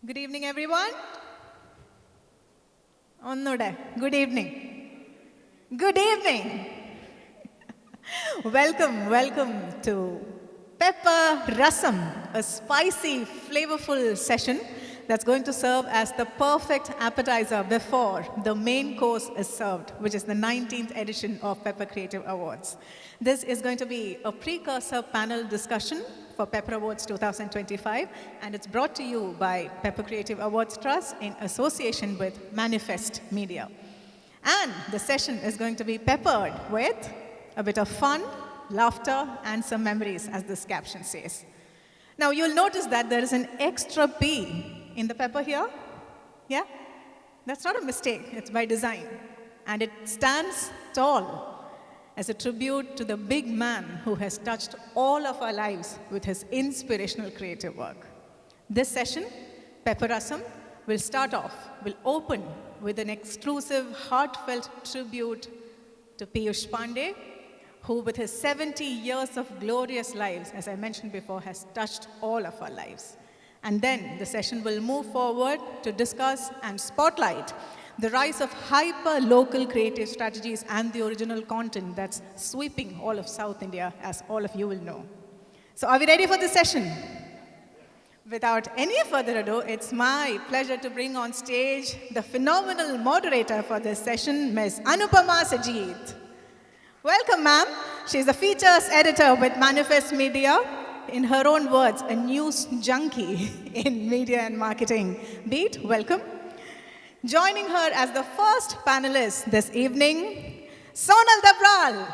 Good evening, everyone. Onnude. Good evening. Good evening. Welcome to Pepper Rasam, a spicy, flavorful session that's going to serve as the perfect appetizer before the main course is served, which is the 19th edition of Pepper Creative Awards. This is going to be a precursor panel discussion for PepperAwards 2025, and it's brought to you by Pepper Creative Awards Trust in association with Manifest Media. And the session is going to be peppered with a bit of fun, laughter, and some memories, as this caption says. Now, you'll notice that there is an extra P in the pepper here. Yeah? That's not a mistake, it's by design. And it stands tall as a tribute to the big man who has touched all of our lives with his inspirational creative work. This session, Pepper Rasam, will open with an exclusive, heartfelt tribute to Piyush Pandey, who with his 70 years of glorious lives, as I mentioned before, has touched all of our lives. And then the session will move forward to discuss and spotlight the rise of hyper-local creative strategies and the original content that's sweeping all of South India, as all of you will know. So are we ready for this session? Without any further ado, it's my pleasure to bring on stage the phenomenal moderator for this session, Ms. Anupama Sajid. Welcome, ma'am. She's a features editor with Manifest Media. In her own words, a news junkie in media and marketing. Beat, welcome. Joining her as the first panelist this evening, Sonal Dabral.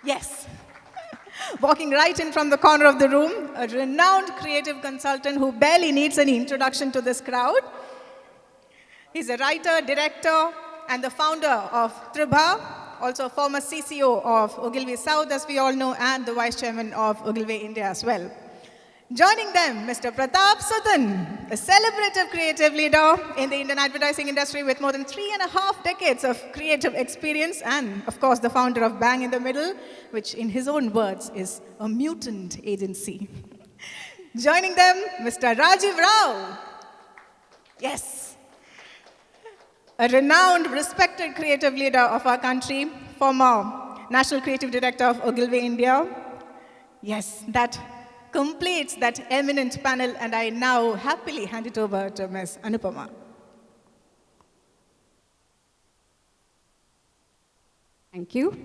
Yes. Walking right in from the corner of the room, a renowned creative consultant who barely needs any introduction to this crowd. He's a writer, director, and the founder of Tribha, also a former CCO of Ogilvy South, as we all know, and the vice chairman of Ogilvy India as well. Joining them, Mr. Pratap Suthan, a celebrative creative leader in the Indian advertising industry with more than 3.5 decades of creative experience, and of course the founder of Bang in the Middle, which in his own words is a mutant agency. Joining them, Mr. Rajiv Rao. Yes. A renowned, respected creative leader of our country, former National Creative Director of Ogilvy India. Yes, that completes that eminent panel, and I now happily hand it over to Ms. Anupama. Thank you.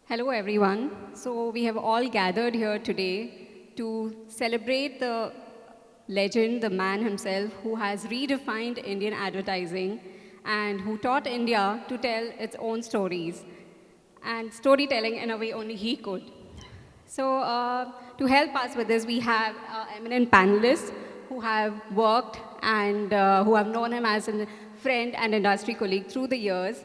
Hello, everyone. So we have all gathered here today to celebrate the legend, the man himself, who has redefined Indian advertising and who taught India to tell its own stories and storytelling in a way only he could. So to help us with this, we have eminent panelists who have worked and who have known him as a friend and industry colleague through the years.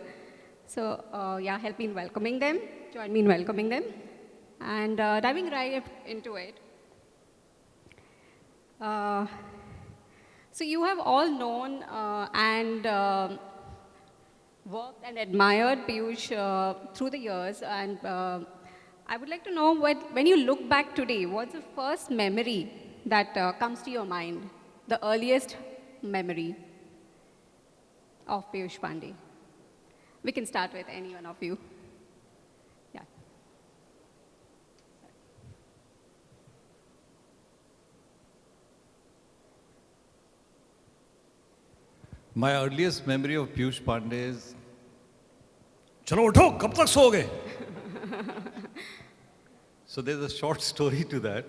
So yeah, help me in welcoming them, join me in welcoming them. And diving right into it. So you have all known and worked and admired Piyush through the years, and I would like to know when you look back today, what's the first memory that comes to your mind, the earliest memory of Piyush Pandey? We can start with any one of you. Yeah. My earliest memory of Piyush Pandey is, "Chalo utho, kab tak soge?" So there's a short story to that.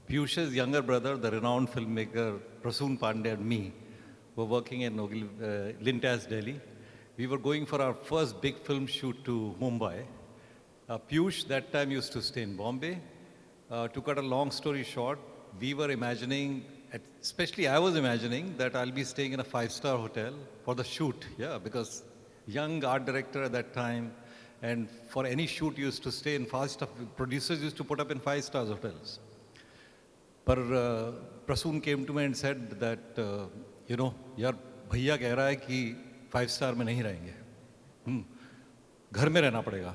Piyush's younger brother, the renowned filmmaker Prasoon Pandey, and me were working in Lintas, Delhi. We were going for our first big film shoot to Mumbai. Piyush that time used to stay in Bombay. To cut a long story short, we were imagining, especially I was imagining, that I'll be staying in a 5-star hotel for the shoot, yeah, because young art director at that time, and for any shoot used to stay in 5-star, producers used to put up in 5-star hotels. But Prasoon came to me and said that, yaar, bhaiya keh raha hai ki 5-star mein nahi rahenge. घर में रहना पड़ेगा.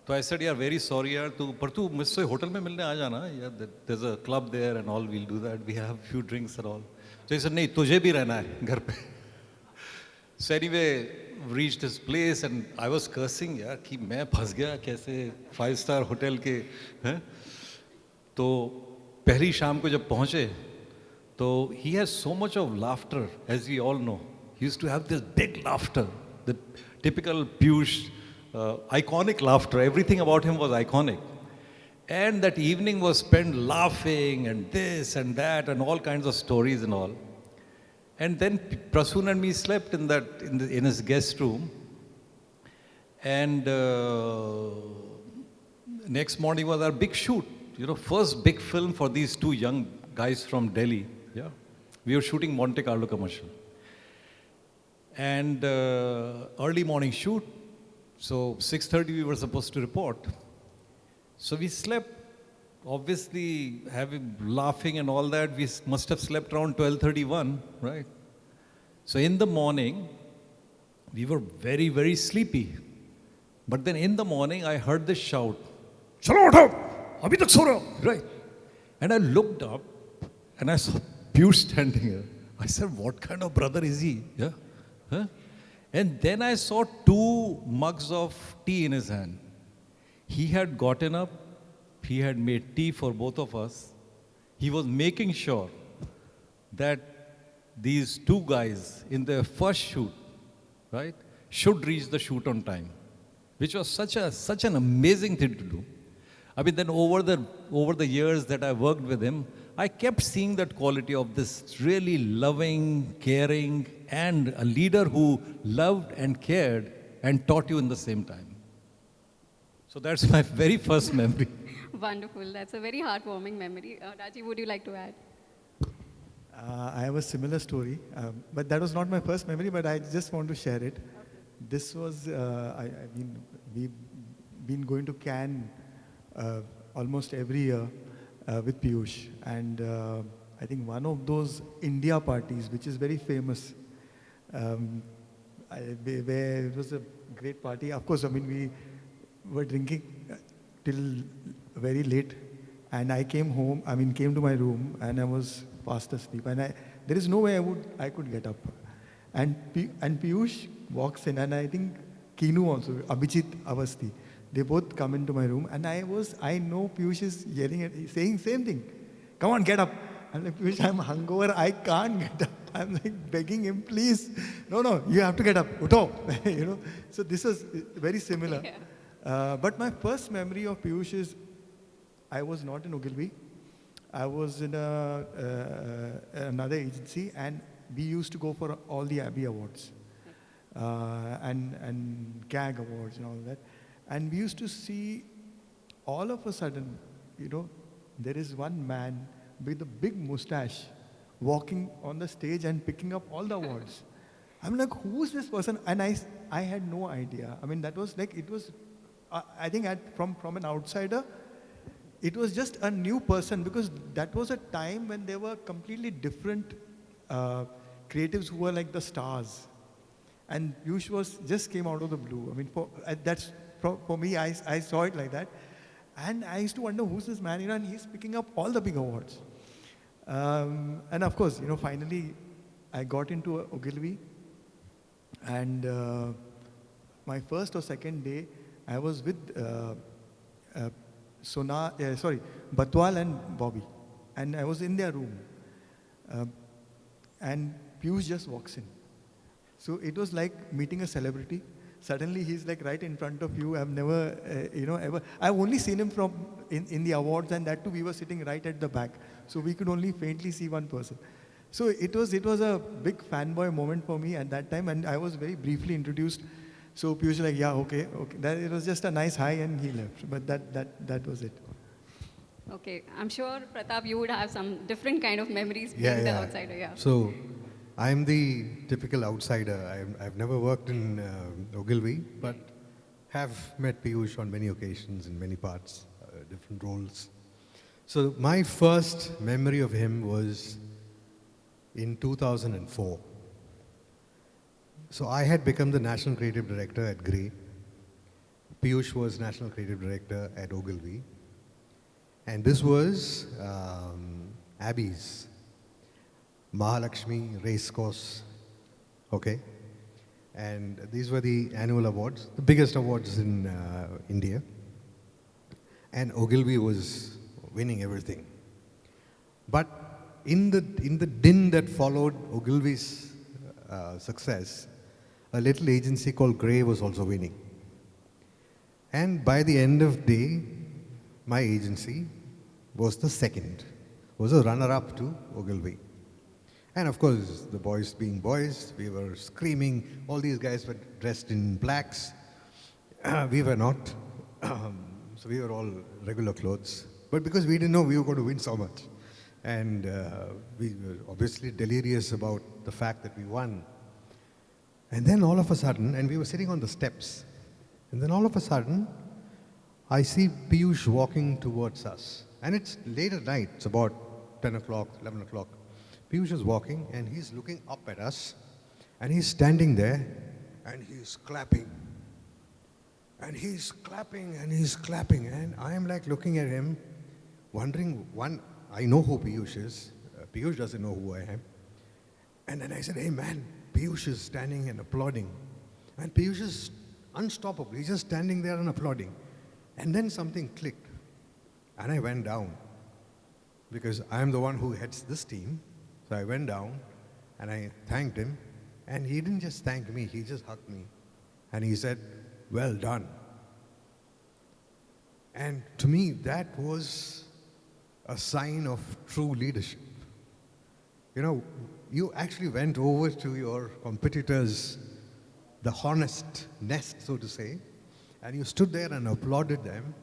तो I said, यार very sorry यार, पर तू मुझसे होटल में मिलने आ जाना यार, there's a club there and all, we'll do that, we have few drinks and all. So he said, नहीं तुझे भी रहना है घर पे. So anyway, reached his place and I was cursing यार कि मैं फंस गया कैसे 5-star hotel के हैं. तो पहली शाम को जब पहुँचे तो he has so much of laughter, as we all know. He used to have this big laughter, the typical Piyush, iconic laughter. Everything about him was iconic. And that evening was spent laughing and this and that and all kinds of stories and all. And then Prasoon and me slept in his guest room. And next morning was our big shoot. You know, first big film for these two young guys from Delhi. Yeah, we were shooting Monte Carlo commercial. And early morning shoot. So 6:30 we were supposed to report. So we slept. Obviously, laughing and all that, we must have slept around 12:31, right? So in the morning, we were very, very sleepy. But then in the morning, I heard this shout, "Chalo utho, abhi tak so rahe ho," right? And I looked up, and I saw Piyush standing here. I said, "What kind of brother is he?" Yeah, huh? And then I saw 2 mugs of tea in his hand. He had gotten up. He had made tea for both of us. He was making sure that these 2 guys in their first shoot, right, should reach the shoot on time, which was such an amazing thing to do. I mean, then over the years that I worked with him, I kept seeing that quality of this really loving, caring, and a leader who loved and cared and taught you in the same time. So that's my very first memory. Wonderful. That's a very heartwarming memory. Raji, would you like to add? I have a similar story, but that was not my first memory, but I just want to share it. This was, I mean, we've been going to Cannes almost every year with Piyush. And I think one of those India parties, which is very famous, where it was a great party. Of course, I mean, we were drinking till very late. And I came to my room and I was fast asleep. And there is no way I could get up. And Piyush walks in, and I think Kinu also, Abhijit Avasti, they both come into my room, and I know Piyush is saying same thing. Come on, get up. I'm like, Piyush, I'm hungover, I can't get up. I'm like begging him, please. No, you have to get up. Utho. You know. So this was very similar. Yeah. But my first memory of Piyush is, I was not in Ogilvy. I was in another agency, and we used to go for all the Abbey Awards and GAG Awards and all that. And we used to see, all of a sudden, you know, there is one man with a big mustache walking on the stage and picking up all the awards. I'm like, who's this person? And I had no idea. I mean, that was like, it was, I think from an outsider, it was just a new person, because that was a time when there were completely different creatives who were like the stars. And Piyush just came out of the blue. I mean, for me, I saw it like that. And I used to wonder, who's this man? You know, and he's picking up all the big awards. And of course, you know, finally, I got into Ogilvy. And my first or second day, I was with Batwal and Bobby. And I was in their room. And Piyush just walks in. So it was like meeting a celebrity. Suddenly he's like right in front of you. I've never, ever. I've only seen him in the awards, and that too we were sitting right at the back. So we could only faintly see one person. So it was a big fanboy moment for me at that time, and I was very briefly introduced. So Piyush was like, yeah, okay. It was just a nice hi, and he left. But that was it. Okay, I'm sure, Pratap, you would have some different kind of memories being the outsider. Yeah. So, I'm the typical outsider. I've never worked in Ogilvy, but have met Piyush on many occasions in many parts, different roles. So, my first memory of him was in 2004. So, I had become the National Creative Director at Grey. Piyush was National Creative Director at Ogilvy. And this was Abby's Mahalakshmi Racecourse. Okay? And these were the annual awards, the biggest awards in India. And Ogilvy was winning everything. But in the din that followed Ogilvy's success, a little agency called Grey was also winning. And by the end of the day, my agency was the second, was a runner-up to Ogilvy. And of course, the boys being boys, we were screaming. All these guys were dressed in blacks. We were not. So we were all regular clothes. But because we didn't know we were going to win so much. And we were obviously delirious about the fact that we won. And then all of a sudden, and we were sitting on the steps, and then all of a sudden, I see Piyush walking towards us. And it's late at night, it's about 10 o'clock, 11 o'clock. Piyush is walking and he's looking up at us and he's standing there and he's clapping. And he's clapping and he's clapping. And I am like looking at him, wondering, one, I know who Piyush is. Piyush doesn't know who I am. And then I said, hey man, Piyush is standing and applauding. And Piyush is unstoppable. He's just standing there and applauding. And then something clicked. And I went down because I am the one who heads this team. So I went down and I thanked him. And he didn't just thank me, he just hugged me. And he said, well done. And to me, that was a sign of true leadership. You know, you actually went over to your competitors, the honest nest, so to say, and you stood there and applauded them,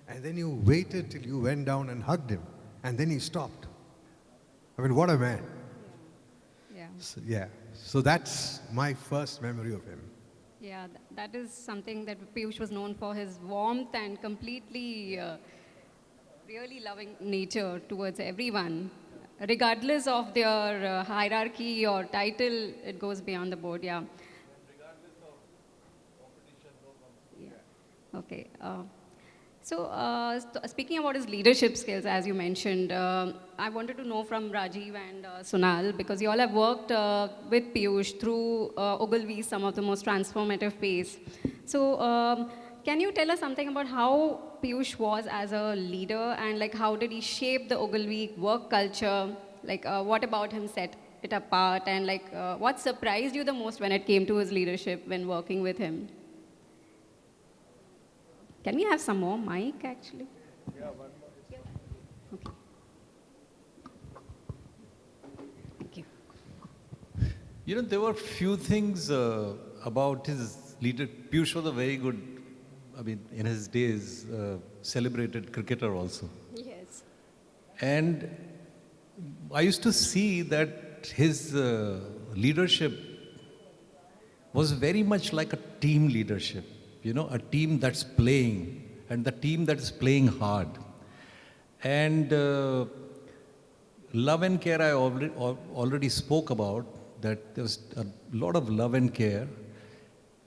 and then you waited till you went down and hugged him, and then he stopped. I mean, what a man. Yeah. So that's my first memory of him. Yeah, that is something that Piyush was known for, his warmth and completely really loving nature towards everyone. Regardless of their hierarchy or title, it goes beyond the board, yeah. Regardless of competition, no competition. Yeah. Okay. Speaking about his leadership skills, as you mentioned, I wanted to know from Rajiv and Sunal, because you all have worked with Piyush through Ogilvy's some of the most transformative phase. So, can you tell us something about how Piyush was as a leader, and like how did he shape the Ogilvy work culture? Like, what about him set it apart, and like what surprised you the most when it came to his leadership when working with him? Can we have some more mic, actually? Yeah, one more. Okay. Thank you. You know, there were few things about his leader. Piyush was a very good, I mean, in his days, celebrated cricketer also. Yes. And I used to see that his leadership was very much like a team leadership. You know, a team that's playing, and the team that is playing hard. And love and care I already spoke about, that there was a lot of love and care.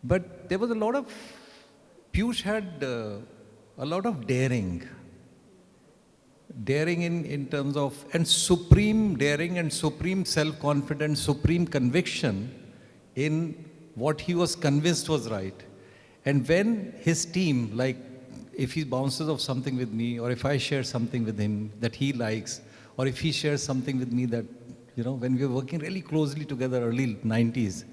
But there was a lot of, Piyush had a lot of daring. Daring in terms of, and supreme daring and supreme self-confidence, supreme conviction in what he was convinced was right. And when his team, like if he bounces off something with me, or if I share something with him that he likes, or if he shares something with me that, you know, when we were working really closely together early 90s,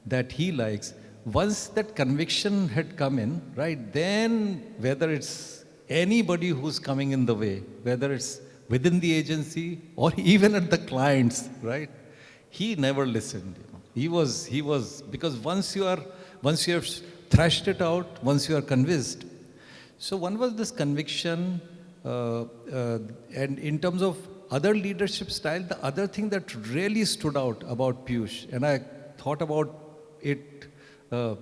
that he likes, once that conviction had come in, right, then whether it's anybody who's coming in the way, whether it's within the agency or even at the clients, right, he never listened. You know. He was, because once you have thrashed it out, once you are convinced. So one was this conviction, and in terms of other leadership style, the other thing that really stood out about Piyush, and I thought about it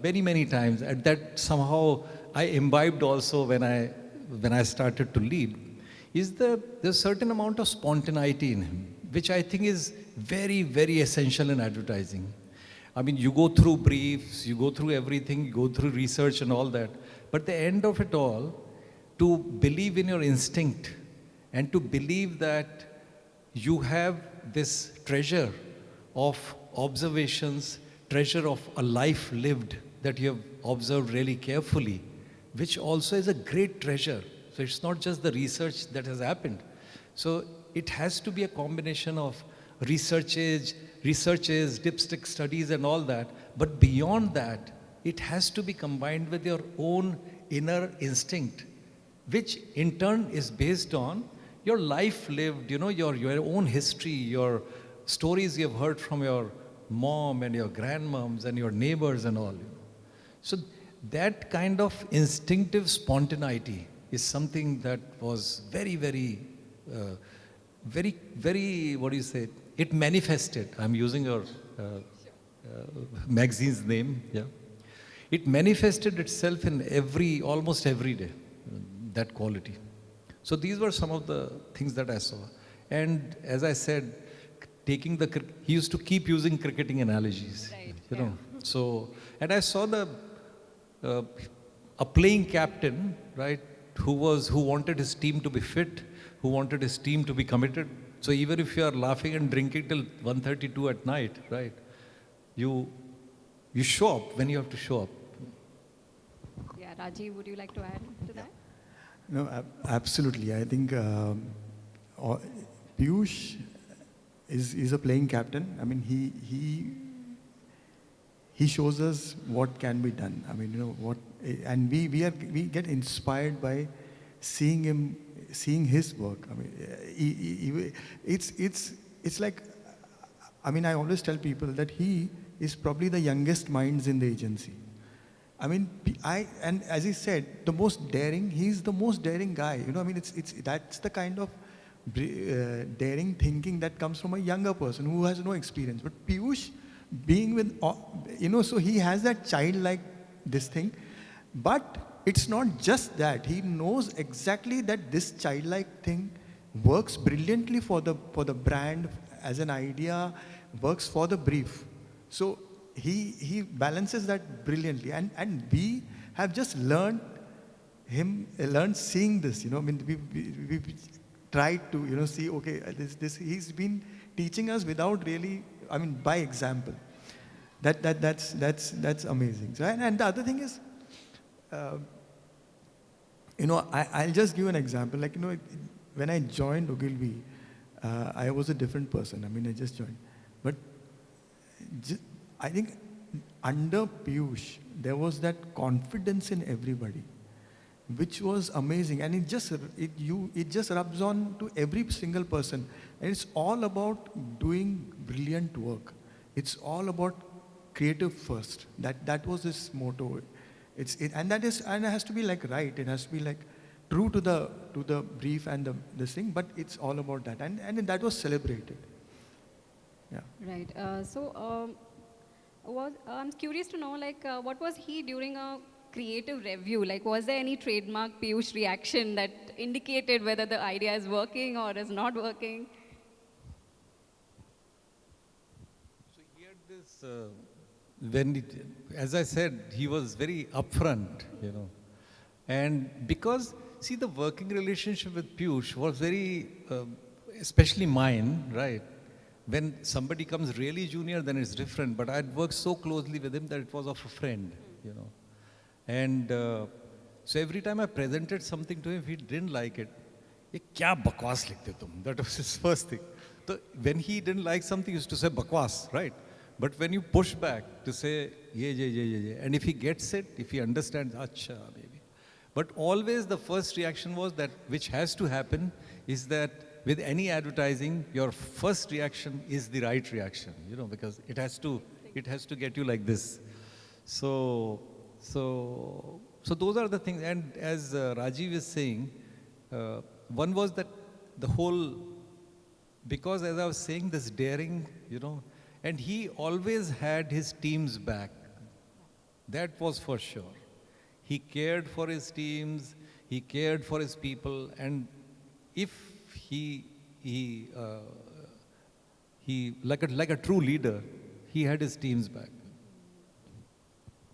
many, many times, and that somehow I imbibed also when I started to lead, is there's a certain amount of spontaneity in him, which I think is very, very essential in advertising. I mean, you go through briefs, you go through everything, you go through research and all that. But the end of it all, to believe in your instinct and to believe that you have this treasure of observations, treasure of a life lived that you have observed really carefully, which also is a great treasure. So it's not just the research that has happened. So it has to be a combination of researches, dipstick studies and all that. But beyond that, it has to be combined with your own inner instinct, which in turn is based on your life lived, your own history, your stories you have heard from your mom and your grandmoms and your neighbors and all. So that kind of instinctive spontaneity is something that was very, what do you say? It manifested. I'm using your magazine's name. Yeah, it manifested itself in almost every day. That quality. So these were some of the things that I saw. And as I said, he used to keep using cricketing analogies. Right, You know. So, and I saw a playing captain, right, who wanted his team to be fit, who wanted his team to be committed. So even if you are laughing and drinking till 1:32 at night, right, you show up when you have to show up. Yeah, Rajiv, would you like to add to that? No, absolutely. I think Piyush is a playing captain. I mean, he shows us what can be done. I mean, and we get inspired by seeing his work. I mean, it's like, I mean, I always tell people that he is probably the youngest minds in the agency. I mean, and as he said, he's the most daring guy. I mean, that's the kind of daring thinking that comes from a younger person who has no experience. But Piyush, being with, so he has that childlike this thing. But it's not just that. He knows exactly that this childlike thing works brilliantly for the brand as an idea, works for the brief. So he balances that brilliantly, and we have just learned seeing this. I mean, we tried to see, okay, this he's been teaching us without really, I mean, by example. That's amazing. So, and the other thing is, I'll just give an example. Like, when I joined Ogilvy, I was a different person. I mean, I just joined, but I think under Piyush, there was that confidence in everybody, which was amazing. And it just rubs on to every single person. And it's all about doing brilliant work. It's all about creative first. That was his motto. And it has to be like right. It has to be like true to the brief and this thing. But it's all about that. And that was celebrated. Yeah. Right. I'm curious to know, like, what was he during a creative review? Like, was there any trademark Piyush reaction that indicated whether the idea is working or is not working? So he had this, as I said, he was very upfront, And because, see, the working relationship with Piyush was very, especially mine, right? When somebody comes really junior, then it's different. But I'd worked so closely with him that it was of a friend, And so every time I presented something to him, he didn't like it. "Ye kya bakwas likhte tum?" That was his first thing. So when he didn't like something, he used to say bakwas, right? But when you push back to say, ye, and if he gets it, if he understands, acha, maybe. But always the first reaction was that, which has to happen, is that with any advertising, your first reaction is the right reaction, because it has to get you like this. So those are the things. And as Rajiv is saying, one was that the whole, because as I was saying, this daring, and he always had his team's back. That was for sure. He cared for his teams, he cared for his people, and if he like a true leader, he had his team's back.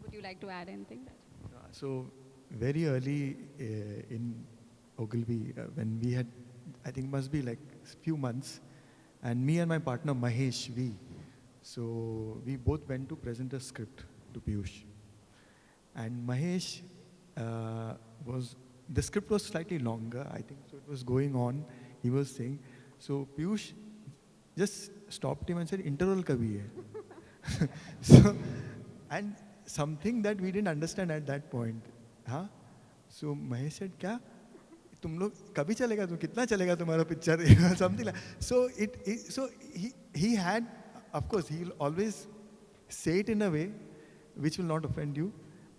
Would you like to add anything? So very early in Ogilvy when we had, I think must be like few months, and me and my partner Mahesh, so we both went to present a script to Piyush. And Mahesh was, the script was slightly longer, I think, so it was going on. He was saying, so Piyush just stopped him and said, interval kabhi hai. So, and something that we didn't understand at that point. Huh? So Mahesh said, क्या? तुम लोग कभी चलेगा तो कितना चलेगा तुम्हारा picture? Something like. So so he had, of course, he'll always say it in a way which will not offend you.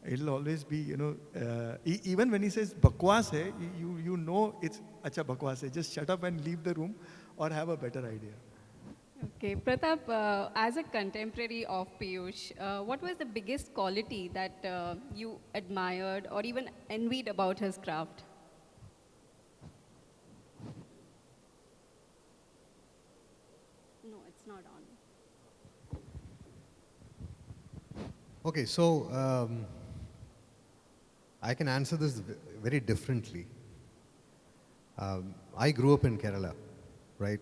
It'll always be, even when he says bakwas hai, you know it's acha bakwas hai. Just shut up and leave the room or have a better idea. Okay, Pratap, as a contemporary of Piyush, what was the biggest quality that you admired or even envied about his craft? No, it's not on. Okay, so I can answer this very differently. I grew up in Kerala, right?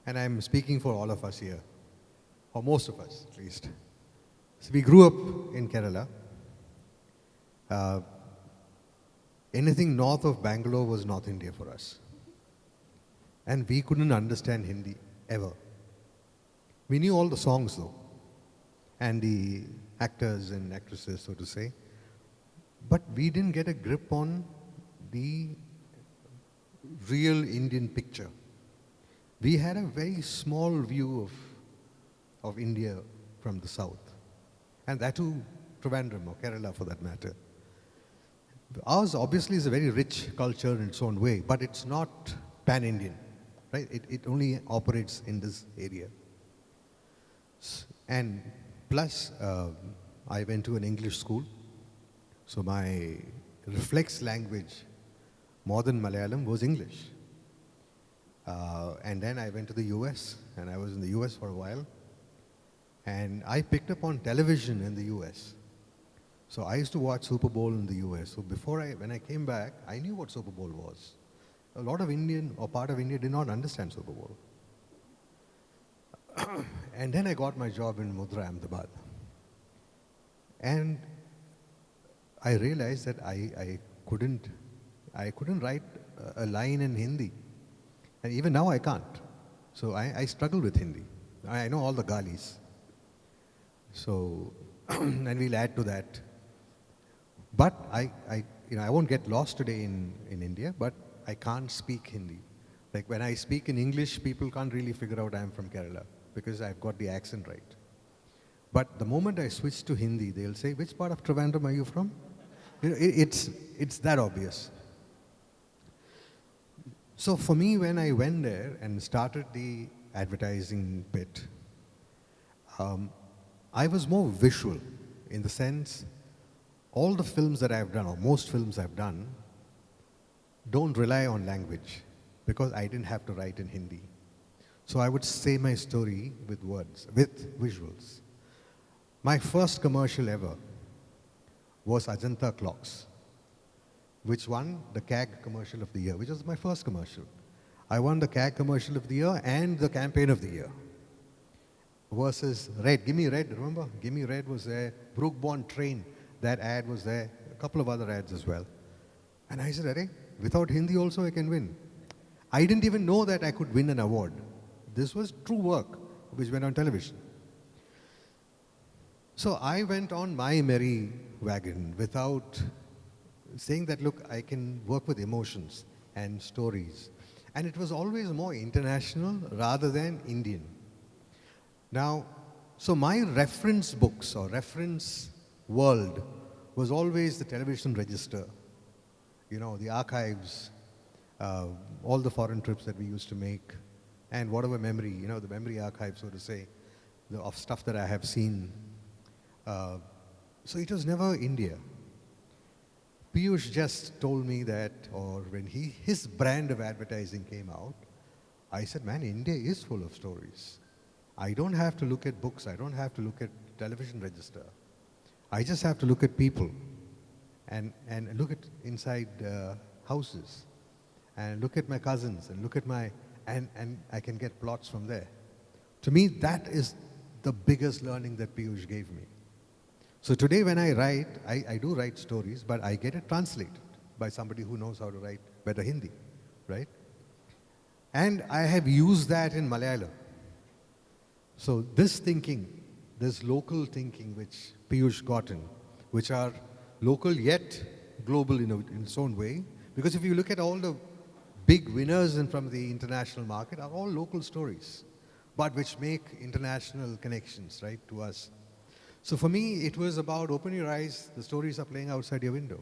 And I'm speaking for all of us here, or most of us at least. So we grew up in Kerala. Anything north of Bangalore was North India for us. And we couldn't understand Hindi ever. We knew all the songs though, and the actors and actresses, so to say. But we didn't get a grip on the real Indian picture. We had a very small view of India from the south, and that too Trivandrum or Kerala for that matter. Ours obviously is a very rich culture in its own way, but it's not pan-Indian, right? It only operates in this area. And plus, I went to an English school, so my reflex language, more than Malayalam, was English. And then I went to the US, and I was in the US for a while. And I picked up on television in the US. So I used to watch Super Bowl in the US. So when I came back, I knew what Super Bowl was. A lot of Indian or part of India did not understand Super Bowl. And then I got my job in Mudra, Ahmedabad. And I realized that I couldn't write a line in Hindi. And even now I can't. So I struggle with Hindi. I know all the galis. So, and we'll add to that. But I won't get lost today in India, but I can't speak Hindi. Like when I speak in English, people can't really figure out I'm from Kerala because I've got the accent right. But the moment I switch to Hindi, they'll say, which part of Trivandrum are you from? It's that obvious. So for me, when I went there and started the advertising bit, I was more visual in the sense, all the films that I've done, or most films I've done, don't rely on language because I didn't have to write in Hindi. So I would say my story with words, with visuals. My first commercial ever was Ajanta Clocks, which won the CAG Commercial of the Year, which was my first commercial. I won the CAG Commercial of the Year and the Campaign of the Year. Versus Red, Gimme Red, remember? Gimme Red was there, Brookborn Train, that ad was there, a couple of other ads as well. And I said, Arey, without Hindi also I can win. I didn't even know that I could win an award. This was true work, which went on television. So I went on my merry wagon without saying that, look, I can work with emotions and stories. And it was always more international rather than Indian. Now, so my reference books or reference world was always the television register, the archives, all the foreign trips that we used to make, and whatever memory, the memory archive, so to say, of stuff that I have seen. So it was never India. Piyush just told me that, or when his brand of advertising came out, I said, man, India is full of stories. I don't have to look at books. I don't have to look at television register. I just have to look at people. and look at inside houses, and look at my cousins, and look at my, and I can get plots from there. To me, that is the biggest learning that Piyush gave me. So today when I write, I do write stories, but I get it translated by somebody who knows how to write better Hindi, right? And I have used that in Malayalam. So this thinking, this local thinking which Piyush got in, which are local yet global in its own way, because if you look at all the big winners from the international market are all local stories, but which make international connections, right, to us. So for me, it was about open your eyes, the stories are playing outside your window.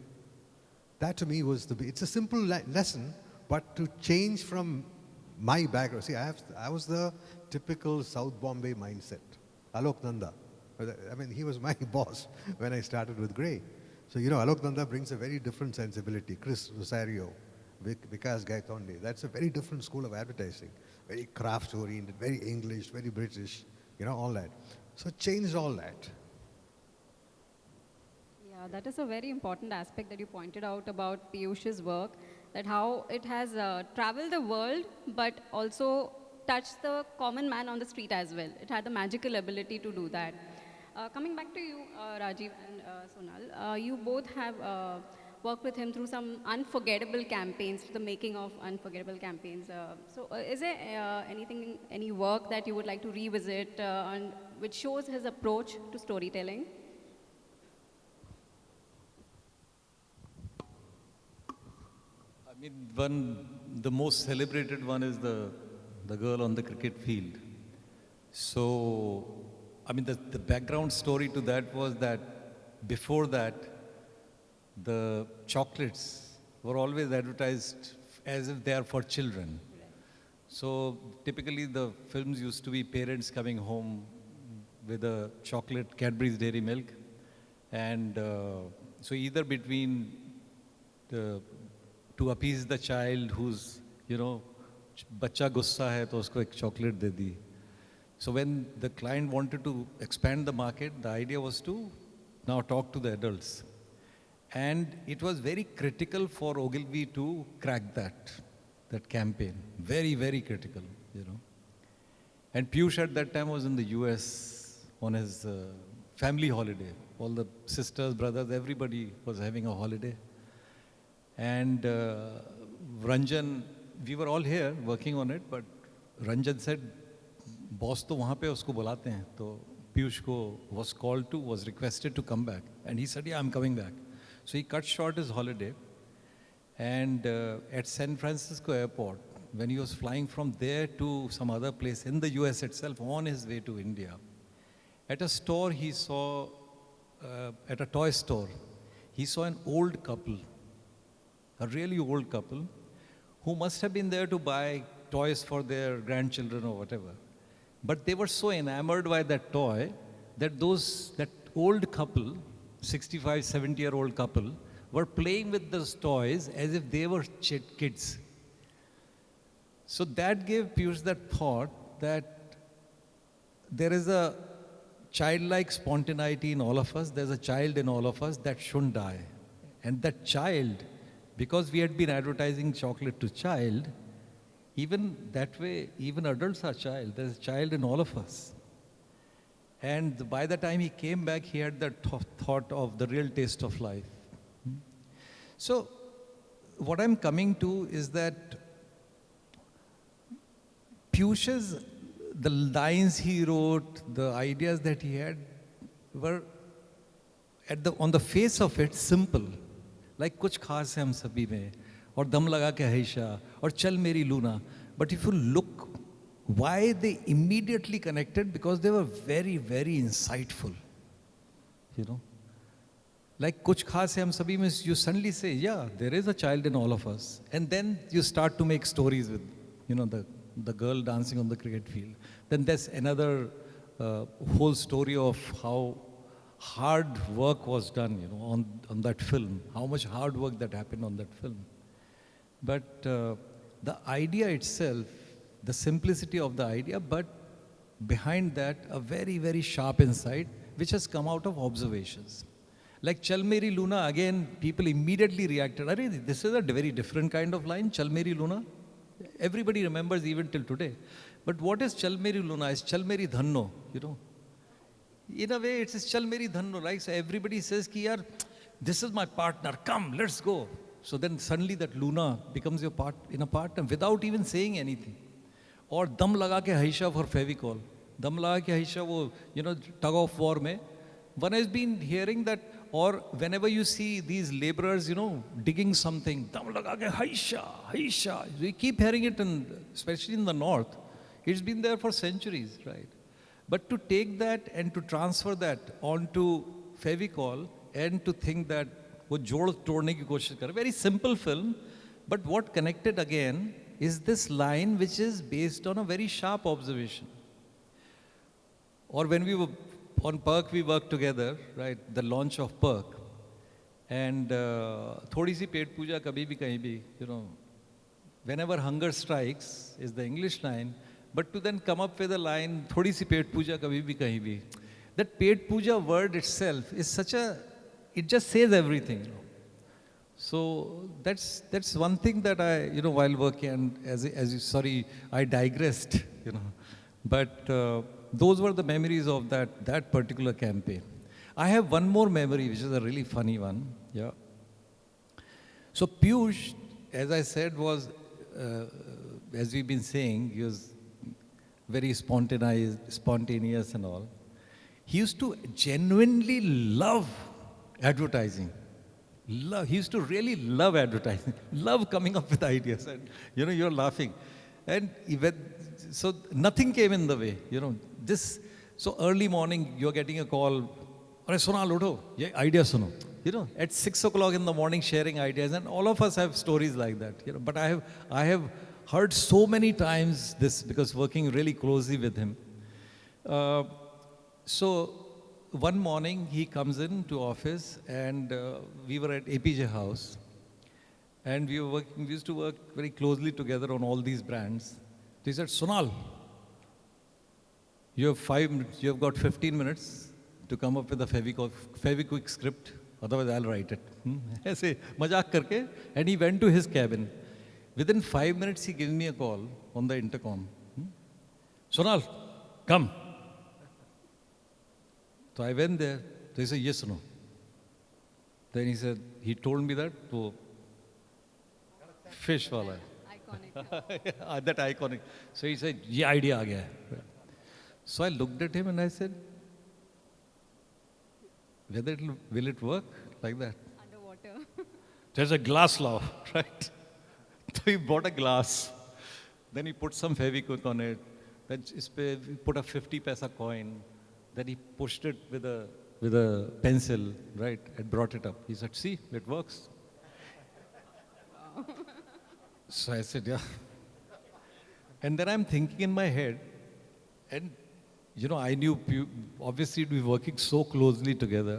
That to me was it's a simple lesson, but to change from my background. See, I was the typical South Bombay mindset. Alok Nanda. I mean, he was my boss when I started with Grey. So, Alok Nanda brings a very different sensibility. Chris Rosario, Vikas Gaitonde. That's a very different school of advertising. Very craft-oriented, very English, very British, all that. So changed all that. Yeah, that is a very important aspect that you pointed out about Piyush's work, that how it has traveled the world, but also touched the common man on the street as well. It had the magical ability to do that. Coming back to you, Rajiv and Sonal, you both have worked with him through some unforgettable campaigns, the making of unforgettable campaigns. So is there any work that you would like to revisit which shows his approach to storytelling? I mean, the most celebrated one is the girl on the cricket field. So, I mean, the background story to that was that before that, the chocolates were always advertised as if they are for children. So typically the films used to be parents coming home with a chocolate, Cadbury's Dairy Milk, and so either between to appease the child who's, बच्चा गुस्सा है तो उसको एक chocolate they the. So when the client wanted to expand the market, the idea was to now talk to the adults. And it was very critical for Ogilvy to crack that campaign. Very, very critical, And Piyush at that time was in the US on his family holiday. All the sisters, brothers, everybody was having a holiday. And Ranjan, we were all here working on it, but Ranjan said, boss to wahan pe usko bulate hain. So Piyush was requested to come back. And he said, yeah, I'm coming back. So he cut short his holiday, and at San Francisco airport, when he was flying from there to some other place in the US itself, on his way to India, at a store he saw, at a toy store, he saw an old couple, a really old couple, who must have been there to buy toys for their grandchildren or whatever. But they were so enamored by that toy that that old couple, 65, 70-year-old couple, were playing with those toys as if they were kids. So that gave Piyush that thought that there is a childlike spontaneity in all of us, there's a child in all of us that shouldn't die. And that child, because we had been advertising chocolate to child, even that way, even adults are child. There's a child in all of us. And by the time he came back, he had that thought of the real taste of life. So what I'm coming to is that the lines he wrote, the ideas that he had were on the face of it simple. Like kuch khas hai hum sabhi mein, or dam laga ke haisha, or chal meri luna. But if you look why they immediately connected, because they were very, very insightful. Like kuch khas hai hum sabhi mein, you suddenly say, yeah, there is a child in all of us. And then you start to make stories with, the girl dancing on the cricket field. Then there's another whole story of how hard work was done, on that film, how much hard work that happened on that film. But the idea itself, the simplicity of the idea, but behind that, a very, very sharp insight, which has come out of observations. Like Chal Meri Luna, again, people immediately reacted. Arey, this is a very different kind of line, Chal Meri Luna. Everybody remembers even till today. But what is Chal Meri Luna? It's Chal Meri Dhanno, you know. In a way, it's Chal Meri Dhanno, right? So everybody says, ki, yaar, this is my partner, come, let's go. So then suddenly that Luna becomes your partner without even saying anything. Or dam laga ke haisha for Fevicol. Dam laga ke haisha wo, you know, tug of war mein. One has been hearing that, or whenever you see these laborers, you know, digging something, dam laga ke haisha, haisha. We keep hearing it, especially in the north. It's been there for centuries, right? But to take that and to transfer that onto Fevicol and to think that वो जोड़ तोड़ने की कोशिश कर, very simple film, but what connected again is this line which is based on a very sharp observation. Or when we were on Perk, we worked together, right? The launch of Perk, and थोड़ी सी पेट पूजा कभी भी कहीं भी, you know, whenever hunger strikes is the English line, but to then come up with a line, थोड़ी सी पेट पूजा कभी भी कहीं भी, that pet Puja word itself is such a, it just says everything, you know. So that's one thing that I, you know, while working, and as you, sorry, I digressed, you know, but those were the memories of that particular campaign. I have one more memory, which is a really funny one. Yeah. So Piyush, as I said, was, as we've been saying, he was very spontaneous and all. He used to genuinely love advertising. He used to really love advertising, love coming up with ideas. And, you know, you're laughing. And so nothing came in the way, you know. So early morning, you're getting a call, "Arey Sonal, utho, ye idea suno." You know, at 6 o'clock in the morning, sharing ideas. And all of us have stories like that, you know. But I have heard so many times this, because working really closely with him. So one morning he comes into office, and we were at APJ House, and we used to work very closely together on all these brands. He said, "Sonal, you have got 15 minutes to come up with a Feviquick script, otherwise I'll write it." ऐसे मजाक करके, and he went to his cabin. Within 5 minutes, he gives me a call on the intercom. "Sonal, come." So I went there. So he said, "Yes or no?" Then he said, he told me that, to fish wala. Iconic. That iconic. So he said, "Ye idea aa gaya hai." So I looked at him and I said, will it work like that? Underwater. There's a glass law, right? So he bought a glass. Then he put some Feviquick on it. Then he put a 50 paisa coin. Then he pushed it with a pencil, right, and brought it up. He said, "See, it works." So I said, "Yeah." And then I'm thinking in my head, and you know, I knew, obviously we were working so closely together,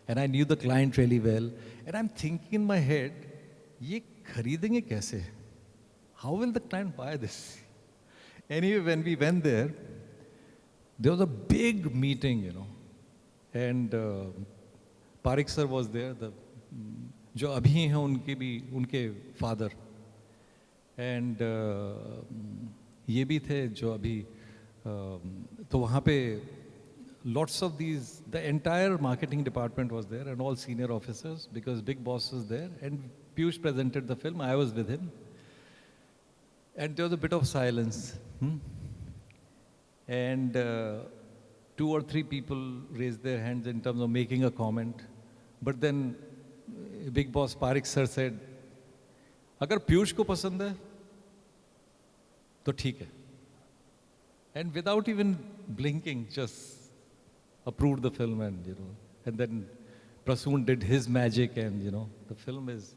and I knew the client really well. And I'm thinking in my head, "Ye kharidenge kaise? How will the client buy this?" Anyway, when we went there was a big meeting, you know, and Parik sir was there, जो अभी हैं उनके father, and ये भी थे जो अभी, तो वहाँ पे lots of these, the entire marketing department was there, and all senior officers, because big boss was there, and Piyush presented the film. I was with him, and there was a bit of silence. And 2 or 3 people raised their hands in terms of making a comment. But then big boss Parik sir said, "Agar Piyush ko pasand hai, to theek hai." And without even blinking, just approved the film, and you know, and then Prasoon did his magic, and you know, the film is.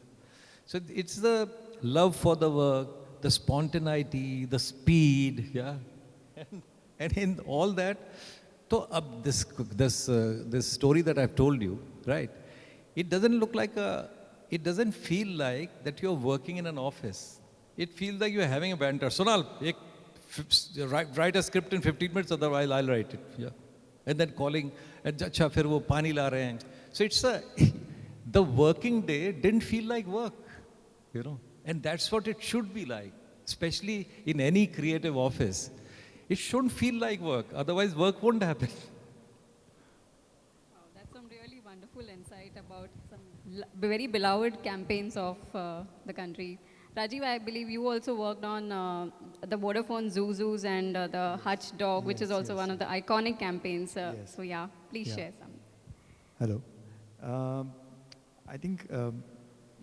So it's the love for the work, the spontaneity, the speed, yeah. And in all that, so this story that I've told you, right? It doesn't look like it doesn't feel like that you're working in an office. It feels like you're having a banter. "Sonal, write a script in 15 minutes, otherwise I'll write it." Yeah. And then calling, and "Acha, fir wo pani la rahe hain." So it's a, the working day didn't feel like work, you know. And that's what it should be like, especially in any creative office. It shouldn't feel like work, otherwise work won't happen. Wow, that's some really wonderful insight about some very beloved campaigns of the country. Rajiv, I believe you also worked on the Vodafone Zuzus and the Hutch Dog, which is Yes, also yes, one of the iconic campaigns. Yes. So yeah, please Yeah. share some. Hello. I think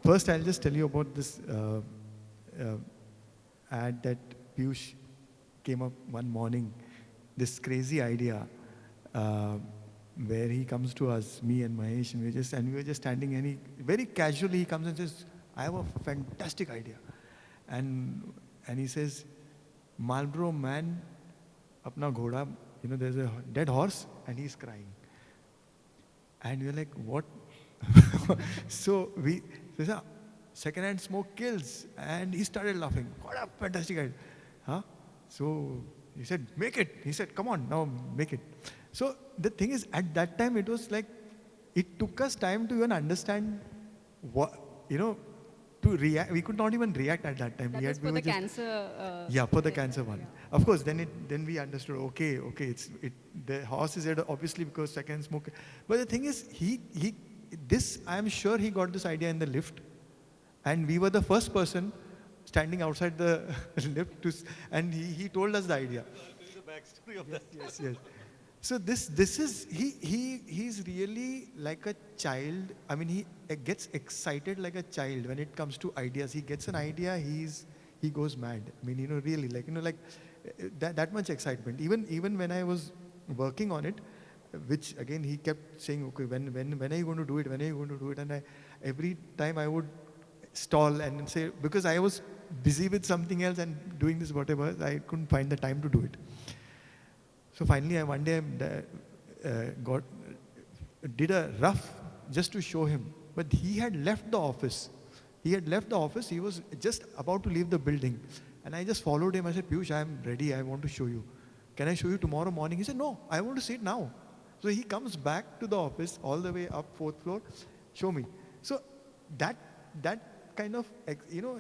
first I'll just tell you about this uh, ad that Piyush came up one morning. This crazy idea where he comes to us, me and Mahesh, and we were just standing, and he very casually he comes and says, "I have a fantastic idea," and he says, "Marlboro man, apna ghoda, you know, there's a dead horse and he's crying." And we're like, what? So we said, second-hand smoke kills. And he started laughing. What a fantastic idea. Huh? So he said, make it. He said, come on, now make it. So the thing is, at that time, it was like, it took us time to even understand what, you know, to react. We could not even react at that time. That we was had, for we the were just, cancer. yeah, for the cancer one. Of course, then we understood. Okay, the horse is dead obviously because second smoke. But the thing is, this I am sure he got this idea in the lift, and we were the first person standing outside the lift and he told us the idea. The backstory of that. Yes. So this is he's really like a child. I mean, he gets excited like a child when it comes to ideas. He gets an idea, he goes mad. I mean, you know, really, like, you know, like that much excitement. Even when I was working on it, which again he kept saying, okay, when are you going to do it? When are you going to do it? And every time I would stall and say, because I was busy with something else and doing this whatever, I couldn't find the time to do it. So finally, one day did a rough just to show him. But he had left the office. He was just about to leave the building. And I just followed him. I said, Piyush, I am ready. I want to show you. Can I show you tomorrow morning? He said, no, I want to see it now. So he comes back to the office all the way up 4th floor. Show me. So that kind of, you know,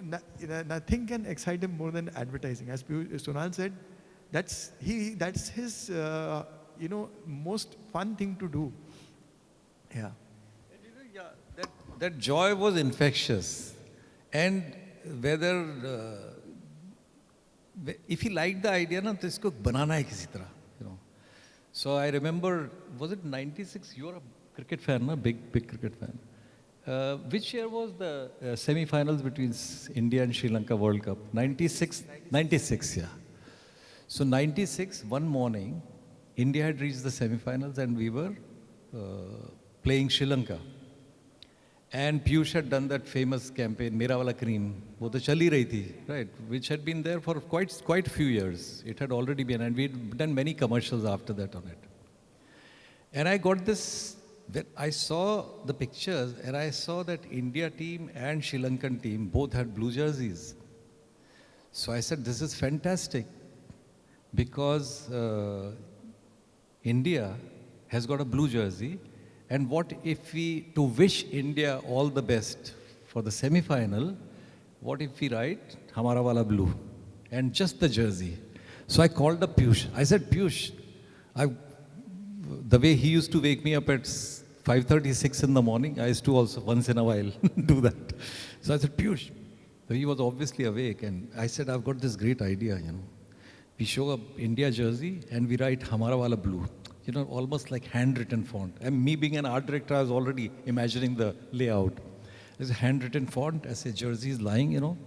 nothing can excite him more than advertising. As Sonal said, that's his, you know, most fun thing to do. Yeah. And you know, yeah, that joy was infectious. And whether, if he liked the idea, na, to isko banana hai kisi tarah, you know. So I remember, was it 96? You're a cricket fan, na? Big cricket fan. Which year was the semi-finals between India and Sri Lanka World Cup? 96? 96, yeah. So 96, one morning, India had reached the semi-finals and we were playing Sri Lanka. And Piyush had done that famous campaign, Mera Wala Cream, wo to chali rahi thi, right? Which had been there for quite a few years. It had already been, and we'd done many commercials after that on it. And I got this, that I saw the pictures, and I saw that India team and Sri Lankan team both had blue jerseys. So I said, this is fantastic, because India has got a blue jersey. And what if we, to wish India all the best for the semi-final, what if we write Hamara Wala Blue and just the jersey? So I called up Piyush. I said, Piyush, the way he used to wake me up at 5:36 in the morning, I used to also once in a while do that. So I said, Piyush. So he was obviously awake, and I said, I've got this great idea, you know. We show up India jersey and we write Hamara Wala Blue. You know, almost like handwritten font. And me being an art director, I was already imagining the layout. There's a handwritten font as a jersey is lying, you know,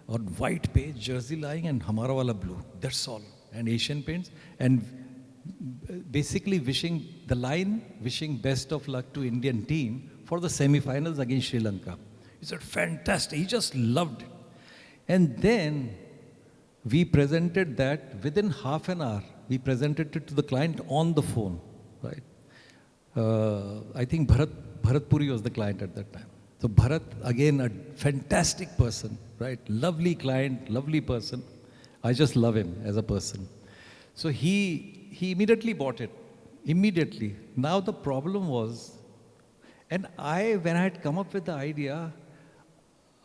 on white page, jersey lying, and Hamara Wala Blue. That's all. And Asian paints. And basically wishing best of luck to Indian team for the semi-finals against Sri Lanka. He said, fantastic. He just loved it. And then we presented that within half an hour. We presented it to the client on the phone, right? I think Bharat Puri was the client at that time. So Bharat, again, a fantastic person, right? Lovely client, lovely person. I just love him as a person. So he immediately bought it. Immediately. Now the problem was, And when I had come up with the idea,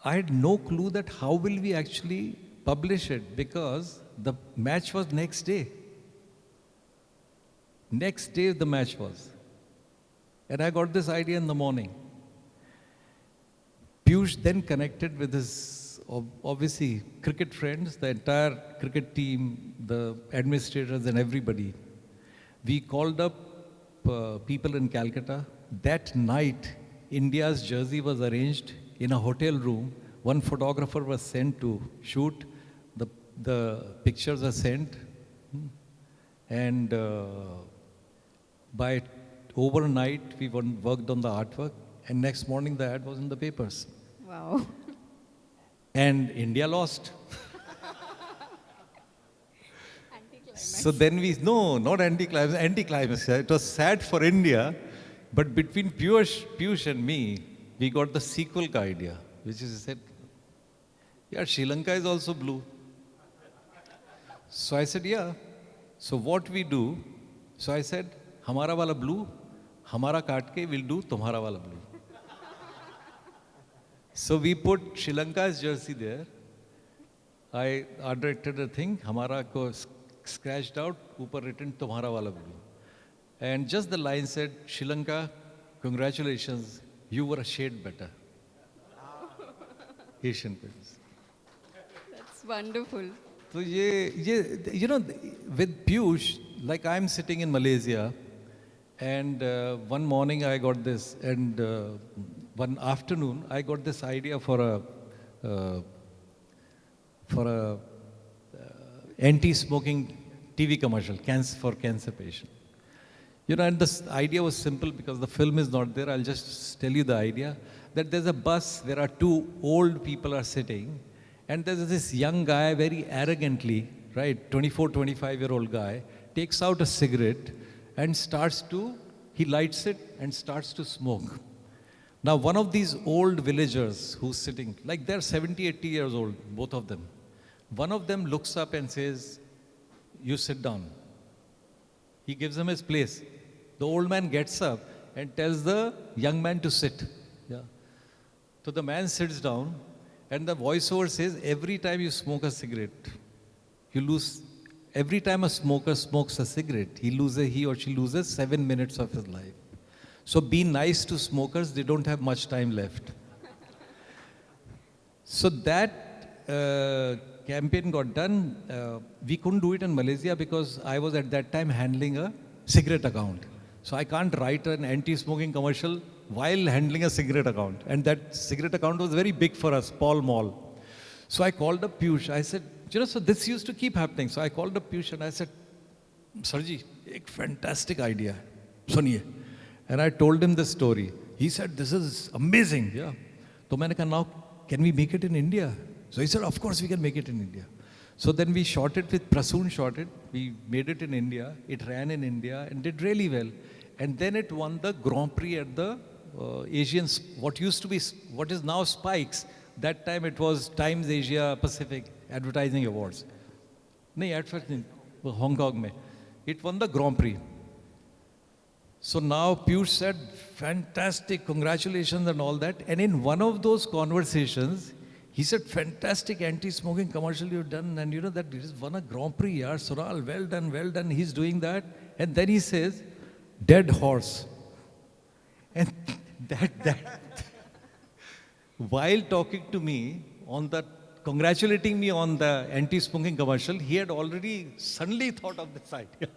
I had no clue that how will we actually publish it, because the match was next day. Next day the match was. And I got this idea in the morning. Piyush then connected with his, obviously, cricket friends, the entire cricket team, the administrators and everybody. We called up people in Calcutta. That night, India's jersey was arranged in a hotel room. One photographer was sent to shoot. The pictures were sent. And by overnight, we worked on the artwork. And next morning, the ad was in the papers. Wow. And India lost. So then no, not anti-climax. It was sad for India, but between Piyush and me, we got the sequel ka idea, which is, he said, yeah, Sri Lanka is also blue. So I said, yeah. So what we do, so I said, hamara wala blue, hamara kaat ke, we'll do tumhara wala blue. So we put Sri Lanka's jersey there. I art directed the thing, hamara ko scratched out, upar written tumhara wala blue. And just the line said, Sri Lanka, congratulations, you were a shade better. Asian Paints. That's wonderful. So you know, with Piyush, like I'm sitting in Malaysia, and one morning I got this, and one afternoon I got this idea for a anti-smoking TV commercial, for cancer patient. You know, and this idea was simple because the film is not there. I'll just tell you the idea that there's a bus, there are two old people are sitting, and there's this young guy very arrogantly, right, 24, 25-year-old guy, takes out a cigarette and he lights it and starts to smoke. Now, one of these old villagers who's sitting, like they're 70, 80 years old, both of them. One of them looks up and says, you sit down. He gives him his place. The old man gets up and tells the young man to sit. Yeah. So the man sits down, and the voiceover says, every time you smoke a cigarette, every time a smoker smokes a cigarette, he or she loses 7 minutes of his life. So be nice to smokers, they don't have much time left. So that campaign got done. We couldn't do it in Malaysia because I was at that time handling a cigarette account. So I can't write an anti-smoking commercial while handling a cigarette account. And that cigarette account was very big for us, Pall Mall. So I called up Piyush. I said, so this used to keep happening. So I called up Piyush and I said, Sarji, एक fantastic idea. Suniye. And I told him the story. He said, this is amazing. Yeah. So I said, now can we make it in India? So he said, of course we can make it in India. So then we shot it with Prasoon shot it. We made it in India. It ran in India and did really well. And then it won the Grand Prix at the Asian, what is now Spikes. That time it was Times Asia Pacific Advertising Awards. No, at first in Hong Kong. Mein. It won the Grand Prix. So now Piyush said, fantastic, congratulations and all that. And in one of those conversations, he said, fantastic anti-smoking commercial you've done. And you know that it has won a Grand Prix, yaar, Sural, well done, well done. He's doing that. And then he says, dead horse. And while talking to me congratulating me on the anti-smoking commercial, he had already suddenly thought of this idea.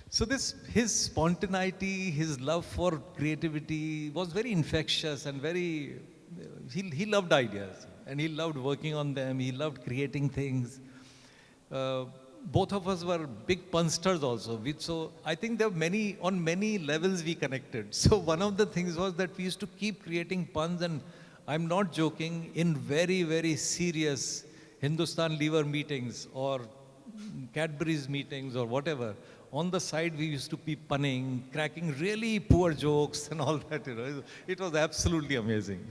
So his spontaneity, his love for creativity was very infectious and he loved ideas and he loved working on them. He loved creating things. Both of us were big punsters also. So I think on many levels we connected. So one of the things was that we used to keep creating puns, and I'm not joking, in very, very serious Hindustan Lever meetings or Cadbury's meetings or whatever. On the side, we used to be punning, cracking really poor jokes and all that. You know, it was absolutely amazing.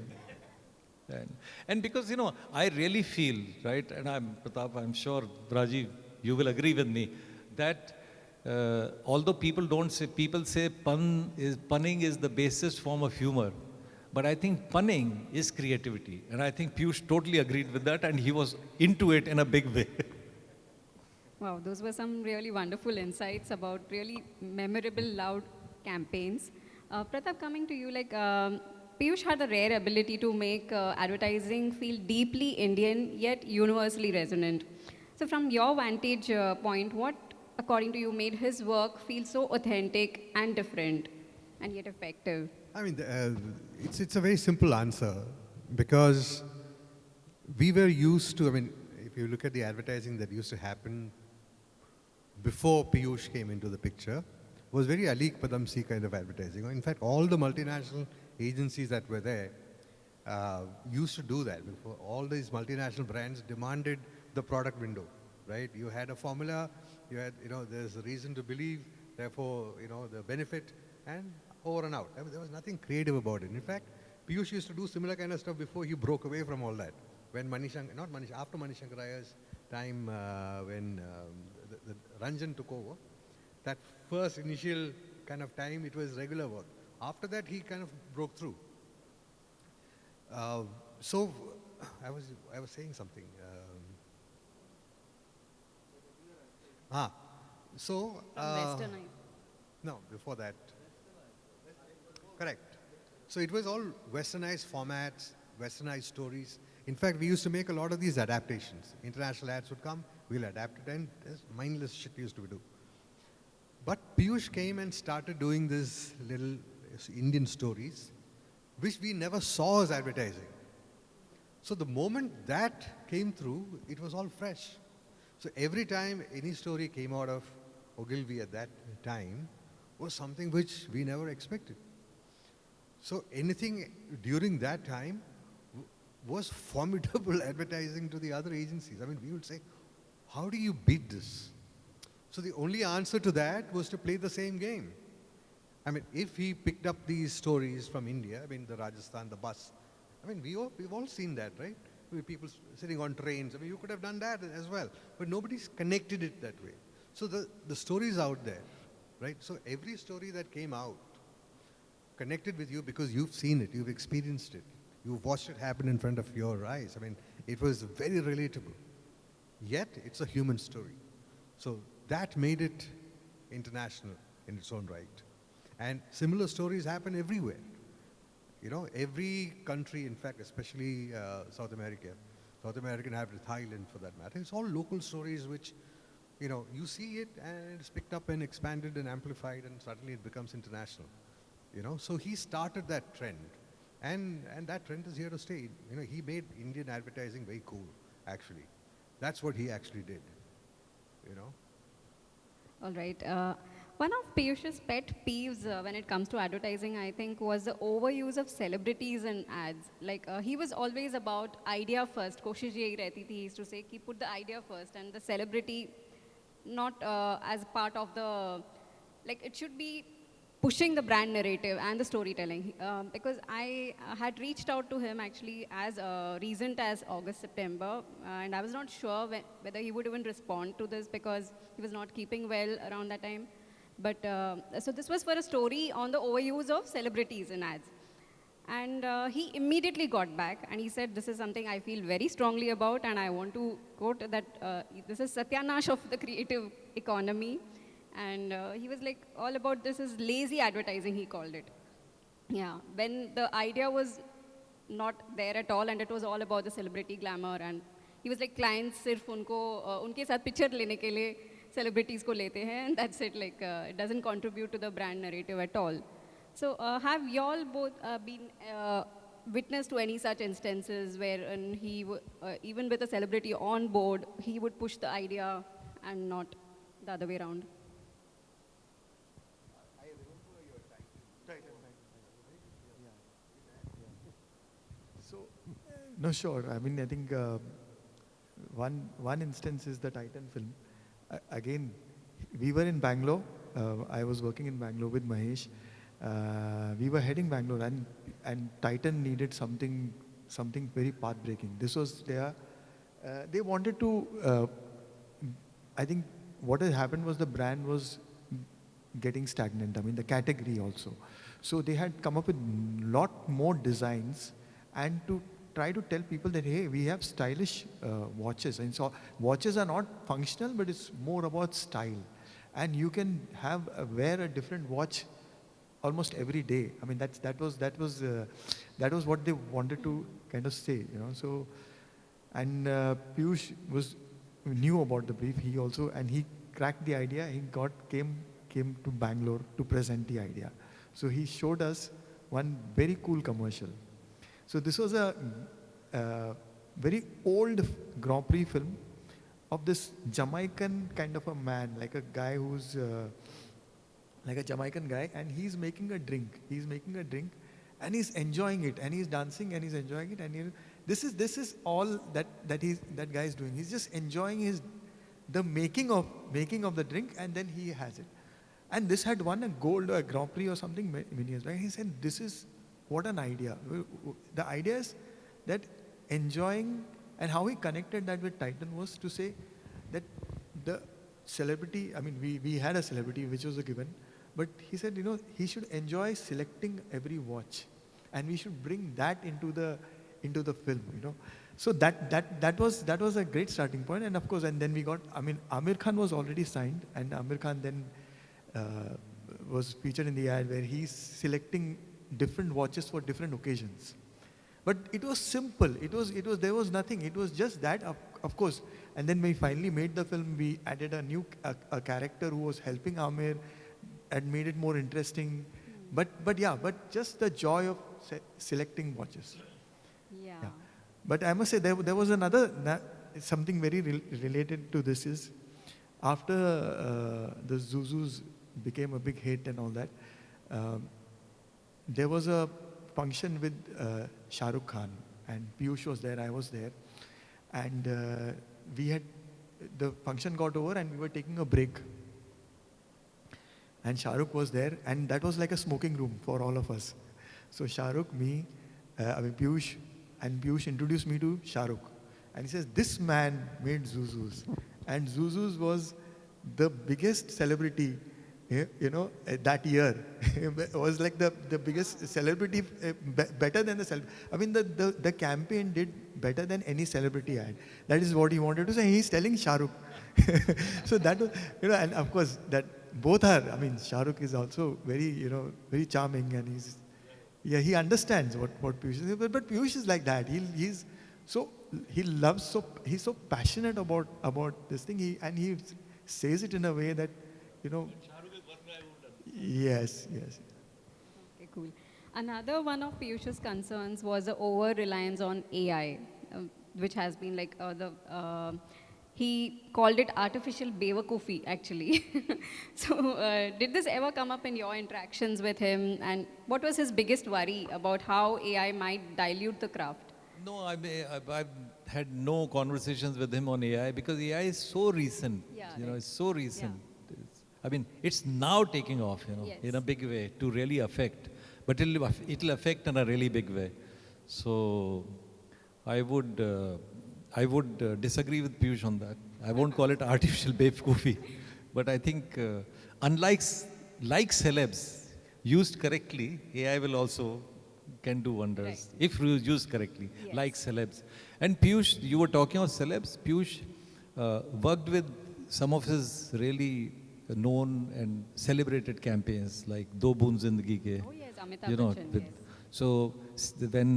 And because, I really feel, right, and Pratap, I'm sure, Rajiv, you will agree with me, that although people say punning is the basest form of humor, but I think punning is creativity. And I think Piyush totally agreed with that and he was into it in a big way. Wow, those were some really wonderful insights about really memorable, loud campaigns. Pratap, coming to you, Piyush had the rare ability to make advertising feel deeply Indian yet universally resonant. So, from your vantage point, what, according to you, made his work feel so authentic and different and yet effective? I mean, it's a very simple answer because we were used to, I mean, if you look at the advertising that used to happen before Piyush came into the picture, was very Alik Padamsi kind of advertising. In fact, all the multinational agencies that were there used to do that. Before, all these multinational brands demanded the product window, right? You had a formula, you had, there's a reason to believe, therefore, the benefit, and over and out. I mean, there was nothing creative about it. In fact, Piyush used to do similar kind of stuff before he broke away from all that. When after Manishankar Ayer's time, when the Ranjan took over, that first initial kind of time, it was regular work. After that, he kind of broke through. So, I was saying something. So, Westernized. no, before that. Correct. So it was all westernized formats, westernized stories. In fact, we used to make a lot of these adaptations. International ads would come, we'll adapt it, and this mindless shit we used to do. But Piyush came and started doing these little Indian stories, which we never saw as advertising. So the moment that came through, it was all fresh. So every time any story came out of Ogilvy at that time was something which we never expected. So anything during that time was formidable advertising to the other agencies. I mean, we would say, how do you beat this? So the only answer to that was to play the same game. I mean, if he picked up these stories from India, I mean, the Rajasthan, the bus, I mean, we've all seen that, right? With people sitting on trains. I mean, you could have done that as well. But nobody's connected it that way. So the story's out there, right? So every story that came out connected with you because you've seen it, you've experienced it, you've watched it happen in front of your eyes. I mean, it was very relatable. Yet, it's a human story. So that made it international in its own right. And similar stories happen everywhere. Every country, in fact, especially South America, South American have Thailand for that matter, it's all local stories which, you see it and it's picked up and expanded and amplified and suddenly it becomes international. So he started that trend. And that trend is here to stay. He made Indian advertising very cool, actually. That's what he actually did, All right. One of Piyush's pet peeves when it comes to advertising, I think, was the overuse of celebrities in ads. He was always about idea first. Koshish yahi rehti thi. He used to say, put the idea first and the celebrity not as part of the, it should be pushing the brand narrative and the storytelling. Because I had reached out to him actually as recent as August, September, and I was not sure whether he would even respond to this because he was not keeping well around that time. But so this was for a story on the overuse of celebrities in ads. And he immediately got back and he said, this is something I feel very strongly about and I want to quote that this is Satyanash of the creative economy. And he was like, all about this is lazy advertising, he called it. Yeah, when the idea was not there at all and it was all about the celebrity glamour. And he was like, clients sirf unke saath picture lene ke liye celebrities ko lete hain and that's it, it doesn't contribute to the brand narrative at all. So have y'all both been witness to any such instances where he, even with a celebrity on board, he would push the idea and not the other way around? No, sure. I mean, I think one instance is the Titan film. Again, we were in Bangalore. I was working in Bangalore with Mahesh. We were heading Bangalore, and Titan needed something very path-breaking. This was their. They wanted to. I think what had happened was the brand was getting stagnant. I mean, the category also. So they had come up with lot more designs and to try to tell people that, hey, we have stylish watches. And so watches are not functional, but it's more about style. And you can have wear a different watch almost every day. I mean, that was what they wanted to kind of say, you know. So, and Piyush knew about the brief. He also, and he cracked the idea. He came to Bangalore to present the idea. So he showed us one very cool commercial. So this was a very old Grand Prix film of this Jamaican kind of a man, like a guy who's like a Jamaican guy, and he's making a drink. He's making a drink, and he's enjoying it, and he's dancing, and he's enjoying it, and this is all that guy is doing. He's just enjoying the making of the drink, and then he has it. And this had won a gold or a Grand Prix or something many years back. He said, "This is what an idea." The idea is that enjoying, and how he connected that with Titan was to say that the celebrity, I mean, we had a celebrity which was a given, but he said, you know, he should enjoy selecting every watch, and we should bring that into the film, you know. So that was a great starting point, and of course, and then we got, I mean, Amir Khan was already signed, and Amir Khan then was featured in the ad where he's selecting different watches for different occasions. But it was simple. There was nothing. It was just that, of course. And then we finally made the film. We added a character who was helping Amir and made it more interesting. But just the joy of selecting watches. Yeah. Yeah. But I must say there was another, something very related to this is, after the Zuzus became a big hit and all that, there was a function with Shah Rukh Khan, and Piyush was there, I was there, and the function got over and we were taking a break. And Shah Rukh was there, and that was like a smoking room for all of us. So Shah Rukh, me, Piyush, and Piyush introduced me to Shah Rukh. And he says, this man made Zuzus. And Zuzus was the biggest celebrity, you know, that year. It was like the biggest celebrity, better than the celebrity. I mean, the campaign did better than any celebrity ad. That is what he wanted to say. He's telling Shah Rukh. So that was, you know, and of course, that both are, I mean, Shah Rukh is also very, you know, very charming, and he understands what Piyush is. But Piyush is like that. He's so passionate about this thing. He says it in a way that, you know. Yes. Okay, cool. Another one of Piyush's concerns was the over-reliance on AI, which has been like he called it artificial bewakoofi, actually. So did this ever come up in your interactions with him? And what was his biggest worry about how AI might dilute the craft? No, I've had no conversations with him on AI because AI is so recent. Yeah, you know, right. it's so recent. Yeah. I mean, it's now taking off, you know, Yes. in a big way to really affect. But it'll affect in a really big way. So I would disagree with Piyush on that. I won't call it artificial bewakoofi, but I think unlike celebs, used correctly, AI will also can do wonders Right. if used correctly, Yes. like celebs. And Piyush, you were talking about celebs. Piyush worked with some of his really known and celebrated campaigns like Do Boon Zindagi Ke. Oh yes, Amitabh You know, Bachchan, with- yes. so when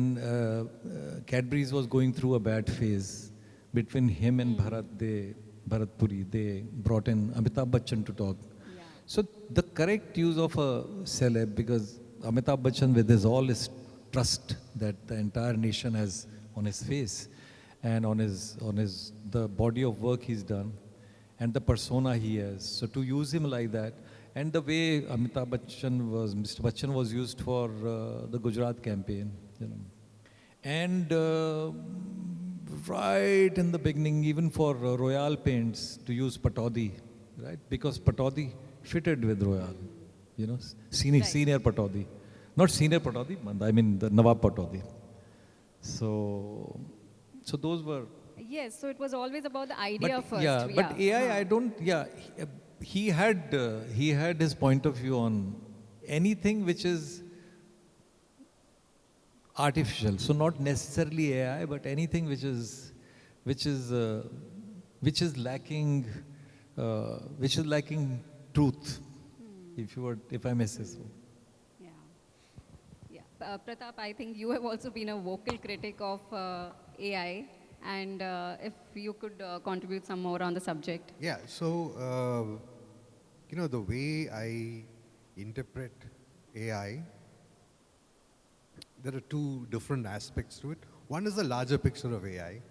Cadbury's was going through a bad phase, between him and Bharat Puri, they brought in Amitabh Bachchan to talk. Yeah. So the correct use of a celeb, because Amitabh Bachchan with all his trust that the entire nation has on his face and on the body of work he's done and the persona he has. So to use him like that, and the way Mr. Bachchan was used for the Gujarat campaign, you know. And right in the beginning, even for Royal Paints, to use Patodi, right? Because Patodi fitted with Royal, you know, senior Patodi. Not senior Patodi, I mean the Nawab Patodi. So those were. Yes, so it was always about the idea But first. yeah, but AI, Huh. I don't. Yeah, he had his point of view on anything which is artificial. So not necessarily AI, but anything which is uh, which is lacking truth, if I may say so. Yeah. Yeah. Pratap, I think you have also been a vocal critic of AI, and if you could contribute some more on the subject. Yeah, so, the way I interpret AI, there are two different aspects to it. One is the larger picture of AI,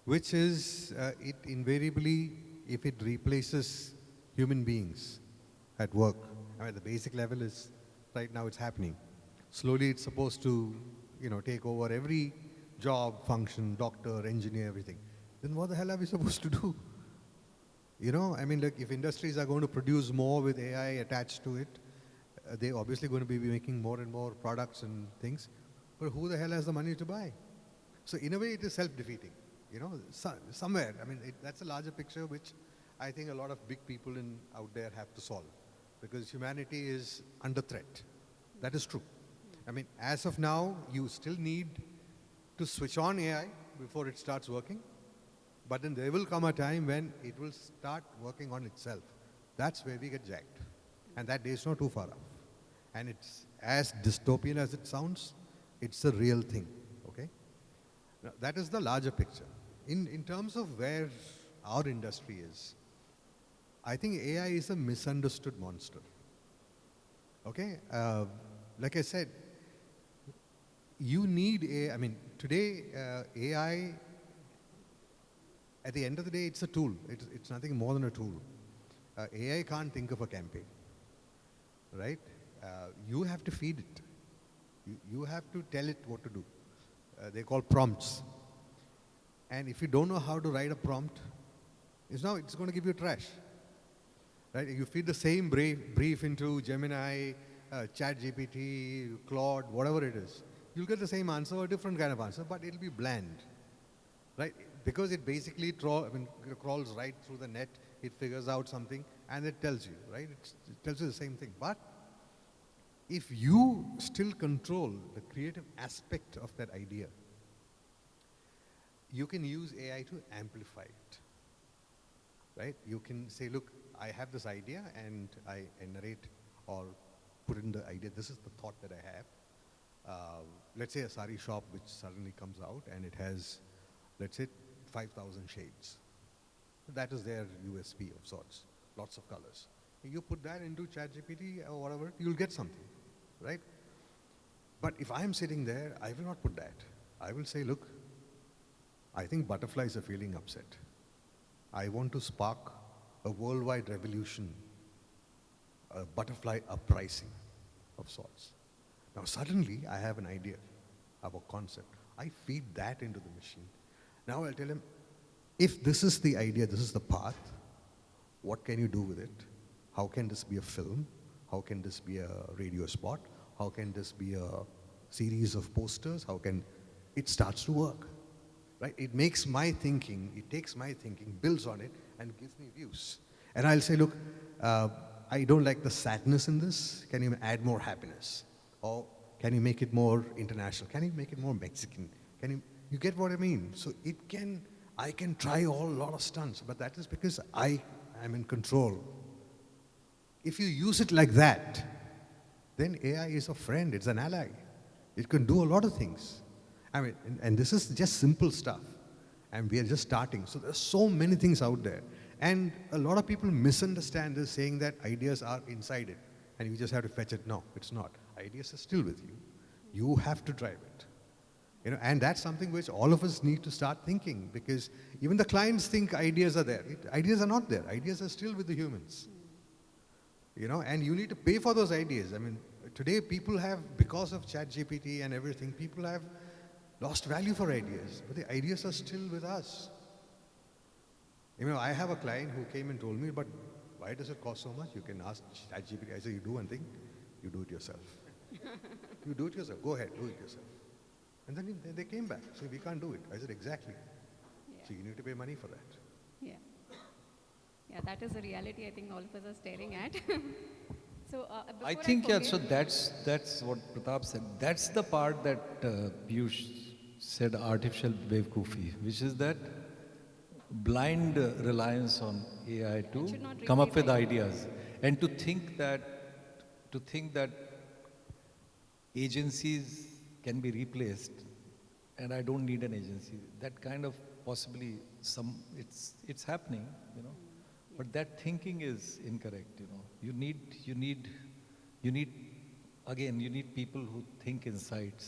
which is it invariably, if it replaces human beings at work, I mean, the basic level is right now it's happening. Slowly it's supposed to, take over every job, function, doctor, engineer, everything. Then what the hell are we supposed to do? I mean, like if industries are going to produce more with AI attached to it, they're obviously going to be making more and more products and things. But who the hell has the money to buy? So in a way, it is self-defeating. Somewhere. I mean, that's a larger picture which I think a lot of big people out there have to solve, because humanity is under threat. That is true. I mean, as of now, you still need to switch on AI before it starts working. But then there will come a time when it will start working on itself. That's where we get jacked. And that day is not too far off. And it's as dystopian as it sounds, it's a real thing. Okay? Now, that is the larger picture. In terms of where our industry is, I think AI is a misunderstood monster. Okay? Like I said, you need AI. I mean, today, AI, at the end of the day, it's a tool. It's nothing more than a tool. AI can't think of a campaign, right? You have to feed it. You have to tell it what to do. They're called prompts. And if you don't know how to write a prompt, it's going to give you trash. Right? You feed the same brief into Gemini, ChatGPT, Claude, whatever it is. You'll get the same answer or a different kind of answer, but it'll be bland. Right? Because it basically crawls right through the net, it figures out something, and it tells you, right? It tells you the same thing. But if you still control the creative aspect of that idea, you can use AI to amplify it, right? You can say, look, I have this idea, and I narrate or put in the idea, this is the thought that I have. Let's say a sari shop which suddenly comes out, and it has, let's say, 5,000 shades. That is their USP of sorts, lots of colors. You put that into ChatGPT or whatever, you'll get something, right? But if I'm sitting there, I will not put that. I will say, look, I think butterflies are feeling upset. I want to spark a worldwide revolution, a butterfly uprising of sorts. Now suddenly I have an idea, I have a concept. I feed that into the machine. Now I'll tell him, if this is the idea, this is the path, what can you do with it? How can this be a film? How can this be a radio spot? How can this be a series of posters? How can it starts to work? Right? It takes my thinking, builds on it, and gives me views. And I'll say, look, I don't like the sadness in this. Can you add more happiness? Or can you make it more international? Can you make it more Mexican? You get what I mean? So I can try a lot of stunts, but that is because I am in control. If you use it like that, then AI is a friend, it's an ally. It can do a lot of things. I mean, and this is just simple stuff. And we are just starting. So there's so many things out there. And a lot of people misunderstand this, saying that ideas are inside it. And you just have to fetch it. No, it's not. Ideas are still with you. You have to drive it. And that's something which all of us need to start thinking, because even the clients think ideas are there. Ideas are not there. Ideas are still with the humans. And you need to pay for those ideas. I mean, today people have, because of ChatGPT and everything, people have lost value for ideas, but the ideas are still with us. I have a client who came and told me, but why does it cost so much? You can ask ChatGPT. I said, you do one thing, you do it yourself. You do it yourself. Go ahead, do it yourself. And then they came back, so we can't do it. I said, exactly. Yeah. So you need to pay money for that. Yeah. Yeah, that is a reality I think all of us are staring at. So before I think, yeah, so forget, that's what Pratap said. That's the part that Piyush said, artificial Bewkufi, which is that blind reliance on AI it to should not come up replace with ideas. ideas and to think that agencies can be replaced and I don't need an agency. That kind of possibly it's happening, you know. But that thinking is incorrect, you know. You need again you need people who think insights.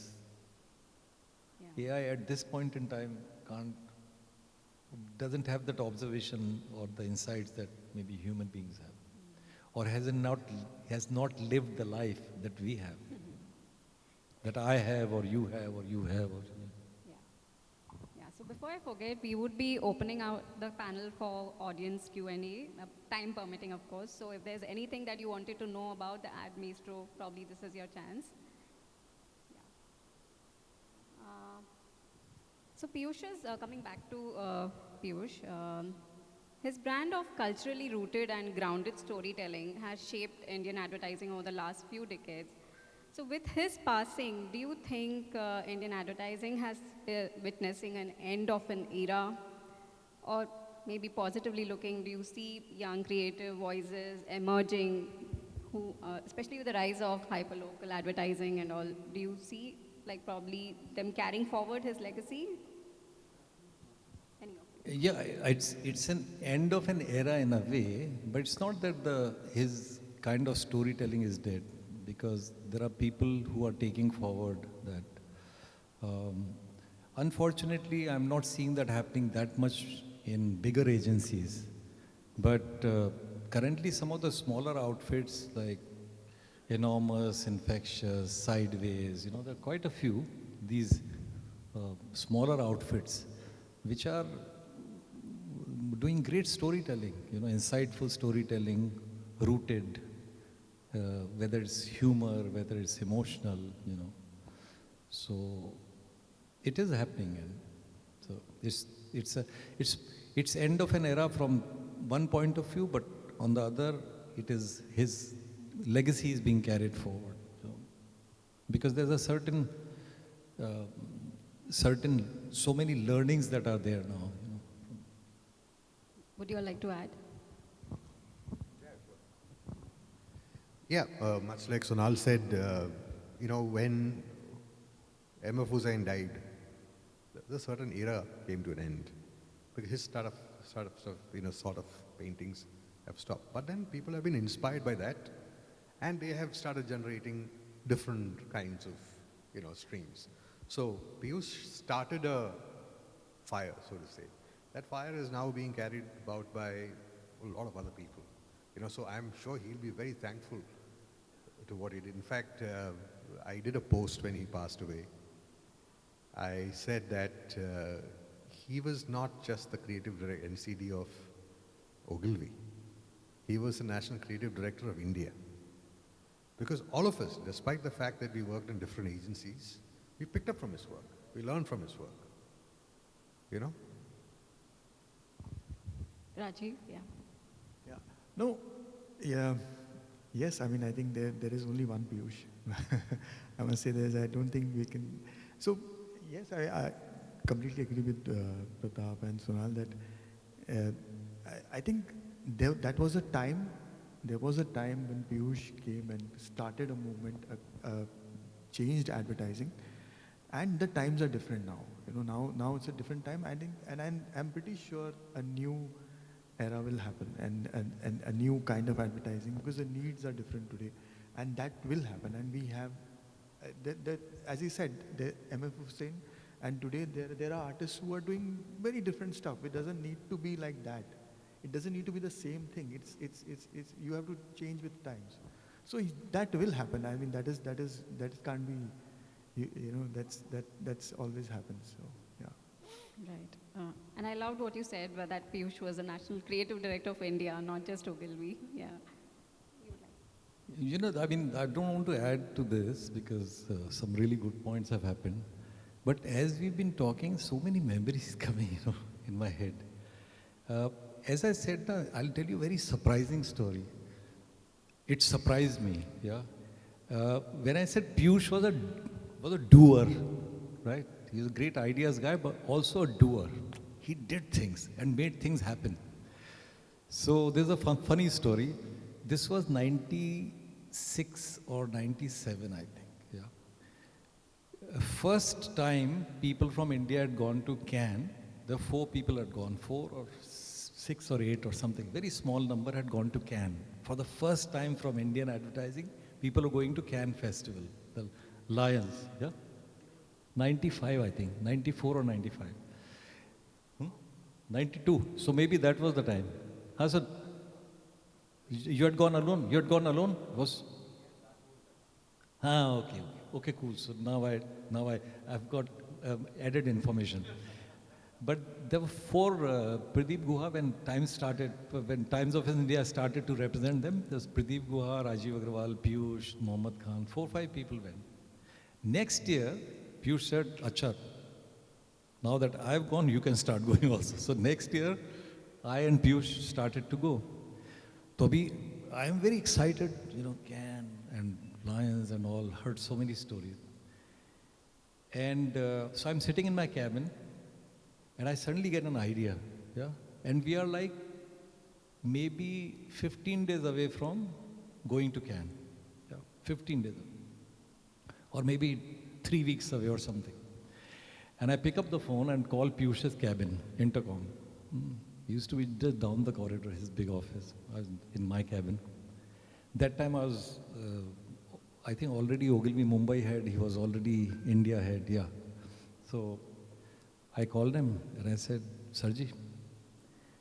Yeah. AI at this point in time doesn't have that observation or the insights that maybe human beings have, or has not lived the life that we have, that I have, or you have, or you have, or Yeah. Yeah. So before I forget, we would be opening out the panel for audience Q&A, time permitting, of course. So if there's anything that you wanted to know about the Ad Maestro, probably this is your chance. So Piyush is coming back to Piyush. His brand of culturally rooted and grounded storytelling has shaped Indian advertising over the last few decades. So with his passing, do you think Indian advertising has witnessing an end of an era, or maybe positively looking, do you see young creative voices emerging, who, especially with the rise of hyperlocal advertising and all, do you see like probably them carrying forward his legacy? Any of you? yeah, it's an end of an era in a way, but it's not that his kind of storytelling is dead, because there are people who are taking forward that. Um, Unfortunately, I'm not seeing that happening that much in bigger agencies, but currently some of the smaller outfits like Enormous, Infectious, Sideways, you know, there are quite a few these smaller outfits which are doing great storytelling, you know, insightful storytelling, rooted, whether it's humor, whether it's emotional, you know. So it is happening, and so it's a it's end of an era from one point of view, but on the other, it is his legacy is being carried forward. So, because there's a uh, certain so many learnings that are there now. You know. Would you all like to add? Yeah, much like Sonal said, you know, when M.F. Hussain died, the certain era came to an end. Because his sort of paintings have stopped. But then people have been inspired by that, and they have started generating different kinds of, you know, streams. So Piyush started a fire, so to say. That fire is now being carried about by a lot of other people. You know, so I'm sure he'll be very thankful to what he did. In fact, I did a post when he passed away. I said that he was not just the creative director, NCD of Ogilvy. He was the National Creative Director of India. Because all of us, despite the fact that we worked in different agencies, we picked up from his work. We learned from his work. You know? Rajiv, yeah. Yeah. No, yeah. Yes, I mean, I think there is only one Piyush. I must say I don't think we can. So, yes, I completely agree with Pratap and Sonal that I think that was a time, there was a time when Piyush came and started a movement, changed advertising, and the times are different now. You know, now it's a different time. I think, and I'm pretty sure a new era will happen, and a new kind of advertising, because the needs are different today, and that will happen. And we have, as he said, the M.F. Hussain, and today there are artists who are doing very different stuff. It doesn't need to be like that. It doesn't need to be the same thing. It's you have to change with times. So that will happen. I mean, that can't be, you know, that's always happens. So yeah. Right. And I loved what you said, that Piyush was the National Creative Director of India, not just Ogilvy. Yeah. You know, I mean, I don't want to add to this because some really good points have happened. But as we've been talking, so many memories coming, you know, in my head. as I said, I'll tell you a very surprising story. It surprised me, yeah. When I said Piyush was a doer, right? He's a great ideas guy, but also a doer. He did things and made things happen. So there's a funny story. This was 96 or 97, I think, yeah. First time people from India had gone to Cannes, the 4 people had gone, 4 or 6 or 8 or something, very small number had gone to Cannes. For the first time from Indian advertising, people are going to Cannes Festival, the Lions, yeah? 95, I think, 94 or 95. 92, so maybe that was the time. So you had gone alone? You had gone alone? Okay, cool. So now I've got added information. But there were 4, Pradeep Guha, when Times of India started to represent them, there was Pradeep Guha, Rajiv Agrawal, Piyush, Mohammad Khan, 4 or 5 people went. Next year, Piyush said, Acha, now that I've gone, you can start going also. So next year, I and Piyush started to go. Toby, I am very excited, Cannes and Lions and all, heard so many stories. And so I'm sitting in my cabin, and I suddenly get an idea, yeah? And we are like maybe 15 days away from going to Cannes, yeah? 15 days away. Or maybe 3 weeks away or something. And I pick up the phone and call Piyush's cabin, intercom. He used to be just down the corridor, his big office. I was in my cabin. That time I was, I think already Ogilvy Mumbai head, he was already India head, yeah. So I called him and I said, Sarji,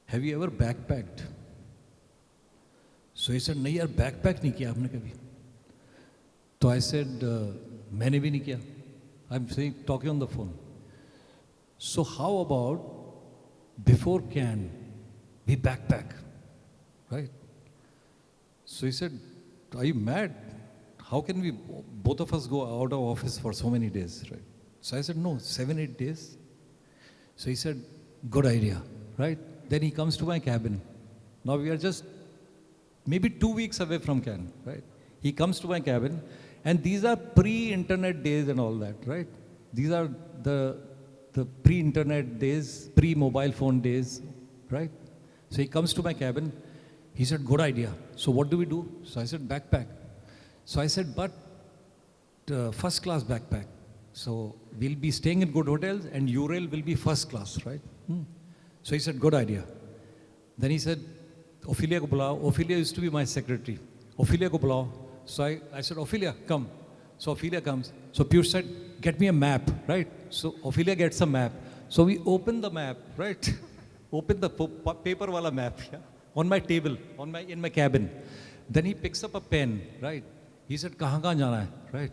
have you ever backpacked? So he said, nahi yaar, backpack nahi kiya aapne kabhi. So I said, maine bhi nahi kiya. I'm talking on the phone. So how about before Cannes, we backpack, right? So he said, are you mad? How can we, both of us go out of office for so many days, right? So I said, no, 7, 8 days. So he said, good idea, right? Then he comes to my cabin. Now we are just maybe 2 weeks away from Cannes, right? He comes to my cabin, and these are pre-internet days and all that, right? These are the pre-internet days, pre-mobile phone days, right? So he comes to my cabin. He said, good idea. So what do we do? So I said, backpack. So I said, but first class backpack. So we'll be staying in good hotels and Ural will be first class, right? So he said, good idea. Then he said, Ophelia ko bulao. Ophelia used to be my secretary. Ophelia ko bulao. So I said, Ophelia, come. So Ophelia comes. So Piyush said, get me a map, right? So Ophelia gets a map. So we open the map, right? Open the paper wala map, yeah? On my table, in my cabin. Then he picks up a pen, right? He said, kahan jana hai, right?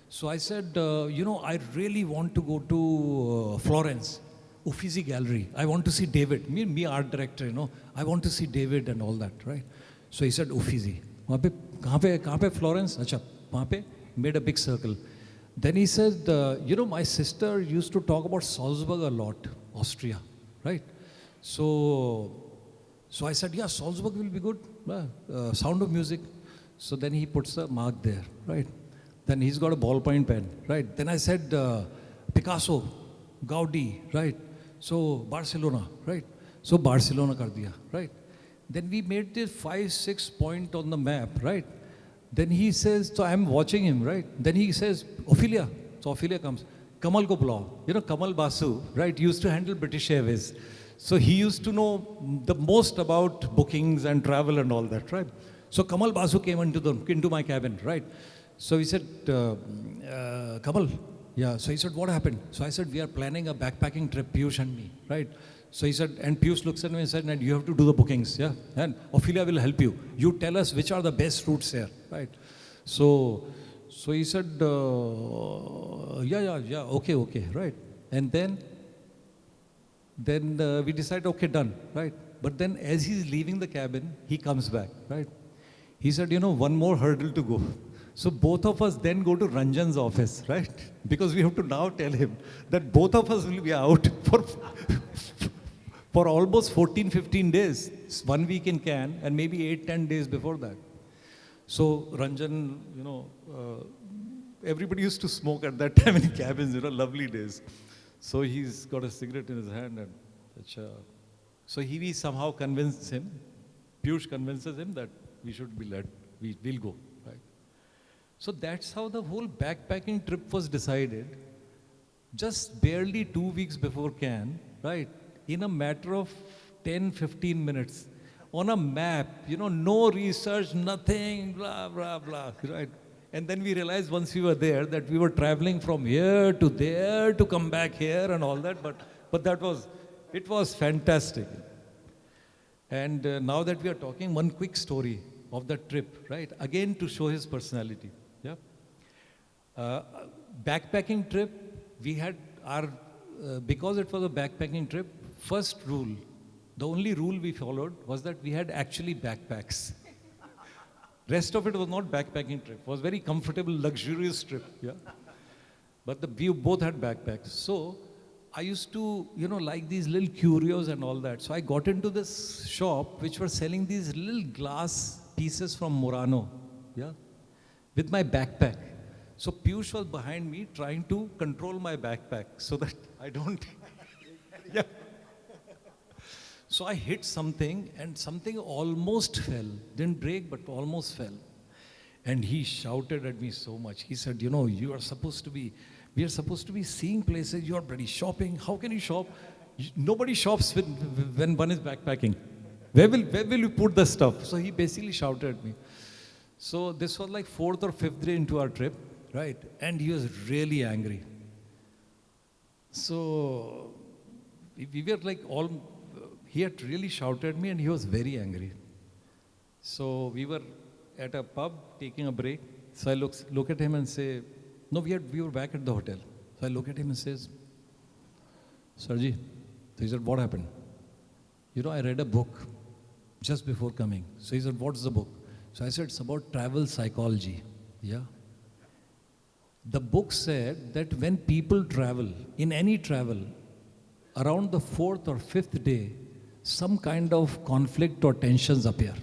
So I said, I really want to go to Florence, Uffizi Gallery. I want to see David. Me art director, I want to see David and all that, right? So he said, Uffizi. Kahan pe Florence? Acha, wahan pe? Made a big circle. Then he said, my sister used to talk about Salzburg a lot, Austria, right? So I said, yeah, Salzburg will be good. Sound of Music. So then he puts a mark there, right? Then he's got a ballpoint pen, right? Then I said, Picasso, Gaudi, right? So Barcelona, right? So Barcelona kar diya, right? Then we made this 5-6 point on the map, right? Then he says, so I'm watching him, right? Then he says, Ophelia. So Ophelia comes. Kamal ko bulao. Kamal Basu, right, used to handle British Airways. So he used to know the most about bookings and travel and all that, right? So Kamal Basu came into my cabin, right? So he said, Kamal, yeah. So he said, what happened? So I said, we are planning a backpacking trip, Piyush and me, right? So he said, and Piyush looks at me and said, and you have to do the bookings, yeah? And Ophelia will help you. You tell us which are the best routes here, right? So he said, yeah, okay, right? And then we decided, okay, done, right? But then as he's leaving the cabin, he comes back, right? He said, one more hurdle to go. So both of us then go to Ranjan's office, right? Because we have to now tell him that both of us will be out for almost 14, 15 days. It's 1 week in Cannes and maybe 8, 10 days before that. So Ranjan, everybody used to smoke at that time in cabins, lovely days. So he's got a cigarette in his hand and so we somehow convinced him, Piyush convinces him that we should be we'll go, right? So that's how the whole backpacking trip was decided. Just barely 2 weeks before Cannes, right? In a matter of 10, 15 minutes, on a map, no research, nothing, blah, blah, blah, right? And then we realized once we were there that we were traveling from here to there to come back here and all that, but it was fantastic. And now that we are talking, one quick story of that trip, right? Again, to show his personality, yeah? Backpacking trip, we had because it was a backpacking trip, first rule, the only rule we followed was that we had actually backpacks. Rest of it was not backpacking trip. It was very comfortable, luxurious trip. Yeah. But we both had backpacks. So I used to, like these little curios and all that. So I got into this shop which were selling these little glass pieces from Murano. Yeah. With my backpack. So Piyush was behind me trying to control my backpack so that I don't. Yeah. So I hit something and something almost fell. Didn't break, but almost fell. And he shouted at me so much. He said, we are supposed to be seeing places. You are bloody shopping. How can you shop? Nobody shops when one is backpacking. Where will you put the stuff? So he basically shouted at me. So this was like 4th or 5th day into our trip, right? And he was really angry. So we were like he had really shouted at me and he was very angry. So we were at a pub taking a break. So I look at him and say, no, we were back at the hotel. So I look at him and says, Sarji, so he said, what happened? I read a book just before coming. So he said, what's the book? So I said, it's about travel psychology. Yeah. The book said that when people travel, in any travel, around the 4th or 5th day, some kind of conflict or tensions appear.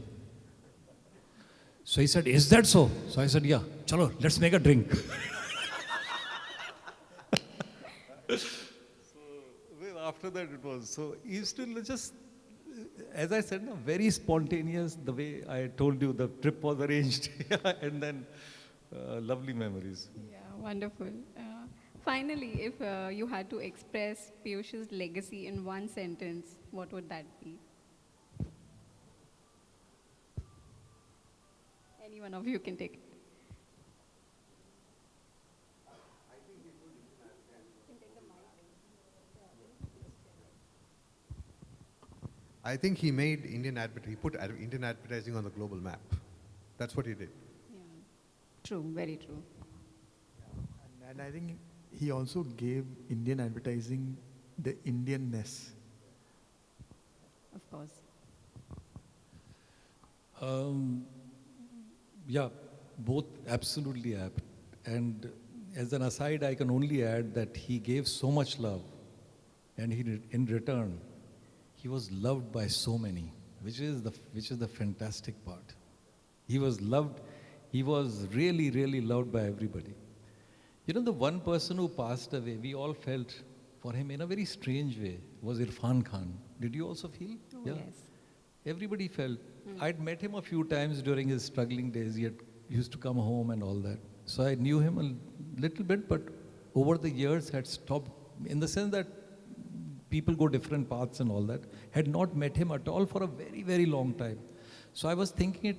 So he said, is that so? So I said, yeah, chalo, let's make a drink. So after that it was, so he used to just, as I said, very spontaneous, the way I told you the trip was arranged. And then lovely memories. Yeah, wonderful. Finally, if you had to express Piyush's legacy in one sentence, what would that be? Any one of you can take it. I think he made he put Indian advertising on the global map. That's what he did. Yeah. True, very true. And I think he also gave Indian advertising the Indianness. Of course. Yeah, both absolutely apt. And as an aside, I can only add that he gave so much love, and in return, he was loved by so many, which is the fantastic part. He was loved. He was really, really loved by everybody. The one person who passed away, we all felt for him in a very strange way, was Irfan Khan. Did you also feel? Oh, yeah. Yes. Everybody felt. I'd met him a few times during his struggling days. He used to come home and all that. So I knew him a little bit, but over the years had stopped, in the sense that people go different paths and all that. Had not met him at all for a very, very long time. So I was thinking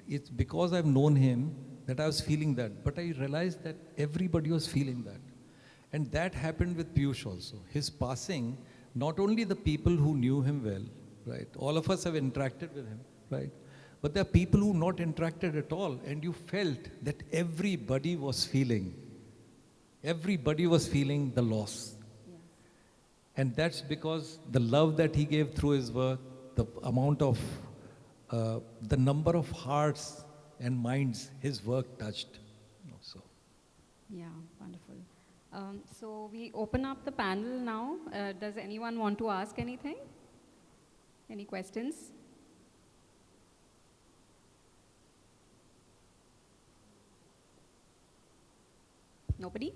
it's because I've known him that I was feeling that. But I realized that everybody was feeling that. And that happened with Piyush also. His passing, not only the people who knew him well, right? All of us have interacted with him, right? But there are people who not interacted at all, and you felt that everybody was feeling the loss. Yes. And that's because the love that he gave through his work, the amount of, the number of hearts and minds his work touched. So. Yeah, wonderful. So we open up the panel now. Does anyone want to ask anything? Any questions? Nobody?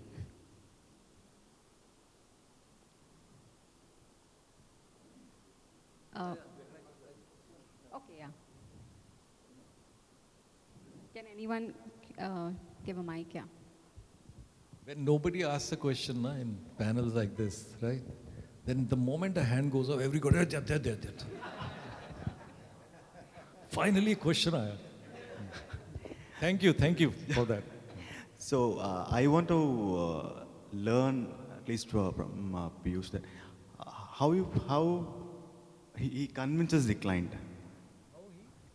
Okay, yeah. Can anyone give a mic? Yeah. When nobody asks a question in panels like this, right? Then the moment a hand goes up, everybody, finally question aaya. Thank you for that. So I want to learn, at least from Piyush, that how he convinces the client.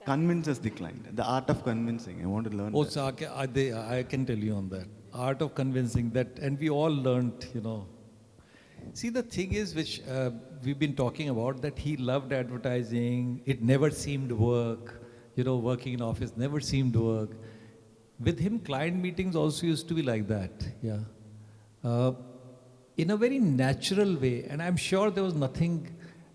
Convinces the client. The art of convincing. I want to learn. Oh, That. so I can tell you on that. Art of convincing that, and we all learned, See, the thing is, which we've been talking about, that he loved advertising. It never seemed work. Working in office never seemed work. With him, client meetings also used to be like that. Yeah. In a very natural way, and I'm sure there was nothing.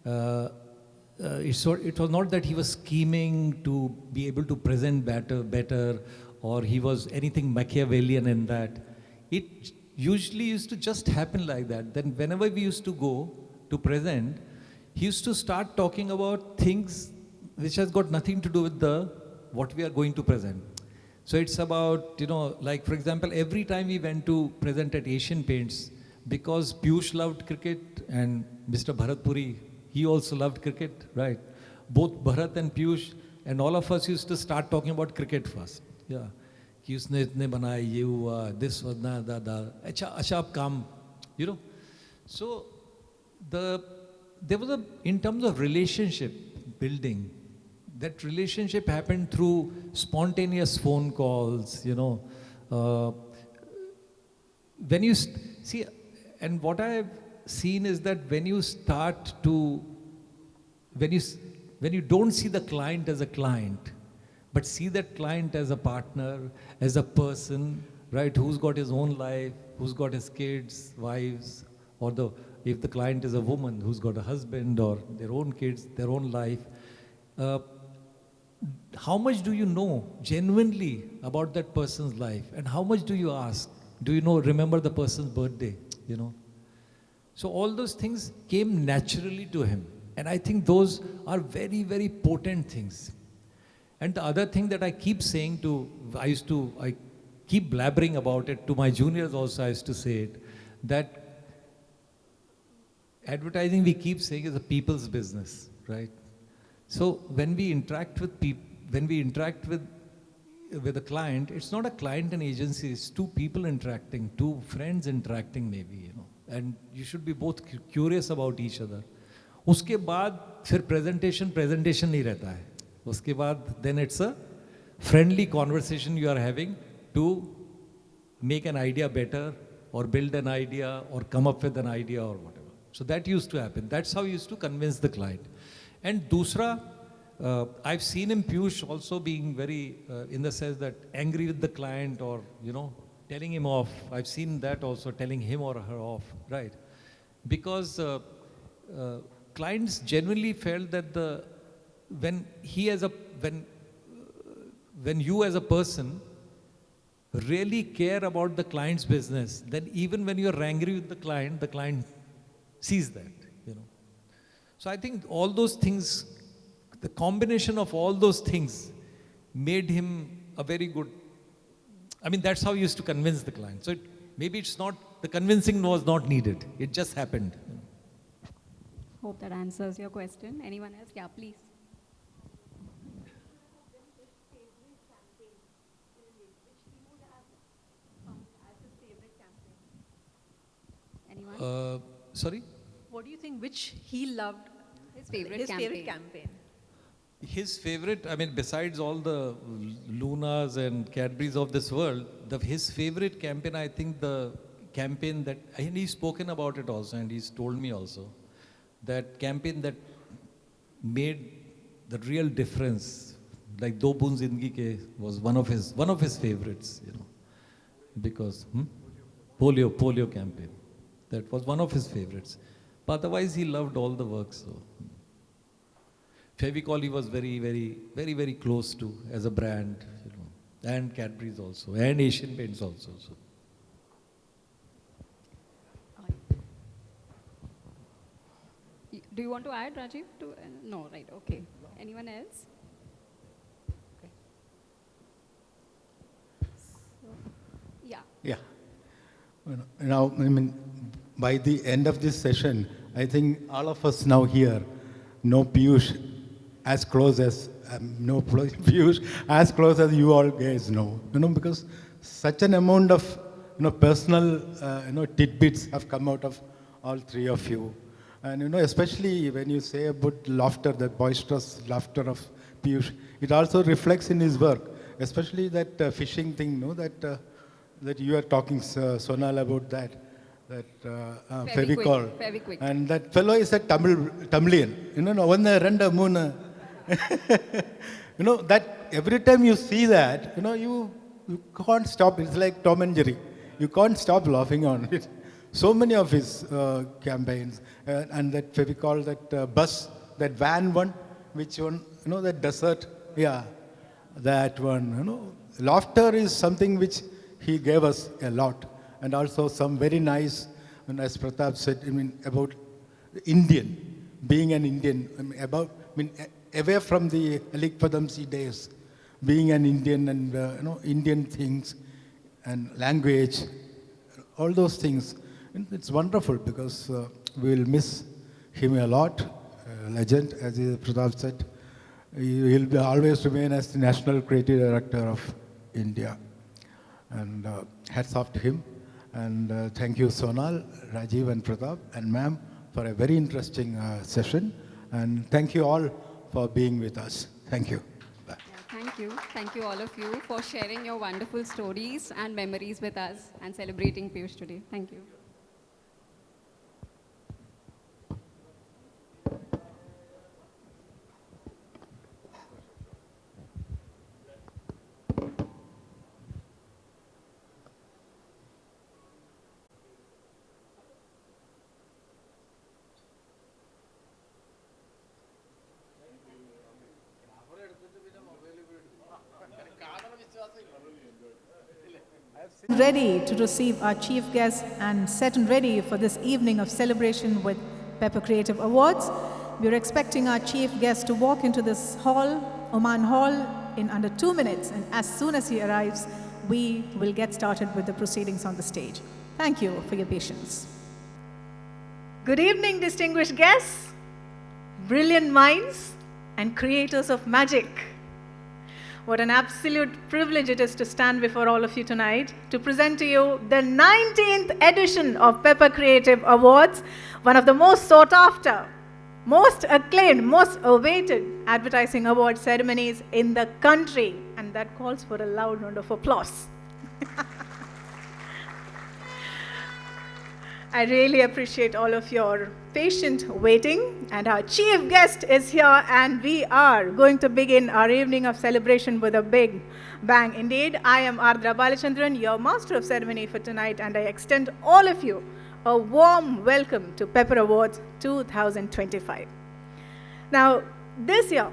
It was not that he was scheming to be able to present better, or he was anything Machiavellian in that. It usually used to just happen like that. Then whenever we used to go to present, he used to start talking about things which has got nothing to do with what we are going to present. So it's about, like for example, every time we went to present at Asian Paints, because Piyush loved cricket and Mr. Bharat Puri, he also loved cricket, right? Both Bharat and Piyush and all of us used to start talking about cricket first. Yeah. कि उसने इतने बनाए ये हुआ this was ना दादा अच्छा आप काम so there was in terms of relationship building, that relationship happened through spontaneous phone calls, when you see, and what I've seen is that when you don't see the client as a client, but see that client as a partner, as a person, right, who's got his own life, who's got his kids, wives, or if the client is a woman who's got a husband or their own kids, their own life, how much do you know genuinely about that person's life, and how much do you ask? Do you remember the person's birthday? So all those things came naturally to him, and I think those are very, very potent things. And the other thing that I keep saying I keep blabbering about it to my juniors also. I used to say it, that advertising, we keep saying, is a people's business, right? So when we interact with with a client, it's not a client and agency, it's two people interacting, two friends interacting maybe, and you should be both curious about each other. उसके बाद फिर presentation नहीं रहता है. उसके बाद then it's a friendly conversation you are having to make an idea better, or build an idea, or come up with an idea, or whatever. So that used to happen. That's how you used to convince the client. And dusra, I've seen him, Piyush, also being very, in the sense that angry with the client, or, telling him off. I've seen that also, telling him or her off, right? Because clients genuinely felt that when you as a person really care about the client's business, then even when you're angry with the client sees that, So I think all those things, the combination of all those things made him a very good, that's how he used to convince the client. So maybe the convincing was not needed. It just happened. Hope that answers your question. Anyone else? Yeah, please. Anyone? Sorry? What do you think, which he loved? His favorite campaign. His favorite, besides all the Lunas and Cadburys of this world, his favorite campaign, I think the campaign that, and he's spoken about it also, and he's told me also, that campaign that made the real difference, like Do Boon Zindagi Ke, was one of his favorites, because polio campaign, that was one of his favorites. But otherwise, he loved all the work. So, Fevicol he was very close to as a brand, you know, and Cadbury's also, and Asian Paints also. So. Do you want to add, Rajiv? No, right, okay. Anyone else? So, yeah. Yeah. Now, I mean, by the end of this session, I think all of us now here know Piyush as close as, know Piyush as close as you all guys know. You know, because such an amount of, you know, personal, tidbits have come out of all three of you. And, you know, especially when you say about laughter, the boisterous laughter of Piyush, it also reflects in his work, especially that fishing thing, no, that you are talking, Sonal, about that Fevicol. Fevikwik. And that fellow is a Tamilian. You know, one renda moon. You know, that every time you see that, you know, you can't stop. It's like Tom and Jerry. You can't stop laughing on it. So many of his campaigns, and that Fevicol, that bus, that van one, which one, you know, that desert, yeah, that one, you know. Laughter is something which he gave us a lot, and also some very nice, and as Pratap said, I mean, about the Indian, being an Indian, away from the Alikpadamsi days, being an Indian and, you know, Indian things and language, all those things. It's wonderful because we will miss him a lot, legend, as Pratap said. He'll be always remain as the National Creative Director of India. And hats off to him. And thank you, Sonal, Rajiv, and Pratap, and ma'am, for a very interesting session. And thank you all for being with us. Thank you. Bye. Yeah, thank you. Thank you, all of you, for sharing your wonderful stories and memories with us and celebrating Piyush today. Thank you. Ready to receive our chief guest and set and ready for this evening of celebration with Pepper Creative Awards. We're expecting our chief guest to walk into this hall, Oman Hall, in under 2 minutes, and as soon as he arrives, we will get started with the proceedings on the stage. Thank you for your patience. Good evening, distinguished guests, brilliant minds, and creators of magic. What an absolute privilege it is to stand before all of you tonight to present to you the 19th edition of Pepper Creative Awards, one of the most sought after, most acclaimed, most awaited advertising award ceremonies in the country. And that calls for a loud round of applause. I really appreciate all of your patient waiting, and our chief guest is here, and we are going to begin our evening of celebration with a big bang. Indeed, I am Ardra Balachandran, your master of ceremony for tonight, and I extend all of you a warm welcome to Pepper Awards 2025. Now, this year,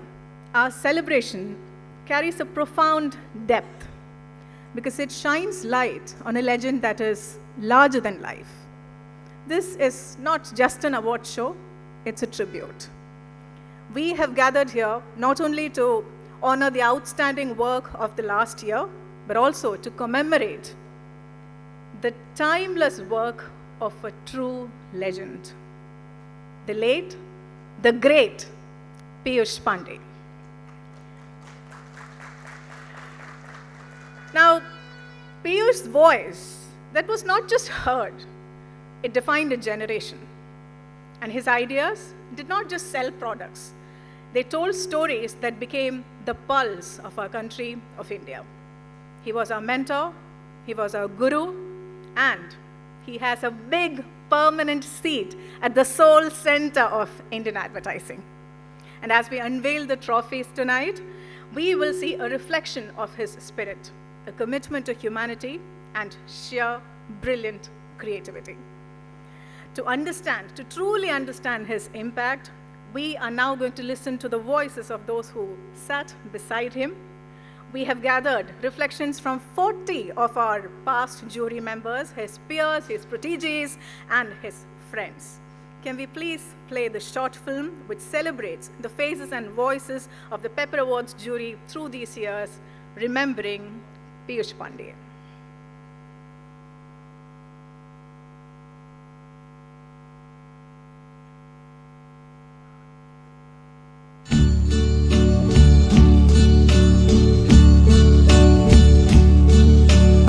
our celebration carries a profound depth because it shines light on a legend that is larger than life. This is not just an award show, it's a tribute. We have gathered here not only to honor the outstanding work of the last year, but also to commemorate the timeless work of a true legend, the late, the great Piyush Pandey. Now, Piyush's voice, that was not just heard, it defined a generation. And his ideas did not just sell products. They told stories that became the pulse of our country, of India. He was our mentor, he was our guru, and he has a big permanent seat at the soul center of Indian advertising. And as we unveil the trophies tonight, we will see a reflection of his spirit, a commitment to humanity, and sheer brilliant creativity. To understand, to truly understand his impact, We are now going to listen to the voices of those who sat beside him. We have gathered reflections from 40 of our past jury members, his peers, his proteges, and his friends. Can we please play the short film which celebrates the faces and voices of the Pepper Awards jury through these years, remembering Piyush Pandey.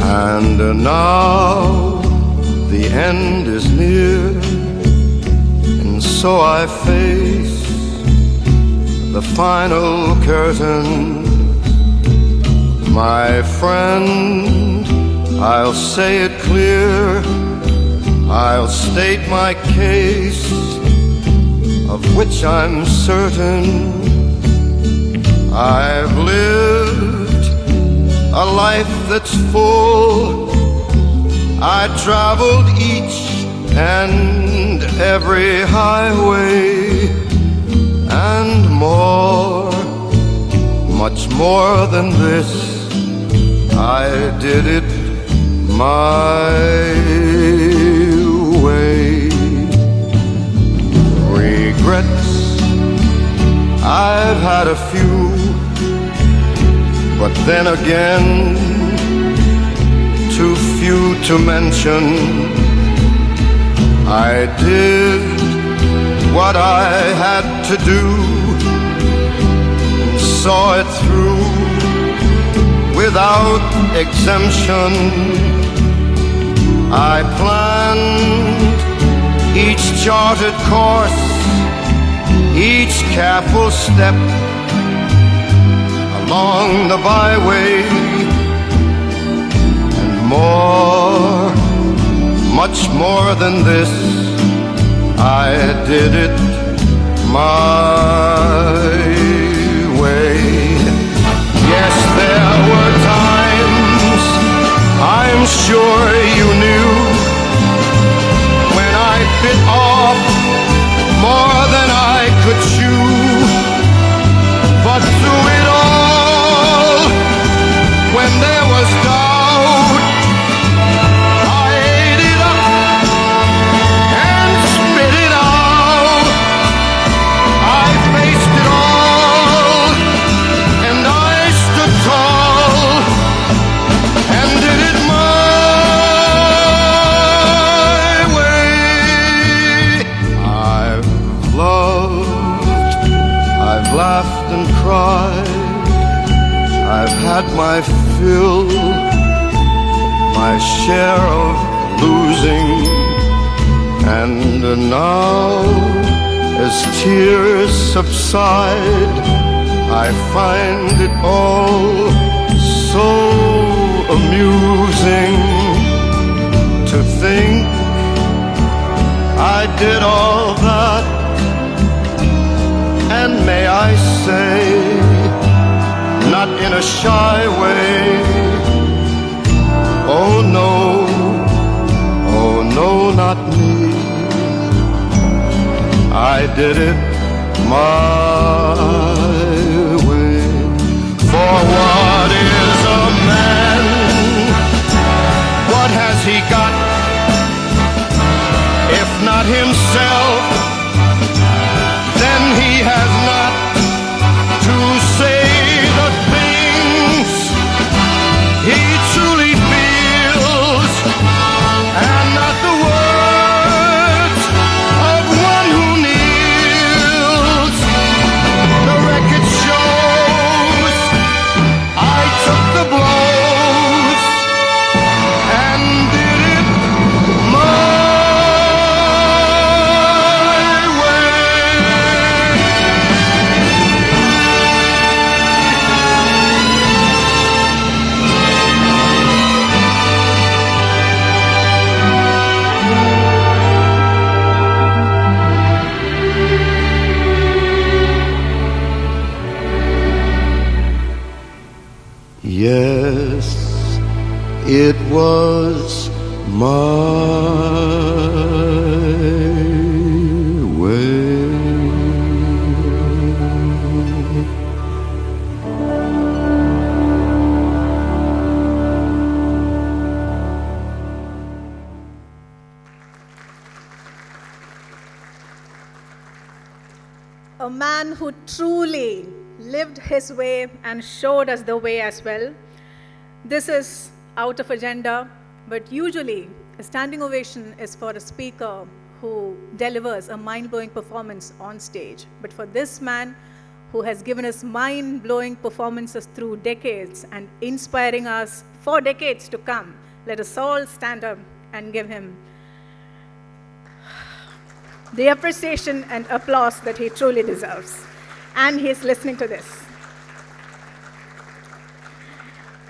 And now the end is near, and so I face the final curtain. My friend, I'll say it clear, I'll state my case, of which I'm certain. I've lived a life that's full. I traveled each and every highway and more, much more than this. I did it my way. Regrets, I've had a few, but then again, too few to mention. I did what I had to do, and saw it through without exemption. I planned each charted course, each careful step along the byway, and more, much more than this, I did it my way. Yes, there were times, I'm sure you knew, when I bit off more than I could chew. But through it all, when there was doubt, I ate it up and spit it out. I faced it all, and I stood tall and did it my way. I've loved, I've laughed and cried, I've had my fill, my share of losing, and now as tears subside, I find it all so amusing to think I did all that. And may I say, not in a shy way, oh no, not me. I did it my way. For what is a man? What has he got, if not himself? Then he has not to say the things he truly feels, and not the words of one who kneels. The record shows I took the blows and did it my yes, it was my way. a man who truly lived his way and showed us the way as well. This is out of agenda, but usually a standing ovation is for a speaker who delivers a mind-blowing performance on stage. But for this man who has given us mind-blowing performances through decades and inspiring us for decades to come, let us all stand up and give him the appreciation and applause that he truly deserves. And he's listening to this.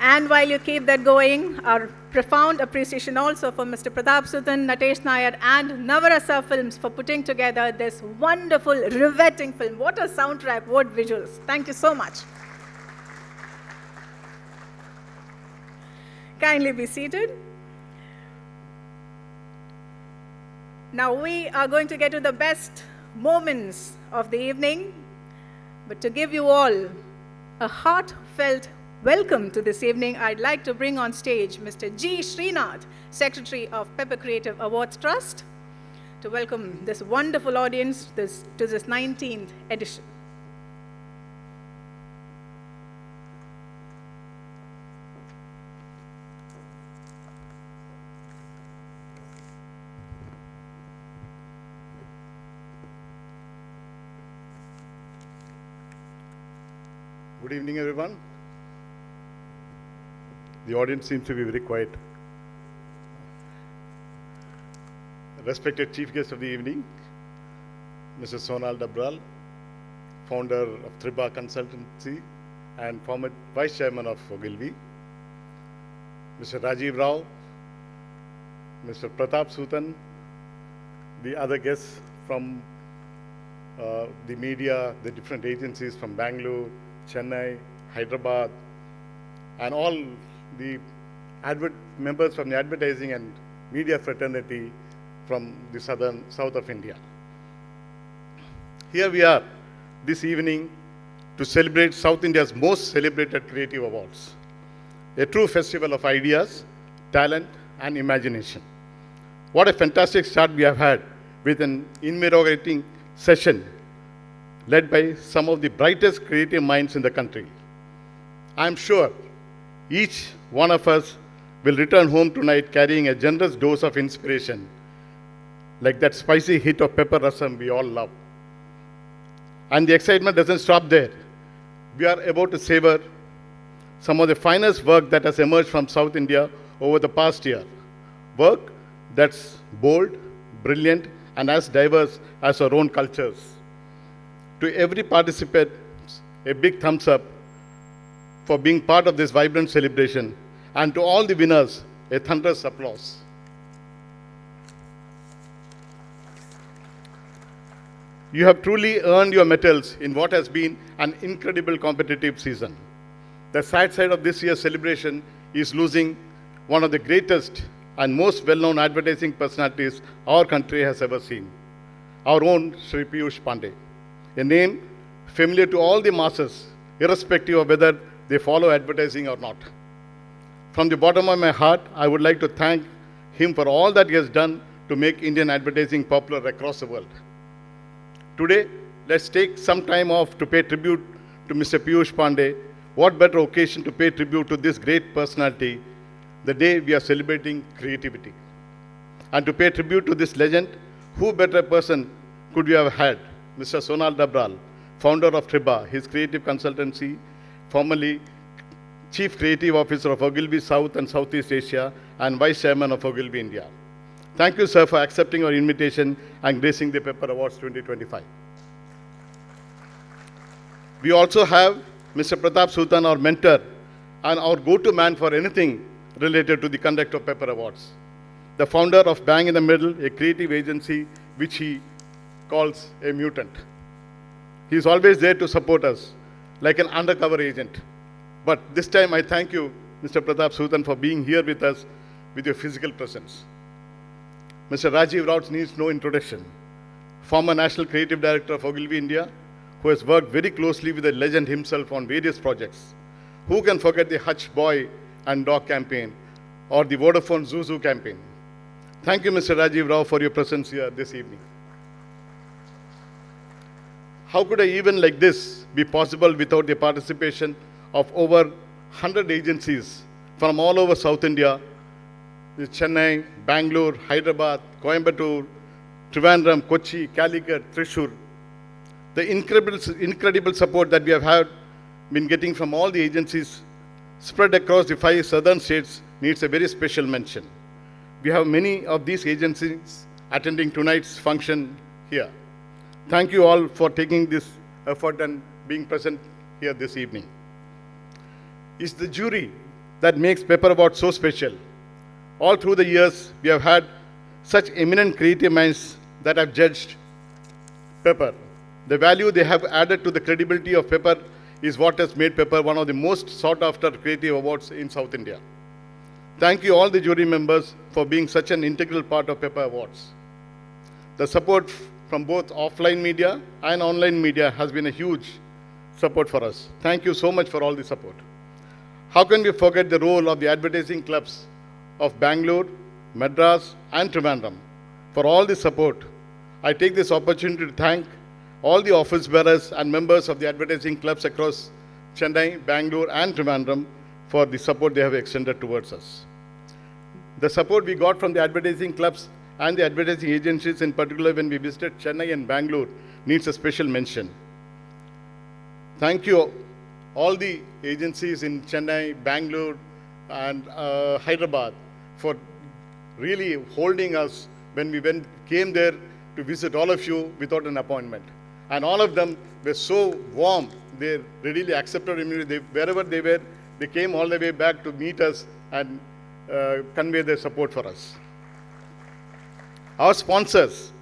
And while you keep that going, our profound appreciation also for Mr. Pratap Suthan, Natesh Nair, and Navarasa Films for putting together this wonderful, riveting film. What a soundtrack, what visuals. Thank you so much. Kindly be seated. Now we are going to get to the best moments of the evening, but to give you all a heartfelt welcome to this evening, I'd like to bring on stage Mr. G. Srinath, Secretary of Pepper Creative Awards Trust, to welcome this wonderful audience to this 19th edition. Good evening, everyone. The audience seems to be very quiet. Respected chief guest of the evening, Mr. Sonal Dabral, founder of Triba Consultancy and former vice chairman of Ogilvy, Mr. Rajiv Rao, Mr. Pratap Suthan, the other guests from the media, the different agencies from Bangalore, Chennai, Hyderabad, and all the members from the advertising and media fraternity from the south of India. Here we are this evening to celebrate South India's most celebrated creative awards, a true festival of ideas, talent, and imagination. What a fantastic start we have had with an invigorating session led by some of the brightest creative minds in the country. I'm sure each one of us will return home tonight carrying a generous dose of inspiration, like that spicy hit of pepper rasam we all love. And the excitement doesn't stop there. We are about to savor some of the finest work that has emerged from South India over the past year. Work that's bold, brilliant, and as diverse as our own cultures. To every participant, a big thumbs up for being part of this vibrant celebration, and to all the winners, a thunderous applause. You have truly earned your medals in what has been an incredible competitive season. The sad side of this year's celebration is losing one of the greatest and most well-known advertising personalities our country has ever seen, our own Sri Piyush Pandey, a name familiar to all the masses, irrespective of whether they follow advertising or not. From the bottom of my heart, I would like to thank him for all that he has done to make Indian advertising popular across the world. Today, let's take some time off to pay tribute to Mr. Piyush Pandey. What better occasion to pay tribute to this great personality the day we are celebrating creativity. And to pay tribute to this legend, who better person could we have had? Mr. Sonal Dabral, founder of Triba, his creative consultancy, formerly Chief Creative Officer of Ogilvy South and Southeast Asia, and Vice Chairman of Ogilvy India. Thank you, sir, for accepting our invitation and gracing the Pepper Awards 2025. We also have Mr. Pratap Suthan, our mentor, and our go-to man for anything related to the conduct of Pepper Awards. The founder of Bang in the Middle, a creative agency which he calls a mutant. He is always there to support us, like an undercover agent. But this time I thank you, Mr. Pratap Suthan, for being here with us with your physical presence. Mr. Rajiv Rao needs no introduction. Former National Creative Director of Ogilvy India, who has worked very closely with the legend himself on various projects. Who can forget the Hutch Boy and Dog campaign or the Vodafone Zuzu campaign? Thank you, Mr. Rajiv Rao, for your presence here this evening. How could an event like this be possible without the participation of over 100 agencies from all over South India, Chennai, Bangalore, Hyderabad, Coimbatore, Trivandrum, Kochi, Calicut, Thrissur. The incredible support that we have been getting from all the agencies spread across the 5 southern states needs a very special mention. We have many of these agencies attending tonight's function here. Thank you all for taking this effort and being present here this evening. It's the jury that makes Pepper Awards so special. All through the years, we have had such eminent creative minds that have judged Pepper. The value they have added to the credibility of Pepper is what has made Pepper one of the most sought after creative awards in South India. Thank you all the jury members for being such an integral part of Pepper Awards. The support from both offline media and online media has been a huge support for us. Thank you so much for all the support. How can we forget the role of the advertising clubs of Bangalore, Madras and Trivandrum for all the support? I take this opportunity to thank all the office bearers and members of the advertising clubs across Chennai, Bangalore and Trivandrum for the support they have extended towards us. The support we got from the advertising clubs and the advertising agencies in particular when we visited Chennai and Bangalore needs a special mention. Thank you all the agencies in Chennai, Bangalore and Hyderabad for really holding us when we came there to visit all of you without an appointment. And all of them were so warm, they readily accepted immediately. Wherever they were, they came all the way back to meet us and convey their support for us. Our sponsors,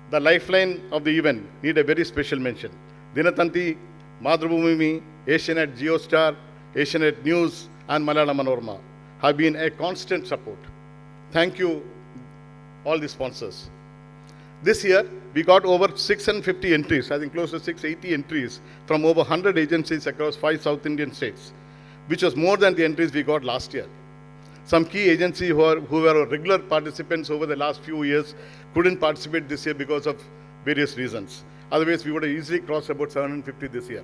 the lifeline of the event, need a very special mention. Dinatanti, Madhrubhumi, Asianet Geostar, Asianet News and Malayalam Manorama have been a constant support. Thank you, all the sponsors. This year, we got over 650 entries, I think close to 680 entries from over 100 agencies across 5 South Indian states, which was more than the entries we got last year. Some key agencies who were regular participants over the last few years couldn't participate this year because of various reasons. Otherwise, we would have easily crossed about 750 this year.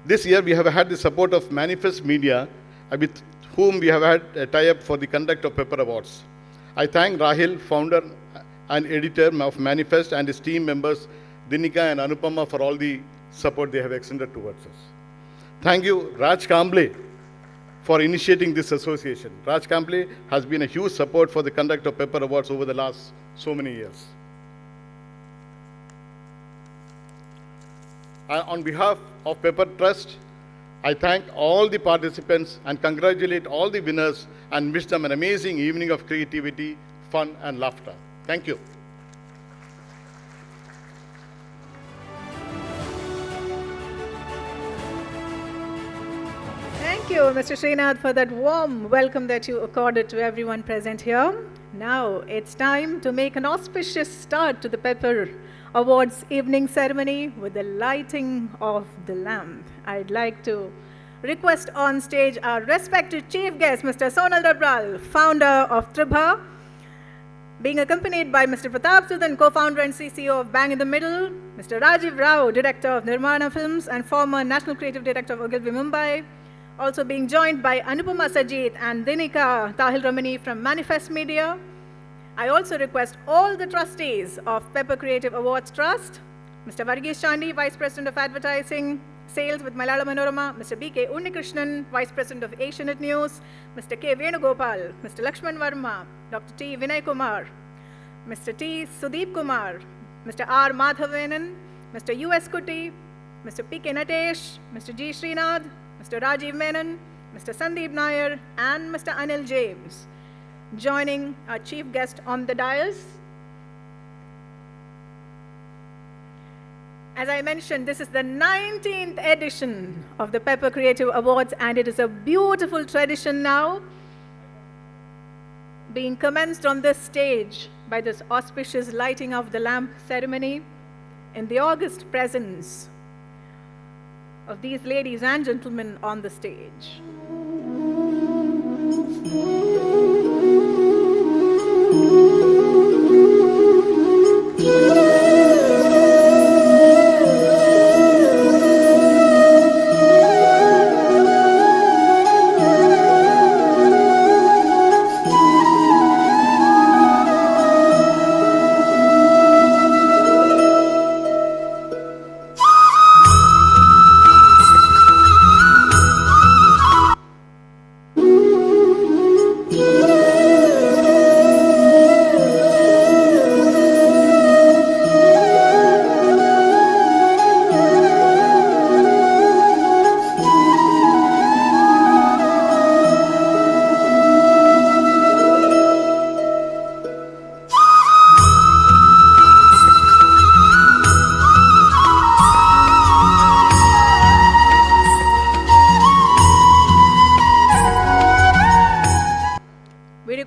This year, we have had the support of Manifest Media, with whom we have had a tie-up for the conduct of Pepper Awards. I thank Rahil, founder and editor of Manifest, and his team members, Dinika and Anupama, for all the support they have extended towards us. Thank you, Raj Kamble, for initiating this association. Raj Kamble has been a huge support for the conduct of Pepper Awards over the last so many years. On behalf of Pepper Trust, I thank all the participants and congratulate all the winners and wish them an amazing evening of creativity, fun and laughter. Thank you. Thank you, Mr. Srinath, for that warm welcome that you accorded to everyone present here. Now it's time to make an auspicious start to the Pepper Awards evening ceremony with the lighting of the lamp. I'd like to request on stage our respected chief guest, Mr. Sonal Dabral, founder of Tribha, being accompanied by Mr. Pratap Sudan, co-founder and CCO of Bang in the Middle, Mr. Rajiv Rao, director of Nirmana Films and former national creative director of Ogilvy Mumbai, also being joined by Anupama Sajid and Dinika Tahil Ramani from Manifest Media. I also request all the trustees of Pepper Creative Awards Trust, Mr. Varghese Chandi, Vice President of Advertising, Sales with Malayalam Manorama, Mr. B.K. Unnikrishnan, Vice President of Asianet News, Mr. K. Venugopal, Mr. Lakshman Verma, Dr. T. Vinay Kumar, Mr. T. Sudeep Kumar, Mr. R. Madhavenan, Mr. U.S. Kuti, Mr. P.K. Natesh, Mr. G. Srinath, Mr. Rajiv Menon, Mr. Sandeep Nair, and Mr. Anil James. Joining our chief guest on the dais. As I mentioned, this is the 19th edition of the Pepper Creative Awards, and it is a beautiful tradition now, being commenced on this stage by this auspicious lighting of the lamp ceremony in the august presence of these ladies and gentlemen on the stage.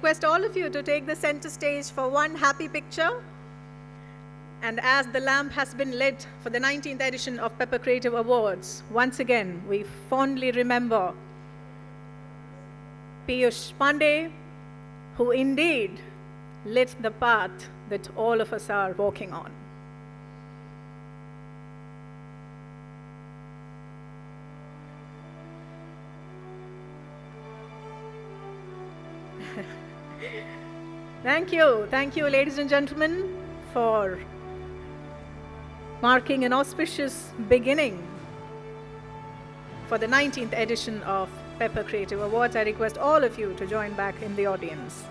request all of you to take the center stage for one happy picture. And as the lamp has been lit for the 19th edition of Pepper Creative Awards, once again, we fondly remember Piyush Pandey, who indeed lit the path that all of us are walking on. Thank you, ladies and gentlemen, for marking an auspicious beginning for the 19th edition of Pepper Creative Awards. I request all of you to join back in the audience.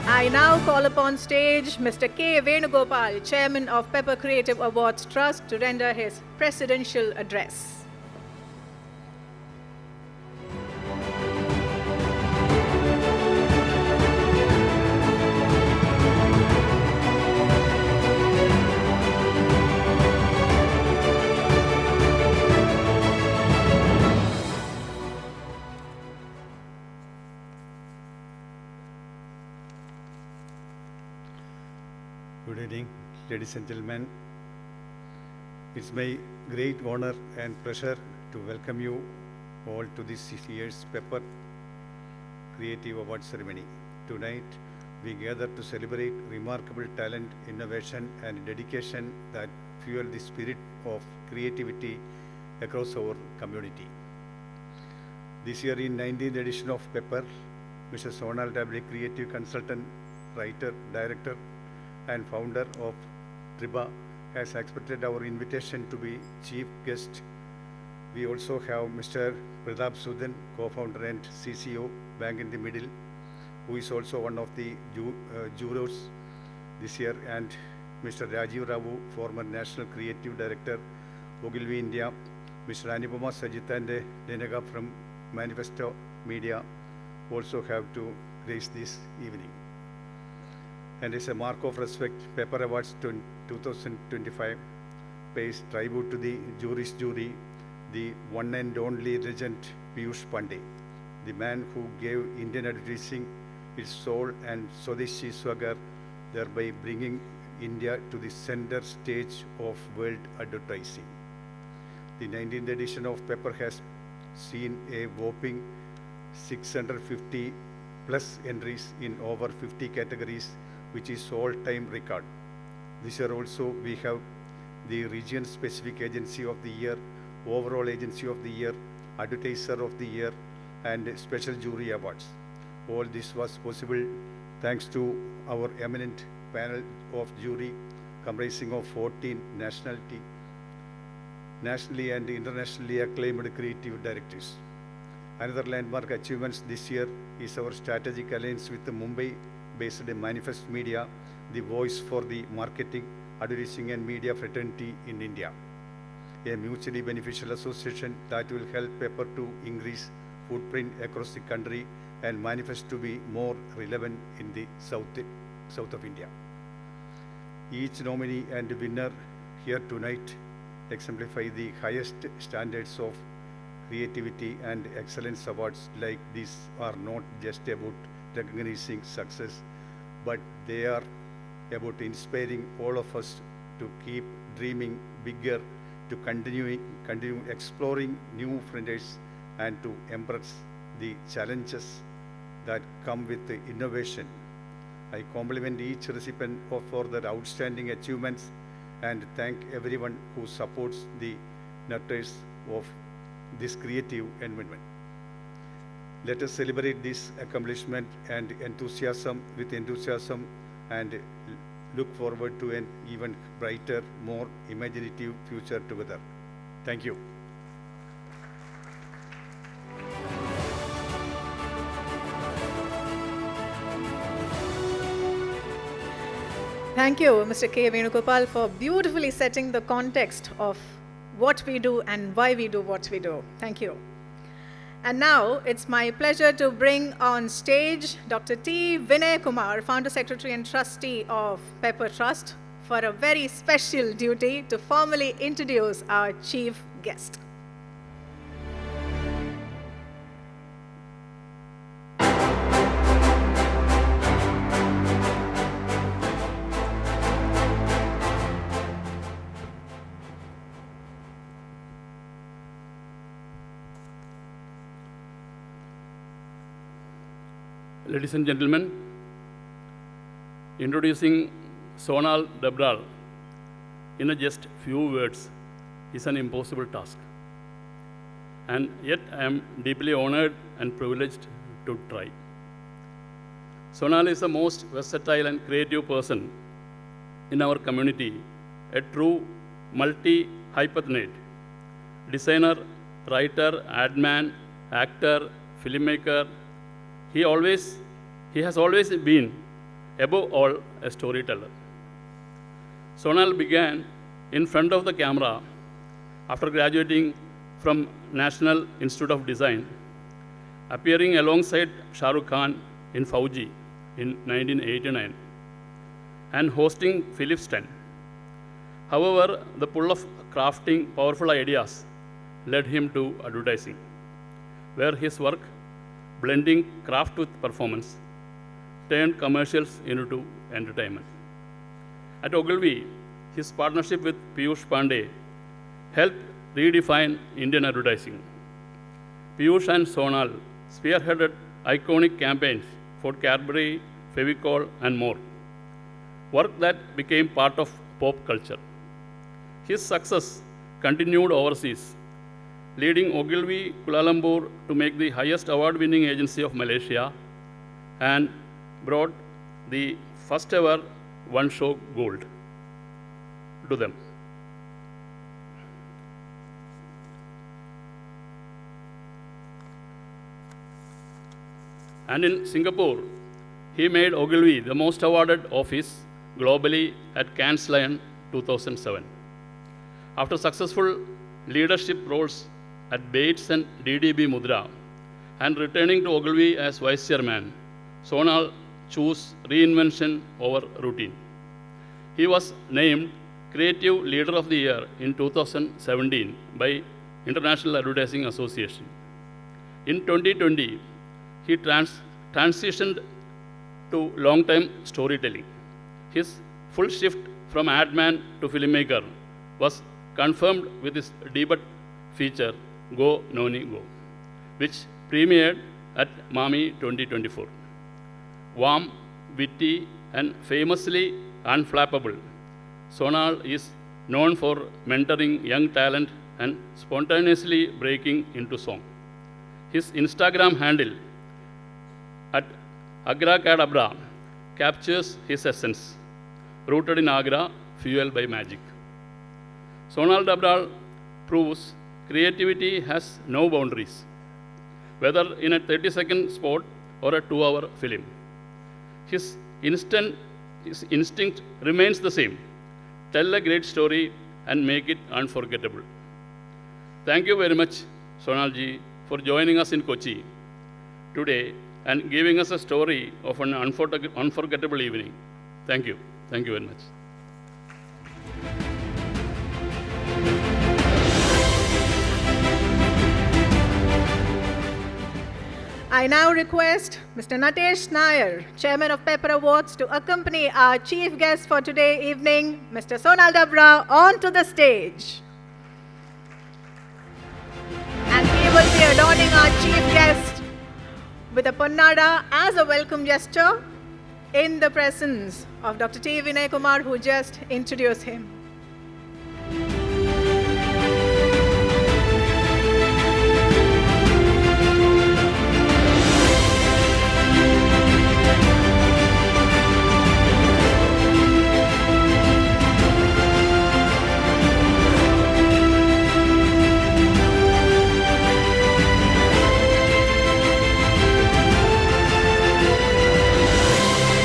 I now call upon stage Mr. K. Venugopal, Chairman of Pepper Creative Awards Trust, to render his presidential address. Good evening, ladies and gentlemen. It's my great honor and pleasure to welcome you all to this year's Pepper Creative Awards ceremony. Tonight, we gather to celebrate remarkable talent, innovation, and dedication that fuel the spirit of creativity across our community. This year, in 19th edition of Pepper, Mr. Sonal Dabli, creative consultant, writer, director, and founder of Triba, has accepted our invitation to be chief guest. We also have Mr. Pratap Sudan, co-founder and CCO, Bank in the Middle, who is also one of the jurors this year, and Mr. Rajiv Ravu, former National Creative Director, Ogilvy India, Mr. Anupama Sajit and Denaga from Manifesto Media also have to grace this evening. And as a mark of respect, Pepper Awards 2025 pays tribute to the jury's jury, the one and only legend Piyush Pandey, the man who gave Indian advertising its soul and Swadeshi swagger, thereby bringing India to the center stage of world advertising. The 19th edition of Pepper has seen a whopping 650 plus entries in over 50 categories, which is all-time record. This year also we have the region-specific agency of the year, overall agency of the year, advertiser of the year, and special jury awards. All this was possible thanks to our eminent panel of jury comprising of 14 nationally and internationally acclaimed creative directors. Another landmark achievements this year is our strategic alliance with the Mumbai-based Manifest Media, the voice for the marketing, advertising and media fraternity in India. A mutually beneficial association that will help Pepper to increase footprint across the country and Manifest to be more relevant in the south of India. Each nominee and winner here tonight exemplify the highest standards of creativity, and excellence awards like these are not just about recognizing success, but they are about inspiring all of us to keep dreaming bigger, to continue exploring new frontiers, and to embrace the challenges that come with the innovation. I compliment each recipient for their outstanding achievements and thank everyone who supports the nurturers of this creative environment. Let us celebrate this accomplishment and enthusiasm and look forward to an even brighter, more imaginative future together. Thank you. Thank you, Mr. K. Venugopal, for beautifully setting the context of what we do and why we do what we do. Thank you. And now it's my pleasure to bring on stage Dr. T. Vinay Kumar, Founder, Secretary and Trustee of Pepper Trust, for a very special duty to formally introduce our chief guest. Ladies and gentlemen, introducing Sonal Dabral in just few words is an impossible task. And yet I am deeply honored and privileged to try. Sonal is the most versatile and creative person in our community, a true multi-hyphenate, designer, writer, ad man, actor, filmmaker. He has always been, above all, a storyteller. Sonal began in front of the camera after graduating from National Institute of Design, appearing alongside Shah Rukh Khan in Fauji in 1989, and hosting Philips 10. However, the pull of crafting powerful ideas led him to advertising, where his work, blending craft with performance, turned commercials into entertainment. At Ogilvy, his partnership with Piyush Pandey helped redefine Indian advertising. Piyush and Sonal spearheaded iconic campaigns for Cadbury, Fevicol, and more, work that became part of pop culture. His success continued overseas, leading Ogilvy Kuala Lumpur to make the highest award-winning agency of Malaysia and brought the first ever one-show gold to them. And in Singapore, he made Ogilvy the most awarded office globally at Cannes Lion 2007. After successful leadership roles at Bates and DDB Mudra, and returning to Ogilvy as vice chairman, Sonal chose reinvention over routine. He was named Creative Leader of the Year in 2017 by International Advertising Association. In 2020, he transitioned to long-time storytelling. His full shift from ad man to filmmaker was confirmed with his debut feature, Go Noni Go, which premiered at Mami 2024. Warm, witty, and famously unflappable, Sonal is known for mentoring young talent and spontaneously breaking into song. His Instagram handle at Agra Kadabra captures his essence, rooted in Agra, fueled by magic. Sonal Dabral proves creativity has no boundaries, whether in a 30-second spot or a 2-hour film. His instinct remains the same: tell a great story and make it unforgettable. Thank you very much, Sonalji, for joining us in Kochi today and giving us a story of an unforgettable evening. Thank you. Thank you very much. I now request Mr. Natesh Nair, Chairman of PepperAwards, to accompany our chief guest for today evening, Mr. Sonal Dabra, onto the stage. And he will be adorning our chief guest with a ponnada as a welcome gesture in the presence of Dr. T. Vinay Kumar, who just introduced him.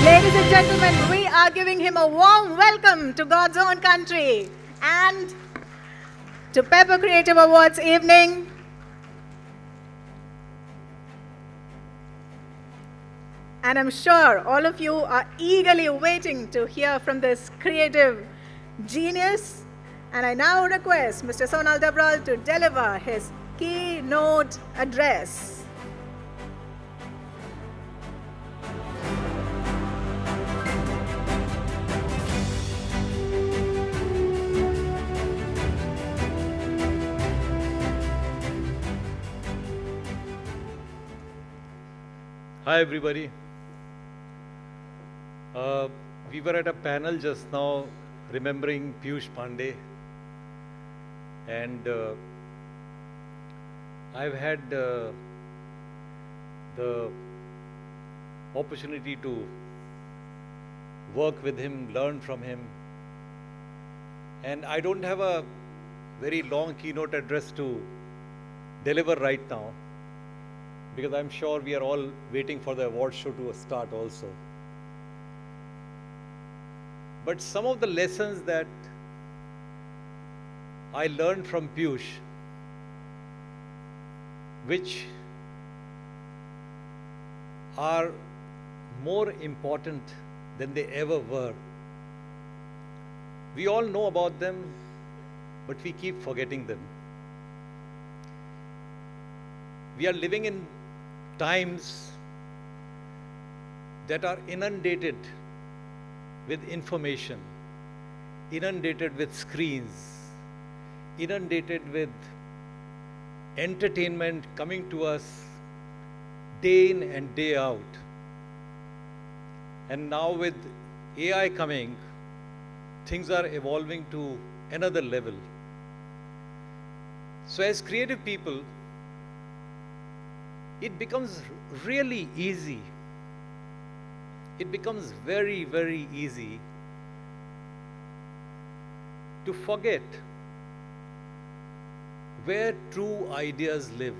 Ladies and gentlemen, we are giving him a warm welcome to God's own country and to Pepper Creative Awards evening. And I'm sure all of you are eagerly waiting to hear from this creative genius. And I now request Mr. Sonal Dabral to deliver his keynote address. Hi, everybody. We were at a panel just now remembering Piyush Pandey, and I've had the opportunity to work with him, learn from him. And I don't have a very long keynote address to deliver right now, because I'm sure we are all waiting for the award show to start also. But some of the lessons that I learned from Piyush, which are more important than they ever were. We all know about them, but we keep forgetting them. We are living in times that are inundated with information, inundated with screens, inundated with entertainment coming to us day in and day out. And now with AI coming, things are evolving to another level. So as creative people, it becomes really easy. It becomes very, very easy to forget where true ideas live.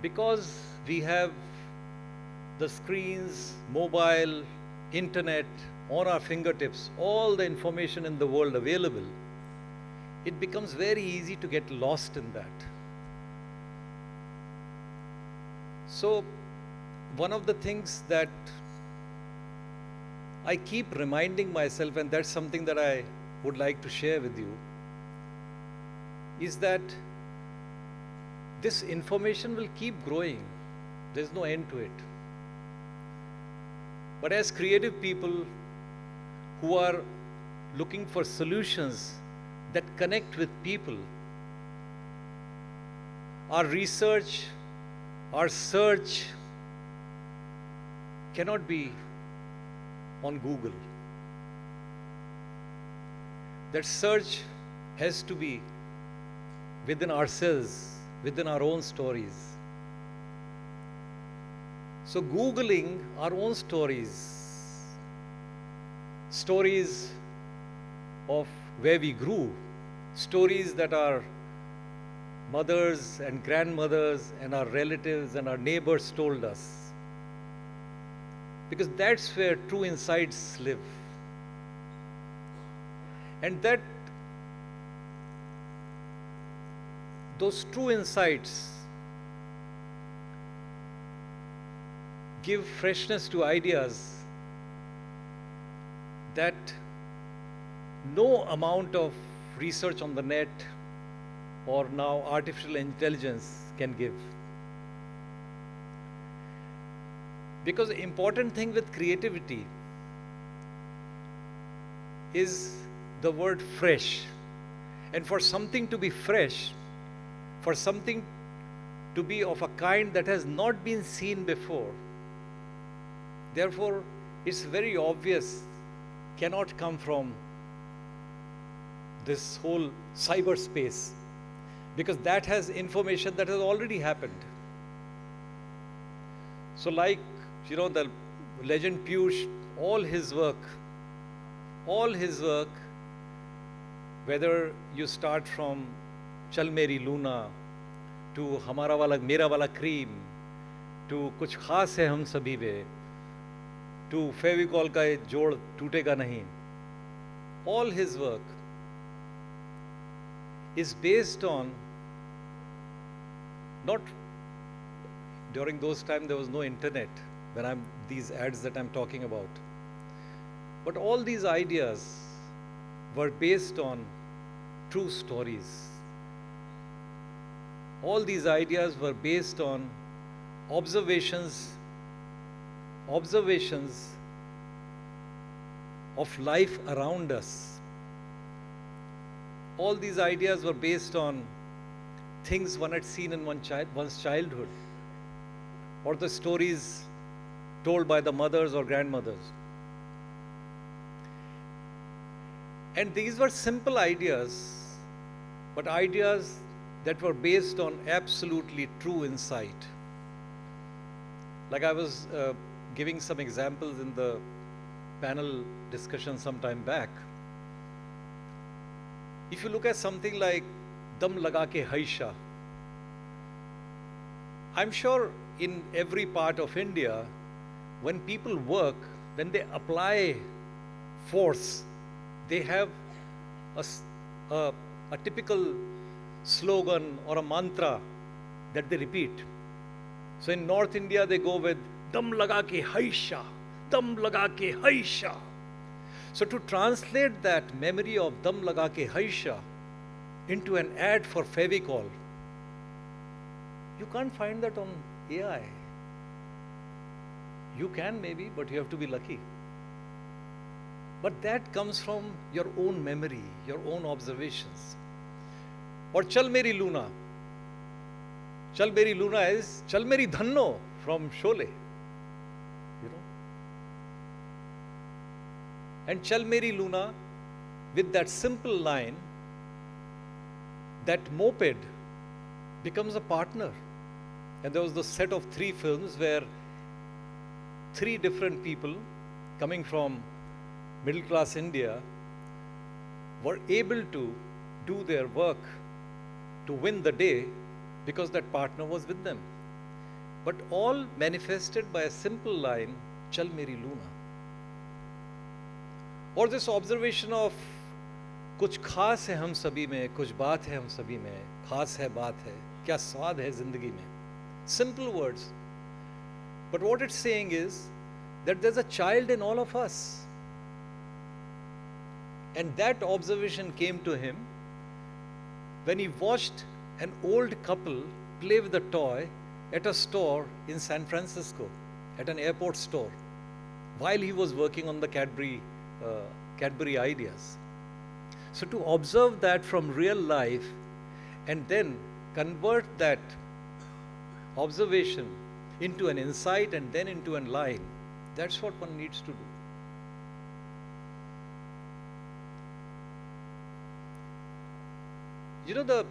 Because we have the screens, mobile, internet on our fingertips, all the information in the world available, it becomes very easy to get lost in that. So, one of the things that I keep reminding myself, and that's something that I would like to share with you, is that this information will keep growing. There's no end to it. But as creative people who are looking for solutions that connect with people, our research, our search cannot be on Google. That search has to be within ourselves, within our own stories. So Googling our own stories, stories of where we grew, stories that our mothers and grandmothers and our relatives and our neighbors told us. Because that's where true insights live. And those true insights give freshness to ideas that no amount of research on the net or now artificial intelligence can give. Because the important thing with creativity is the word fresh. And for something to be fresh, for something to be of a kind that has not been seen before, therefore, it's very obvious, cannot come from this whole cyberspace, because that has information that has already happened. So like, the legend Piyush, all his work, whether you start from Chal Meri Luna, to Hamara Wala, Mera Wala Cream, to Kuch Khas Hai Hum Sabhi Mein, to Fevicol Ka Ye Jod Tootega Nahi, all his work is based on, not during those times there was no internet, when these ads that I'm talking about. But all these ideas were based on true stories. All these ideas were based on observations of life around us. All these ideas were based on things one had seen in one's childhood. or the stories told by the mothers or grandmothers. And these were simple ideas, but ideas that were based on absolutely true insight. Like I was giving some examples in the panel discussion some time back. If you look at something like Dam Laga Ke Haisha, I'm sure in every part of India, when people work, when they apply force, they have a typical slogan or a mantra that they repeat. So in North India, they go with Dam Laga Ke Haisha, Dam Laga Ke Haisha. So to translate that memory of Dam Laga Ke Haisha into an ad for Fevicol, you can't find that on AI. You can maybe, but you have to be lucky. But that comes from your own memory, your own observations. Or Chal Meri Luna. Chal Meri Luna is Chal Meri Dhanno from Sholay. You know? And Chal Meri Luna, with that simple line, that moped becomes a partner. And there was the set of 3 films where 3 different people coming from middle class India were able to do their work to win the day because that partner was with them. But all manifested by a simple line, Chal Meri Luna. Or this observation of कुछ खास है हम सभी में, कुछ बात है हम सभी में, खास है बात है, क्या स्वाद है जिंदगी में. Simple words. But what it's saying is that there's a child in all of us. And that observation came to him when he watched an old couple play with a toy at a store in San Francisco, at an airport store, while he was working on the Cadbury ideas. So to observe that from real life and then convert that observation into an insight and then into a line, that's what one needs to do. You know, the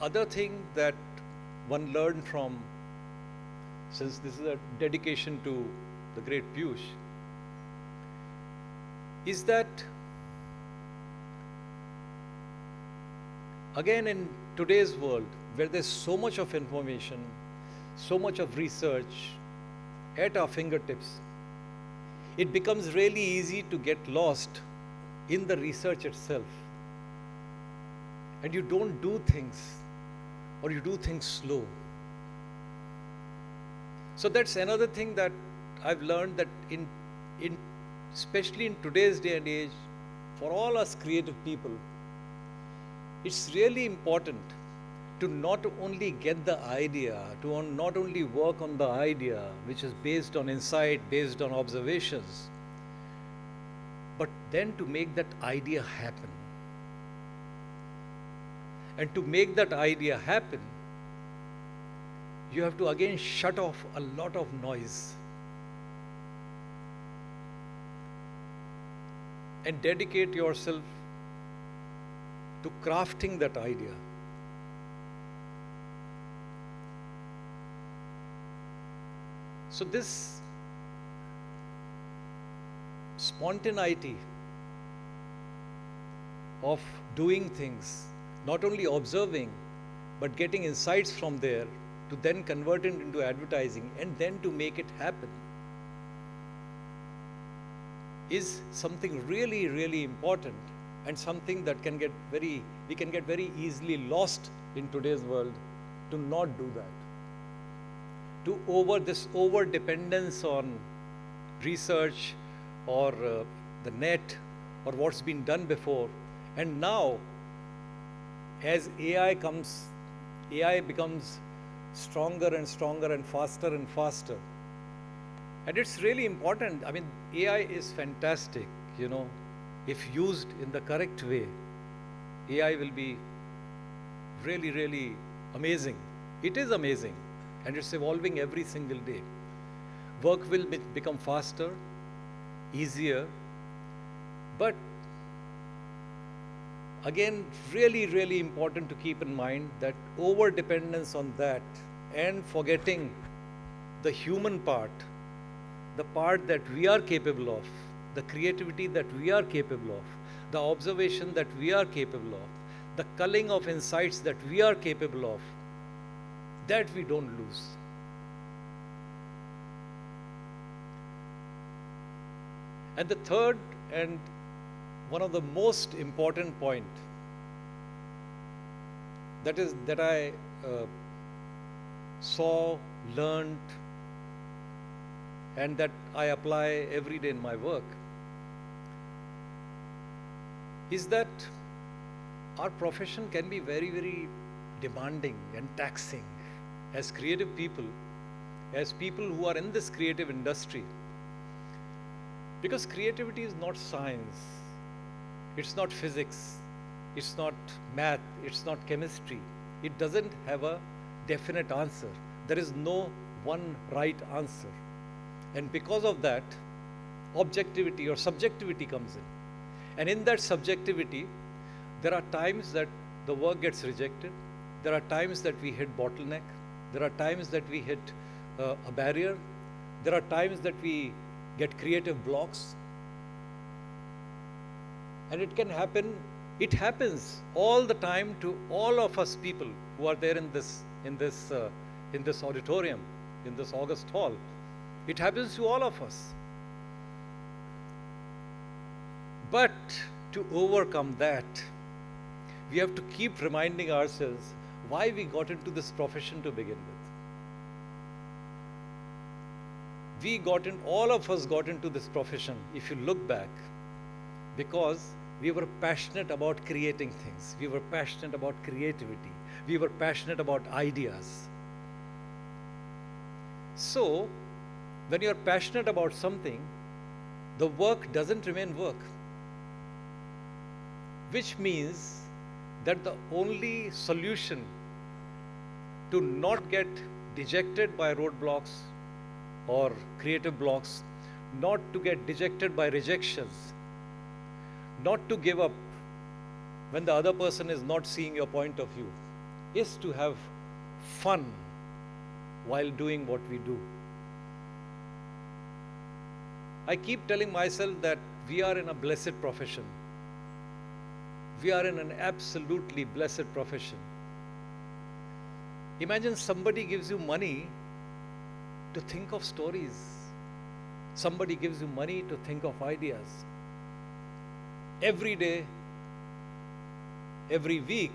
other thing that one learned from, since this is a dedication to the great Piyush, is that again in today's world where there's so much of information, so much of research at our fingertips, it becomes really easy to get lost in the research itself. And you don't do things, or you do things slow. So that's another thing that I've learned, that especially in today's day and age, for all us creative people, it's really important to not only get the idea, to not only work on the idea, which is based on insight, based on observations, but then to make that idea happen. And to make that idea happen, you have to again shut off a lot of noise and dedicate yourself to crafting that idea. So this spontaneity of doing things, not only observing, but getting insights from there to then convert it into advertising and then to make it happen, is something really, really important, and something that we can get very easily lost in today's world to not do that. This over dependence on research or the net or what's been done before. And now, as AI becomes stronger and stronger and faster. And it's really important. I mean, AI is fantastic, you know. If used in the correct way, AI will be really, really amazing. It is amazing. and it's evolving every single day. Work will become faster, easier, but again, really, really important to keep in mind that over-dependence on that and forgetting the human part, the part that we are capable of, the creativity that we are capable of, the observation that we are capable of, the culling of insights that we are capable of, that we don't lose. And the third and one of the most important point that I saw, learned, and that I apply every day in my work is that our profession can be very, very demanding and taxing as creative people, as people who are in this creative industry. Because creativity is not science, it's not physics, it's not math, it's not chemistry. It doesn't have a definite answer. There is no one right answer. And because of that, objectivity or subjectivity comes in. And in that subjectivity, there are times that the work gets rejected. There are times that we hit bottleneck. There are times that we hit a barrier. There are times that we get creative blocks. And it can happen, it happens all the time to all of us people who are there in this auditorium, in this August hall. It happens to all of us. But to overcome that, we have to keep reminding ourselves why we got into this profession to begin with. All of us got into this profession, if you look back, because we were passionate about creating things. We were passionate about creativity. We were passionate about ideas. So, when you're passionate about something, the work doesn't remain work. Which means that the only solution to not get dejected by roadblocks or creative blocks, not to get dejected by rejections, not to give up when the other person is not seeing your point of view, is to have fun while doing what we do. I keep telling myself that we are in a blessed profession. We are in an absolutely blessed profession. Imagine somebody gives you money to think of stories. Somebody gives you money to think of ideas. Every day, every week,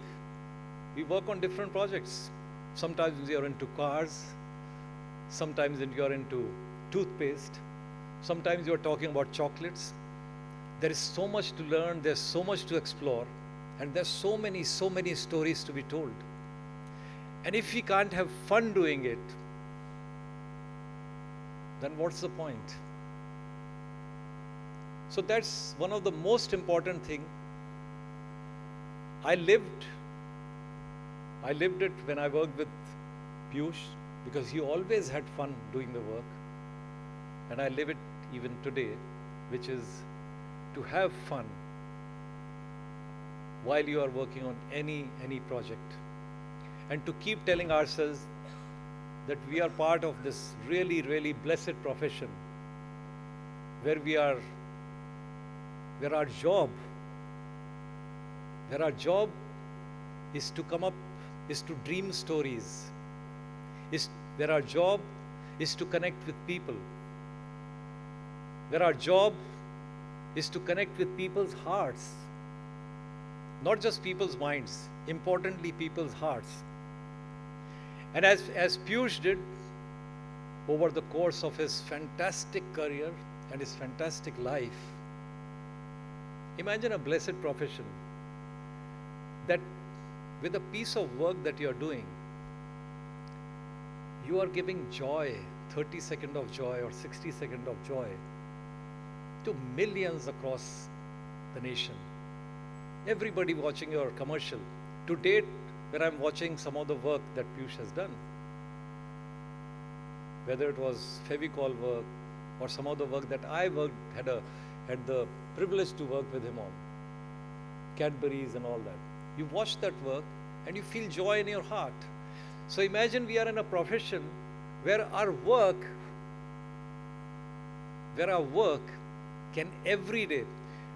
we work on different projects. Sometimes you're into cars, sometimes you're into toothpaste, sometimes you're talking about chocolates. There is so much to learn, there's so much to explore, and there's so many stories to be told. And if we can't have fun doing it, then what's the point? So that's one of the most important thing. I lived it when I worked with Piyush, because he always had fun doing the work. And I live it even today, which is to have fun while you are working on any project. And to keep telling ourselves that we are part of this really, really blessed profession where our job is to come up, is to dream stories, where our job is to connect with people, where our job is to connect with people's hearts, not just people's minds, importantly people's hearts. And as Piyush did over the course of his fantastic career and his fantastic life, imagine a blessed profession that with a piece of work that you're doing, you are giving joy, 30 seconds of joy or 60 seconds of joy to millions across the nation. Everybody watching your commercial. To date, when I'm watching some of the work that Piyush has done, whether it was Fevicol work or some of the work that I had the privilege to work with him on, Cadbury's and all that. You watch that work and you feel joy in your heart. So imagine we are in a profession where our work can every day,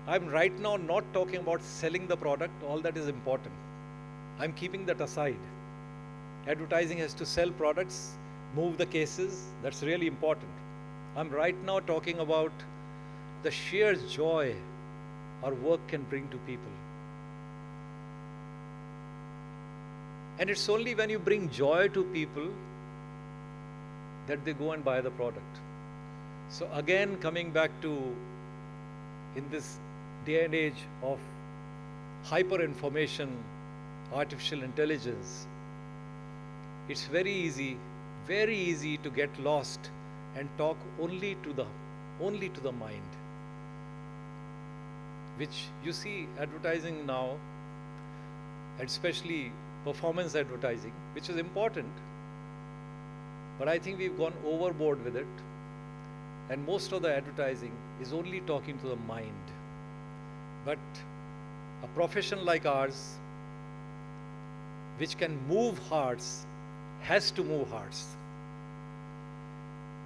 I'm right now not talking about selling the product, all that is important. I'm keeping that aside. Advertising has to sell products, move the cases, that's really important. I'm right now talking about the sheer joy our work can bring to people. And it's only when you bring joy to people that they go and buy the product. So again, coming back to, in this day and age of hyper information, artificial intelligence, it's very easy to get lost and talk only to the mind. Which you see advertising now, especially performance advertising, which is important, but I think we've gone overboard with it, and most of the advertising is only talking to the mind. But a profession like ours, which can move hearts, has to move hearts.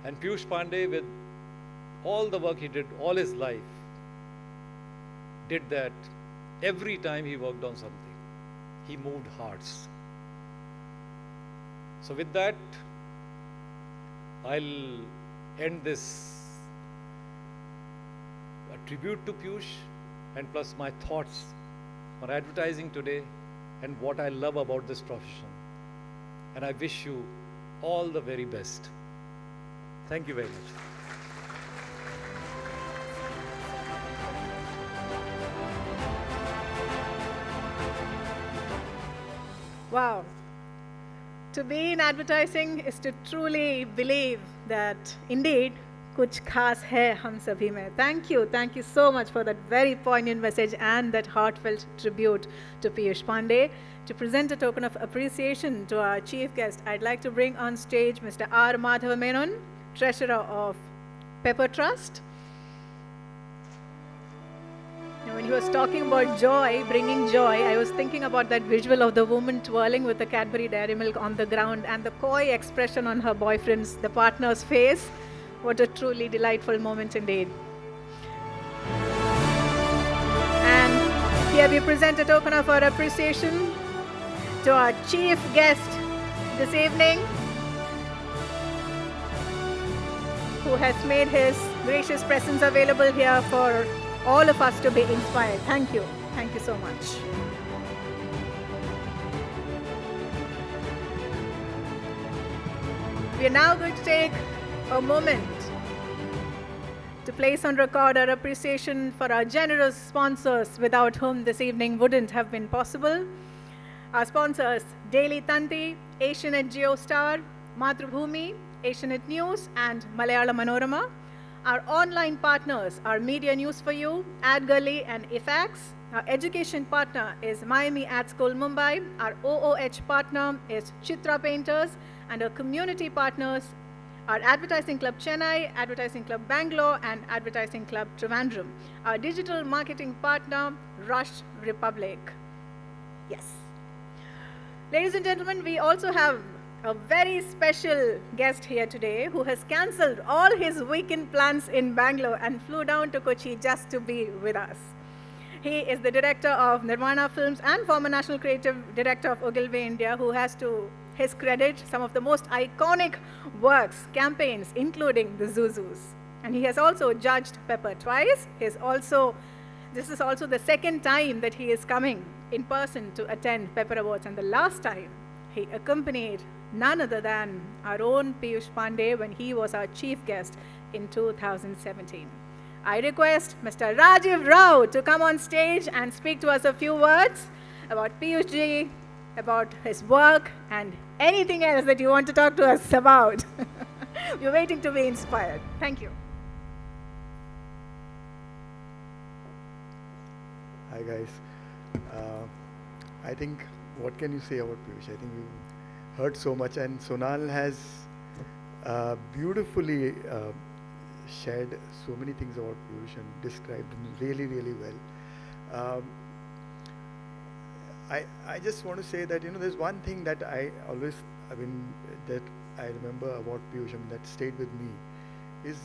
And Piyush Pandey, with all the work he did all his life, did that every time he worked on something. He moved hearts. So with that, I'll end this a tribute to Piyush, and plus my thoughts on advertising today and what I love about this profession. And I wish you all the very best. Thank you very much. Wow. To be in advertising is to truly believe that indeed, kuch khas hai hum sabhi mein. Thank you so much for that very poignant message and that heartfelt tribute to Piyush Pandey. To present a token of appreciation to our chief guest, I'd like to bring on stage Mr. R. Madhava Menon, Treasurer of Pepper Trust. Now, when he was talking about joy, bringing joy, I was thinking about that visual of the woman twirling with the Cadbury Dairy Milk on the ground and the coy expression on her boyfriend's, the partner's face. What a truly delightful moment indeed. And here we present a token of our appreciation to our chief guest this evening, who has made his gracious presence available here for all of us to be inspired. Thank you. Thank you so much. We are now going to take a moment to place on record our appreciation for our generous sponsors, without whom this evening wouldn't have been possible. Our sponsors, Daily Tanti, Asianet Geostar, Mathrubhumi, Asianet News, and Malayalam Manorama. Our online partners are Media News for You, AdGully, and IFAX. Our education partner is Miami Ad School Mumbai. Our OOH partner is Chitra Painters. And our community partners are Advertising Club Chennai, Advertising Club Bangalore, and Advertising Club Trivandrum. Our digital marketing partner, Rush Republic. Yes. Ladies and gentlemen, we also have a very special guest here today who has cancelled all his weekend plans in Bangalore and flew down to Kochi just to be with us. He is the director of Nirvana Films and former National Creative Director of Ogilvy India, who has to his credit some of the most iconic works, campaigns, including the Zuzus. And he has also judged Pepper twice. This is also the second time that he is coming in person to attend Pepper Awards, and the last time he accompanied none other than our own Piyush Pandey when he was our chief guest in 2017. I request Mr. Rajiv Rao to come on stage and speak to us a few words about Piyush ji, about his work, and anything else that you want to talk to us about. We're waiting to be inspired. Thank you. Hi guys. I think, what can you say about Piyush? I think we've heard so much, and Sonal has beautifully shared so many things about Piyush and described him really, really well. Um, I just want to say that, there's one thing that that I remember about Piyush, that stayed with me, is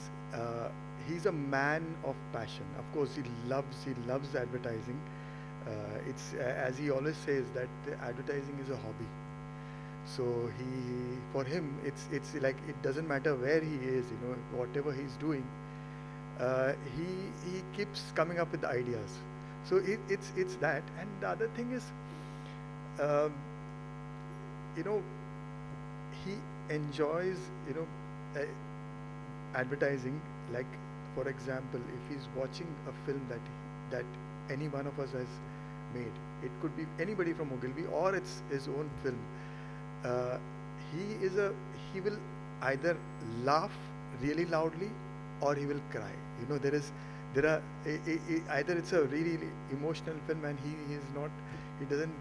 he's a man of passion. Of course, he loves advertising. It's as he always says that advertising is a hobby. So for him, it's like it doesn't matter where he is, whatever he's doing, he keeps coming up with ideas. So it's that. And the other thing is, um, he enjoys, advertising. Like, for example, if he's watching a film that any one of us has made, it could be anybody from Ogilvy or it's his own film. He will either laugh really loudly or he will cry. Either it's a really emotional film and he doesn't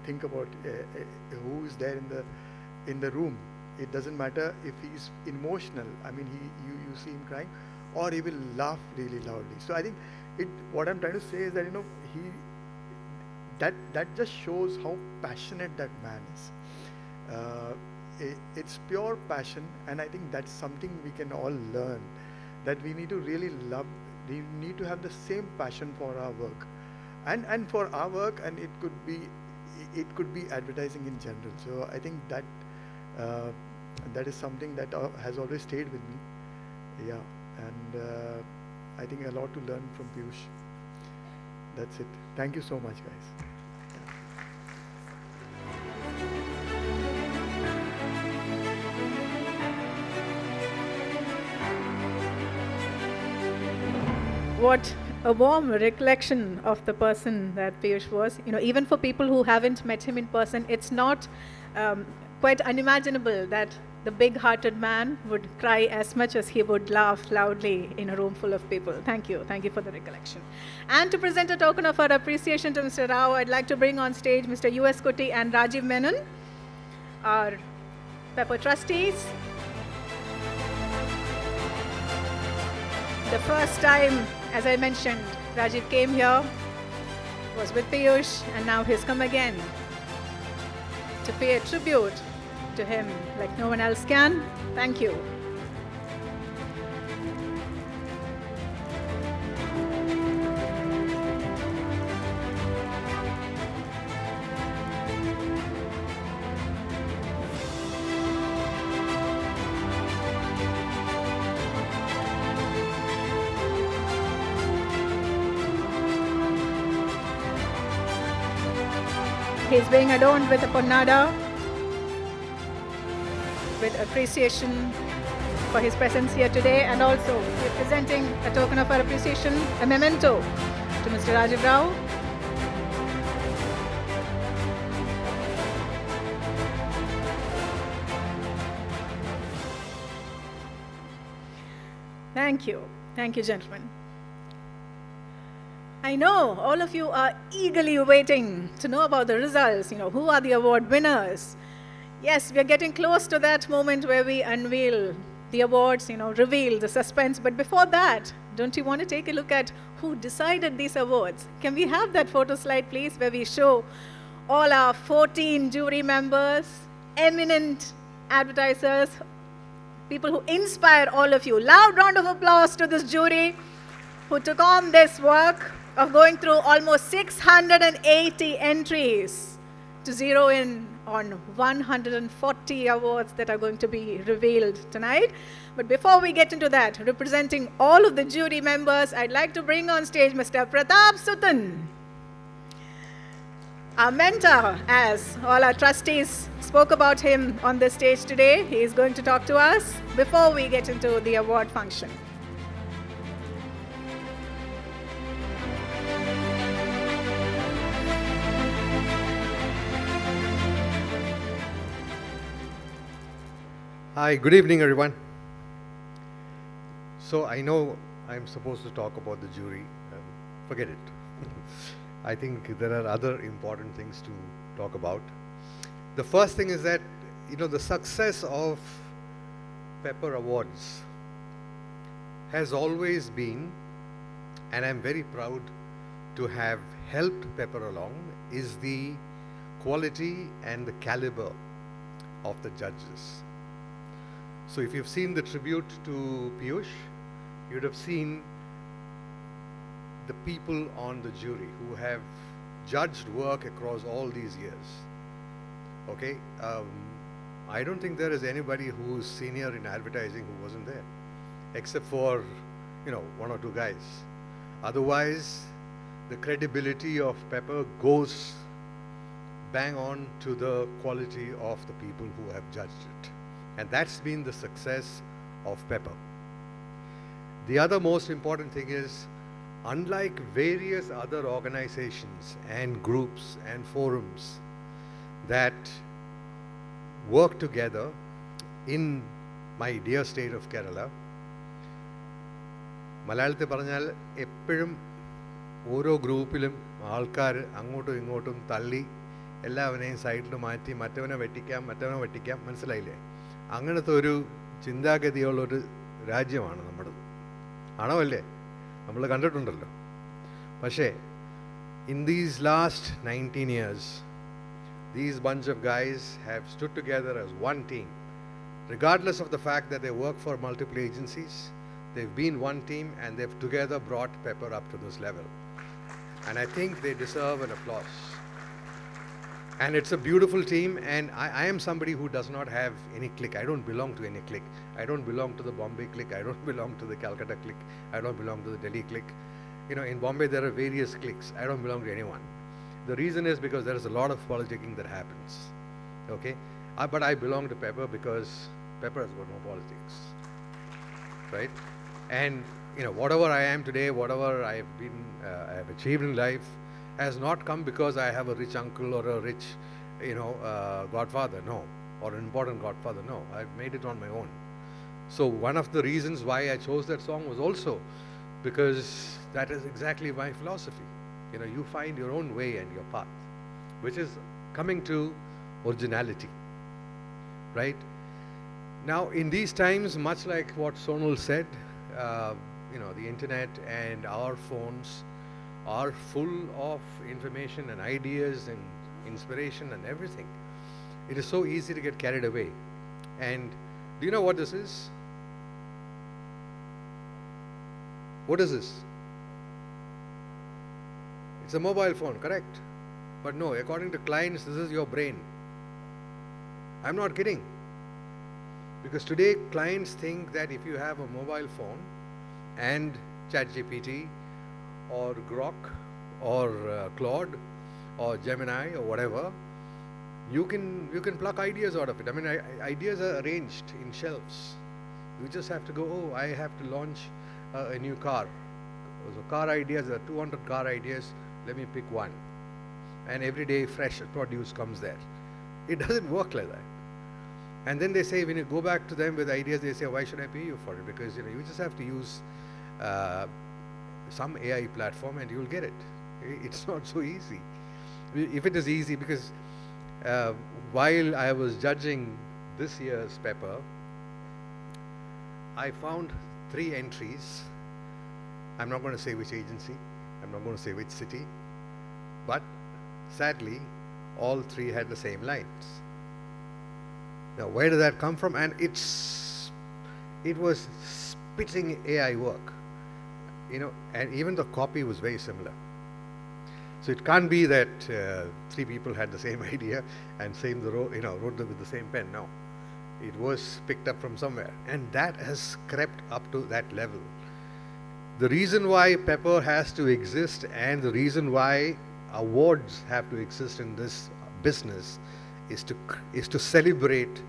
think about who is there in the room. It doesn't matter if he's emotional. I mean, you see him crying, or he will laugh really loudly. So I think what I'm trying to say is that that just shows how passionate that man is. It's pure passion, and I think that's something we can all learn. That we need to really love. We need to have the same passion for our work, and for our work, and it could be advertising in general. So I think that is something that has always stayed with me. Yeah, and I think a lot to learn from Piyush. That's it. Thank you so much, guys. What a warm recollection of the person that Piyush was. Even for people who haven't met him in person, it's not quite unimaginable that the big-hearted man would cry as much as he would laugh loudly in a room full of people. Thank you for the recollection. And to present a token of our appreciation to Mr. Rao, I'd like to bring on stage Mr. U.S. Kutty and Rajiv Menon, our Pepper trustees. The first time, as I mentioned, Rajiv came here, was with Piyush, and now he's come again to pay a tribute to him like no one else can. Thank you. He's being adorned with a ponnada, with appreciation for his presence here today, and also we're presenting a token of our appreciation, a memento, to Mr. Rajiv Rao. Thank you, gentlemen. I know all of you are eagerly waiting to know about the results, who are the award winners. Yes, we are getting close to that moment where we unveil the awards, reveal the suspense. But before that, don't you want to take a look at who decided these awards? Can we have that photo slide, please, where we show all our 14 jury members, eminent advertisers, people who inspire all of you. Loud round of applause to this jury who took on this work of going through almost 680 entries to zero in on 140 awards that are going to be revealed tonight. But before we get into that, representing all of the jury members, I'd like to bring on stage Mr. Pratap Sutan, our mentor, as all our trustees spoke about him on the stage today. He is going to talk to us before we get into the award function. Hi, good evening, everyone. So I know I'm supposed to talk about the jury. Forget it. I think there are other important things to talk about. The first thing is that, the success of PepperAwards has always been, and I'm very proud to have helped Pepper along, is the quality and the caliber of the judges. So if you've seen the tribute to Piyush, you'd have seen the people on the jury who have judged work across all these years. Okay, I don't think there is anybody who's senior in advertising who wasn't there, except for, one or two guys. Otherwise, the credibility of Pepper goes bang on to the quality of the people who have judged it. And that's been the success of Pepper. The other most important thing is, unlike various other organizations and groups and forums that work together in my dear state of Kerala, മലയാളത്തിൽ പറഞ്ഞാൽ എപ്പോഴും ഓരോ ഗ്രൂപ്പിലും ആൾക്കാർ അങ്ങോട്ടും ഇങ്ങോട്ടും തള്ളി എല്ലാവരെയും സൈഡിൽ മാറ്റി മറ്റവനെ വെട്ടിക്കാം മനസ്സിലായില്ലേ? അങ്ങനത്തെ ഒരു ചിന്താഗതിയുള്ളൊരു രാജ്യമാണ് നമ്മുടേത്. ആണോ അല്ലേ? നമ്മൾ കണ്ടിട്ടുണ്ടല്ലോ. പക്ഷേ in these last 19 years, these bunch of guys have stood together as one team. Regardless of the fact that they work for multiple agencies, they've been one team and they've together brought Pepper up to this level. And I think they deserve an applause. And it's a beautiful team, and I am somebody who does not have any clique. I don't belong to any clique. I don't belong to the Bombay clique. I don't belong to the Calcutta clique. I don't belong to the Delhi clique. In Bombay there are various cliques. I don't belong to anyone. The reason is because there is a lot of politicking that happens. Okay? But I belong to Pepper because Pepper has got no politics. Right? And whatever I am today, whatever I have achieved in life, has not come because I have a rich uncle or a rich, godfather, no, or an important godfather, no. I've made it on my own. So one of the reasons why I chose that song was also because that is exactly my philosophy. You find your own way and your path, which is coming to originality, right? Now, in these times, much like what Sonal said, the internet and our phones are full of information and ideas and inspiration and everything. It is so easy to get carried away. And do you know what this is? What is this? It's a mobile phone, correct? But no, according to clients, this is your brain. I'm not kidding. Because today, clients think that if you have a mobile phone and ChatGPT or Grok or Claude or Gemini or whatever, you can pluck ideas out of it. I mean, ideas are arranged in shelves. You just have to go, I have to launch a new car. So car ideas, there are 200 car ideas, let me pick one. And every day fresh produce comes there. It doesn't work like that. And then they say, when you go back to them with ideas, they say, why should I pay you for it? Because you just have to use some AI platform and you'll get it. It's not so easy. If it is easy, because while I was judging this year's Pepper, I found 3 entries. I'm not going to say which agency, I'm not going to say which city, but sadly, all 3 had the same lines. Now, where did that come from? And it was spitting AI work, and even the copy was very similar. So it can't be that 3 people had the same idea and wrote them with the same pen. No, it was picked up from somewhere, and that has crept up to that level. The reason why Pepper has to exist and the reason why awards have to exist in this business is to celebrate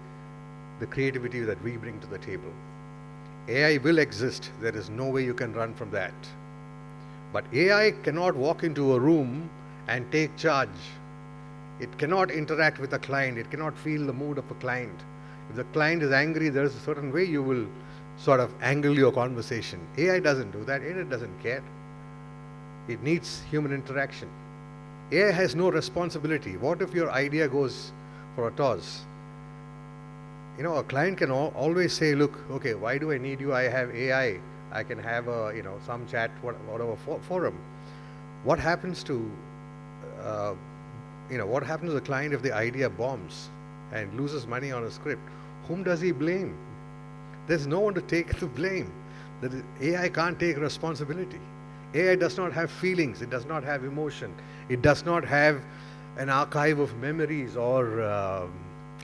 the creativity that we bring to the table. AI will exist. There is no way you can run from that. But AI cannot walk into a room and take charge. It cannot interact with a client. It cannot feel the mood of a client. If the client is angry, there is a certain way you will sort of angle your conversation. AI doesn't do that. AI doesn't care. It needs human interaction. AI has no responsibility. What if your idea goes for a toss? a client can always say, look, okay, why do I need you? I have AI. I can have some chat, whatever forum. What happens to, what happens to the client if the idea bombs and loses money on a script? Whom does he blame? There's no one to take the blame. The AI can't take responsibility. AI does not have feelings. It does not have emotion. It does not have an archive of memories or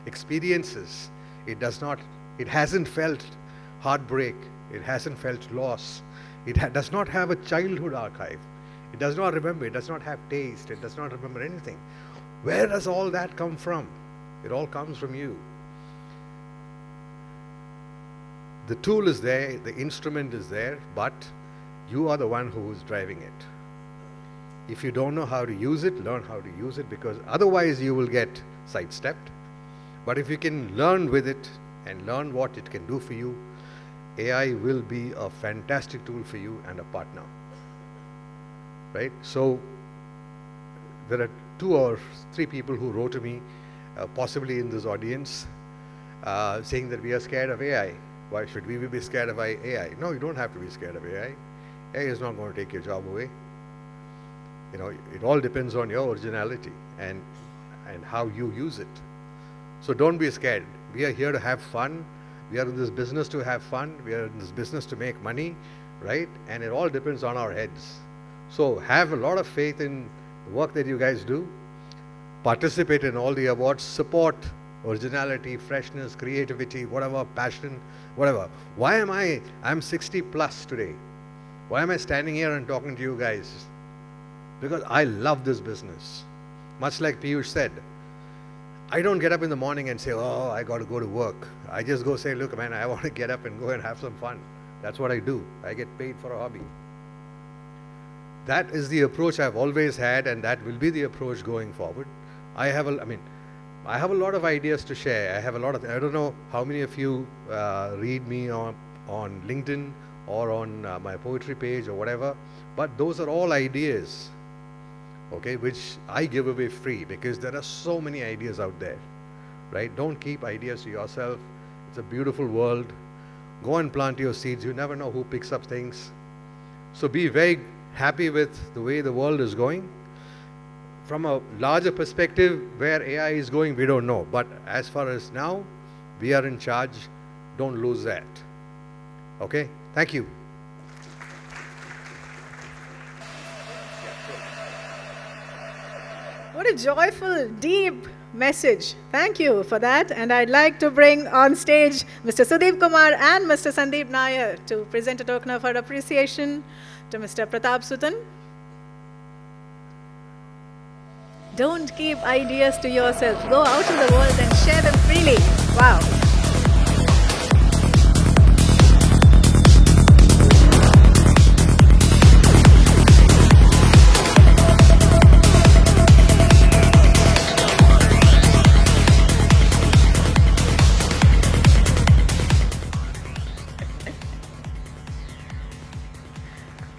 experiences. It hasn't felt heartbreak. It hasn't felt loss. It does not have a childhood archive. It does not remember. It does not have taste. It does not remember anything. Where does all that come from? It all comes from you. The tool is there, the instrument is there, but you are the one who is driving it. If you don't know how to use it, learn how to use it, because otherwise you will get sidestepped. But if you can learn with it and learn what it can do for you, AI will be a fantastic tool for you and a partner. Right? So there are 2 or 3 people who wrote to me, possibly in this audience, saying that we are scared of AI. Why should we be scared of AI? No, you don't have to be scared of AI. AI is not going to take your job away. It all depends on your originality and how you use it. So don't be scared. We are here to have fun. We are in this business to have fun. We are in this business to make money, right? And it all depends on our heads. So have a lot of faith in the work that you guys do. Participate in all the awards. Support originality, freshness, creativity, whatever, passion, whatever. Why am I'm 60 plus today. Why am I standing here and talking to you guys? Because I love this business. Much like Piyush said, I don't get up in the morning and say, oh, I got to go to work. I just go say, look, man, I want to get up and go and have some fun. That's what I do. I get paid for a hobby. That is the approach I've always had, and that will be the approach going forward. I have a lot of ideas to share. I don't know how many of you read me on LinkedIn or on my poetry page or whatever, but those are all ideas, okay, which I give away free because there are so many ideas out there, right? Don't keep ideas to yourself. It's a beautiful world. Go and plant your seeds. You never know who picks up things. So be very happy with the way the world is going. From a larger perspective, where AI is going, we don't know. But as far as now, we are in charge. Don't lose that. Okay? Thank you. What a joyful, deep message. Thank you for that. And I'd like to bring on stage Mr. Sudeep Kumar and Mr. Sandeep Nair to present a token of our appreciation to Mr. Pratap Sutan. Don't keep ideas to yourself. Go out in the world and share them freely. Wow.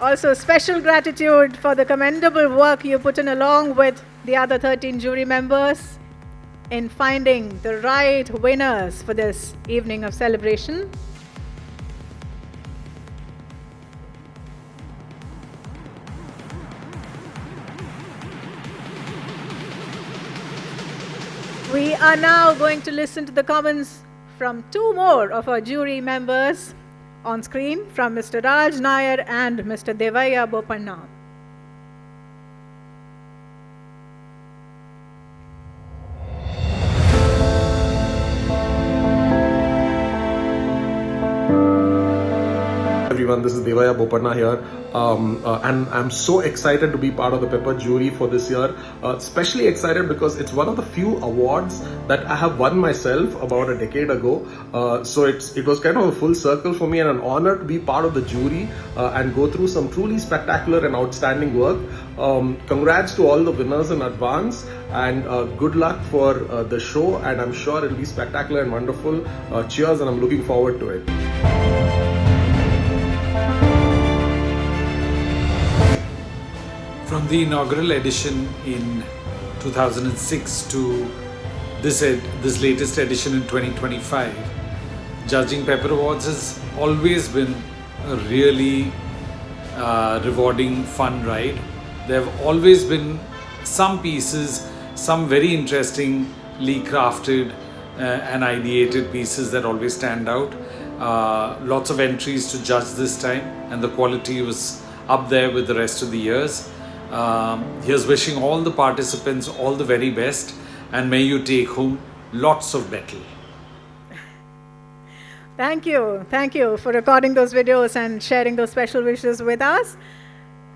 Also, special gratitude for the commendable work you put in along with the other 13 jury members in finding the right winners for this evening of celebration. We are now going to listen to the comments from 2 more of our jury members on screen, from Mr. Raj Nair and Mr. Devaya Bopanna. Everyone, this is Devaya Bopanna here, and I'm so excited to be part of the Pepper jury for this year. Especially excited because it's one of the few awards that I have won myself about a decade ago. So it was kind of a full circle for me and an honor to be part of the jury and go through some truly spectacular and outstanding work. Congrats to all the winners in advance, and good luck for the show, and I'm sure it'll be spectacular and wonderful. Cheers, and I'm looking forward to it. From the inaugural edition in 2006 to this latest edition in 2025. Judging Pepper Awards has always been a really rewarding, fun ride. There have always been some pieces, some very interestingly crafted and ideated pieces that always stand out. Lots of entries to judge this time, and the quality was up there with the rest of the years. Here's wishing all the participants all the very best, and may you take home lots of metal. Thank you for recording those videos and sharing those special wishes with us.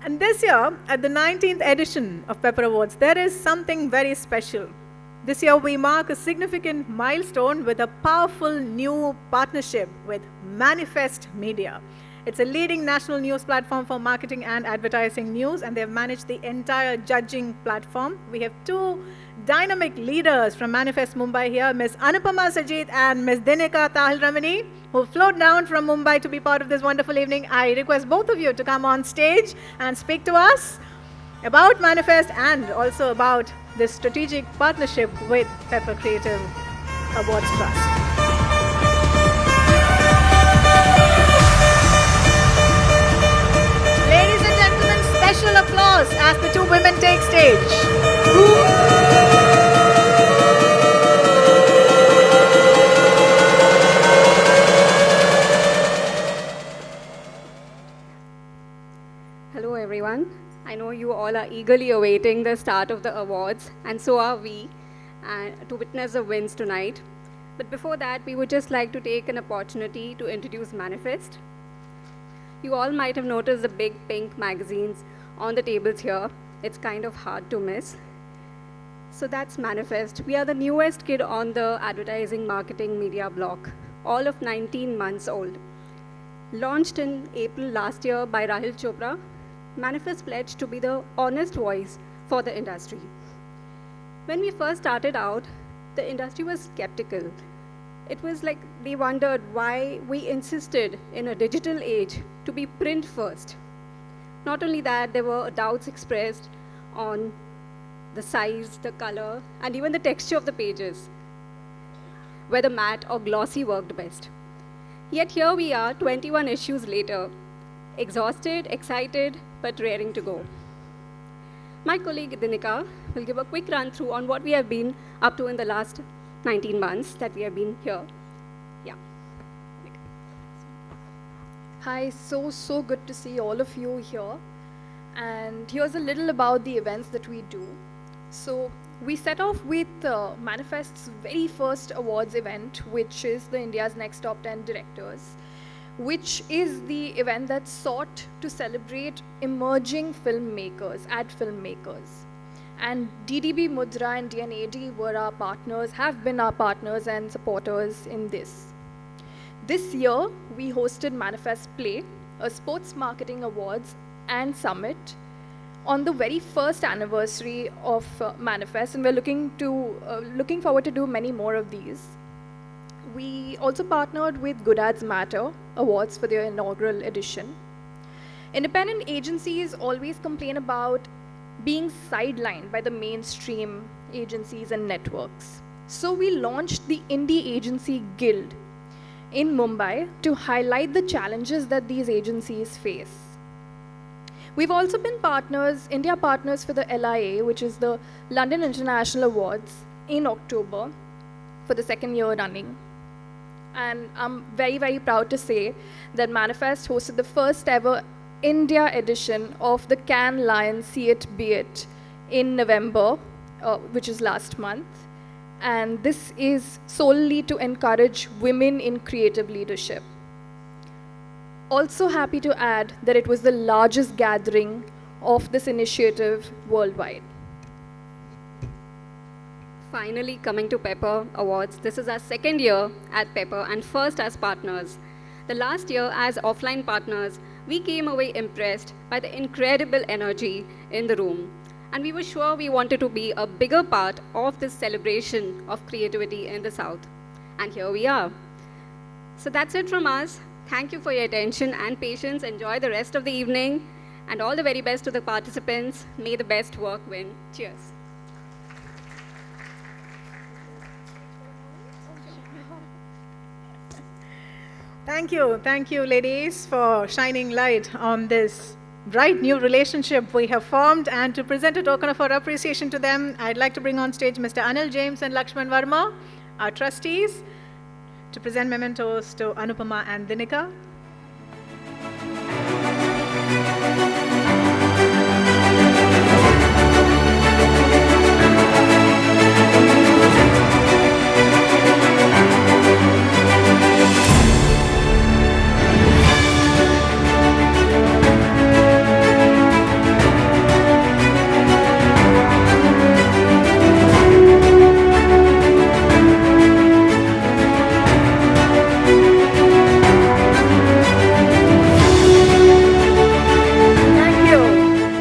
And this year, at the 19th edition of Pepper Awards, there is something very special. This year, we mark a significant milestone with a powerful new partnership with Manifest Media. It's a leading national news platform for marketing and advertising news, and they've managed the entire judging platform. We have two dynamic leaders from Manifest Mumbai here, Ms. Anupama Sajid and Ms. Dinika Tahil Ramani, who flew down from Mumbai to be part of this wonderful evening. I request both of you to come on stage and speak to us about Manifest and also about this strategic partnership with Pepper Creative Awards Trust. Ladies and gentlemen, special applause as the two women take stage. Hello everyone. I know you all are eagerly awaiting the start of the awards, and so are we, to witness the wins tonight. But before that, we would just like to take an opportunity to introduce Manifest. You all might have noticed the big pink magazines on the tables here. It's kind of hard to miss. So that's Manifest. We are the newest kid on the advertising marketing media block, all of 19 months old. Launched in April last year by Rahul Chopra, Manifest pledged to be the honest voice for the industry. When we first started out, the industry was skeptical. It was like they wondered why we insisted in a digital age to be print first. Not only that, there were doubts expressed on the size, the color, and even the texture of the pages, whether matte or glossy worked best. Yet here we are, 21 issues later, exhausted, excited, but raring to go. My colleague Dinika will give a quick run through on what we have been up to in the last 19 months that we have been here. Yeah. Hi, so good to see all of you here. And here's a little about the events that we do. So we set off with Manifest's very first awards event, which is the India's Next Top 10 Directors, which is the event that sought to celebrate emerging filmmakers, ad filmmakers. And DDB Mudra and DNAD were our partners, have been our partners and supporters in this. This year, we hosted Manifest Play, a sports marketing awards and summit on the very first anniversary of Manifest, and we're looking forward to do many more of these. We also partnered with Good Ads Matter Awards for their inaugural edition. Independent agencies always complain about being sidelined by the mainstream agencies and networks. So we launched the Indie Agency Guild in Mumbai to highlight the challenges that these agencies face. We've also been India partners for the LIA, which is the London International Awards, in October for the second year running. And I'm very proud to say that Manifest hosted the first ever India edition of the Cannes Lions See It, Be It in November, which is last month. And this is solely to encourage women in creative leadership. Also happy to add that it was the largest gathering of this initiative worldwide. Finally coming to Pepper Awards, this is our second year at Pepper and first as partners. The last year as offline partners, we came away impressed by the incredible energy in the room. And we were sure we wanted to be a bigger part of this celebration of creativity in the South. And here we are. So that's it from us. Thank you for your attention and patience. Enjoy the rest of the evening. And all the very best to the participants. May the best work win. Cheers. Thank you, ladies, for shining light on this bright new relationship we have formed. And to present a token of our appreciation to them, I'd like to bring on stage Mr. Anil James and Lakshman Verma, our trustees, to present mementos to Anupama and Dinika.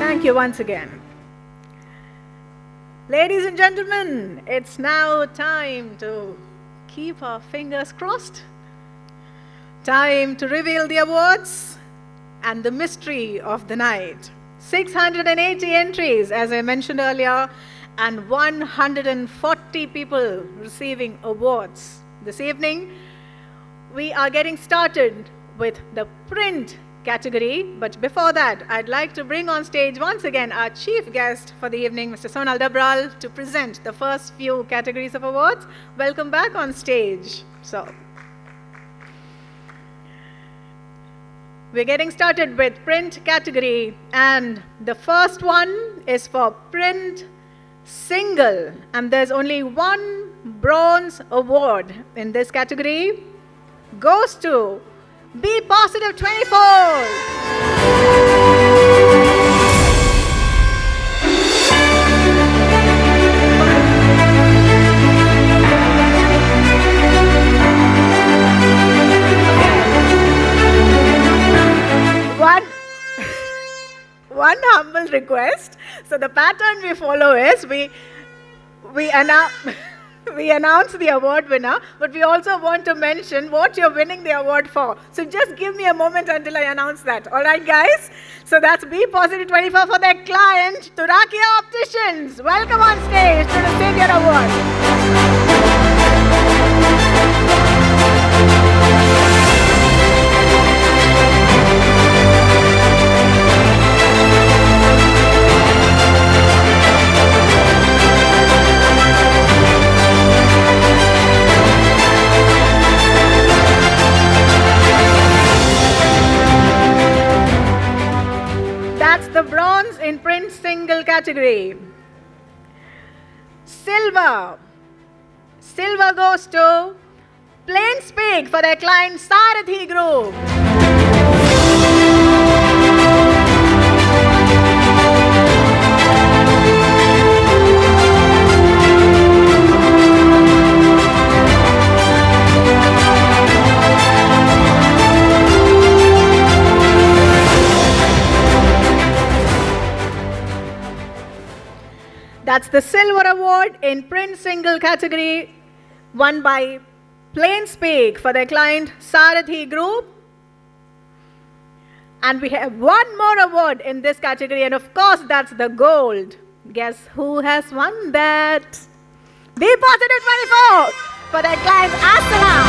Thank you once again. Ladies and gentlemen, it's now time to keep our fingers crossed. Time to reveal the awards and the mystery of the night. 680 entries, as I mentioned earlier, and 140 people receiving awards. This evening, we are getting started with the print category, but before that, I'd like to bring on stage once again our chief guest for the evening, Mr. Sonal Dabral, to present the first few categories of awards. Welcome back on stage. So, we're getting started with print category, and the first one is for print single, and there's only one bronze award in this category. Goes to Be Positive 24. One humble request. So the pattern we follow is we announce the award winner, but we also want to mention what you're winning the award for. So just give me a moment until I announce that. All right, guys? So that's Be Positive 24 for their client, Turakia Opticians. Welcome on stage to receive your award. That's the bronze in print single category. Silver. Silver goes to Plain Speak for their client Sarathi Group. That's the Silver Award in Print Single category, won by Plain Speak for their client Sarathi Group. And we have one more award in this category, and of course, that's the gold. Guess who has won that? Be Positive 24 for their client Asana.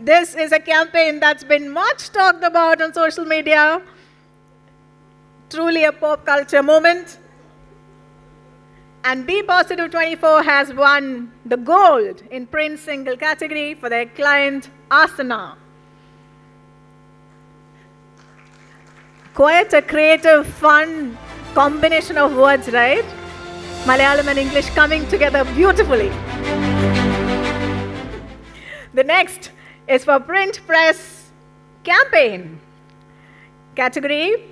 This is a campaign that's been much talked about on social media. Truly a pop culture moment. And Be Positive 24 has won the gold in print single category for their client Asana. Quite a creative, fun combination of words, right? Malayalam and English coming together beautifully. The next is for print press campaign category.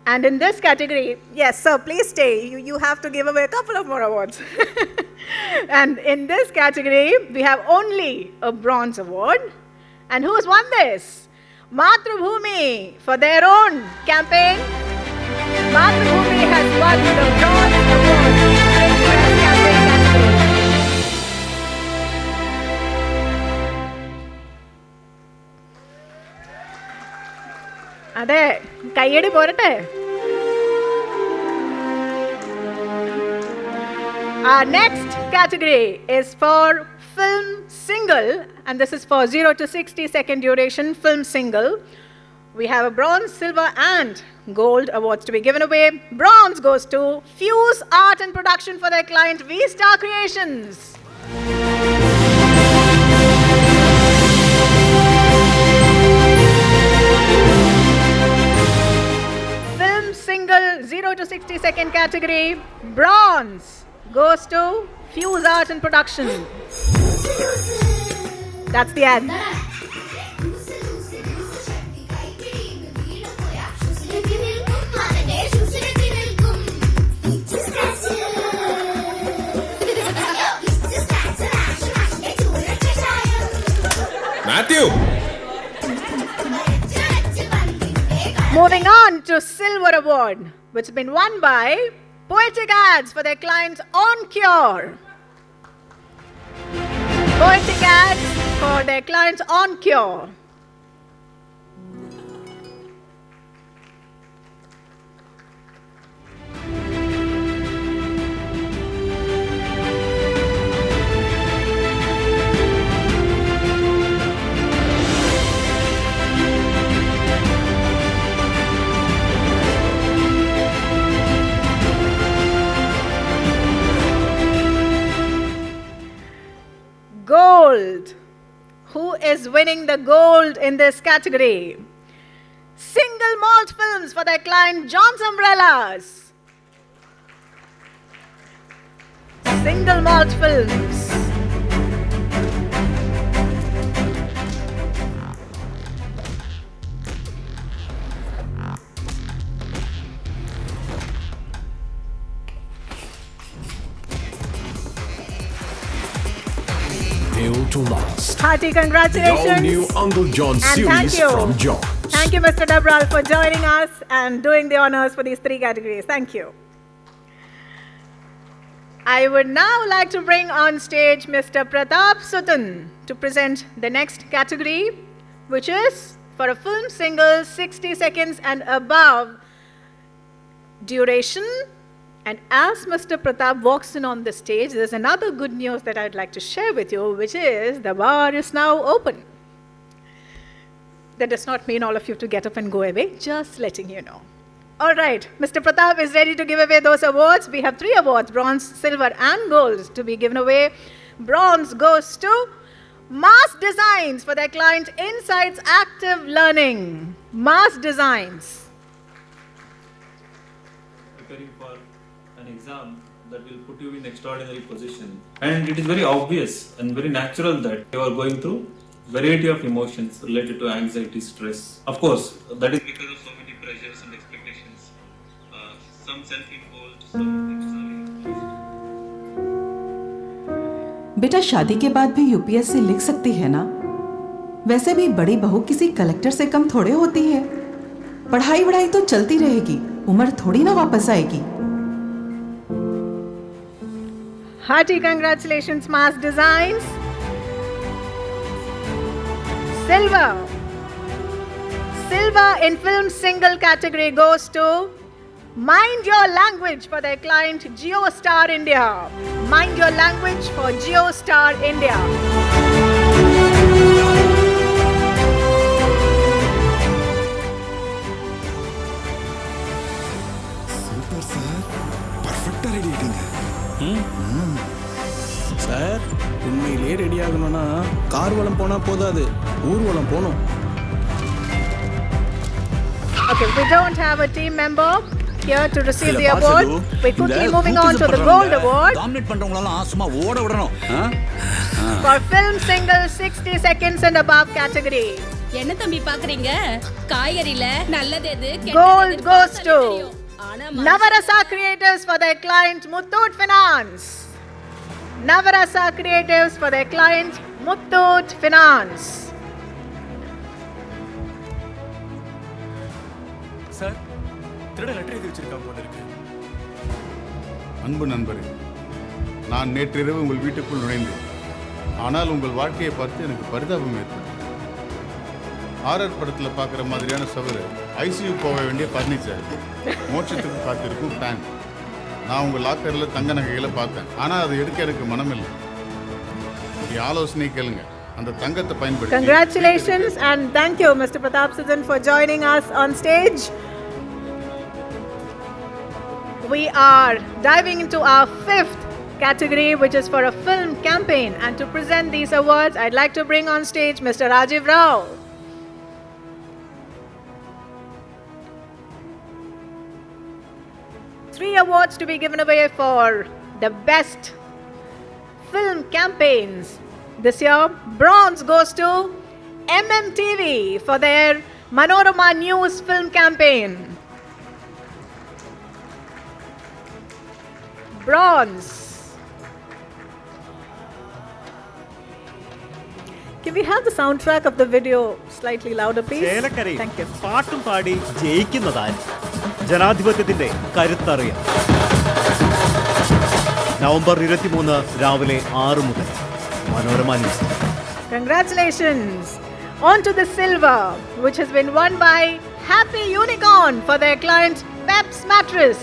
And in this category, yes, sir, please stay. You have to give away a couple of more awards. And in this category, we have only a bronze award. And who's won this? Mathrubhumi for their own campaign. Mathrubhumi has won the bronze award in print press campaign category. അതെ കയ്യടി പോരട്ടെ. Our next category is for film single, and this is for 0 to 60 second duration film single. We have a bronze, silver and gold awards to be given away. Bronze goes to Fuse Art and Production for their client V-Star Creations. Film single 0 to 60 second category, bronze goes to Fuse Art and Production. That's the end. Matthew! Moving on to Silver Award, which has been won by Poetic Ads for their client On Cure. Poetic Ads for their client On Cure. Gold. Who is winning the gold in this category? Single malt films for their client John's Umbrellas. Single malt films. Built to last. Hearty congratulations. The all-new Uncle John And thank series you. from John. Thank you, Mr. Dabral, for joining us and doing the honors for these 3 categories. Thank you. I would now like to bring on stage Mr. Pratap Sutton to present the next category, which is for a film single 60 seconds and above duration. And as Mr. Pratap walks in on the stage, there's another good news that I'd like to share with you, which is the bar is now open. That does not mean all of you to get up and go away, just letting you know. All right, Mr. Pratap is ready to give away those awards. We have 3 awards, bronze, silver and gold, to be given away. Bronze goes to Mass Designs for their client Insights Active Learning. Mass Designs. Preparing for an exam that will put you in extraordinary position, and it is very obvious and very natural that you are going through variety of emotions related to anxiety, stress. Of course, that is because of so many pressures and expectations, some self-imposed, some externally. बेटा शादी के बाद भी UPSC लिख सकती है ना? वैसे भी बड़ी बहू किसी कलेक्टर से कम थोड़े होती है। पढ़ाई तो चलती रहेगी, उम्र थोड़ी ना वापस आएगी। Hearty congratulations, Mass Designs. Silver. Silver in film single category goes to Mind Your Language for their client GeoStar India. Mind Your Language for GeoStar India. Super sir, perfect ready sir உண்மையிலேயே ready ஆகணும்னா கார்வலம் போனா போதாது, ஊர்வலம் போணும். Okay, we don't have a team member here to receive the award. We're quickly moving on to the gold award. Dominate பண்றவங்களலாம் சும்மா ஓட விடணும். For film single 60 seconds and above category. என்ன தம்பி பாக்குறீங்க? காய்கறில நல்லது எது? Gold goes to Navarasa Creatives for their client Muthoot Finance. Navarasa Creatives for their client Muthoot Finance. Sir, திருட லெட்டர் எழுதி வச்சிருக்காங்க போல இருக்கு. அன்பு நண்பரே, நான் நேற்றிரவு உங்கள் வீட்டுக்குள் நுழைந்தேன். ஆனால் உங்கள் வாழ்க்கையை பார்த்து எனக்கு பரிதாபம் ஏற்பட்டது. ஆர்ஆர் படத்தில் பார்க்குற மாதிரியான சவறு, ஐசியூ போக வேண்டிய ஃபர்னிச்சர், மோட்சத்துக்கு காத்திருக்கும் டேங்க். நான் உங்கள் லாக்கரில் தங்க நகைகளை பார்த்தேன், ஆனால் அதை எடுக்க எனக்கு மனமில்லை. ஆலோசனை கேளுங்க, அந்த தங்கத்தை பயன்படுத்தி. Congratulations and thank you, Mr. Pratap Sijan, for joining us on stage. We are diving into our fifth category, which is for a film campaign. And to present these awards, I'd like to bring on stage Mr. Rajiv Rao. Three awards to be given away for the best film campaigns. This year, bronze goes to MMTV for their Manorama News film campaign. Bronze. Can we have the soundtrack of the video slightly louder, please? Thank you. പാട്ടും പാടി ജയിക്കുന്നതായി ജനാധിപത്യത്തിന്റെ കരുത്തറിയാം. November 23 രാവിലെ 6 മുതൽ Manorama news. Congratulations. On to the silver, which has been won by Happy Unicorn for their client Pep's Mattress.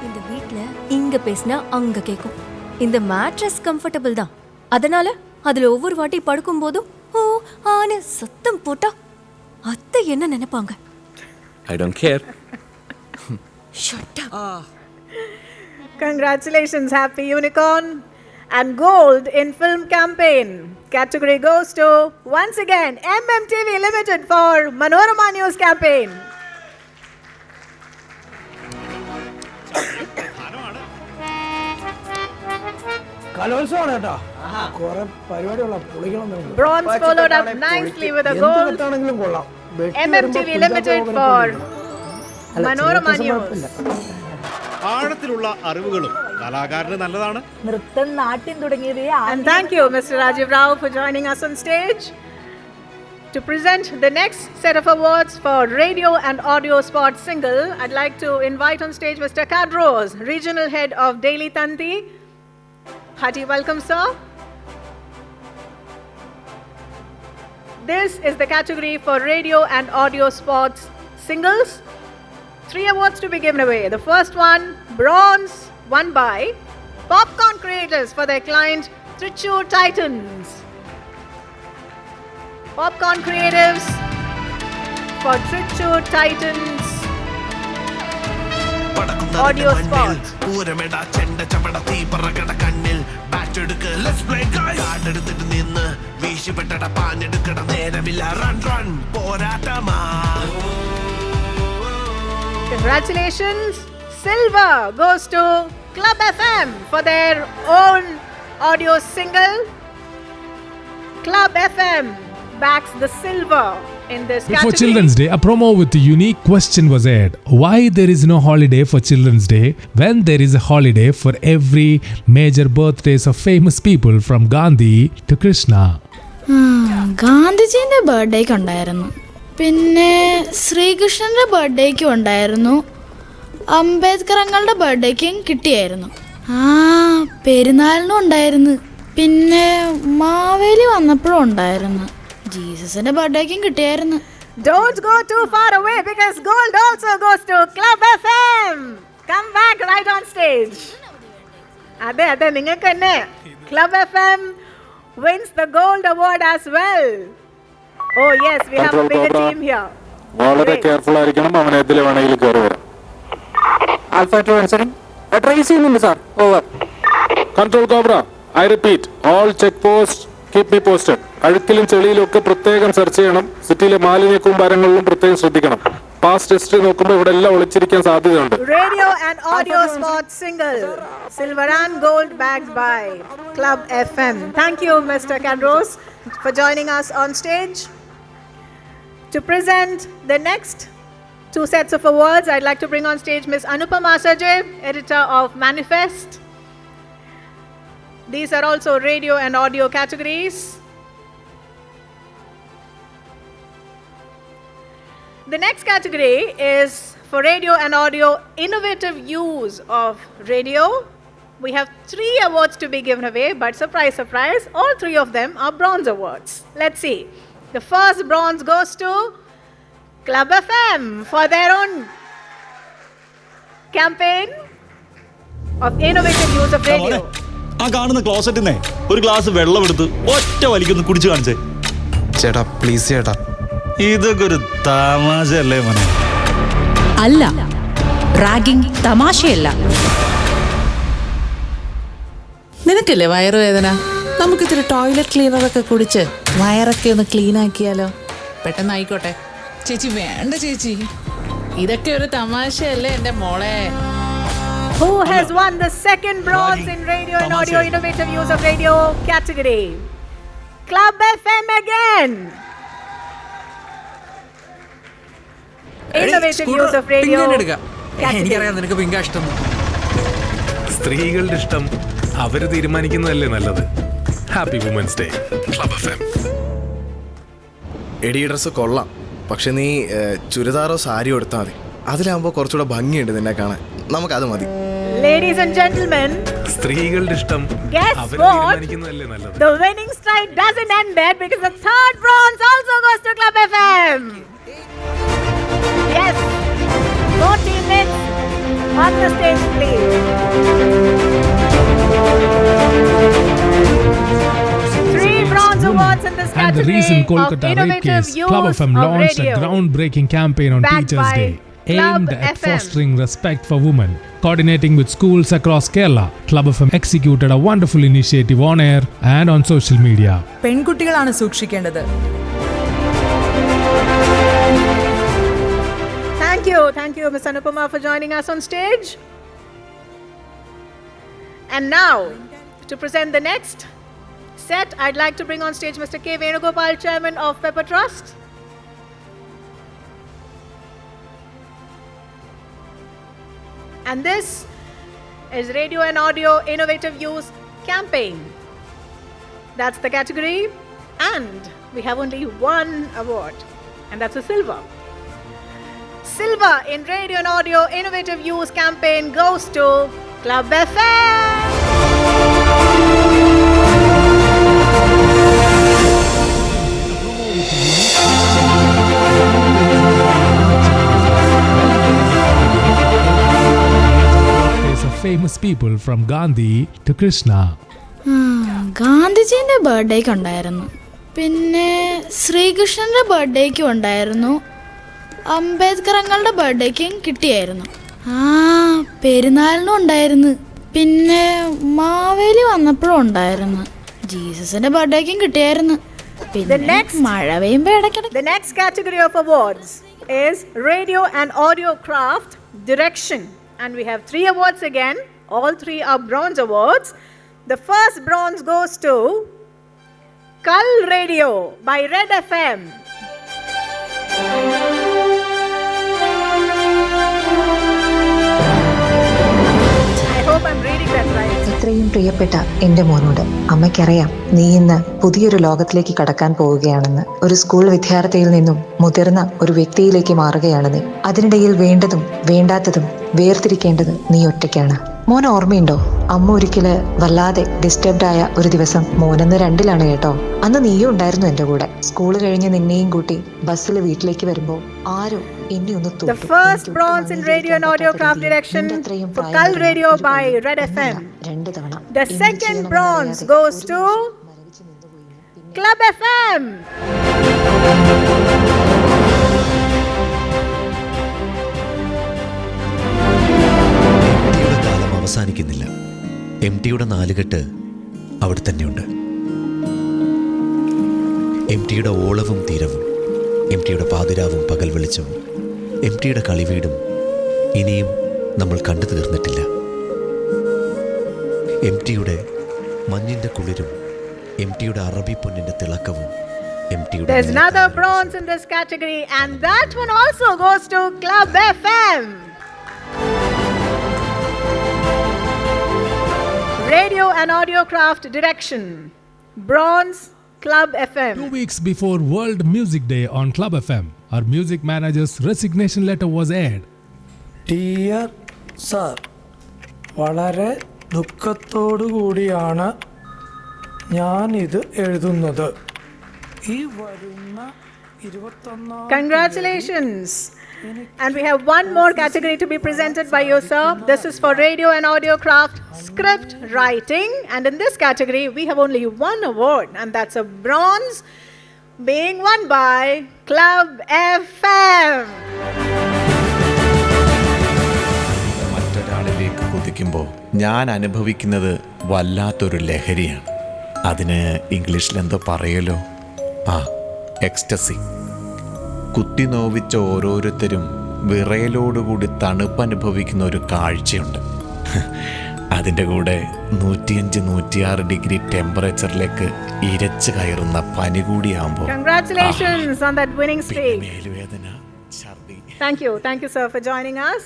இந்த வீட்ல இங்க பேசினா அங்க கேக்கும். இந்த மேட்ரஸ் கம்ஃபர்டபிள் தான். அதனால அதுல ஒவ்வொரு வாட்டி படுக்கும் போதும் ஓ ஆனே சத்தம் போட்டா அத்தை என்ன நினைப்பாங்க? I don't care. Shut up. Congratulations, Happy Unicorn. And gold in film campaign category goes to, once again, MMTV Limited for Manorama News campaign. Bronze followed up nicely with a gold. MMTV Limited for Manorama News. ആഴത്തിലുള്ള അറിവുകളും കലാകാരന് നല്ലതാണ്. And thank you, Mr. Rajiv Rao, for joining us on stage. To present the next set of awards for radio and audio spot single, I'd like to invite on stage Mr. Kadros, Regional Head of Daily Tanti. Hearty welcome, sir. This is the category for radio and audio sports singles. 3 awards to be given away. The first one, bronze, won by Popcorn Creators for their client Trichur Titans. Popcorn Creatives for Trichur Titans audio spot. Congratulations. Silver goes to Club FM for their own audio single. Club FM backs the silver in this Before category. Children's Day, a promo with a unique question was aired. Why there is no holiday for Children's Day when there is a holiday for every major birthdays of famous people from Gandhi to Krishna? ഗാന്ധിജിന്റെ ബർത്ത്ഡേക്ക് ഉണ്ടായിരുന്നു, പിന്നെ ശ്രീകൃഷ്ണന്റെ ബർത്ത്ഡേക്കും ഉണ്ടായിരുന്നു, അംബേദ്കർ അങ്ങളുടെ ബർത്ത്ഡേക്കും കിട്ടിയായിരുന്നു, പെരുന്നാളിനും ഉണ്ടായിരുന്നു, പിന്നെ മാവേലി വന്നപ്പോഴും ഉണ്ടായിരുന്നു, ജീസസിന്റെ ബർത്ത്ഡേക്കും കിട്ടിയായിരുന്നു. Don't go too far away because gold also goes to Club FM. Come back right on stage. അതെ നിങ്ങൾക്ക് തന്നെ Club FM wins the gold award as well. Oh yes, we have a bigger team here. വളരെ careful ആയിരിക്കണം, അവൻ ഏതിൽ വേണമെങ്കിലും കയറി വരാം. Alpha 2 answering. ട്രേസ് ചെയ്യുന്നുണ്ട് sir. Over. Control cobra, I repeat, all check post keep me posted. അഴുക്കിലും ചെളിയിലും ഒക്കെ പ്രത്യേകം സെർച്ച് ചെയ്യണം. സിറ്റിയിലെ മാലിന്യ കൂമ്പാരങ്ങളിലും പ്രത്യേകം ശ്രദ്ധിക്കണം. പാസ്റ്റ് ഹിസ്റ്ററി നോക്കുമ്പോൾ ഇവിടെ എല്ലാം ഒളിച്ചിരിക്കാൻ സാധ്യതയുണ്ട്. Radio and audio sports single, silver and gold bagged by Club FM. Thank you, Mr. Kadros, for joining us on stage. To present the next 2 sets of awards, I'd like to bring on stage Ms. Anupama Sajay, editor of Manifest. These are also radio and audio categories. The next category is for radio and audio innovative use of radio. we have 3 awards to be given away, but surprise, surprise, all 3 of them are bronze awards. Let's see. The first bronze goes to Club FM for their own campaign of innovative use of radio. ആ കാണുന്ന ക്ലോസറ്റിനെ ഒരു glass വെള്ളം എടുത്ത് ഒറ്റ വലിക്കൊന്ന് കുടിച്ചു കാണിച്ചേ. ചേട്ടാ please ചേട്ടാ. ഇതൊക്കെ ഒരു തമാശയല്ലേ മോനെ? അല്ല, റാഗിംഗ് തമാശയല്ല. നിനക്കല്ലേ വയറുവേദന? നമുക്കിത്തിരി ടോയ്ലറ്റ് ക്ലീനറൊക്കെ കുടിച്ച് വയറൊക്കെ ഒന്ന് ക്ലീൻ ആക്കിയാലോ? പെട്ടെന്ന് ആയിക്കോട്ടെ. ചേച്ചി വേണ്ട ചേച്ചി, ഇതൊക്കെ ഒരു തമാശയല്ലേ എൻ്റെ മോളെ. Who has won the second bronze in radio and audio innovative use of radio category? Club FM again. Innovative use of radio. എനിക്കറിയാം നിനക്ക് പിങ്ക ഇഷ്ടം. സ്ത്രീകളുടെ ഇഷ്ടം അവര് തീരുമാനിക്കുന്നതല്ലേ നല്ലത്. Happy women's day club FM. എടി ഡ്രസ്സ് കൊള്ളാം, പക്ഷെ നീ ചുരിദാറോ സാരിയോ എടുത്താൽ മതി. അതിലാകുമ്പോൾ കുറച്ചുകൂടെ ഭംഗിയുണ്ട് നിന്നെ കാണാൻ. നമുക്കത് മതി. Ladies and gentlemen, സ്ത്രീകളുടെ ഇഷ്ടം അവര് തീരുമാനിക്കുന്നതല്ലേ നല്ലത്. The winning strike doesn't end there because the third bronze also goes to Club FM. Yes, 40 minutes on the stage, please. 3 bronze awards in this And the category recent of Kolkata rape innovative case, use Club FM of launched radio. a groundbreaking campaign on Backed Teachers' by Day Club aimed at FM. fostering respect for women. Coordinating with schools across Kerala, Club FM executed a wonderful initiative on air and on social media. പെൺകുട്ടികളാണ് സൂക്ഷിക്കേണ്ടത്. Thank you, Ms. Anupama, for joining us on stage. And now, to present the next set, I'd like to bring on stage Mr. K. Venugopal, Chairman of Pepper Trust. And this is Radio and Audio Innovative Use Campaign. That's the category. And we have only one award, and that's a silver. Silver in Radio and Audio Innovative Use Campaign goes to Club FM. Of famous people from Gandhi to Krishna. ഗാന്ധിജീൻ്റെ ബർത്ത്ഡേക്ക് ഉണ്ടായിരുന്നു, പിന്നെ ശ്രീകൃഷ്ണൻ്റെ ബർത്ത്ഡേക്കും ഉണ്ടായിരുന്നു, അംബേദ്കർ അങ്ങളുടെ ബർത്ത്ഡേക്കും കിട്ടിയായിരുന്നു, പെരുന്നാളിനും ഉണ്ടായിരുന്നു, പിന്നെ മാവേലി വന്നപ്പോഴും ഉണ്ടായിരുന്നു, ജീസസിന്റെ ബർത്ത്ഡേക്കും കിട്ടിയായിരുന്നു, പിന്നെ മഴ പെയ്യുമ്പോൾ ഇടയ്ക്കിടയ്ക്ക്. The next category of awards is Radio and Audio Craft Direction. And we have 3 awards again. All 3 are bronze awards. The first bronze goes to Kal Radio by Red FM. I hope I'm reading that right. എത്രയും പ്രിയപ്പെട്ട എൻ്റെ മോനോട്, അമ്മയ്ക്കറിയാം നീ ഇന്ന് പുതിയൊരു ലോകത്തിലേക്ക് കടക്കാൻ പോവുകയാണെന്ന്. ഒരു സ്കൂൾ വിദ്യാർത്ഥിയിൽ നിന്നും മുതിർന്ന ഒരു വ്യക്തിയിലേക്ക് മാറുകയാണ് നീ. അതിനിടയിൽ വേണ്ടതും വേണ്ടാത്തതും വേർതിരിക്കേണ്ടത് നീ ഒറ്റയ്ക്കാണ്. മോൻ ഓർമ്മയുണ്ടോ, അമ്മ ഒരിക്കല് വല്ലാതെ ഡിസ്റ്റർബ്ഡ് ആയ ഒരു ദിവസം, മോനെന്ന് 2ലാണ് കേട്ടോ. അന്ന് നീയും ഉണ്ടായിരുന്നു എൻ്റെ കൂടെ. സ്കൂൾ കഴിഞ്ഞ് നിന്നെയും കൂട്ടി ബസ്സിൽ വീട്ടിലേക്ക് വരുമ്പോൾ ആരോ എന്നെ ഒന്ന് The first bronze in Radio and Audio Craft Direction for Kal Radio by Red FM. The second bronze goes to Club FM. കാലം അവസാനിക്കുന്നില്ല. MTയുടെ നാലുകെട്ട് അവിടെ തന്നെയുണ്ട്. MTയുടെ ഓളവും തീരവും, MTയുടെ പാതിരാവും പകൽ വെളിച്ചവും, MTയുടെ കളിവീടും ഇനിയും നമ്മൾ കണ്ടു തീർന്നിട്ടില്ല. MTയുടെ മഞ്ഞിൻ്റെ കുളിരും, MTയുടെ അറബി പൊന്നിൻ്റെ തിളക്കവും, MTയുടെ. There's another bronze in this category, and that one also goes to Club FM. Radio and Audio Craft Direction, bronze, Club FM. 2 weeks before World Music Day on Club FM, our music manager's resignation letter was aired. Dear Sir, വളരെ ദുഃഖത്തോടു കൂടിയാണ് ഞാനിത് എഴുതുന്നത്. ഈ വരുന്ന 21 Congratulations! And we have one more category to be presented by you, sir. This is for radio and audio craft script writing. And in this category, we have only one award, and that's a bronze, being won by Club FM. മറ്റൊരാളിലേക്ക് കുതിക്കുമ്പോൾ ഞാൻ അനുഭവിക്കുന്നത് വല്ലാത്തൊരു ലഹരിയാണ്. അതിന് ഇംഗ്ലീഷിൽ എന്തോ പറയലോ, ecstasy. കുത്തി നോവിച്ച ഓരോരുത്തരും വിറയലോടുകൂടി തണുപ്പനുഭവിക്കുന്ന ഒരു കാഴ്ചയുണ്ട്. അതിൻ്റെ കൂടെ 105-106 ഡിഗ്രി ടെമ്പറേച്ചറിലേക്ക് ഇരച്ചു കയറുന്ന പനി കൂടിയാകുമ്പോൾ Congratulations on that winning streak. Thank you, sir, for joining us.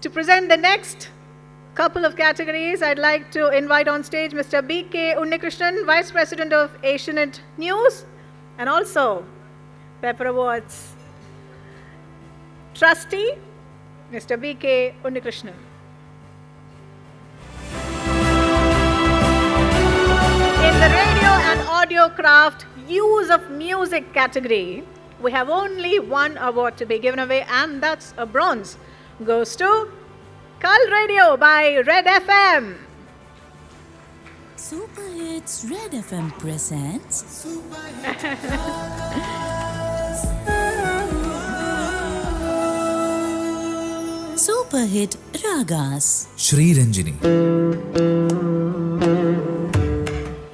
To present the next couple of categories, I'd like to invite on stage Mr. B.K. Unnikrishnan, Vice President of Asianet News, and also PepperAwards Trustee, Mr. B.K. Unnikrishnan. In the radio and audio craft use of music category, we have only one award to be given away, and that's a bronze. Goes to Call Radio by Red FM. Super Hits Red FM presents Super Hit Ragas. Shri Ranjini.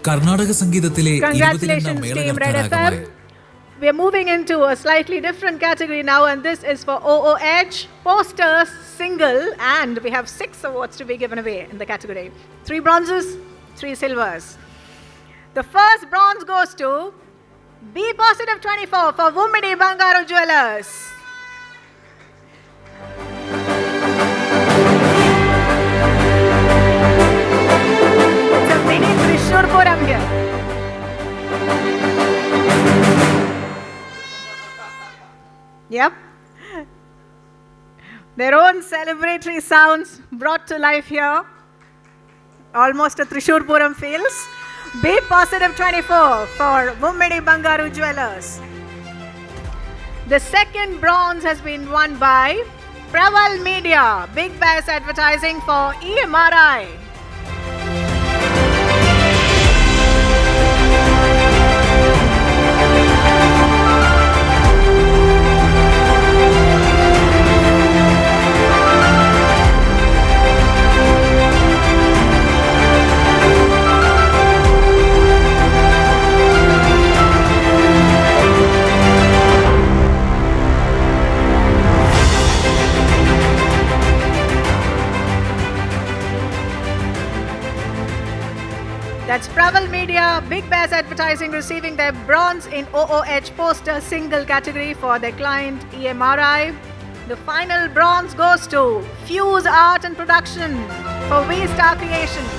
Karnataka സംഗീതത്തിലെ Congratulations, Team Red FM. We are moving into a slightly different category now, and this is for OOH posters single, and we have 6 awards to be given away in the category. 3 bronzes, 3 silvers. The first bronze goes to B Positive 24 for Wummidi Bangaru Jewelers. It's a mini Trishur Puram here. Yep. Their own celebratory sounds brought to life here. Almost a Trishur Puram feels. B Positive 24 for Wummidi Bangaru Jewelers. The second bronze has been won by Praval Media, Big Bass Advertising for EMRI. That's Praval Media, Big Bass Advertising receiving their bronze in OOH poster single category for their client EMRI. The final bronze goes to Fuse Art and Production for V-Star Creations.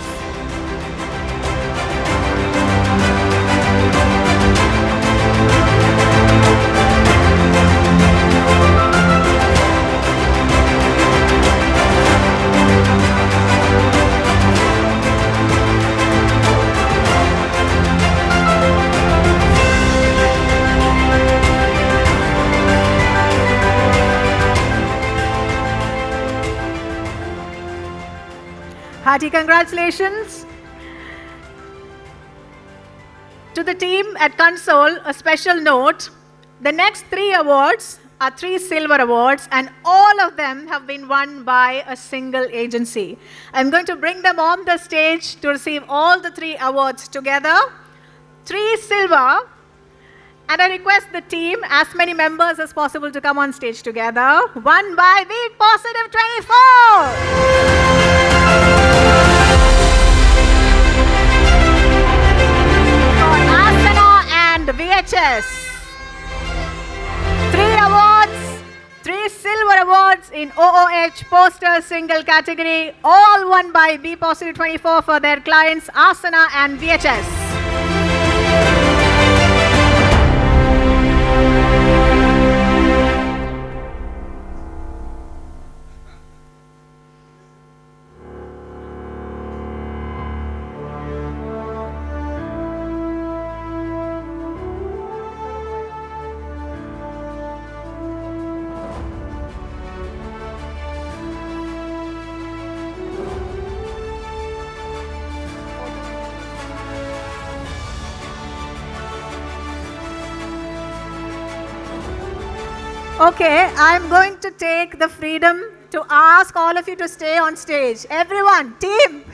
Hearty congratulations to the team at Console. A special note, the next 3 awards are 3 silver awards, and all of them have been won by a single agency. I'm going to bring them on the stage to receive all the 3 awards together. 3 silver, and I request the team, as many members as possible, to come on stage together. Won by V Positive 24. And VHS. 3 awards, 3 silver awards in OOH poster single category, all won by B Positive 24 for their clients Asana and VHS. Okay, I'm going to take the freedom to ask all of you to stay on stage. Everyone, team.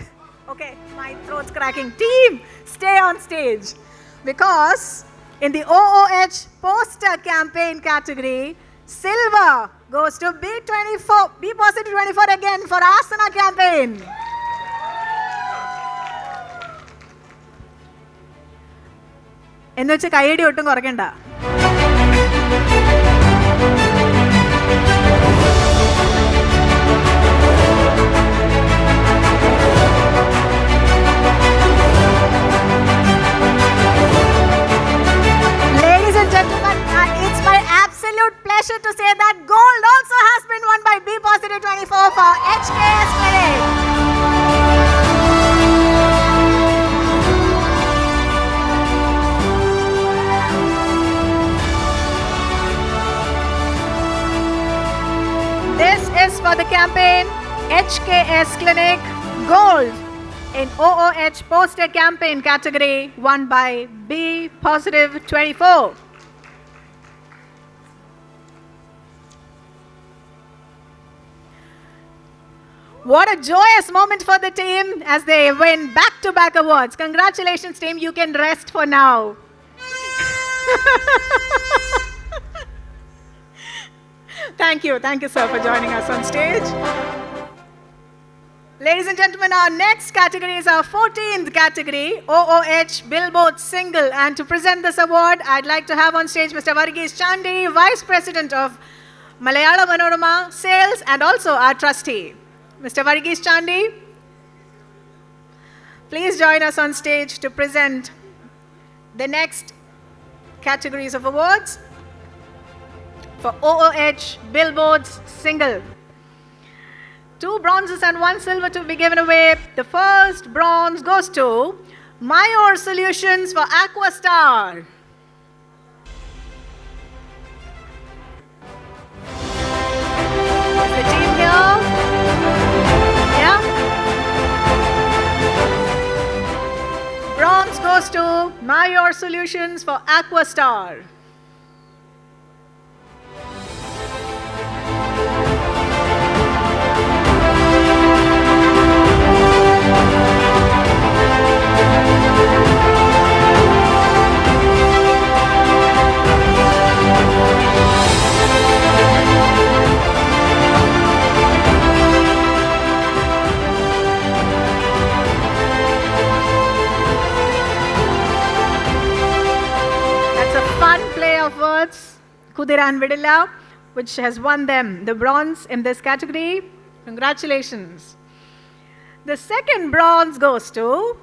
Okay, my throat's cracking. Team, stay on stage. Because in the OOH poster campaign category, silver goes to B24, B Positive 24 again for Asana campaign. എന്ന് വെച്ച് കൈയടി ഒട്ടും കുറയ്ക്കണ്ട. Ladies and gentlemen, it's my absolute pleasure to say that gold also has been won by B Positive 24 for HKS Clinic. This is for the campaign HKS Clinic Gold in OOH poster campaign category, won by B Positive 24. What a joyous moment for the team as they win back-to-back awards. Congratulations, team. You can rest for now. Thank you, sir, for joining us on stage. Ladies and gentlemen, our next category is our 14th category, OOH Billboard Single. And to present this award, I'd like to have on stage Mr. Varghese Chandi, Vice President of Malayala Manorama Sales and also our trustee. Mr. Varghese Chandi, please join us on stage to present the next categories of awards for OOH Billboards Single. 2 bronzes and 1 silver to be given away. The first bronze goes to Mayor Solutions for Aquastar. The team here. Yeah. Bronze goes to Mayor Solutions for Aquastar. Words, Kudiran Vidilla, which has won them the bronze in this category. Congratulations. The second bronze goes to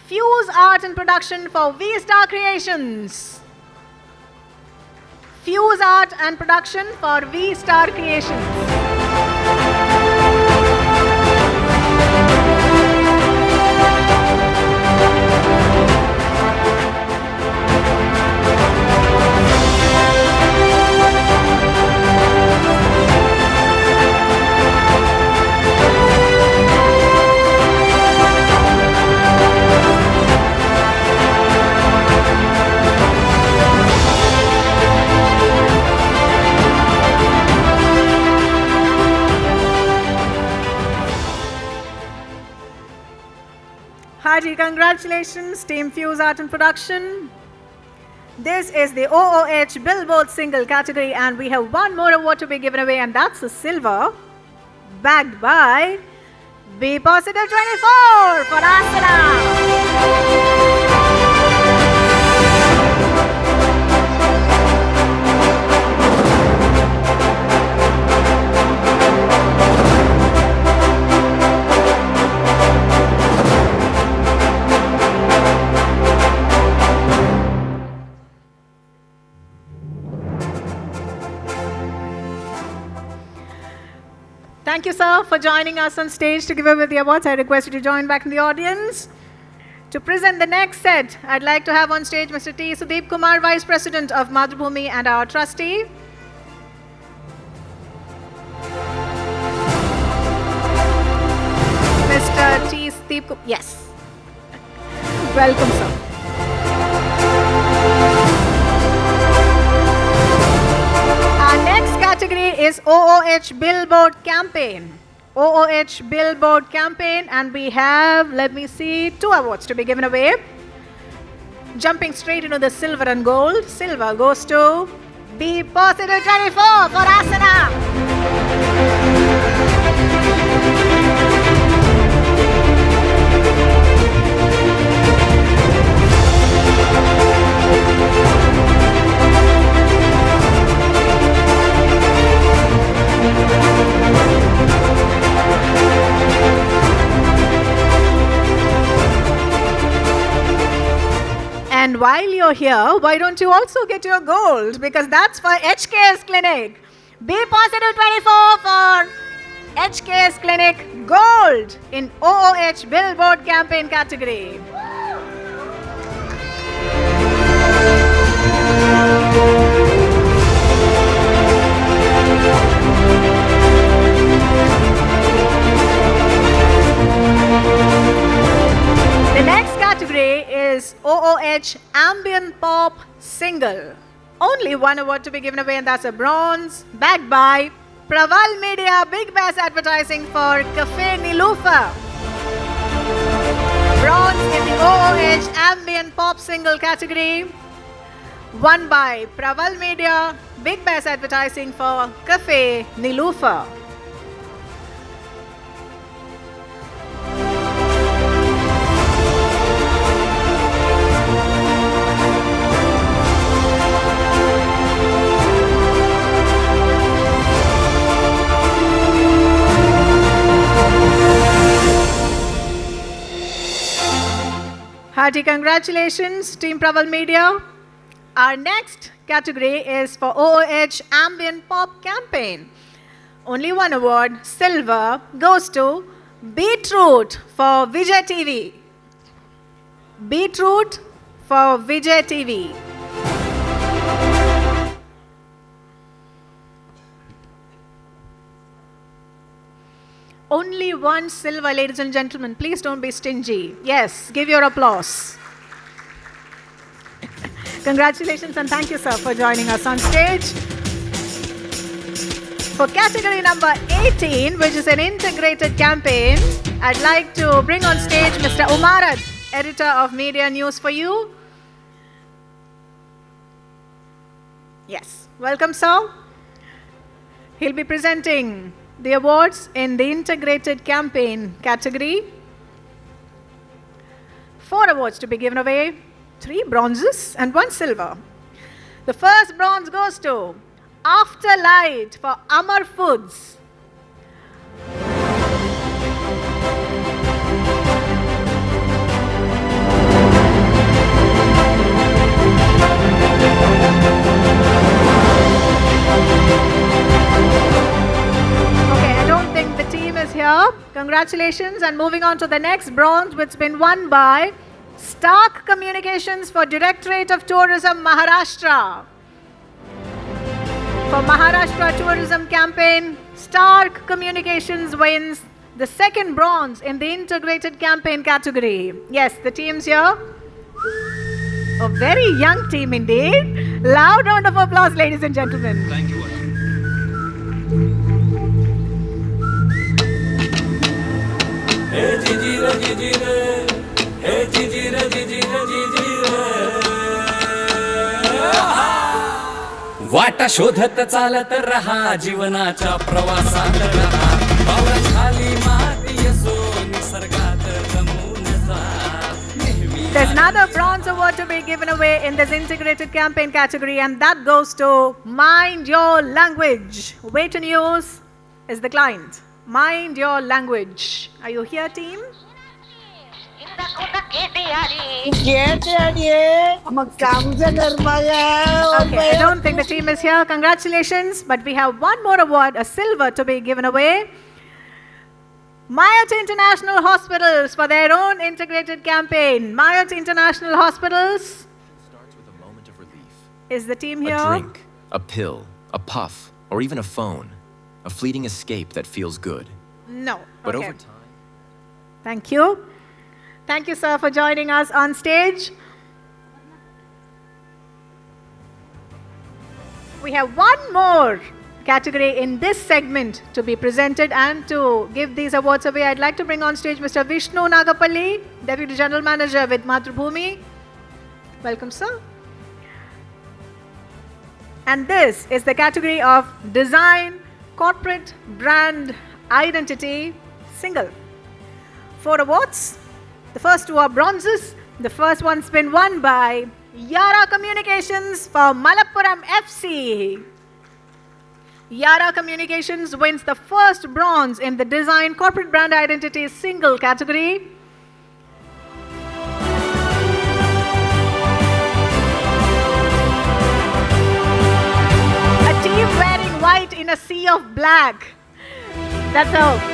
Fuse Art and Production for V-Star Creations. Fuse Art and Production for V-Star Creations. Haji, congratulations, Team Fuse Art and Production. This is the OOH Billboard Single category, and we have one more award to be given away, and that's a silver, bagged by B Positive 24 for Asana. Thank you, sir, for joining us on stage to give away the awards. I request you to join back in the audience. To present the next set, I'd like to have on stage Mr. T. Sudeep Kumar, Vice President of Madhubhumi and our trustee. Mr. T. Sudeep Kumar, yes. Welcome, sir. Our next category is OOH Billboard Campaign. OOH Billboard Campaign, and we have, let me see, 2 awards to be given away. Jumping straight into the silver and gold. Silver goes to Be Positive 24 for Asana. And while you're here, why don't you also get your gold? Because that's for HKS Clinic. Be Positive 24 for HKS Clinic Gold in OOH Billboard Campaign category. The next category is OOH Ambient Pop Single. Only 1 award to be given away, and that's a bronze, backed by Praval Media Big Bass Advertising for Cafe Nilufa. Bronze in the OOH Ambient Pop Single category, won by Praval Media Big Bass Advertising for Cafe Nilufa. Hearty congratulations, Team Praval Media. Our next category is for OOH Ambient Pop Campaign. Only 1 award, silver, goes to Beetroot for Vijay TV. Beetroot for Vijay TV. Only 1 silver, ladies and gentlemen. Please don't be stingy. Yes, give your applause. Congratulations and thank you, sir, for joining us on stage. For category number 18, which is an integrated campaign, I'd like to bring on stage Mr. Umarad, editor of Media News for You. Yes, welcome, sir. He'll be presenting the awards in the integrated campaign category. 4 awards to be given away, 3 bronzes and 1 silver. The first bronze goes to Afterlight for Amar Foods. Here. Congratulations, and moving on to the next bronze, which has been won by Stark Communications for Directorate of Tourism Maharashtra. For Maharashtra Tourism Campaign, Stark Communications wins the 2nd bronze in the integrated campaign category. Yes, the teams here. A very young team indeed. Loud round of applause, ladies and gentlemen. Thank you. Hey Gigi re Gigi re, hey Gigi re Gigi re Gigi re. वाटा शोधत चालत रहा जीवनाच्या प्रवासात रहा पावला खाली माती असो निसर्गात रमून जा. There's another bronze award to be given away in this integrated campaign category, and that goes to Mind Your Language. Way to News is the client. Mind Your Language. Are you here, team? Okay, I don't think the team is here. Congratulations. But we have 1 more award, a silver, to be given away. Marriott International Hospitals for their own integrated campaign. Marriott International Hospitals. Starts with a moment of relief. Is the team here? A drink, a pill, a puff, or even a phone. A fleeting escape that feels good. No. But okay. over time. Thank you. Thank you, sir, for joining us on stage. We have 1 more category in this segment to be presented and to give these awards away, I'd like to bring on stage Mr. Vishnu Nagapalli, Deputy General Manager with Mathrubhumi. Welcome, sir. And this is the category of Design, Corporate Brand Identity, Single. 4 awards. The first 2 are bronzes. The first one's been won by Yara Communications for Malappuram FC. Yara Communications wins the first bronze in the Design, Corporate Brand Identity, Single category. Wearing white in a sea of black. That's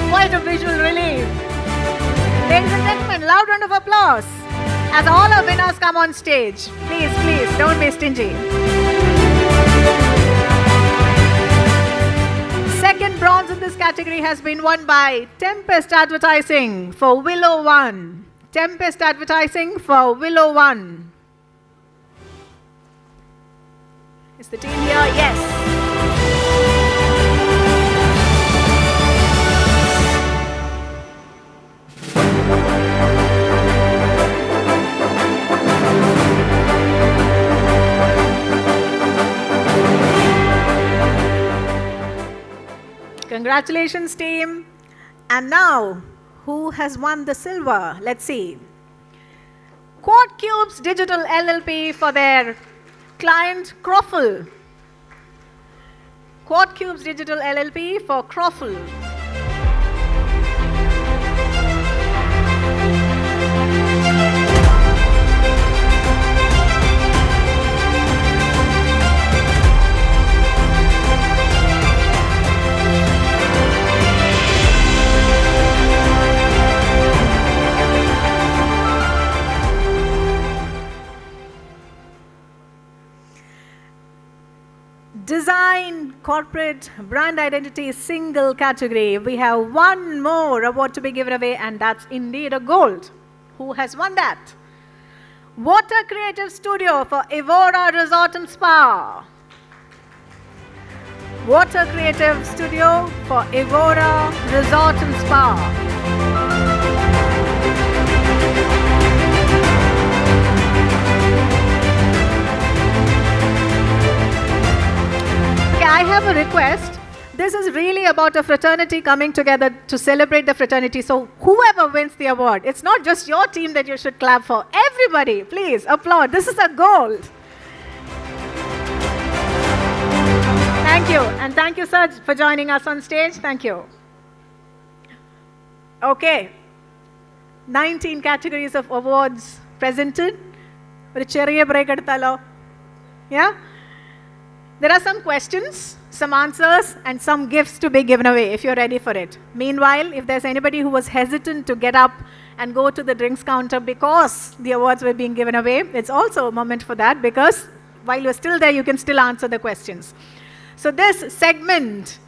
quite a visual relief. Ladies and gentlemen, loud round of applause as all our winners come on stage. Please, please, don't be stingy. Second bronze in this category has been won by Tempest Advertising for Willow One. Tempest Advertising for Willow One. Is the team here? Yes. Congratulations, team. And now, who has won the silver? Let's see. Quad Cubes Digital LLP for their client Croffle. Quad Cubes Digital LLP for Croffle. Design, Corporate Brand Identity, Single category. We have one more award to be given away, and that's indeed a gold. Who has won that? Water Creative Studio for Evora Resort and Spa. Water Creative Studio for Evora Resort and Spa. I have a request. This is really about a fraternity coming together to celebrate the fraternity. So whoever wins the award, it's not just your team that you should clap for. Everybody, please applaud. This is a gold. Thank you. And thank you, sir, for joining us on stage. Thank you. Okay. 19 categories of awards presented. Yeah? There are some questions, some answers, and some gifts to be given away if you're ready for it. Meanwhile, if there's anybody who was hesitant to get up and go to the drinks counter because the awards were being given away, it's also a moment for that, because while you're still there, you can still answer the questions. So this segment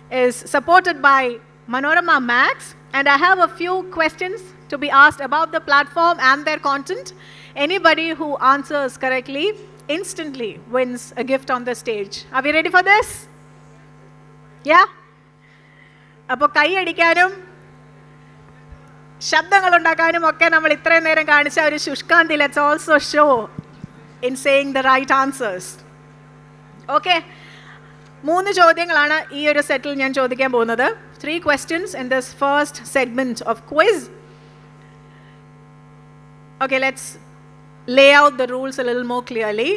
is supported by Manorama Max, and I have a few questions to be asked about the platform and their content. Anybody who answers correctly instantly wins a gift on the stage. Are we ready for this? Yeah? അപ്പോൾ കൈയടിക്കാനും ശബ്ദങ്ങളുണ്ടാക്കാനും ഒക്കെ നമ്മൾ ഇത്രയും നേരം കാണിച്ച ഒരു ശുഷ്കാന്തി let's also show in saying the right answers. Okay, 3 ചോദ്യങ്ങളാണ് ഈ ഒരു സെറ്റിൽ ഞാൻ ചോദിക്കാൻ പോകുന്നത്. 3 questions in this first segment of quiz. Okay, let's lay out the rules a little more clearly.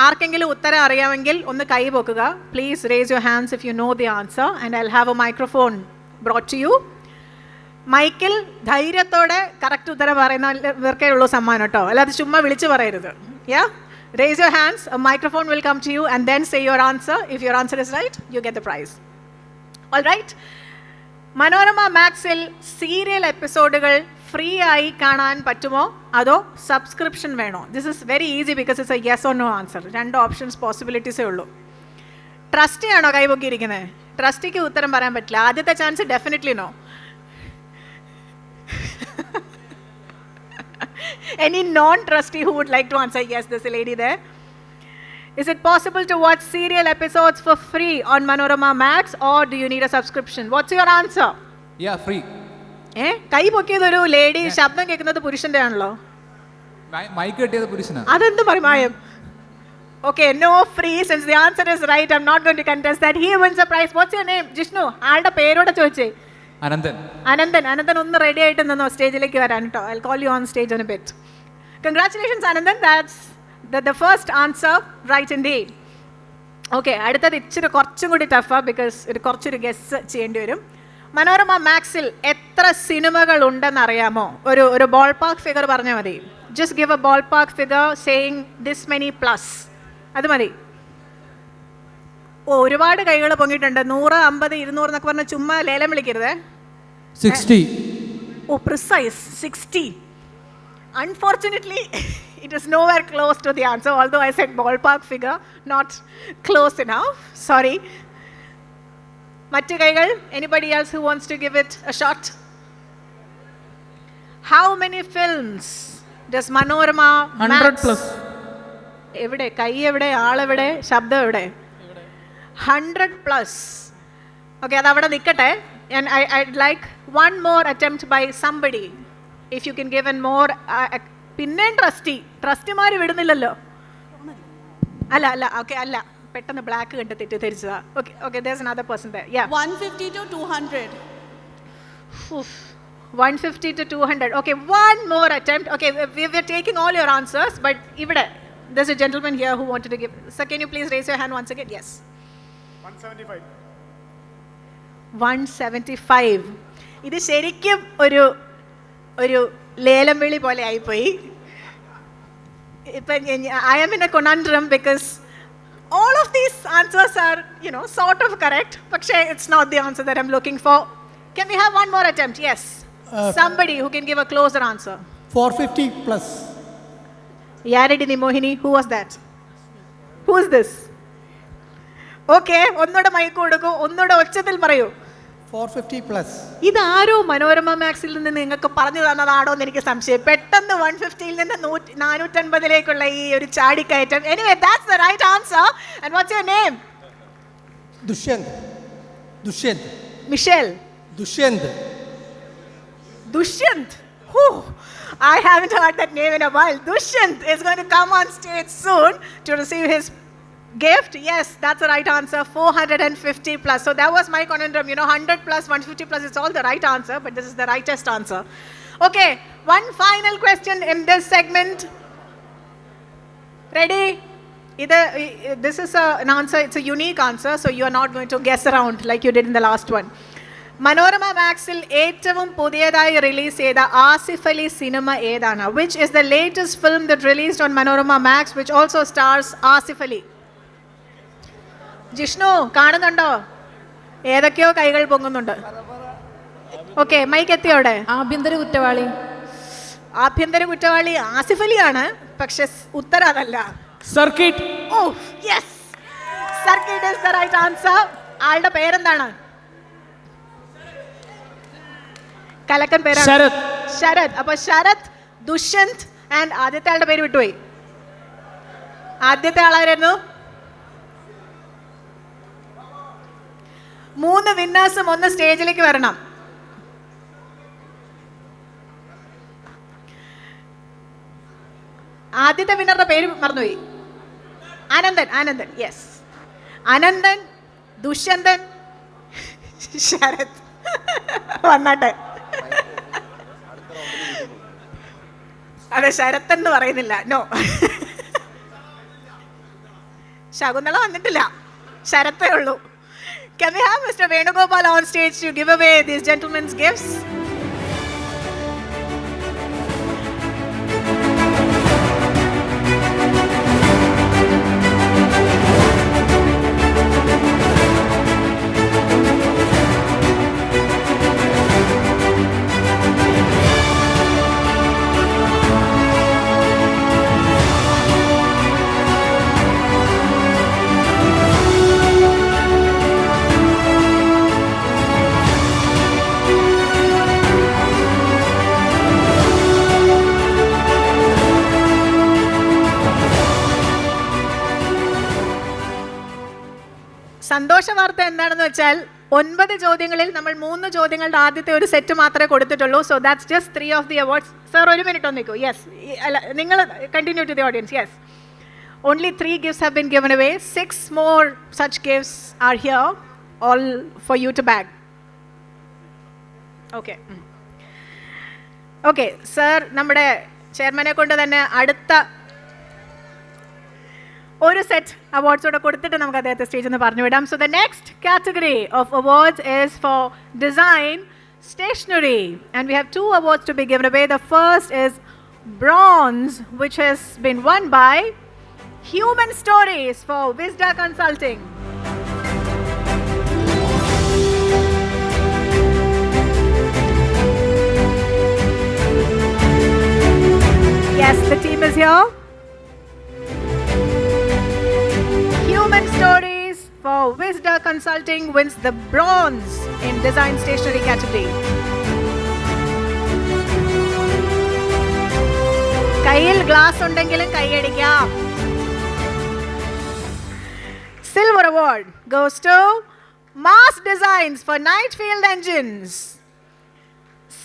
ആർക്കെങ്കിലും ഉത്തരം അറിയാമെങ്കിൽ ഒന്ന് കൈ പൊക്കുക. Please raise your hands if you know the answer, and I'll have a microphone brought to you. മൈക്കിൽ ധൈര്യത്തോടെ correct ഉത്തരം പറയുന്നവർക്കേ ഉള്ളൂ സമ്മാനം കേട്ടോ, അല്ലാതെ ചുമ്മാ വിളിച്ച് പറയരുത്. Yeah? Raise your hands, a microphone will come to you, and then say your answer. If your answer is right, you get the prize. All right? Manorama മാക്സിൽ സീരിയൽ എപ്പിസോഡുകൾ ഫ്രീ ആയി കാണാൻ പറ്റുമോ അതോ സബ്സ്ക്രിപ്ഷൻ വേണോ? This is very easy because it's a yes or no answer. 2 options പോസിബിലിറ്റീസേ ഉള്ളൂ. ട്രസ്റ്റിയാണോ കൈപൊക്കിയിരിക്കുന്നത്? ട്രസ്റ്റിക്ക് ഉത്തരം പറയാൻ പറ്റില്ല. ആദ്യത്തെ chance definitely no. Any non-trustee who would like to answer? Yes, there's a lady there. Is it possible to watch serial episodes for free on Manorama Max or do you need a subscription? What's your answer? Yeah, free. കൈ പൊക്കിയതൊരു lady, ശബ്ദം കേൾക്കുന്നത് പുരുഷന്റെ ആണല്ലോ. Mic കെട്ടിയത് പുരുഷനാണ്. അതെന്ത് പരിമായം? Okay, no free. Since the answer is right, I'm not going to contest that. He wins a prize. What's your name? Jishnu, ആളുടെ പേരോടെ ചോദിച്ചേ. അനന്തൻ. അനന്തൻ ഒന്ന് റെഡി ആയിട്ട് നിന്നോ സ്റ്റേജിലേക്ക് വരാൻ കേട്ടോ. I'll call you on stage in a bit. Congratulations, Anandan. That's the first answer right indeed. Okay, അടുത്തത് ഇച്ചിരി കുറച്ചും കൂടി ടഫാണ് ബിക്കോസ് ഇത് കുറച്ചൊരു ഗസ് ചെയ്യേണ്ടി വരും. മനോരമ മാക്സിൽ എത്ര സിനിമകൾ ഉണ്ടെന്ന് അറിയാമോ? ഒരു ബോൾ പാർക്ക് ഫിഗർ പറഞ്ഞാൽ മതി. Just give A ball park figure saying this many plus. അത് മതി. ഒരുപാട് കൈകൾ പൊങ്ങിയിട്ടുണ്ട്. 100, 50, 200 എന്നൊക്കെ പറഞ്ഞാൽ ചുമ്മാ ലേലം വിളിക്കരുത്. 60. Oh, precise. 60. Unfortunately, it is nowhere close to the answer, although I said ballpark figure, not close enough. Sorry. Mattu kaigal, anybody else who wants to give it a shot? How many films does Manorama 100 plus. എവിടെ കൈ എവിടെ ആളെവിടെ ശബ്ദം എവിടെ? 100 plus. Okay, അത് അവിടെ നിൽക്കട്ടെ. And I'd like one more attempt by somebody. If you can give in more. പിന്നെ ട്രസ്റ്റിമാർ വിടുന്നില്ലല്ലോ. അല്ല ഓക്കെ അല്ല, പെട്ടെന്ന് ബ്ലാക്ക് കണ്ട് തെറ്റിദ്ധരിച്ചതാ. Okay there's another person there. Yeah. 150 to 200. 150 to 200. Okay, one more attempt. Okay, we're taking all your answers, but ഇവിടെ there's a gentleman here who wanted to give. Sir, can you please raise your hand once again? Yes. 175. 175. ഇത് ശരിക്കും ഒരു ലേലം വിളി പോലെ ആയിപ്പോയി. ഇപ്പം I am in a conundrum because all of these answers are, sort of correct, പക്ഷേ it's not the answer that I'm looking for. Can we have one more attempt? Yes. Somebody who can give a closer answer. 450 plus. Yaredi Nimohini, who was that? Who is this? Okay, ഒന്നോടെ mic കൊടുക്കൂ, ഒന്നോടെ ഒച്ചത്തിൽ പറയൂ. 450 plus. ഇതാരോ Manorama മാക്സിൽ നിന്ന് നിങ്ങൾക്ക് പറഞ്ഞു തന്നതാണോ എന്ന് എനിക്ക് സംശയം. പെട്ടെന്ന് 150ൽ നിന്ന് 450ലേക്കുള്ള ഈ ഒരു ചാടിക്കയറ്റം. Anyway, that's the right answer. And what's your name? Dushyant. Michelle. Dushyant. Whew. I haven't heard that name in a while. Dushyant is going to come on stage soon to receive his gift. Yes, that's the right answer. 450 plus. So that was my conundrum. 100 plus, 150 plus, it's all the right answer, but this is the rightest answer. Okay, one final question in this segment. Ready? This is an answer. It's a unique answer, so you are not going to guess around like you did in the last one. Manorama മാക്സിൽ ഏറ്റവും പുതിയതായി release ചെയ്ത Asif Ali cinema ഏതാണ്? Which is the latest film that released on Manorama Max which also stars Asif Ali? Jishnu കാണുന്നുണ്ടോ? ഏതൊക്കെയോ കൈകൾ പൊങ്ങുന്നുണ്ട്. Okay, mic എത്തിയോടെ? ആഭ്യന്തര കുറ്റവാളി ആസിഫ് അലിയാണ്, പക്ഷെ ഉത്തരം അതല്ല. Circuit. Oh, yes. Circuit is the right answer. ആളുടെ പേരെന്താണ്? കലക്കൻ പേരാണ്. ശരത്. അപ്പൊ ശരത്, ദുഷ്യന്ത് ആൻഡ് ആദ്യത്തെ ആളുടെ പേര് വിട്ടുപോയി. ആദ്യത്തെ ആളായിരുന്നു. 3 വിന്നേഴ്സും ഒന്ന് സ്റ്റേജിലേക്ക് വരണം. ആദ്യത്തെ വിന്നറുടെ പേര് മറന്നുപോയി. ആനന്ദൻ. യെസ്, അനന്തൻ, ദുഷ്യന്തൻ, ശരത്. വന്നാട്ടെ. അതെ, ശരത് എന്ന് പറയുന്നില്ല. നോ, ശകുന്തള വന്നിട്ടില്ല, ശരത്തേ ഉള്ളൂ. Can we have Mr. Venugopal on stage to give away these gentlemen's gifts? സന്തോഷ വാർത്ത എന്താണെന്ന് വെച്ചാൽ 9 ചോദ്യങ്ങളിൽ നമ്മൾ 3 ചോദ്യങ്ങളുടെ ആദ്യത്തെ ഒരു സെറ്റ് മാത്രമേ കൊടുത്തിട്ടുള്ളൂ. So that's just 3 of the awards. Sir ഒരു മിനിറ്റ് ഒന്ന് നിൽക്കൂ. യെസ്, അല്ല നിങ്ങൾ continue to the audience. Yes, only 3 gifts have been given away. 6 more such gifts are here, all for you to bag. Okay. Okay, sir, നമ്മുടെ ചെയർമാനെ കൊണ്ട് തന്നെ അടുത്ത ഒരു സെറ്റ് അവാർഡ്സ് കൂടെ കൊടുത്തിട്ട് നമുക്ക് അദ്ദേഹത്തെ സ്റ്റേജിൽ നിന്ന് പറഞ്ഞു വിടാം. So the next category of awards is for design stationery and we have 2 awards to be given away. The first is bronze, which has been won by Human Stories for Visda Consulting. Yes, the team is here. Human Stories for Visda Consulting wins the bronze in design stationery category. കയ്യിൽ glass ഉണ്ടെങ്കിലും കൈയടിക്കാം. Silver award goes to Mass Designs for Night Field Engines.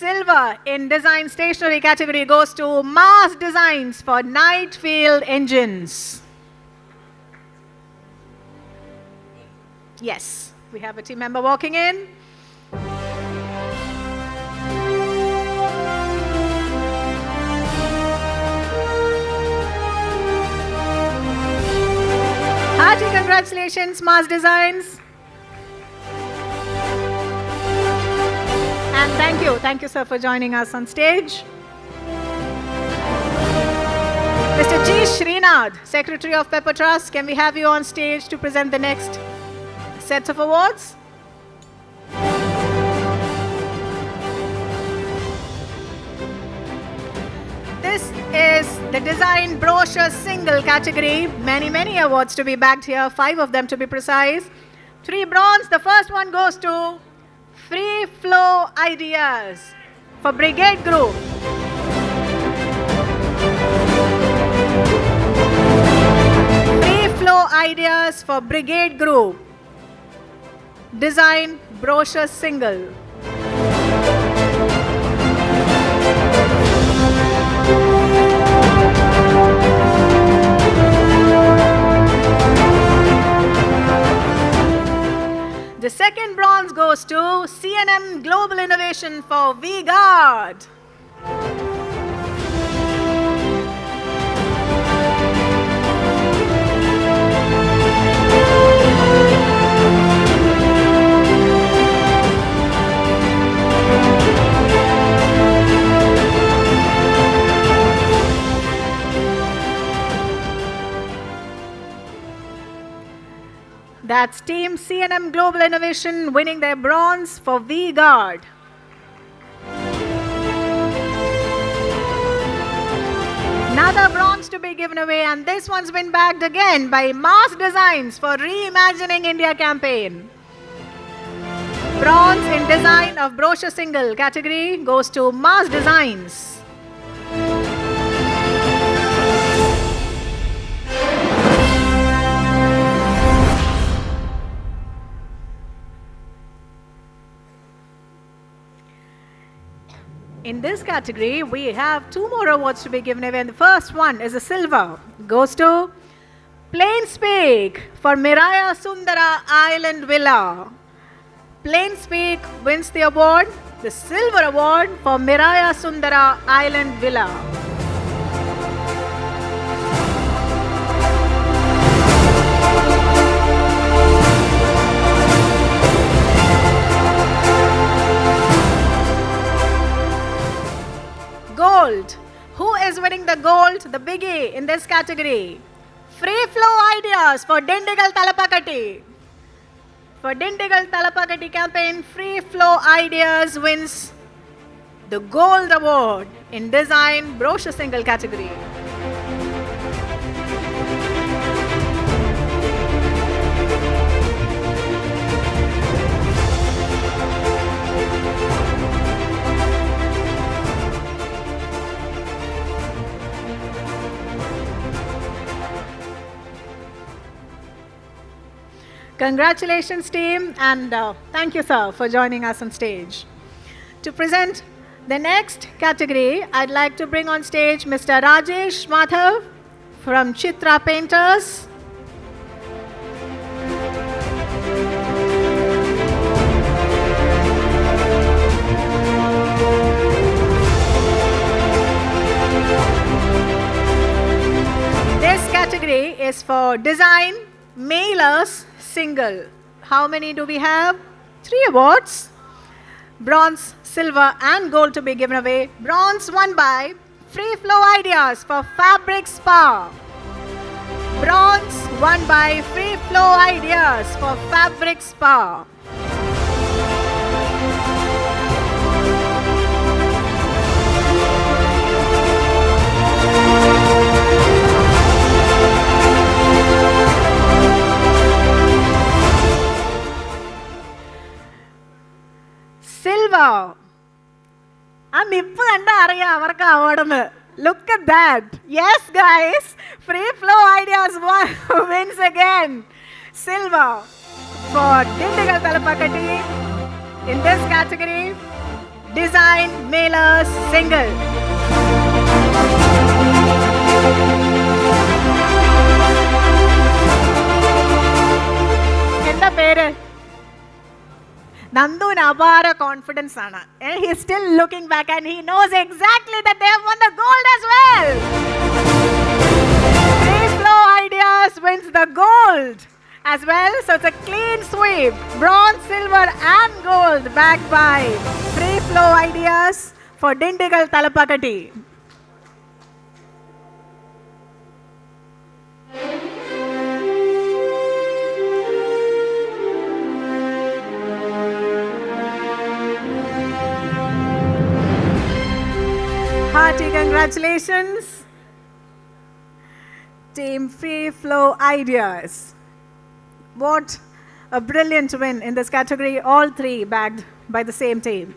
Silver in design stationery category goes to Mass Designs for Night Field Engines. Yes, we have a team member walking in. Hearty congratulations, Mass Designs. And thank you sir for joining us on stage. Mr. G. Srinath, Secretary of Pepper Trust, can we have you on stage to present the next sets of awards? This is the design brochure single category. Many awards to be bagged here, 5 of them to be precise. 3 bronze. The first one goes to Free Flow Ideas for Brigade Group. Free Flow Ideas for Brigade Group. Design brochure single. The second bronze goes to CNM Global Innovation for V-Guard. That's Team CNM Global Innovation winning their bronze for V-Guard. Another bronze to be given away, and this one's been bagged again by Mass Designs for Reimagining India campaign. Bronze in design of brochure single category goes to Mass Designs. In this category, we have 2 more awards to be given away, and the first one is a silver. Goes to Plain Speak for Miraya Sundara Island Villa. Plain Speak wins the award, the silver award for Miraya Sundara Island Villa. Gold. Who is winning the gold, the biggie in this category? Free Flow Ideas for Dindigal Talapakati. For Dindigal Talapakati campaign, Free Flow Ideas wins the gold award in design brochure single category. Congratulations, team, and thank you, sir, for joining us on stage. To present the next category, I'd like to bring on stage Mr. Rajesh Madhav from Chitra Painters. This category is for design, mailers, single. How many do we have? 3 awards. Bronze, silver and gold to be given away. Bronze won by Free Flow Ideas for Fabric Spa. Bronze won by Free Flow Ideas for Fabric Spa. Silver. And look at that. Yes, guys. Free Flow Ideas wins again. Silver for Dindigal Talapakati. In this category, design, mailers, single. Kenda pere? Nandu Nabara confidence ana. And he's still looking back and he knows exactly that they have won the gold as well. Free Flow Ideas wins the gold as well. So it's a clean sweep. Bronze, silver and gold backed by Free Flow Ideas for Dindigal Talapakati. Hearty congratulations, Team Free Flow Ideas. What a brilliant win in this category, all 3 bagged by the same team.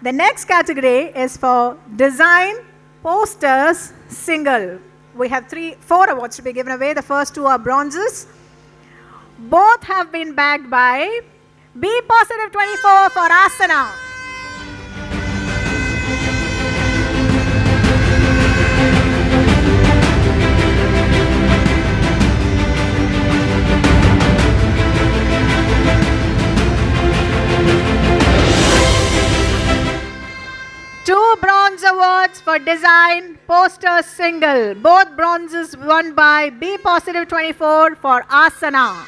The next category is for design, posters, single. We have 4 awards to be given away. The first 2 are bronzes. Both have been bagged by Be Positive 24 for Asana. Two bronze awards for design, poster, single. Both bronzes won by Be Positive 24 for Asana.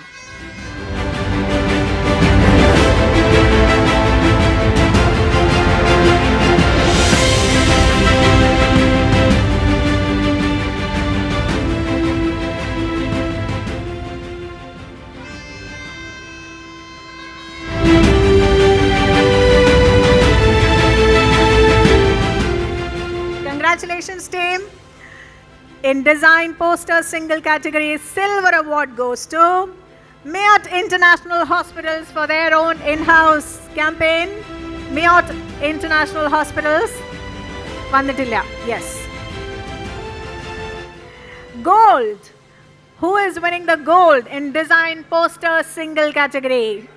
Congratulations, team. In design, poster, single category, silver award goes to Miyot International Hospitals for their own in-house campaign. Miyot International Hospitals. Vanditilla, yes. Gold. Who is winning the gold in design, poster, single category?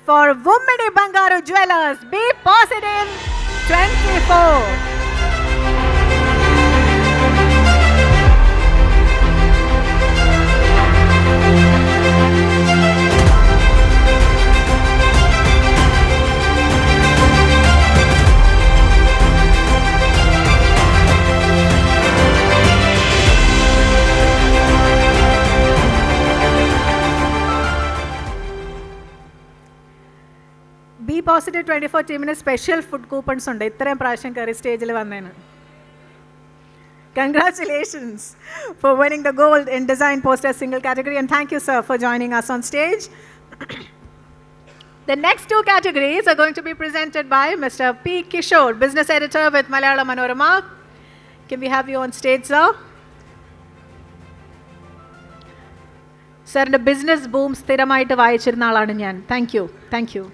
For Vummidi Bangaru Jewelers, Be Positive 24. Be Positive 24 team in a special food coupons on stage. Congratulations for winning the gold in design, poster, single category, and thank you, sir, for joining us on stage. The next 2 categories are going to be presented by Mr. P. Kishore, business editor with Malayalam Manorama. Can we have you on stage, sir? Sir, the business boom സ്ഥിരമായിട്ട് വായിച്ചിരുന്ന ആളാണ് ഞാൻ. Thank you. Thank you.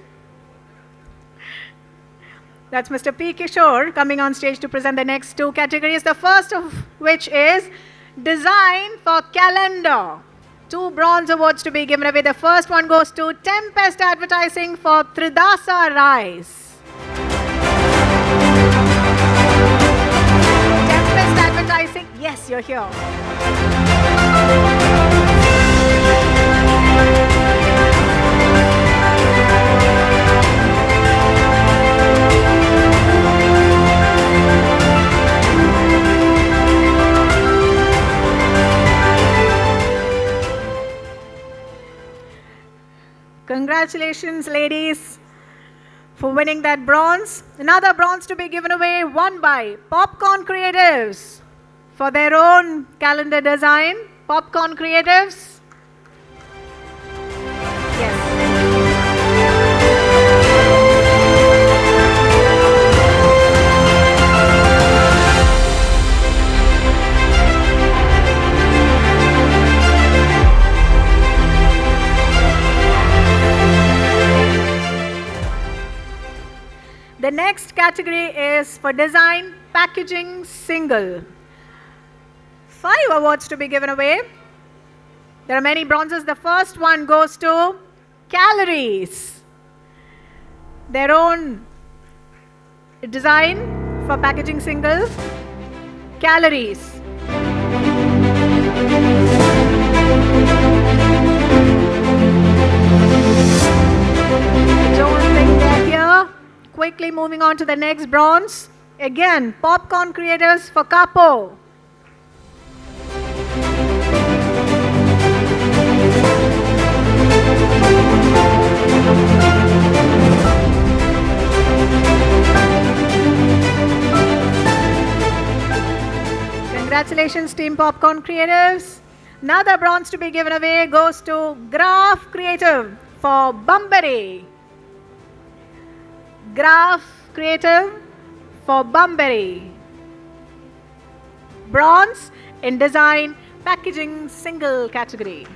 That's Mr. P. Kishore coming on stage to present the next 2 categories. The first of which is design for calendar. 2 bronze awards to be given away. The first one goes to Tempest Advertising for Tridasa Rice. Tempest Advertising, yes, you're here. Congratulations, ladies, for winning that bronze. Another bronze to be given away, won by Popcorn Creatives for their own calendar design. Popcorn Creatives. The next category is for design, packaging, single. 5 awards to be given away. There are many bronzes. The first one goes to Calories. Their own design for packaging single. Calories. Don't think they're here. Quickly moving on to the next bronze. Again, Popcorn Creators for Capo. Congratulations, Team Popcorn Creatives. Another bronze to be given away goes to Graph Creative for Bunbury. Graph Creative for Bunbury. Bronze in design, packaging, single category.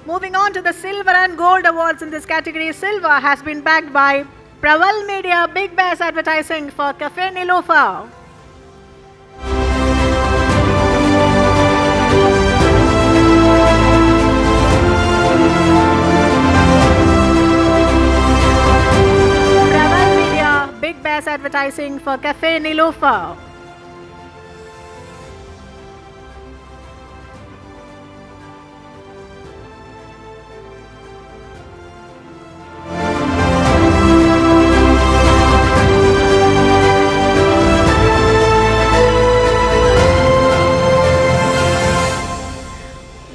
Moving on to the silver and gold awards in this category. Silver has been backed by Praval Media Big Bears Advertising for Cafe Nilofer. Praval Media Big Bears Advertising for Cafe Nilofer.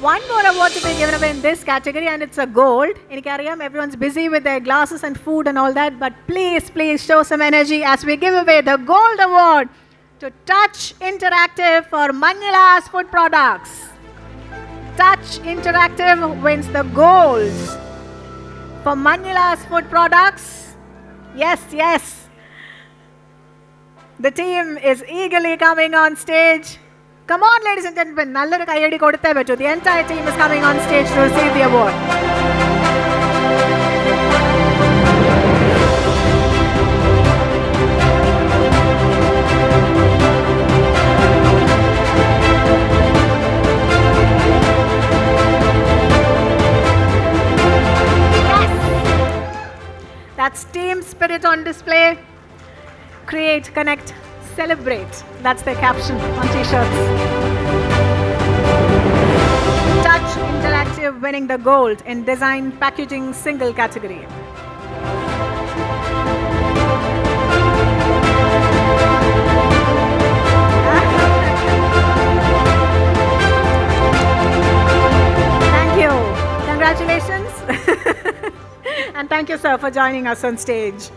One more award to be given away in this category, and it's a gold. Everyone's busy with their glasses and food and all that, but please show some energy as we give away the gold award to Touch Interactive for Manila's food products. Touch Interactive wins the gold for Manila's food products. Yes. The team is eagerly coming on stage. Come on, ladies and gentlemen. The entire team is coming on stage to receive the award. Yes! That's team spirit on display. Create, connect, celebrate. That's their caption on t-shirts. Touch Interactive winning the gold in design, packaging, single category. Thank you. Congratulations. And thank you, sir, for joining us on stage.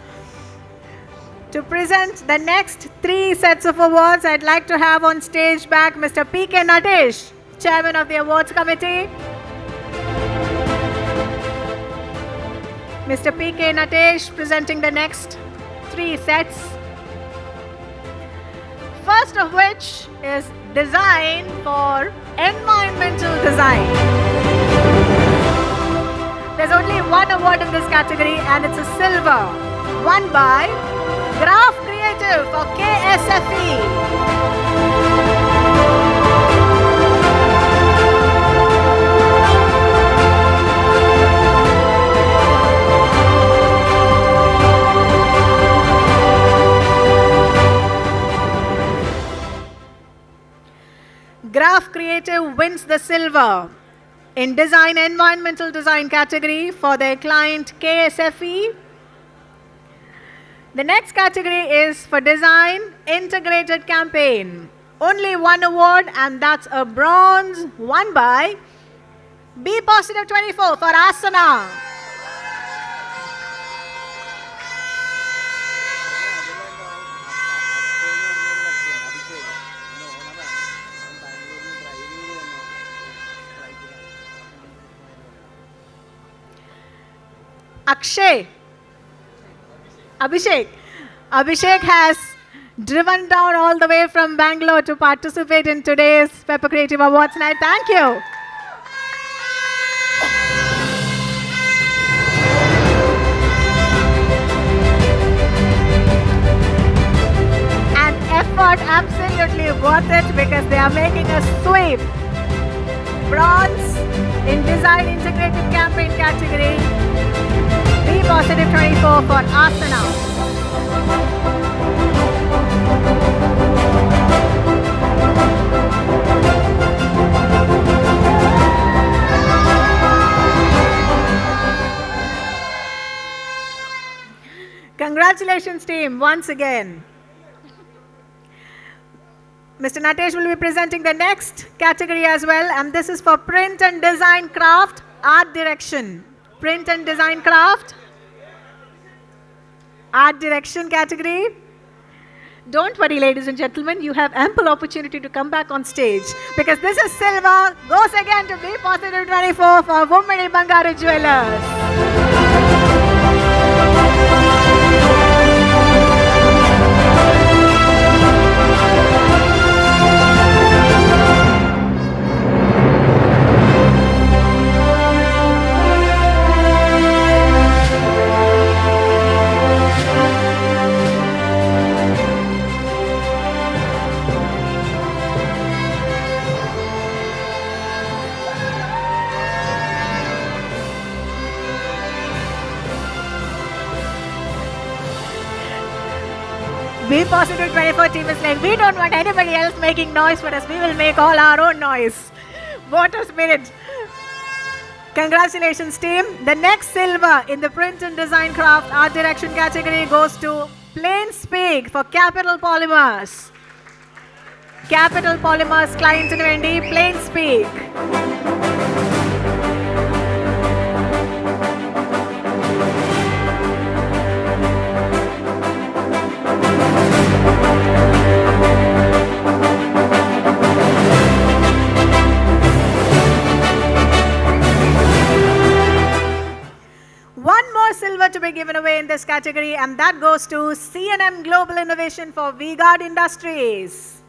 To present the next 3 sets of awards, I'd like to have on stage back Mr. P.K. Natesh, Chairman of the Awards Committee. Mr. P.K. Natesh presenting the next 3 sets. First of which is Design for Environmental Design. There's only one award in this category, and it's a silver. won by Graph Creative for KSFE. Graph Creative wins the silver in Design Environmental Design category for their client KSFE. The next category is for Design Integrated Campaign. Only one award, and that's a bronze won by Be Positive 24 for Asana. Abhishek has driven down all the way from Bangalore to participate in today's Pepper Creative Awards night. Thank you. An effort absolutely worth it because they are making a sweep. Bronze in Design Integrated Campaign category. Be Positive 24 for Asana. Congratulations, team, once again. Mr. Natesh will be presenting the next category as well, and this is for Print and Design Craft, Art Direction. Print and Design Craft, Art Direction category. Don't worry, ladies and gentlemen, you have ample opportunity to come back on stage because this is silver, goes again to Be Positive 24 for Women Bangaru Jewelers. Be Positive 24 team is like, we don't want anybody else making noise for us. We will make all our own noise. What a spirit. Congratulations, team. The next silver in the Print and Design Craft Art Direction category goes to Plain Speak for Capital Polymers. Capital Polymers client in Vendi, Plain Speak. One more silver to be given away in this category, and that goes to C&M Global Innovation for V-Guard Industries.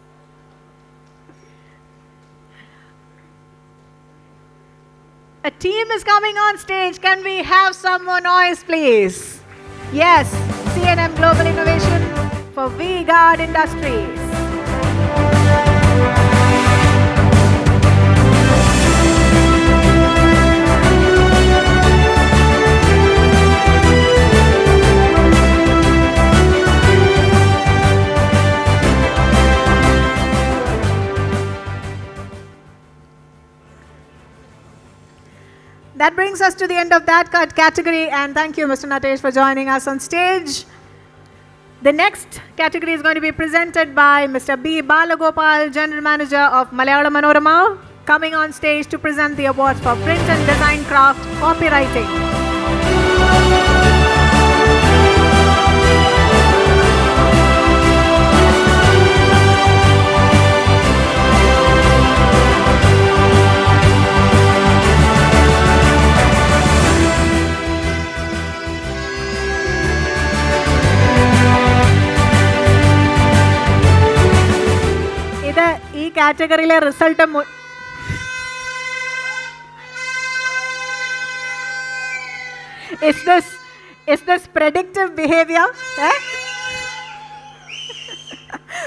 A team is coming on stage. Can we have some more noise, please? Yes, C&M Global Innovation for V-Guard Industries. That brings us to the end of that category, and thank you, Mr. Natesh, for joining us on stage. The next category is going to be presented by Mr. B. Balagopal, General Manager of Malayalam Manorama, coming on stage to present the awards for Print and Design Craft Copywriting. ഈ കാറ്റഗറിയിലെ result Is this predictive behavior? Eh?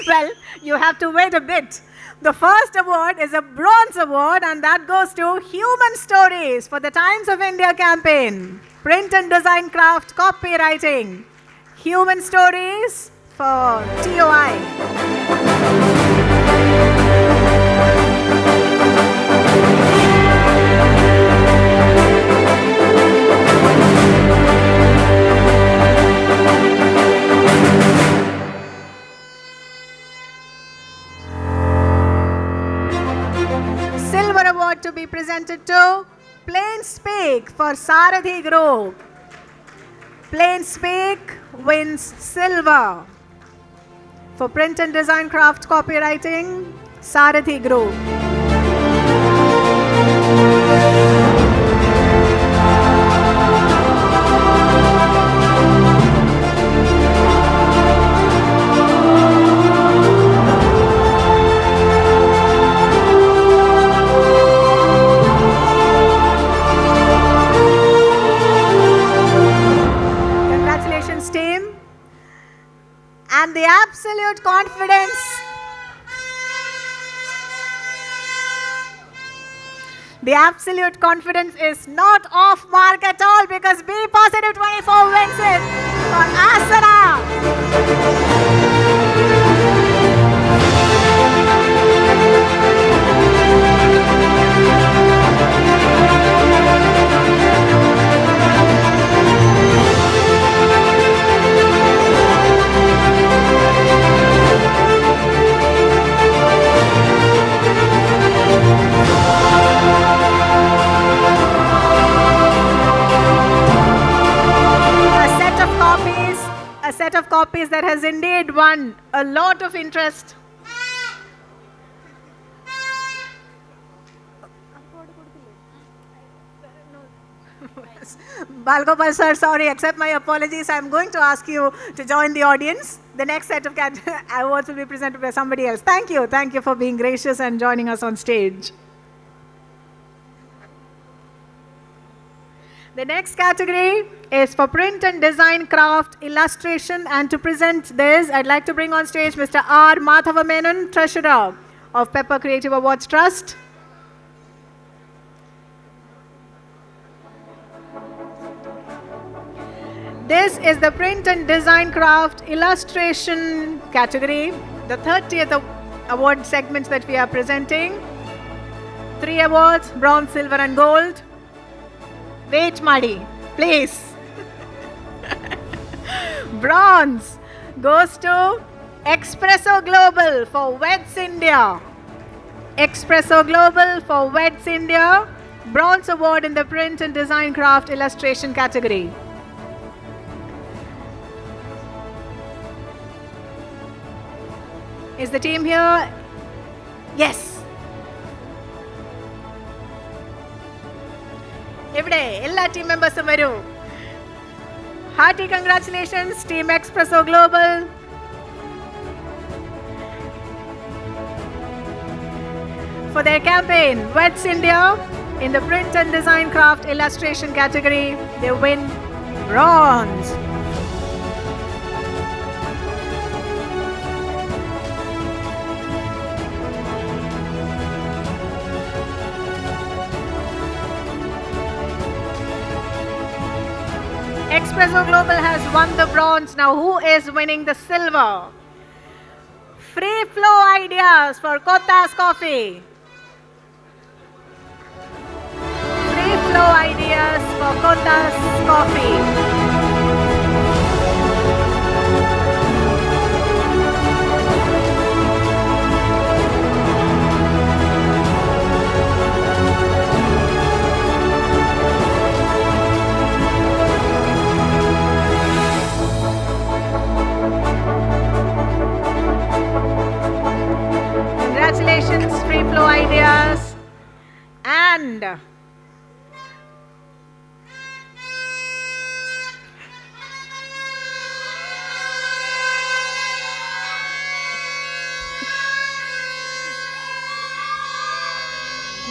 Well, you have to wait a bit. The first award is a bronze award, and that goes to Human Stories for the Times of India campaign. Print and design craft copywriting. Human Stories for TOI. Silver award to be presented to Plain Speak for Sarathi Group. Plain Speak wins silver for print and design craft copywriting, Sarathi Group. Congratulations, team. And the absolute confidence. The absolute confidence is not off mark at all, because B positive 24 wins it for Asana. A set of copies that has indeed won a lot of interest. Balgopal sir, sorry, accept my apologies. I'm going to ask you to join the audience. The next set of awards will be presented by somebody else. Thank you. Thank you for being gracious and joining us on stage. The next category is for print and design craft illustration, and to present this, I'd like to bring on stage Mr. R. Madhava Menon, Treasurer of Pepper Creative Awards Trust. This is the print and design craft illustration category, the 30th award segments that we are presenting. 3 awards, bronze, silver and gold. Wait, Madi, please. Bronze goes to Espresso Global for Weds India. Espresso Global for Weds India. Bronze award in the print and design craft illustration category. Is the team here? Yes. ഇവിടെ എല്ലാ team members വരൂ. Hearty congratulations, Team Espresso Global. For their campaign, Weds India, in the print and design craft illustration category, they win bronze. Espresso Global has won the bronze. Now, who is winning the silver? Free flow ideas for Kothas Coffee. Free flow ideas for Kothas Coffee. Congratulations, Free Flow Ideas. And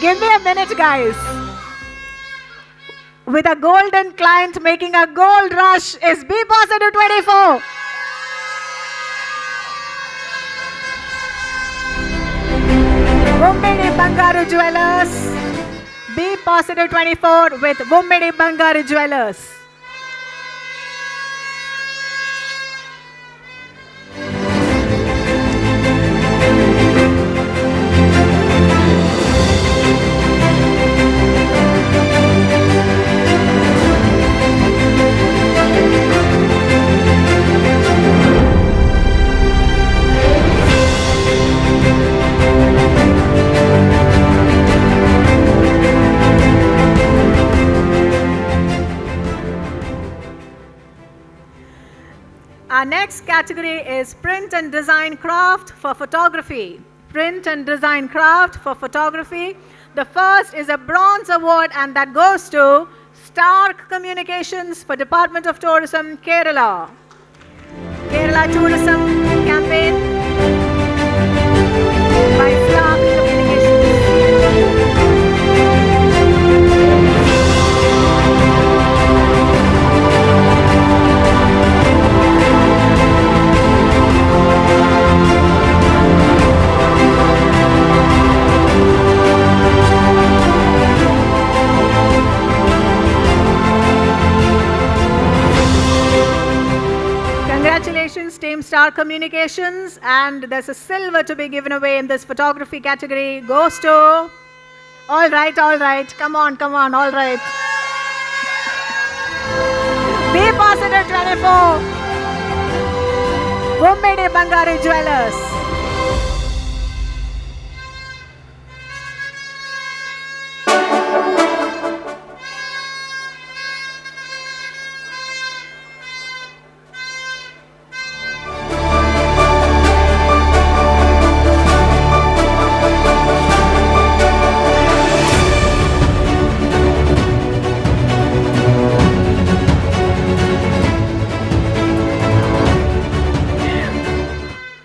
give me a minute, guys. with a golden client making a gold rush is B positive 24. Wummidi Bangaru Jewelers. B positive 24 with Wummidi Bangaru Jewelers. Our next category is Print and Design Craft for Photography. Print and Design Craft for Photography. The first is a bronze award, and that goes to Stark Communications for Department of Tourism, Kerala. Kerala Tourism Campaign by Stark Communications. Congratulations, Team Star Communications, and there's a silver to be given away in this photography category. Goes to... All right, come on, all right. B positive 24. Wummidi Bangaru Jewelers.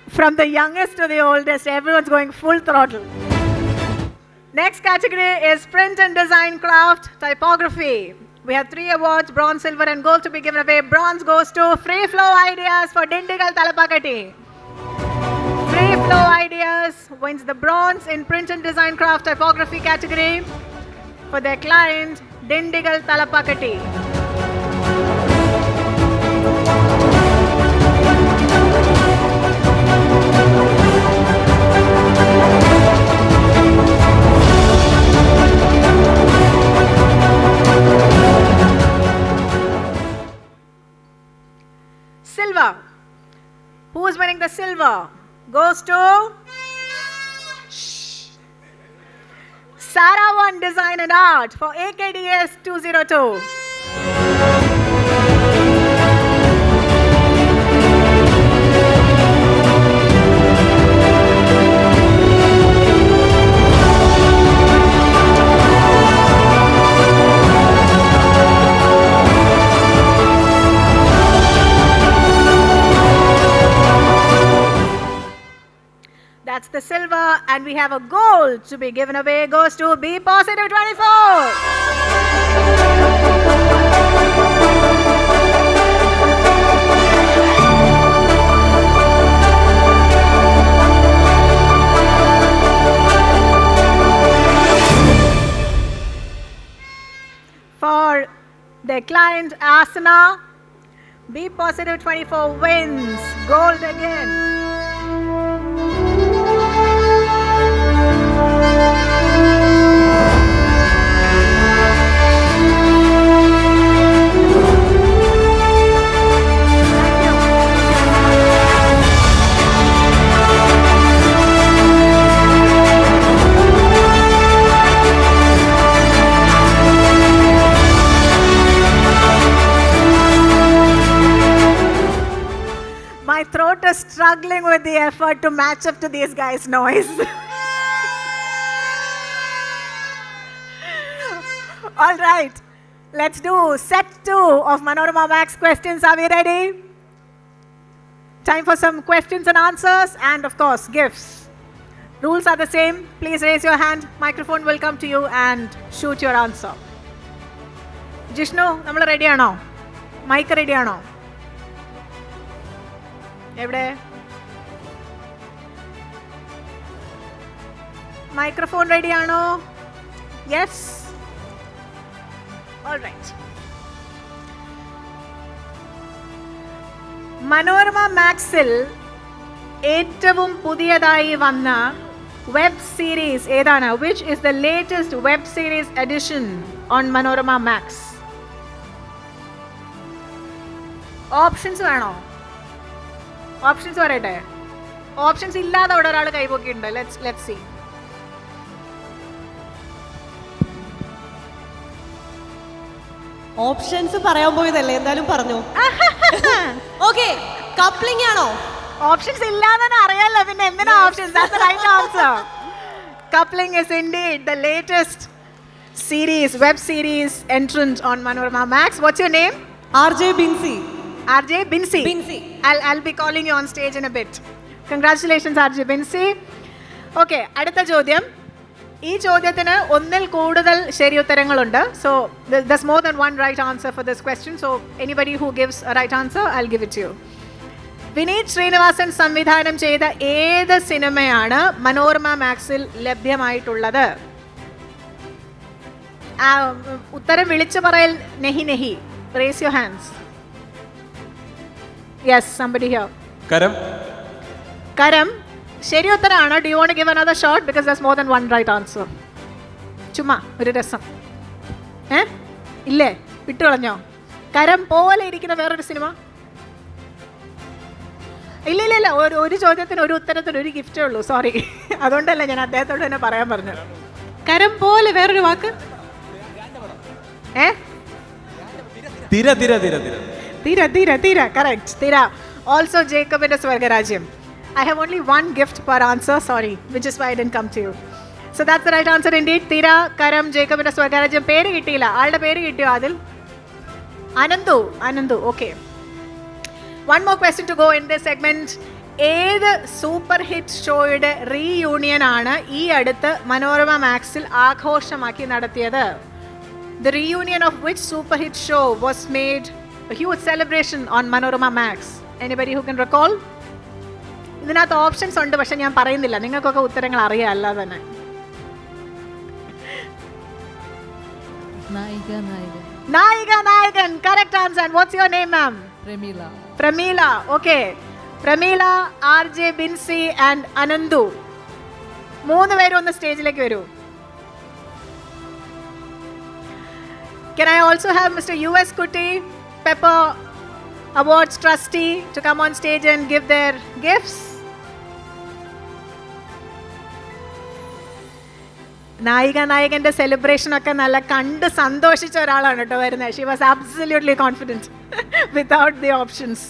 From the youngest to the oldest, everyone's going full throttle. Next category is Print and Design Craft Typography. We have 3 awards, bronze, silver and gold to be given away. Bronze goes to Free Flow Ideas for Dindigal Talapakati. Free Flow Ideas wins the bronze in Print and Design Craft Typography category for their client, Dindigal Talapakati. Silver. Who is winning the silver? Goes to Sarah One Design and Art for AKDS 202. That's the silver, and we have a gold to be given away. Goes to B positive 24. For their client Asana, B positive 24 wins gold again. My throat is struggling with the effort to match up to these guys' noise. All right, let's do set 2 of Manorama Max questions. Are we ready? Time for some questions and answers, and of course, gifts. Rules are the same. Please raise your hand. Microphone will come to you and shoot your answer. Jishnu നമ്മൾ റെഡിയാണോ? Mic റെഡിയാണോ? എവിടെ microphone റെഡിയാണോ? Yes, alright. Manorama മാക്സിൽ ഏറ്റവും പുതിയതായി വന്ന web series ഏതാണ്? Which is the latest web series edition on Manorama max? Options വേണോ? ഓപ്ഷൻസ് പറയട്ടെ. ഓപ്ഷൻസ് ഇല്ലാതെ അവിടെ ഒരാൾ കൈപൊക്കിയിട്ടുണ്ട്. Let's see. ഓപ്ഷൻസ് പറയാൻ പോയതല്ലേ, എന്തായാലും പറഞ്ഞു. ഓക്കെ, കപ്ലിംഗ് ആണോ? ഓപ്ഷൻസ് ഇല്ലാതെ അറിയാലോ, പിന്നെ എന്തിനാ options? That's the right answer. Coupling is indeed the latest series, web series entrant on Manorama Max. What's your name? RJ Binsi. RJ Binsi. Binsi. I'll be calling you on stage in a bit. Congratulations, RJ Binsi. Okay, അടുത്ത ചോദ്യം. ഈ ചോദ്യത്തിന് ഒന്നിൽ കൂടുതൽ ശരിയുത്തരങ്ങളുണ്ട്. So there's more than one right answer for this question. So anybody who gives a right answer, I'll give it to you. Vineeth Sreenivasan സംവിധാനം ചെയ്ത ഏത് സിനിമയാണ് മനോരമ മാക്സിൽ ലഭ്യമായിട്ടുള്ളത്? ഉത്തരം വിളിച്ചു പറയൽ. നെഹി നെഹി. Raise your hands. Yes, somebody here. കരം. കരം ശരി ഉത്തരമാണ്. Do you want to give another shot? Because there's more than one right answer. ചുമ്മാ ഒരു രസം. ഇല്ലേ, വിട്ടുകളഞ്ഞോ? കരം പോലെ ഇരിക്കുന്ന വേറൊരു സിനിമ? ഇല്ല, ഒരു ചോദ്യത്തിന് ഒരു ഉത്തരത്തിന് ഒരു ഗിഫ്റ്റേ ഉള്ളൂ. സോറി, അതുകൊണ്ടല്ല ഞാൻ അദ്ദേഹത്തോട് തന്നെ പറയാൻ പറഞ്ഞു. കരം പോലെ വേറൊരു വാക്ക്? തീര. കറക്റ്റ്, തീര. ഓൾസോ ജേക്കബിന്റെ സ്വർഗരാജ്യം. I have only one gift per answer, sorry, which is why I didn't come to you. So that's the right answer indeed. തീര, കരം, ജേക്കബിന്റെ സ്വർഗരാജ്യം. പേര് കിട്ടിയില്ല. ആളുടെ പേര് കിട്ടിയോ? അതിൽ Ananthu. Okay. One more question to go in this segment. ഏത് സൂപ്പർ ഹിറ്റ് ഷോയുടെ റീയൂണിയൻ ആണ് ഈ അടുത്ത് മനോരമ മാക്സിൽ ആഘോഷമാക്കി നടത്തിയത്? The reunion of which super hit show was made a huge celebration on Manorama Max? Anybody who can recall? ഇതിനകത്ത് options ഉണ്ട്, പക്ഷെ ഞാൻ പറയുന്നില്ല. നിങ്ങൾക്കൊക്കെ ഉത്തരങ്ങൾ അറിയാം അല്ലാതെ തന്നെ. നായികൻ. Correct answer. What's your name, ma'am? Pramila. Okay. Pramila, RJ Binsi and Anandu. മൂന്ന് പേരും ഒന്ന് സ്റ്റേജിലേക്ക് വരൂ. Can I also have Mr. US Kutti, PepperAwards trustee, to come on stage and give their gifts? നായികന്റെ സെലിബ്രേഷൻ ഒക്കെ നല്ല കണ്ട് സന്തോഷിച്ച ഒരാളാണ് കേട്ടോ വരുന്നത്. She was absolutely confident without the options.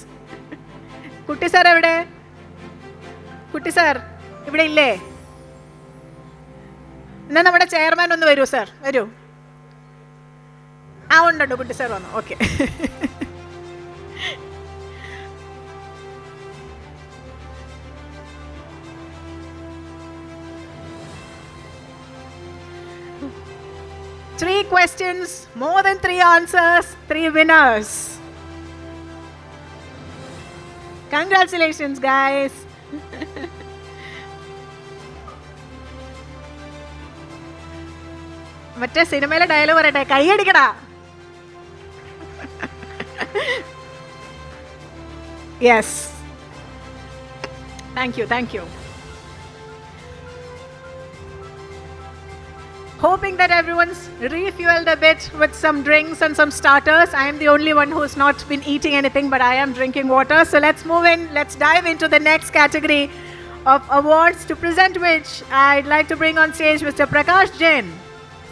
കുട്ടി സാർ എവിടെ? കുട്ടി സാർ ഇവിടെ ഇല്ലേ? എന്നാ നമ്മുടെ ചെയർമാൻ ഒന്ന് വരൂ സാർ, വരൂ. ഉണ്ടോ? കുട്ടി സാർ വന്നു. Okay. Three questions, more than 3 answers, 3 winners. Congratulations, guys. മറ്റേ സിനിമയിലെ ഡയലോഗ് പറയട്ടെ, കൈയടിക്കടാ. Yes. Thank you. Hoping that everyone's refueled a bit with some drinks and some starters. I am the only one who's not been eating anything, but I am drinking water. So let's move in. Let's dive into the next category of awards, to present which I'd like to bring on stage Mr. Prakash Jain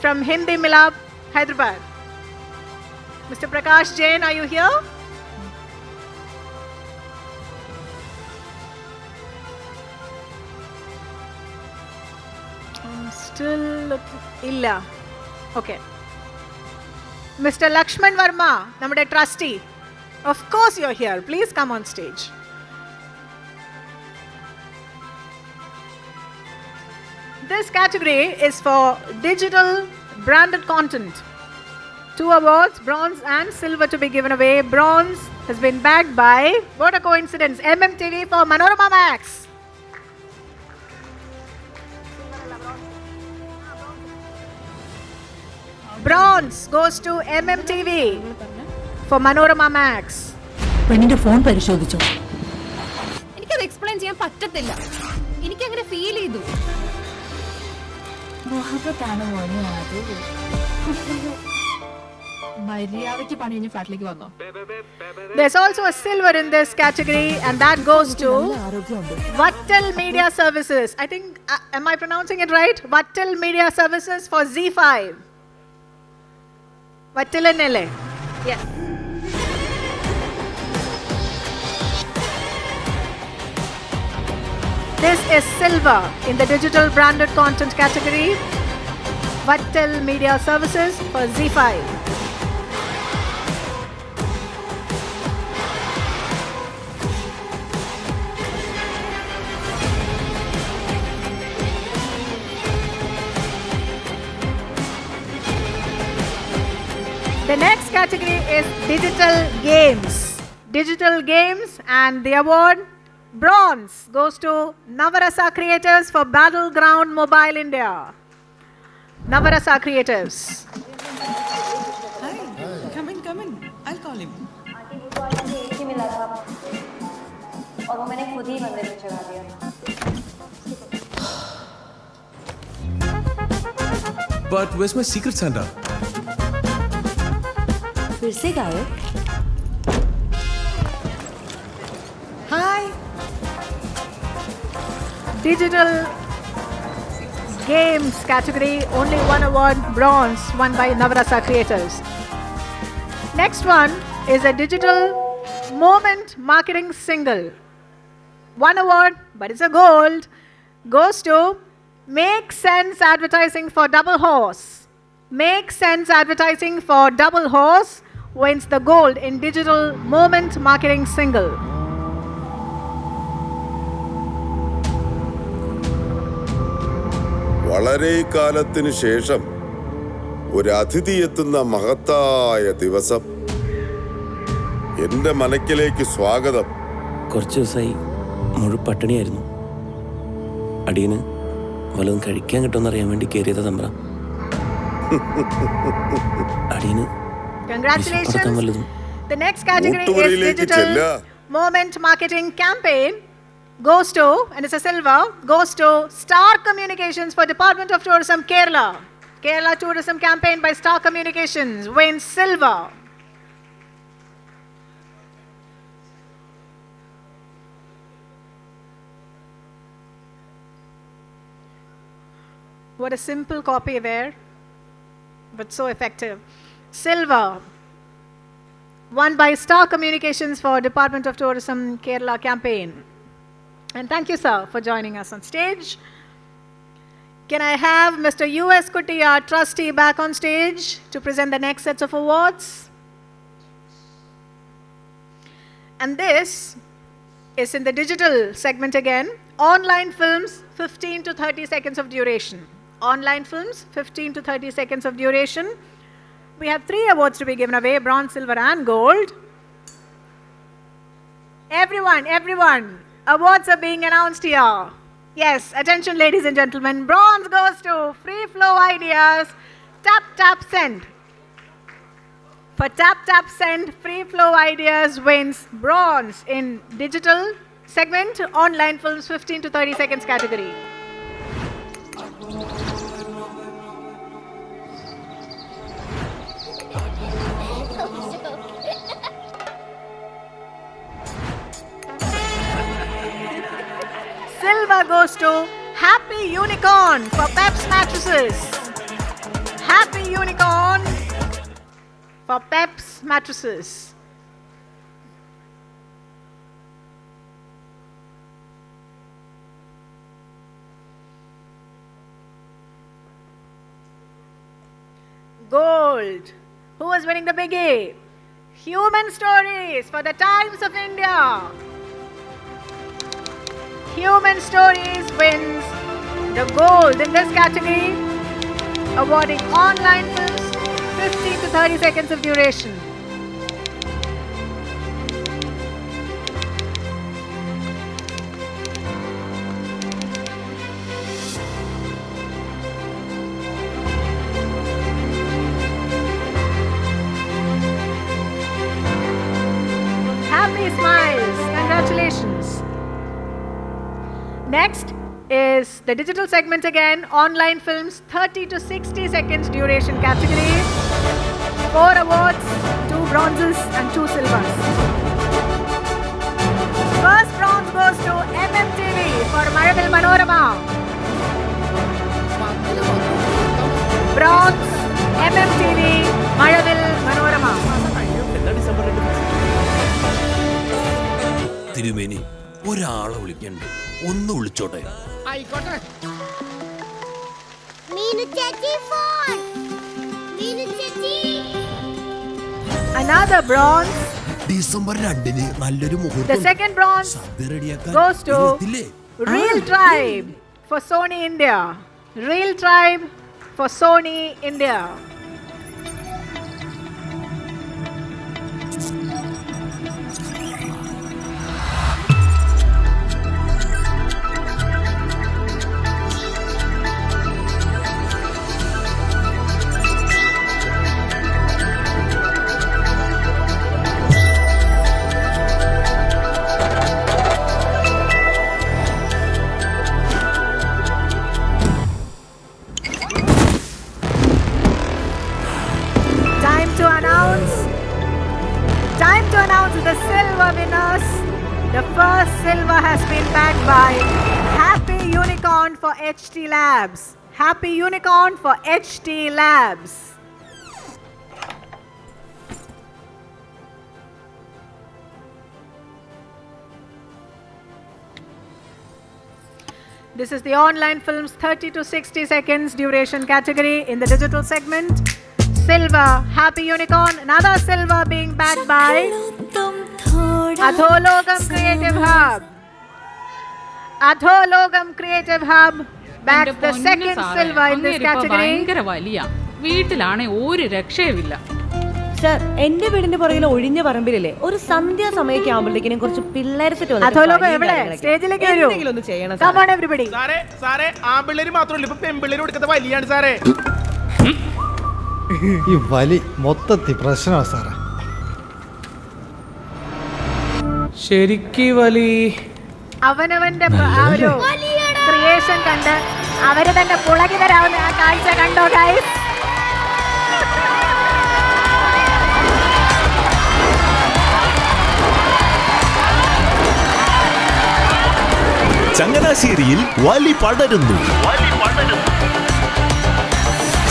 from Hindi Milab, Hyderabad. Mr. Prakash Jain, are you here? Still looking. Illa. Okay. Mr. Lakshman Verma, nammade trustee. Of course you're here. Please come on stage. This category is for digital branded content, to 2 awards, bronze and silver, to be given away. Bronze has been bagged by, what a coincidence, MMTV for Manorama Max. Bronze goes to MMTV for Manorama Max. പെണ്ണിന്റെ phone പരിശോധിച്ചോ? എനിക്കത് explain ചെയ്യാൻ പറ്റത്തില്ല. എനിക്ക് അങ്ങനെ feel ചെയ്തു. മുഹബത്താണ് മോനെ അത്. മര്യാദയ്ക്ക് പണി കഴിഞ്ഞ് ഫ്ലാറ്റിലേക്ക് വന്നോ? There's also a silver in this category, and that goes to Vattel Media Services. I think, am I pronouncing it right? Vattel Media Services for Z5. Vattilanelle. Yes. This is silver in the digital branded content category. Vattel Media Services for Z5. The next category is digital games. Digital games, and the award bronze goes to Navarasa Creators for Battleground Mobile India. Navarasa Creators. Hi. Come in, come in. I'll call him. और वो मैंने खुद ही मंदिर में चढ़ा दिया था. But where's my secret Santa? फिर से गायब. Hi. Digital games category, only one award, bronze, won by Navarasa Creators. Next one is a digital moment marketing single. One award, but it's a gold, goes to Make Sense Advertising for Double Horse. Make Sense Advertising for Double Horse wins the gold in digital moment marketing single. വളരെ കാലത്തിനു ശേഷം ഒരു അതിഥി എത്തുന്ന മഹത്തായ ദിവസം. എന്റെ മനക്കിലേക്ക് സ്വാഗതം. കുറച്ച് ദിവസമായി മുഴുപട്ടിണിയായിരുന്നു. അടിയന് വല്ലതും കഴിക്കാൻ കിട്ടുമെന്നറിയാൻ വേണ്ടി കയറിയതാ തമ്പ്ര. അടിയന് Congratulations. The next category is digital moment marketing campaign. Goes to, and it's a silver, goes to Star Communications for Department of Tourism, Kerala. Kerala Tourism Campaign by Star Communications wins silver. What a simple copy there, but so effective. Silver, won by Star Communications for Department of Tourism, Kerala campaign. And thank you, sir, for joining us on stage. Can I have Mr. U.S. Kutty, our trustee, back on stage to present the next sets of awards? And this is in the digital segment again. Online films, 15 to 30 seconds of duration. Online films, 15 to 30 seconds of duration. We have 3 awards to be given away, bronze, silver and gold. Everyone, awards are being announced here. Yes, attention ladies and gentlemen, bronze goes to Free Flow Ideas, Tap Tap Send. For Tap Tap Send, Free Flow Ideas wins bronze in digital segment, online films 15 to 30 seconds category. Silver goes to Happy Unicorn for Pep's Mattresses. Happy Unicorn for Pep's Mattresses. Gold. Who is winning the biggie? Human Stories for the Times of India. Human Stories wins the gold in this category, awarding online films 15 to 30 seconds of duration. Happy smiles. Congratulations. Next is the digital segment again. Online films, 30 to 60 seconds duration category. 4 awards, 2 bronzes and 2 silvers. First bronze goes to MMTV for Maravil Manorama. Bronze, MMTV, Maravil Manorama. തിരുമേനി ഒരാളെ വിളിക്കണ്ട്, ഒന്ന് വിളിച്ചോട്ടെ. ആയിക്കോട്ടെ. Another bronze. December 2-ന് നല്ലൊരു The മുഹൂർത്തം. second bronze goes to Real Tribe for Sony India. Real Tribe for Sony India. Time to announce the silver winners. The first silver has been bagged by Happy Unicorn for HT Labs. Happy Unicorn for HT Labs. This is the online films 30 to 60 seconds duration category in the digital segment. Silver, Happy Unicorn. Another silver being backed by Adhologam Creative Hub. Adhologam Creative Hub bags the second silver in this category. വീട്ടിലാണെ ഒരു രക്ഷയുമില്ല. Sir, എന്റെ വീടിന്റെ പുറകിലെ ഒഴിഞ്ഞ പറമ്പിലല്ലേ ഒരു സന്ധ്യാ സമയമൊക്കെ ആവുമ്പോഴേക്കും കുറച്ച് പിള്ളേരെ സെറ്റ് ഒന്ന് ചെയ്യണം. സാറേ ആമ്പിള്ളേര് മാത്രമല്ല, ഇപ്പൊ പെമ്പിള്ളേര് കൊടുക്കുന്ന വലിയാണ് സാറേ. ഈ വലി മൊത്തത്തിൽ പ്രശ്നമാണ് സാറേ. ശരിക്ക് വലി അവനവന്റെ ആ ഒരു ക്രിയേഷൻ കണ്ട് അവര് തന്നെ പുളകി തരാവുന്ന ആ കാഴ്ച കണ്ടോ ഗൈസ്? ചങ്ങനാശ്ശേരിയിൽ വലി പടരുന്നു.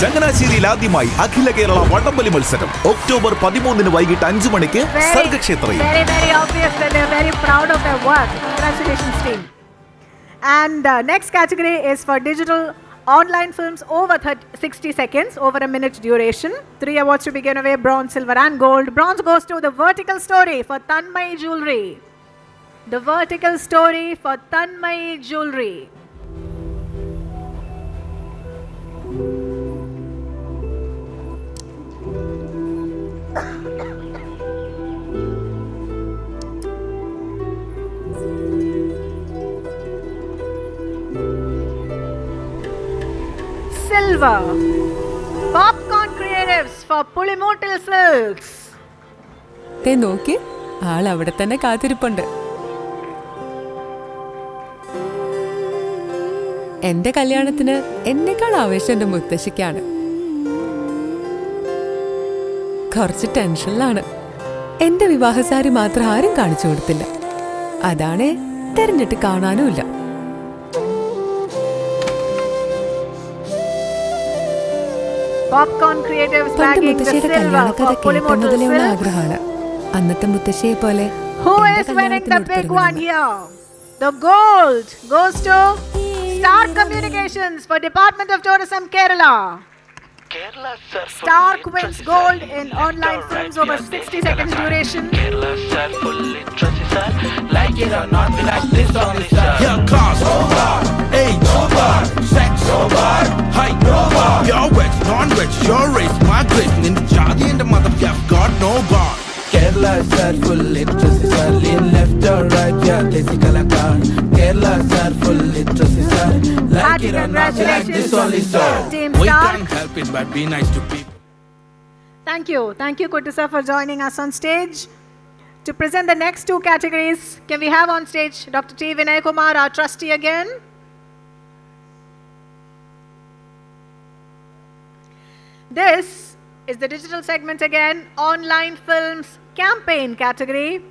ചങ്ങനാശ്ശേരിയിൽ ആദ്യമായി അഖില കേരള വടംവലി മത്സരം ഒക്ടോബർ 13 വൈകിട്ട് 5 മണിക്ക് സർഗക്ഷേത്രയിൽ. And next category is for digital online films over 60 seconds, over a minute duration. 3 awards to be given away, bronze, silver and gold. Bronze goes to The Vertical Story for Tanmay Jewelry. The Vertical Story for Tanmay Jewelry. Silver, Popcorn Creatives for Pulimutal Silks. നോക്കി ആൾ അവിടെ തന്നെ കാത്തിരിപ്പുണ്ട്. എന്റെ കല്യാണത്തിന് എന്നെക്കാൾ ആവേശം എന്റെ മുത്തശ്ശിക്കാണ്. കുറച്ച് ടെൻഷനിലാണ്. എന്റെ വിവാഹസാരി മാത്രം ആരും കാണിച്ചു കൊടുത്തില്ല. അതാണ് തെരഞ്ഞിട്ട് കാണാനുമില്ല. Popcorn Creatives bagging the silver for Pulimutal Silks. ആഗ്രഹമാണ് അന്നത്തെ മുത്തശ്ശിയെ പോലെ. Who is winning the big one here? The gold goes to Star Communications for Department of Tourism, Kerala. Stark wins gold in online films over 60 seconds duration. Like it or not, we like this song is yeah, class over, age over, sex over, height over. Your wet, non-wet, your race, my grade, in the Kerala sir full literacy sir. Lean left or right, yeah, desi kalakar. Kerala sir full literacy sir. Like it or not, like this only sir. Team We Star. can't help it but be nice to people. Thank you, Kuttu sir, for joining us on stage. To present the next two categories, can we have on stage Dr. T. Vinay Kumar, our trustee again? This is the digital segment again, online films campaign category.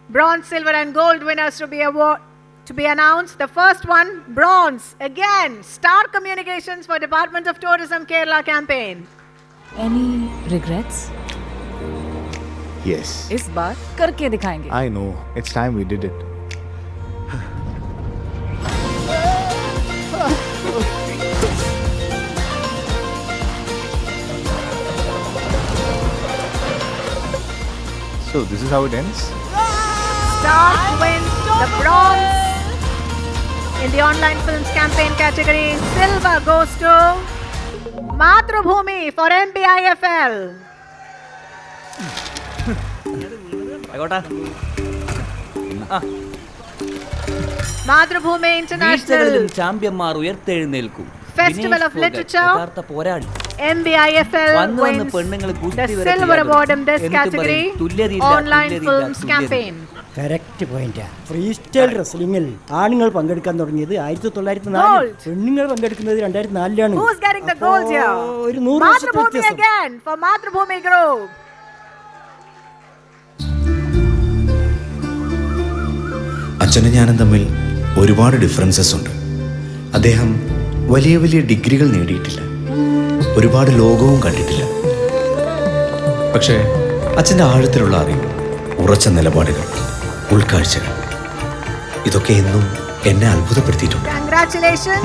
Bronze, silver and gold winners to be announced. The first one, bronze, again, Star Communications for Department of Tourism Kerala campaign. Any regrets? Yes. इस बार करके दिखाएंगे. I know. It's time we did it. So this is how it ends? Star wins the bronze in the online films campaign category. Silver goes to Mathrubhumi for MBIFL. Mathrubhumi International ചാമ്പ്യന്മാർ ഉയർത്തെഴുന്നേൽക്കും. Festival of Literature. MBIFL wins the silver award in this category. Online films campaign. Correct പോയിന്റാ. Free style റെസ്ലിംഗിൽ ആണുങ്ങൾ പങ്കെടുക്കാൻ തുടങ്ങിയത് 1904, പെണ്ണുങ്ങൾ പങ്കെടുക്കുന്നത് 2004ലാണ്. Who's getting the gold here? ഒരു 100 വർഷത്തെ വ്യത്യാസം. Again for Mathrubhumi Group. അച്ഛനും ഞാനും തമ്മിൽ ഒരുപാട് ഡിഫറൻസസ് ഉണ്ട്. അദ്ദേഹം വലിയ വലിയ ഡിഗ്രികൾ നേടിയിട്ടില്ല, ഒരുപാട് ലോകവും കണ്ടിട്ടില്ല. പക്ഷേ അച്ഛൻ്റെ ആഴത്തിലുള്ള അറിവ്, ഉറച്ച നിലപാടുകൾ, ഉൾക്കാഴ്ചകൾ, ഇതൊക്കെ എന്നും എന്നെ അത്ഭുതപ്പെടുത്തിയിട്ടുണ്ട്.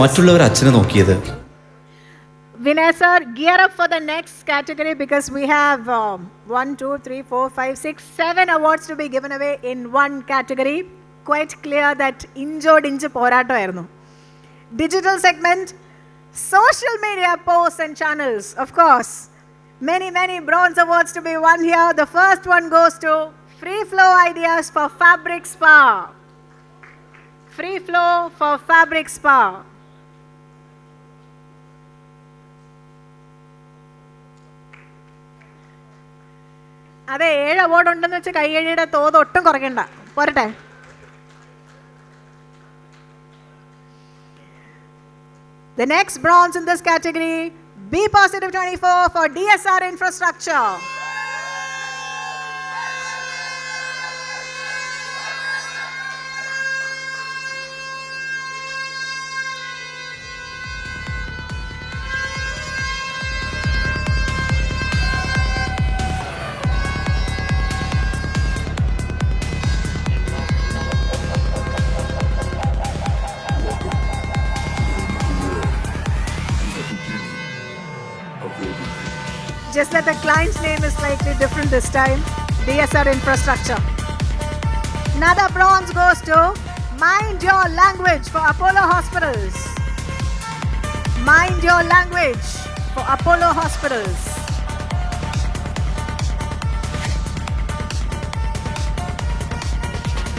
മറ്റുള്ളവർ അച്ഛനെ നോക്കിയത്. Vinay sir, gear up for the next category because we have 1, 2, 3, 4, 5, 6, 7 awards to be given away in one category. Quite clear that inch പോരാട്ടം ആയിരുന്നു. Digital segment, social media posts and channels, of course. Many bronze awards to be won here. The first one goes to Free Flow Ideas for Fabric Spa. Free Flow for Fabric Spa. അതെ, 7 award ഉണ്ടെന്ന് വെച്ച് കൈയടിയുടെ തോത് ഒട്ടും കുറയ്ക്കണ്ട, പോരട്ടെ. The next bronze in this category, Be Positive 24 for DSR Infrastructure. Just that the client's name is slightly different this time. DSR Infrastructure. Another bronze goes to Mind Your Language for Apollo Hospitals. Mind Your Language for Apollo Hospitals.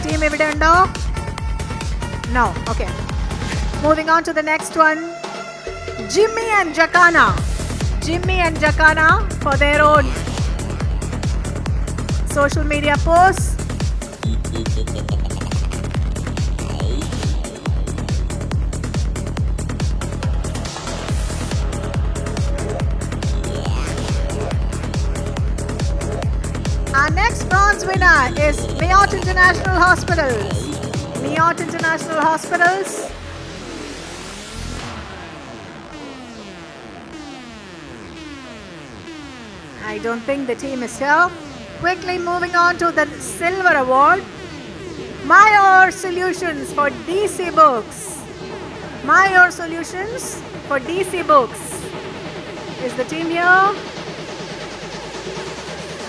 Team ഇവിടെ ഉണ്ടോ? No. Okay. Moving on to the next one. Jimmy and Jacana. Jimmy and Jacana for their own social media posts. Our next bronze winner is Miyot International Hospitals. Miyot International Hospitals. I don't think the team is here. Quickly moving on to the silver award. Mayor Solutions for DC Books. Mayor Solutions for DC Books. Is the team here?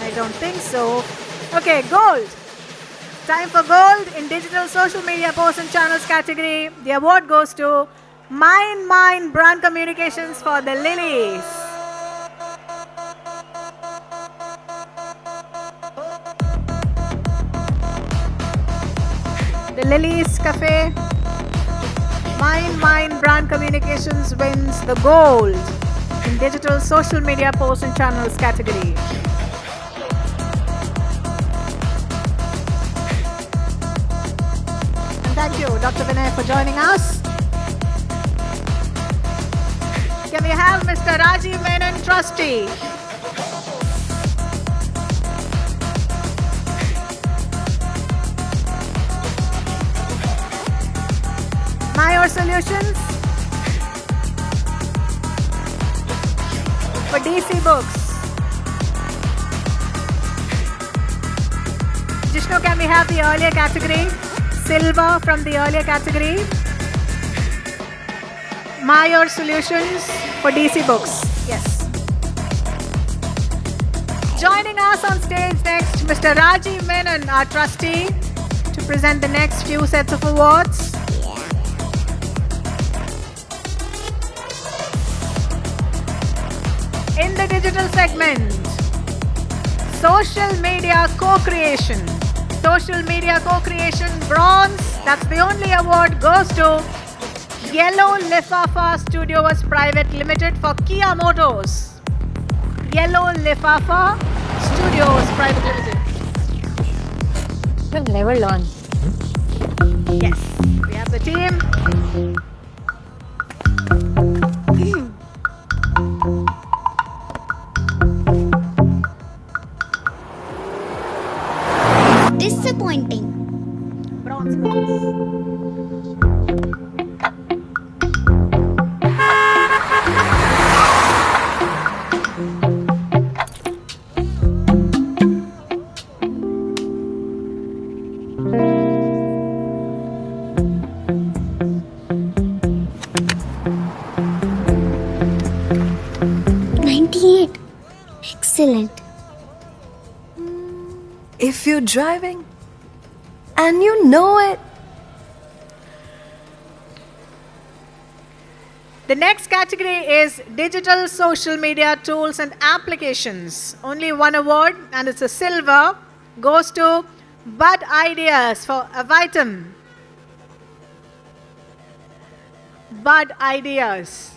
I don't think so. Okay, gold. Time for gold in digital social media posts and channels category. The award goes to Mind Brand Communications for the Lilies. The Lily's Cafe. Mine Brand Communications wins the gold in digital social media posts and channels category. And thank you, Dr. Vinay, for joining us. Can we have Mr. Rajiv Menon, Trustee? Mayor Solutions for DC Books. Jishnu, can we have the earlier category? Silver from the earlier category. Mayor Solutions for DC Books. Yes. Joining us on stage next, Mr. Rajiv Menon, our trustee, to present the next few sets of awards. In the digital segment, social media co-creation. Social media co-creation bronze, that's the only award, goes to Yellow Lifafa Studios Private Limited for Kia Motors. Yellow Lifafa Studios Private Limited. We'll never learn. Yes, we have the team. Disappointing. Bronze. Excellent. If you're driving and you know it. The next category is digital social media tools and applications. Only one award, and it's a silver. Goes to Bud Ideas for Avitum. Bud Ideas.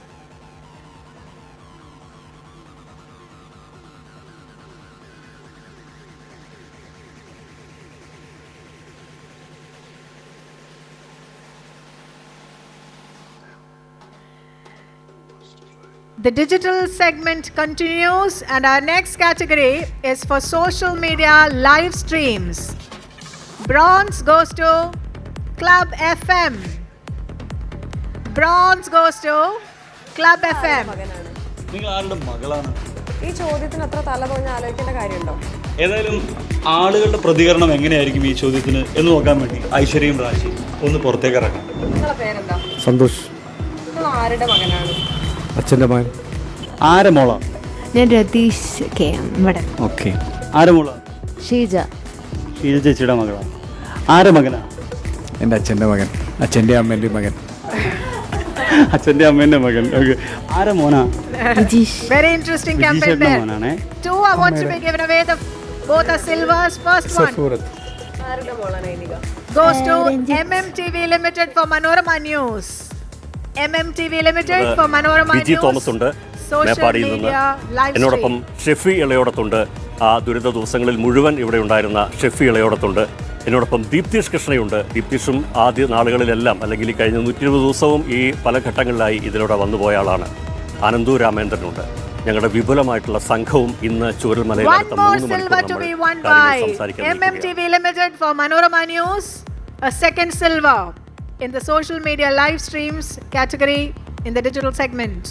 The digital segment continues, and our next category is for social media live streams. Bronze goes to Club FM. Bronze goes to Club FM. നിങ്ങൾ ആരുടെ മകളാണ്? ഈ ചോദ്യത്തിന് അത്ര തലതൊഞ്ഞ് ആലോചിക്കേണ്ട കാര്യമുണ്ടോ? ഏതായാലും ആളുകളുടെ പ്രതികരണം എങ്ങനെയായിരിക്കും ഈ ചോദ്യത്തിന് എന്ന് നോക്കാൻ വേണ്ടി ഐശ്വര്യയും റാശി ഒന്ന് പുറത്തേക്ക് ഇറങ്ങാം. നിങ്ങളുടെ പേരെന്താ? സന്തോഷ്. നിങ്ങൾ ആരുടെ മകനാണ്? അച്ഛൻ്റെ മകൻ. ആരെ മോളാ? ഞാൻ രതീഷ് കെ എം ഇവിടെ. ഓക്കെ. ആരെ മോളാ? ഷീജ. ഷീജ ചേച്ചിയുടെ മകളാണ്. ആരെ മകനാ? എൻ്റെ അച്ഛൻ്റെ മകൻ. അച്ഛൻ്റെ അമ്മേൻ്റെ മകൻ. അച്ഛൻ്റെ അമ്മേൻ്റെ മകൻ. ഓക്കെ. ആരെ മോനാ? Vijeesh. Very interesting campaign there. മോനാണേ. 2 awards to be given away. Both are silvers. First one ആരുടെ മോളാണ് ഇനിക? goes to MMTV Limited for Manorama News. MMTV Limited for Manorama News. Biji Thomas ഉണ്ട് മേപ്പാടിയിൽ നിന്ന്. എന്നോടൊപ്പം ഷെഫി ഇളയോടത്തുണ്ട്. ആ ദുരിത ദിവസങ്ങളിൽ മുഴുവൻ ഇവിടെ ഉണ്ടായിരുന്ന ഷെഫി ഇളയോടത്തുണ്ട്. എന്നോടൊപ്പം ദീപ്തീഷ് കൃഷ്ണയുണ്ട്. ദീപ്തീഷും ആദ്യ നാളുകളിലെല്ലാം അല്ലെങ്കിൽ ഈ കഴിഞ്ഞ 120 ദിവസവും ഈ പല ഘട്ടങ്ങളിലായി ഇതിലൂടെ വന്നുപോയ ആളാണ്. ആനന്ദു രാമേന്ദ്രനുണ്ട്. ഞങ്ങളുടെ വിപുലമായിട്ടുള്ള സംഘവും ഇന്ന് ചൂരൽമലയിൽ One more silver to be won by MMTV Limited for Manorama News. A second silver in the social media live streams category in the digital segment.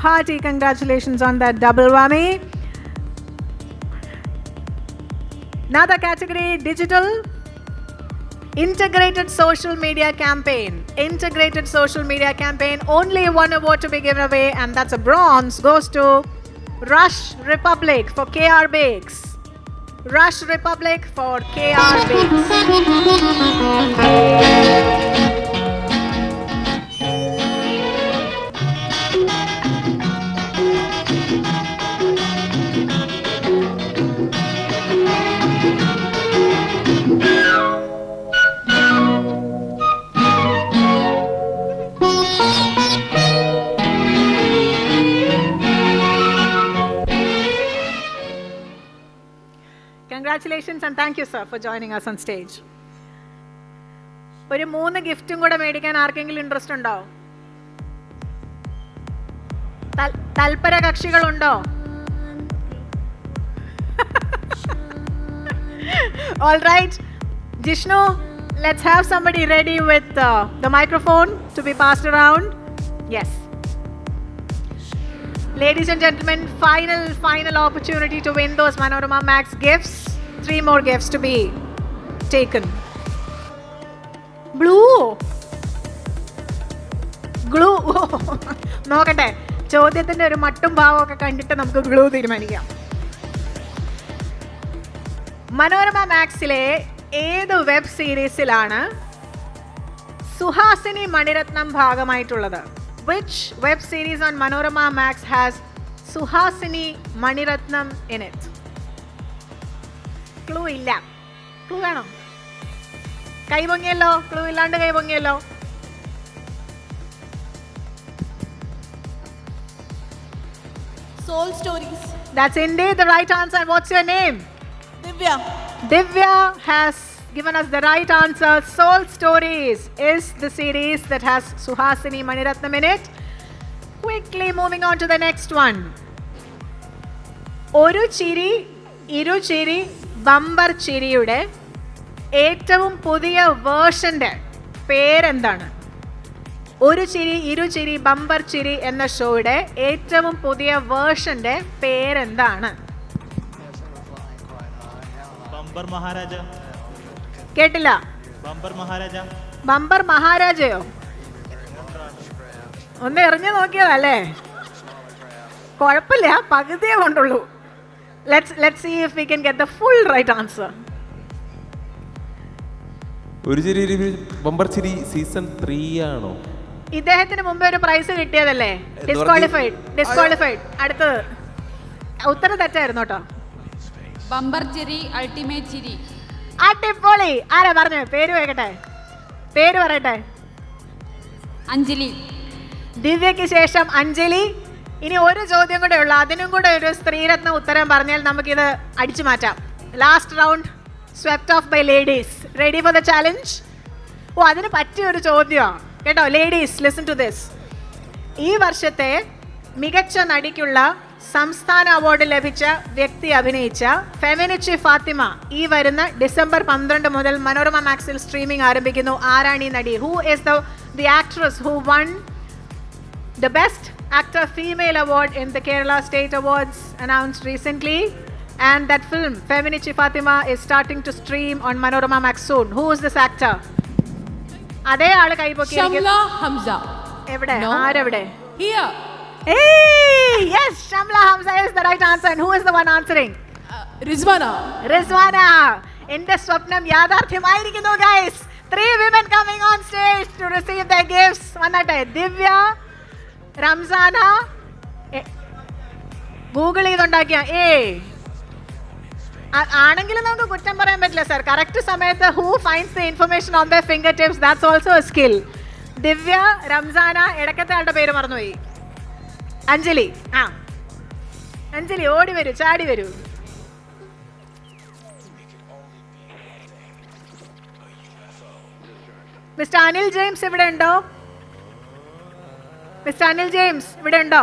Hearty congratulations on that double whammy. Another category, digital integrated social media campaign. Integrated social media campaign. Only one award to be given away, and that's a bronze. Goes to Rush Republic for KR Bakes. Rush Republic for KR Bakes. Congratulations and thank you sir for joining us on stage. ഒരു 3 ഗിഫ്റ്റും കൂടെ മേടിക്കാൻ ആർക്കെങ്കിലും interest ഉണ്ടോ? തൽപര കക്ഷികളുണ്ടോ? All right, Jishnu, let's have somebody ready with the microphone to be passed around. Yes. Ladies and gentlemen, final opportunity to win those Manorama Max gifts. 3 more gifts to be taken. Blue. Glue. നോക്കട്ടെ, ചോദ്യത്തിന്റെ ഒരു മട്ടും ഭാവമൊക്കെ കണ്ടിട്ട് നമുക്ക് glue തീരുമാനിക്കാം. മനോരമ മാക്സിലെ ഏത് web സീരീസിലാണ് സുഹാസിനി മണിരത്നം ഭാഗമായിട്ടുള്ളത്? Which web series on Manorama Max has Suhasini Maniratnam in it? Clue ഇല്ല. Clue വേണോ? കൈപൊങ്ങിയല്ലോ. Clue ഇല്ലാണ്ട് കൈപൊങ്ങിയല്ലോ. Soul Stories. That's indeed the right answer. And what's your name? Divya. Divya has given us the right answer. Soul Stories is the series that has Suhasini Maniratnam in it. Quickly moving on to the next one. ഒരു ചിരി ഇരു ചിരി bumper ചിരിയുടെ ഏറ്റവും പുതിയ വേർഷന്റെ പേരെന്താണ്? ഒരു ചിരി ഇരു ചിരി ബമ്പർ ചിരി എന്ന ഷോയുടെ ഏറ്റവും പുതിയ വേർഷന്റെ പേരെന്താണ്? ബമ്പർ മഹാരാജ. കേട്ടില്ല. ബമ്പർ മഹാരാജ. ബമ്പർ മഹാരാജയോ? ഒന്ന് എറിഞ്ഞു നോക്കിയതല്ലേ? കുഴപ്പമില്ല, പകുതിയേ കൊണ്ടുള്ളൂ. Let's see if we can get the full right answer. ഒരു ചിരി ബമ്പർ ചിരി സീസൺ 3 ആണോ? ഇദ്ദേഹത്തിന് മുമ്പേ ഒരു പ്രൈസ് കിട്ടിയതല്ലേ? ഡിസ്ക്വാളിഫൈഡ്. അടുത്തത് ഉത്തരം തെറ്റായിരുന്നു കേട്ടോ. ബമ്പർ ചിരി അൾട്ടിമേറ്റ് ചിരി. അടിപൊളി. ആരാ പറഞ്ഞു? പേര് കേൾക്കട്ടെ, പേര് പറയട്ടെ. അഞ്ജലി. ദിവ്യയ്ക്ക് ശേഷം അഞ്ജലി. ഇനി ഒരു ചോദ്യം കൂടെ ഉള്ളു, അതിനും കൂടെ ഒരു സ്ത്രീരത്ന ഉത്തരം പറഞ്ഞാൽ നമുക്കിത് അടിച്ചു മാറ്റാം. Last round swept off by ladies. Ready for the challenge? ഓ, അതിന് പറ്റിയ ഒരു ചോദ്യമാണ് കേട്ടോ. Ladies, listen to this. ഈ വർഷത്തെ മികച്ച നടിക്കുള്ള സംസ്ഥാന അവാർഡ് ലഭിച്ച വ്യക്തി അഭിനയിച്ച ഫെമിനിച്ചി ഫാത്തിമ ഈ വരുന്ന ഡിസംബർ 12 മുതൽ മനോരമ മാക്സിൽ സ്ട്രീമിംഗ് ആരംഭിക്കുന്നു. ആരാണ് ഈ നടി? Who is the actress who one the best actor female award in the Kerala State Awards announced recently, and that film Feminichi Fatima is starting to stream on Manorama Max soon. Who is this actor? Ade aalu kai pokki Shamla Hamza. Evade? Aarevade? Here. Hey, yes, Shamla Hamza is the right answer. And who is the one answering? Rizwana. Inde swapnam yadarthyamaayirikkunnu guys. 3 women coming on stage to receive their gifts. Vannate Divya, Ramsana. Google ചെയ്തുണ്ടാക്കിയ ആണെങ്കിലും നമുക്ക് കുറ്റം പറയാൻ പറ്റില്ല sir. Correct സമയത്ത് who finds the information on the fingertips, that's also a skill. Divya, Ramsana, ഇടക്കത്തെ ആളുടെ പേര് മറന്നുപോയി. അഞ്ജലി. അഞ്ജലി ഓടി വരൂ, ചാടി വരൂ. മിസ്റ്റർ അനിൽ ജെയിംസ് ഇവിടെ ഉണ്ടോ? മിസ്റ്റർ അനിൽ ജെയിംസ് ഇവിടെ ഉണ്ടോ?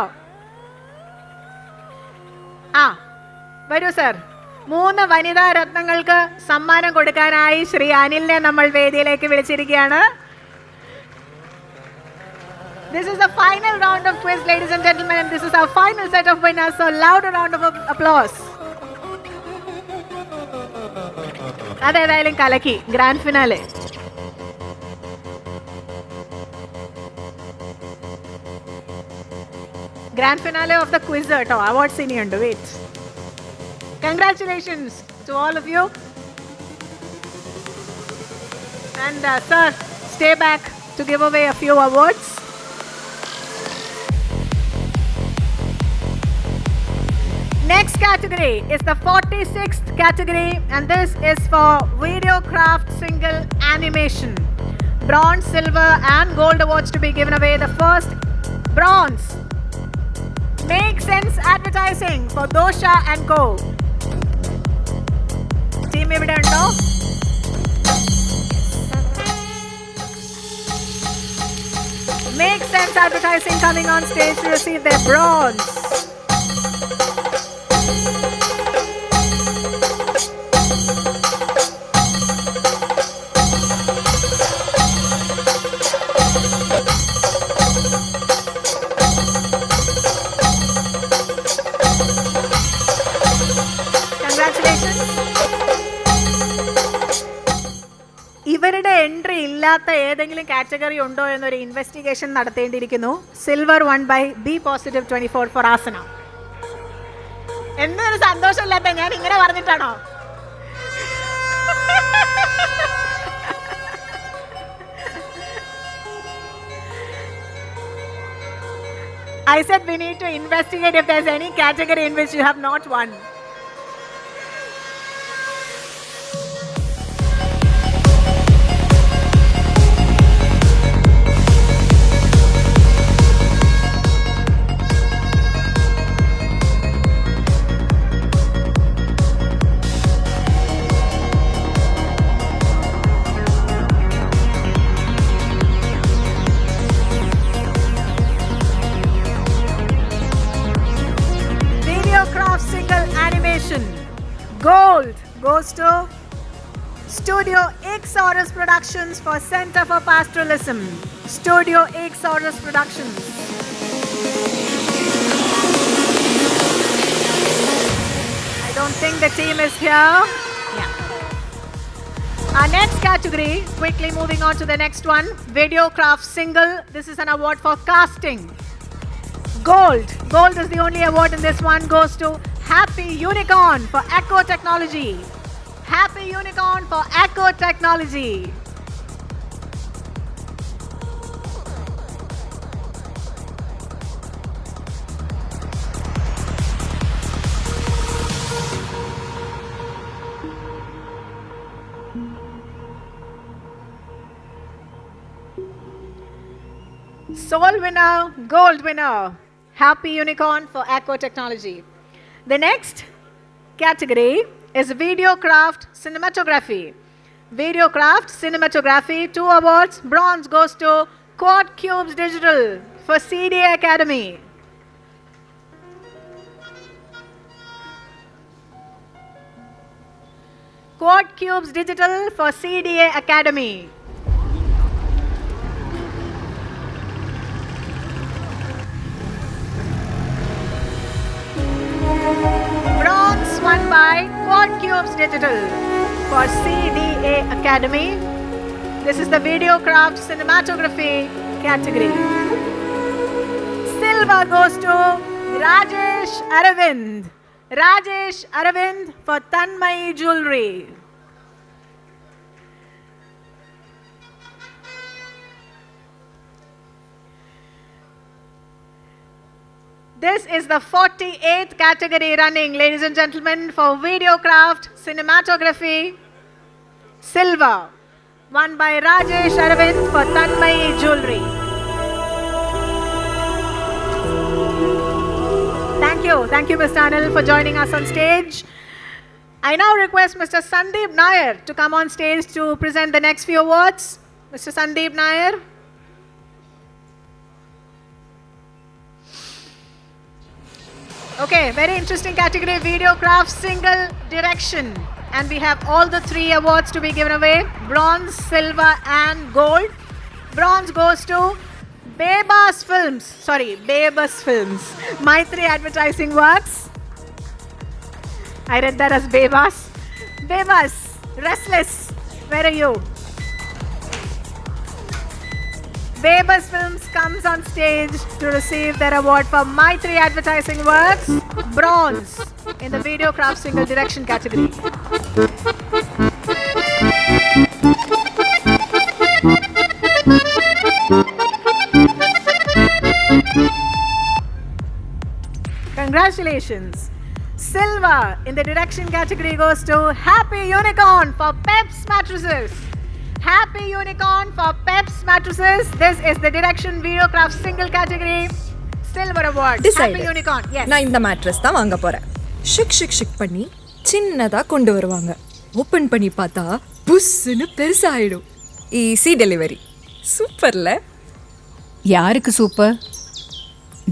വരൂ സർ. 3 വനിതാ രത്നങ്ങൾക്ക് സമ്മാനം കൊടുക്കാനായി ശ്രീ അനിലിനെ നമ്മൾ വേദിയിലേക്ക് വിളിച്ചിരിക്കുകയാണ്. This is the final round of quiz, ladies and gentlemen, and this is our final set of winners. So loud a round of applause. അതേതായാലും കലക്കി. Grand finale. Grand finale of the quiz കേട്ടോ. Awards ഇനിയുണ്ട്. Wait. Congratulations to all of you. And sir, stay back to give away a few awards. Next category is the 46th category, and this is for Videocraft Single Animation. Bronze, silver and gold awards to be given away. The first bronze, Make Sense Advertising for Dosha and Co. Team ഇവിടെ ഉണ്ടോ? Make Sense Advertising coming on stage to receive their bronze. ഇവരുടെ entry ഇല്ലാത്ത ഏതെങ്കിലും category ഉണ്ടോ എന്നൊരു investigation നടത്തേണ്ടിയിരിക്കുന്നു. Silver 1 by B+24 for ആസന. എന്തൊരു സന്തോഷമില്ലാത്ത ഞാൻ ഇങ്ങനെ പറഞ്ഞിട്ടാണോ? I said we need to investigate if there's any category in which you have not won. Gold goes to Studio Xorus Productions for Center for Pastoralism. Studio Xorus Productions. I don't think the team is here. Yeah. Our next category, quickly moving on to the next one, Videocraft Single. This is an award for casting. Gold. Gold is the only award in this one. Goes to Happy Unicorn for Echo Technology. Happy Unicorn for Echo Technology. Soul winner, gold winner. Happy Unicorn for Echo Technology. The next category is Videocraft Cinematography. Videocraft Cinematography, 2 awards. Bronze goes to Quad Cubes Digital for CDA Academy. Quad Cubes Digital for CDA Academy. Bronze won by Quad Cubes Digital for CDA Academy. This is the Videocraft Cinematography category. Silver goes to Rajesh Aravind. Rajesh Aravind for Tanmay Jewelry. This is the 48th category running, ladies and gentlemen, for Videocraft Cinematography. Silver, won by Rajesh Aravind for Tanmay Jewelry. Thank you, Mr. Anil, for joining us on stage. I now request Mr. Sandeep Nair to come on stage to present the next few awards. Mr. Sandeep Nair. Okay, very interesting category, Videocraft Single Direction. And we have all the 3 awards to be given away, bronze, silver and gold. Bronze goes to Bebas Films. Maitri Advertising Works. I read that as Bebas. Bebas, Restless, where are you? Bebas Films comes on stage to receive their award for Maitri Advertising Works, bronze in the Videocraft Single Direction category. Congratulations. Silver in the Direction category goes to Happy Unicorn for Peps Mattresses. Happy Unicorn for Peps Mattresses. This is the Direction Videocraft Single category. Silver award. Happy Unicorn. Yes. நான் இந்த mattress தான் வாங்க போறேன். Chic பண்ணி சின்னதா கொண்டு வருவாங்க. Open பண்ணி பார்த்தா புஸ்ஸுன்னு பெருசாயிடும். Easy delivery. சூப்பர்ல. யாருக்கு சூப்பர்?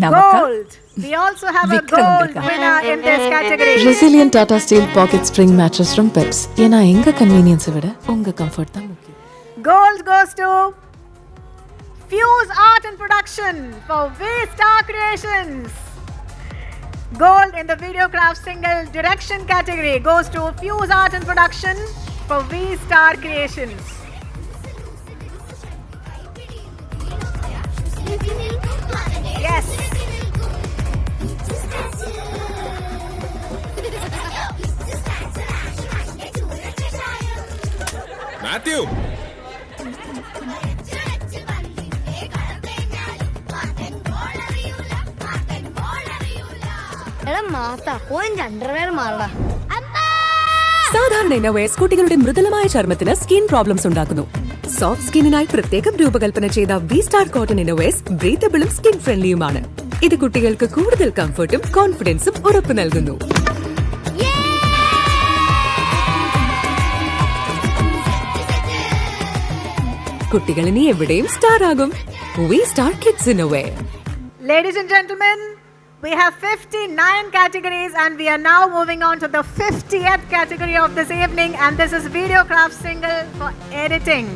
நமக்கா? Gold. We also have a gold winner in this category. Resilient Tata Steel Pocket Spring Mattress from Peps. ஏன்னா எங்க கன்வீனியன்ஸை விட உங்க கம்ஃபர்ட் தான் முக்கியம். Gold goes to Fuse Art and Production for V-Star Creations. Gold in the Videocraft Single Direction category goes to Fuse Art and Production for V-Star Creations. Yes. Matthew. എടാ മാത്താ point underwear മാറടാ. സാധാരണ innovators കുട്ടികളുടെ മൃദുലമായ ചർമ്മത്തിന് skin problems ഉണ്ടാക്കുന്നു. Soft സ്കിന്നിനായി പ്രത്യേകം രൂപകൽപ്പന ചെയ്ത V-Star cotton innovators ബ്രീത്തബിളും skin ഫ്രണ്ട്ലിയുമാണ്. ഇത് കുട്ടികൾക്ക് കൂടുതൽ കംഫർട്ടും കോൺഫിഡൻസും ഉറപ്പു നൽകുന്നു. കുട്ടികൾ ഇനി എവിടെയും സ്റ്റാർ ആകും. V-Star Kids Innowear. Ladies and gentlemen, we have 59 categories and we are now moving on to the 50th category of this evening, and this is Videocraft Single for Editing.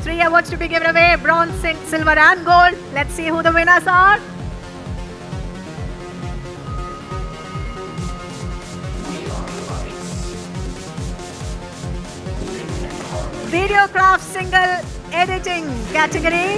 3 awards to be given away, bronze, silver and gold. Let's see who the winners are. Videocraft Single Editing category.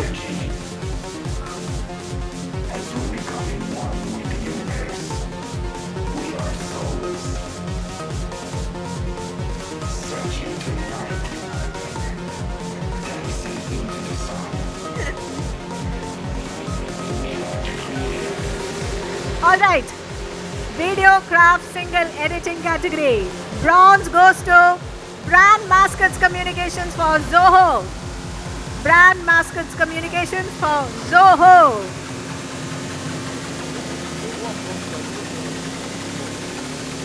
All right, Videocraft Single Editing category. Bronze goes to Brand Mascots Communications for Zoho. Brand Mascots Communications for Zoho.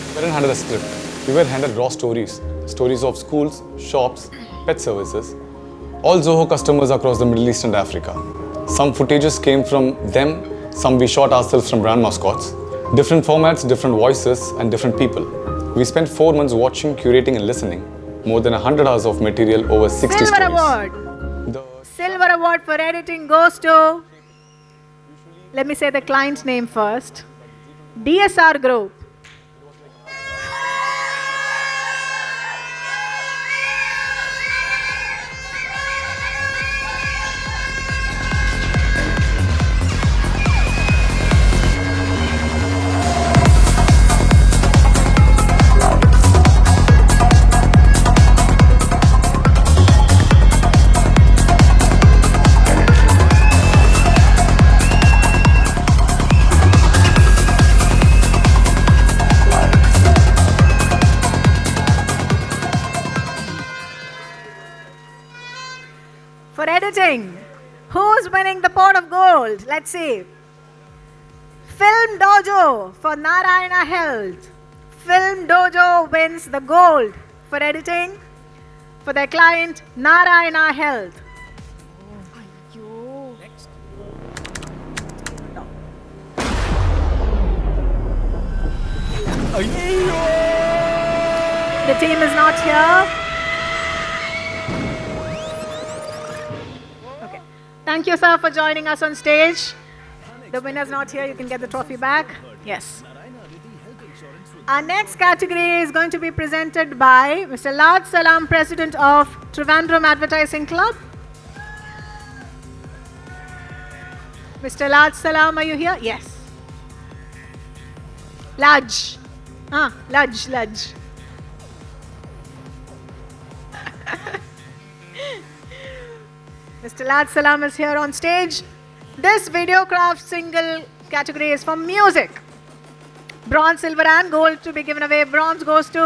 We weren't handed a script. We were handed raw stories. Stories of schools, shops, pet services. All Zoho customers across the Middle East and Africa. Some footages came from them, some we shot ourselves from brand mascots. Different formats, different voices, and different people. We spent 4 months watching, curating, and listening. More than 100 hours of material, over 60 Silver stories. Award. Silver Award for editing goes to, let me say the client's name first, DSR Group. For editing, who's winning the pot of gold? Let's see. Film Dojo for Narayana Health. Film Dojo wins the gold for editing for their client Narayana Health. The team is not here. Okay. Thank you, sir, for joining us on stage. The winner's not here. You can get the trophy back. Yes. Our next category is going to be presented by Mr. Lad Salam, President of Trivandrum Advertising Club. Mr. Lad Salam, are you here? Yes. Laj. Laj. Mr. Lad Salam is here on stage. This Videocraft Single category is for music. Bronze, silver and gold to be given away. Bronze goes to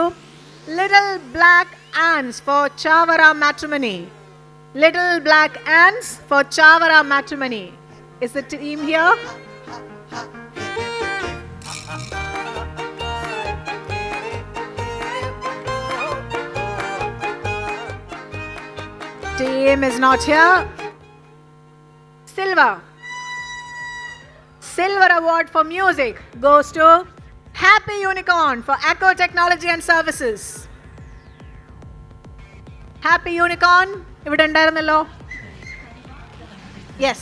Little Black Ants for Chavara Matrimony. Little Black Ants for Chavara Matrimony. Is the team here? Team is not here. Silver. Silver award for music goes to Happy Unicorn for Echo Technology and Services. Happy Unicorn, ഇവിടെ ഉണ്ടായിരുന്നല്ലോ. Yes.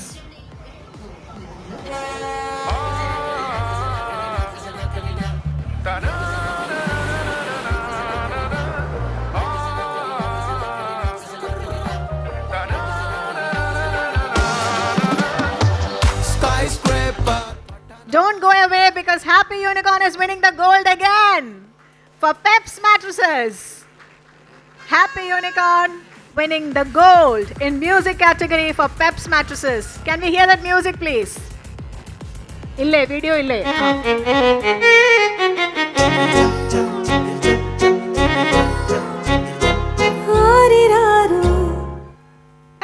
Don't go away because Happy Unicorn is winning the gold again for Peps mattresses. Happy Unicorn winning the gold in music category for Peps mattresses. Can we hear that music please? Ille video ille.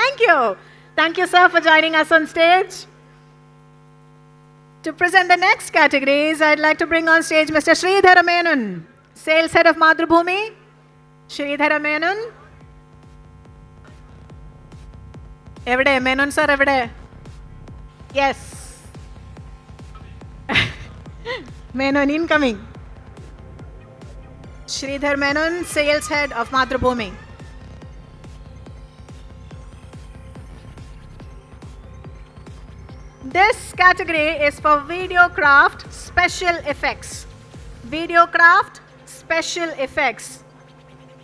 Thank you. Thank you sir for joining us on stage. To present the next categories, I'd like to bring on stage Mr. Sridhara Menon, Sales Head of Madhrubhumi. Sridhara Menon. Evade, Menon sir, evade. Yes. Menon incoming. Sridhar Menon, Sales Head of Madhrubhumi. This category is for Videocraft Special Effects. Videocraft Special Effects.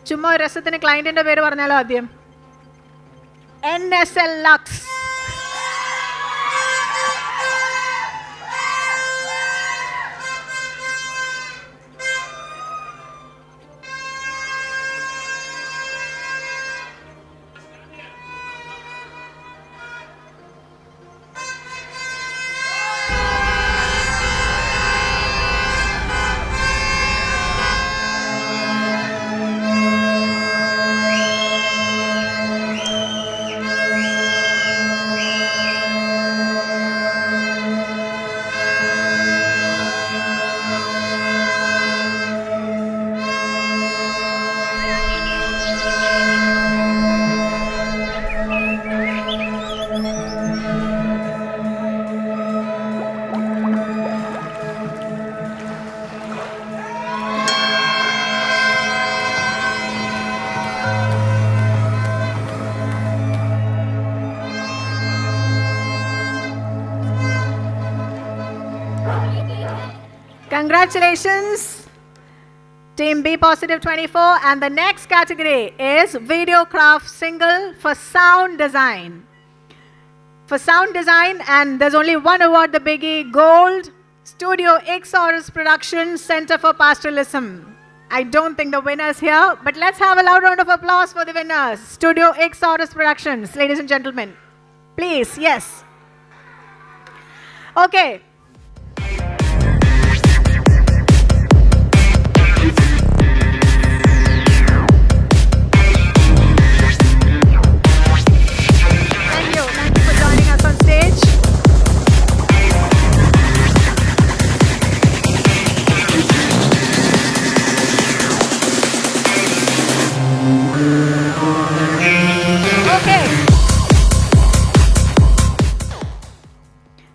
ചുമ്മാ രസത്തിന് ക്ലയന്റിന്റെ പേര് പറഞ്ഞാലോ ആദ്യം. NSL Lux. Congratulations, Team B Positive 24. And the next category is Videocraft Single for Sound Design. For sound design, and there's only one award, the biggie, Gold, Studio X Horus Productions, Center for Pastoralism. I don't think the winner's here, but let's have a loud round of applause for the winners. Studio X Horus Productions, ladies and gentlemen. Please, yes. Okay.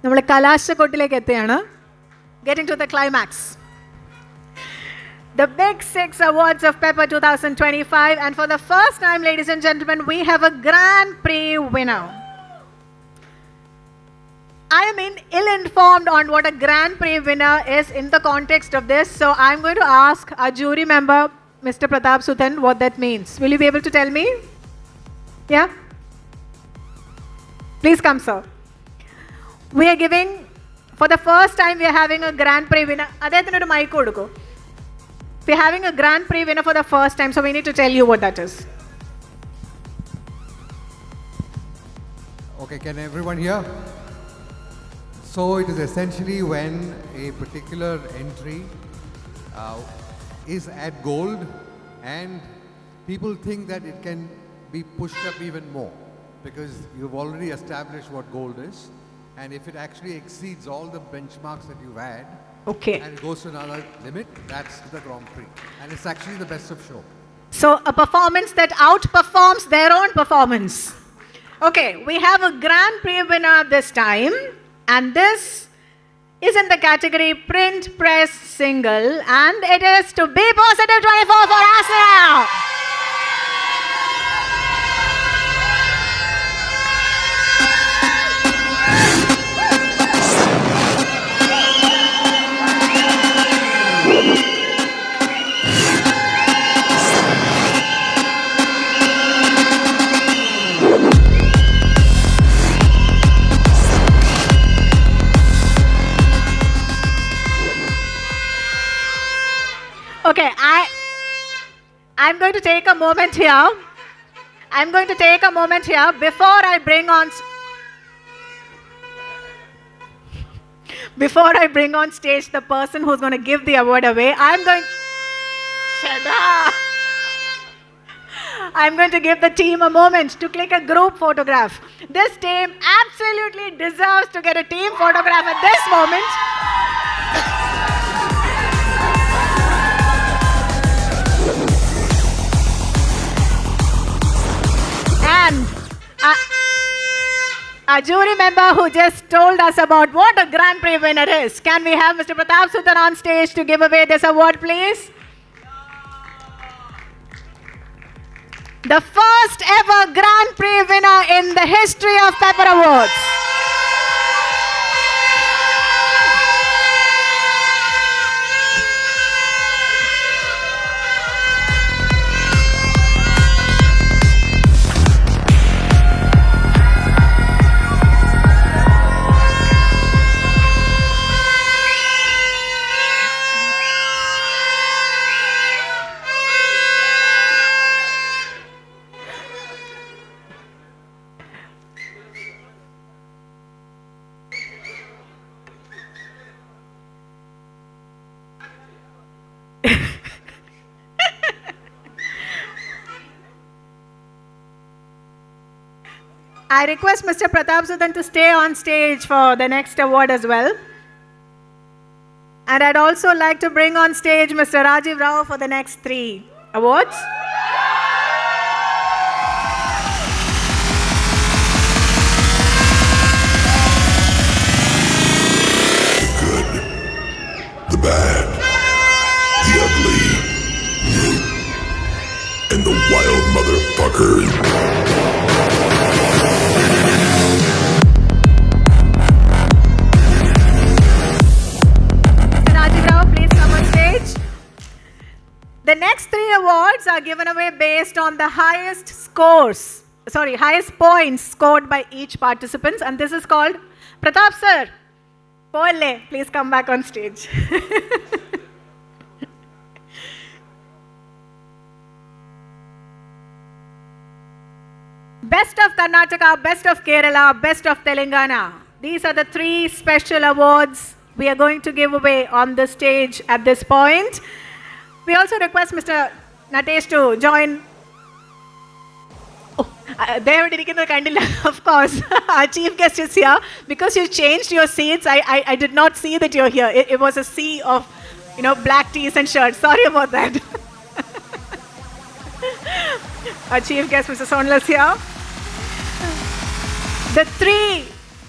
നമ്മൾ കലാശക്കൊട്ടിലേക്ക് എത്തുകയാണ്. Getting to the climax. The Big Six Awards of Pepper 2025, and for the first time, ladies and gentlemen, we have a Grand Prix winner. I am ill-informed on what a Grand Prix winner is in the context of this, so I'm going to ask our jury member, Mr. Pratap Suthan, what that means. Will you be able to tell me? Yeah? Please come, sir. We are giving, for the first time, we are having a Grand Prix winner. Adayathinnoru mic kodukku. We are having a Grand Prix winner for the first time, so we need to tell you what that is. Okay, can everyone hear? So it is essentially when a particular entry is at gold and people think that it can be pushed up even more because you've already established what gold is. And if it actually exceeds all the benchmarks that you've had, okay, and it goes to another limit, that's the Grand Prix. And it's actually the best of show. So a performance that outperforms their own performance. Okay, we have a Grand Prix winner this time, and this is in the category Print Press Single, and it is to Be Positive 24 for Asna. Okay, I'm going to take a moment here. Before I bring on stage the person who's going to give the award away, I'm going to give the team a moment to click a group photograph. This team absolutely deserves to get a team photograph at this moment. And a jury member who just told us about what a Grand Prix winner is. Can we have Mr. Pratap Sudan on stage to give away this award, please? The first ever Grand Prix winner in the history of PepperAwards. I request Mr. Pratap Sudan to stay on stage for the next award as well. And I'd also like to bring on stage Mr. Rajiv Rao for the next 3 awards. The bad, the ugly, and the wild motherfucker. The next 3 awards are given away based on the highest points scored by each participant, and this is called Pratap sir. Pole, please come back on stage. Best of Karnataka, Best of Kerala, Best of Telangana. These are the 3 special awards we are going to give away on the stage at this point. We also request Mr. Natesh to join. Of course, our chief guest is here. Because you changed your seats, I did not see that you're here. It was a sea of, black tees and shirts. Sorry about that. Our chief guest, Mr. Sonal, is here. The 3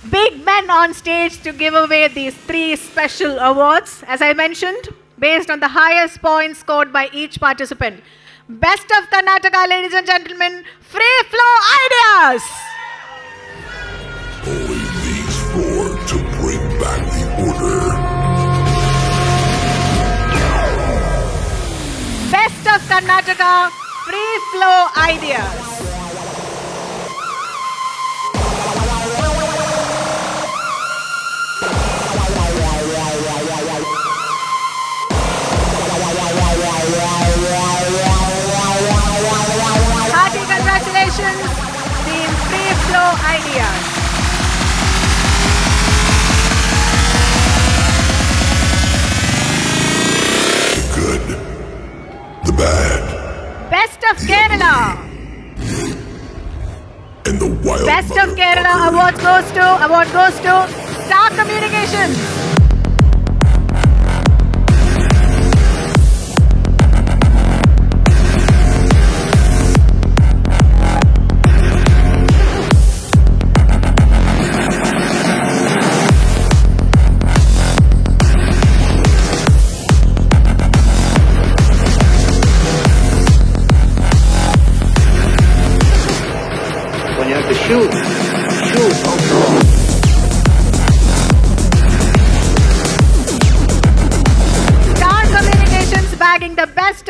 big men on stage to give away these 3 special awards, as I mentioned, based on the highest points scored by each participant. Best of Karnataka, ladies and gentlemen, Free Flow Ideas. Only these 4 to bring back the order. Best of Karnataka, Free Flow Ideas. Hearty congratulations, Team Free Flow Ideas. The good, the bad, Best of Kerala. and the wild Best of Kerala award goes to Star Communications.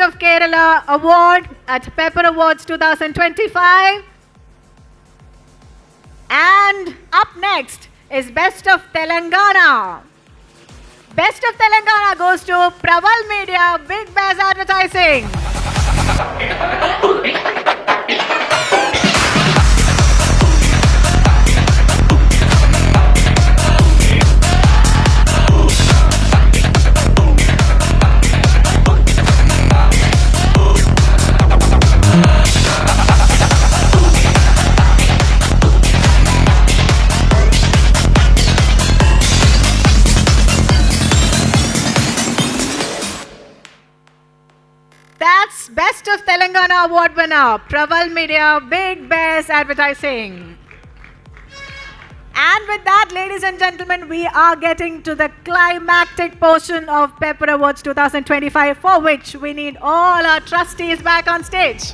of Kerala award at PepperAwards 2025. And up next is Best of Telangana. Best of Telangana goes to Praval Media, Big Bass Advertising. That's Best of Telangana award winner, Praval Media, Big Bass Advertising. And with that, ladies and gentlemen, we are getting to the climactic portion of PepperAwards 2025, for which we need all our trustees back on stage.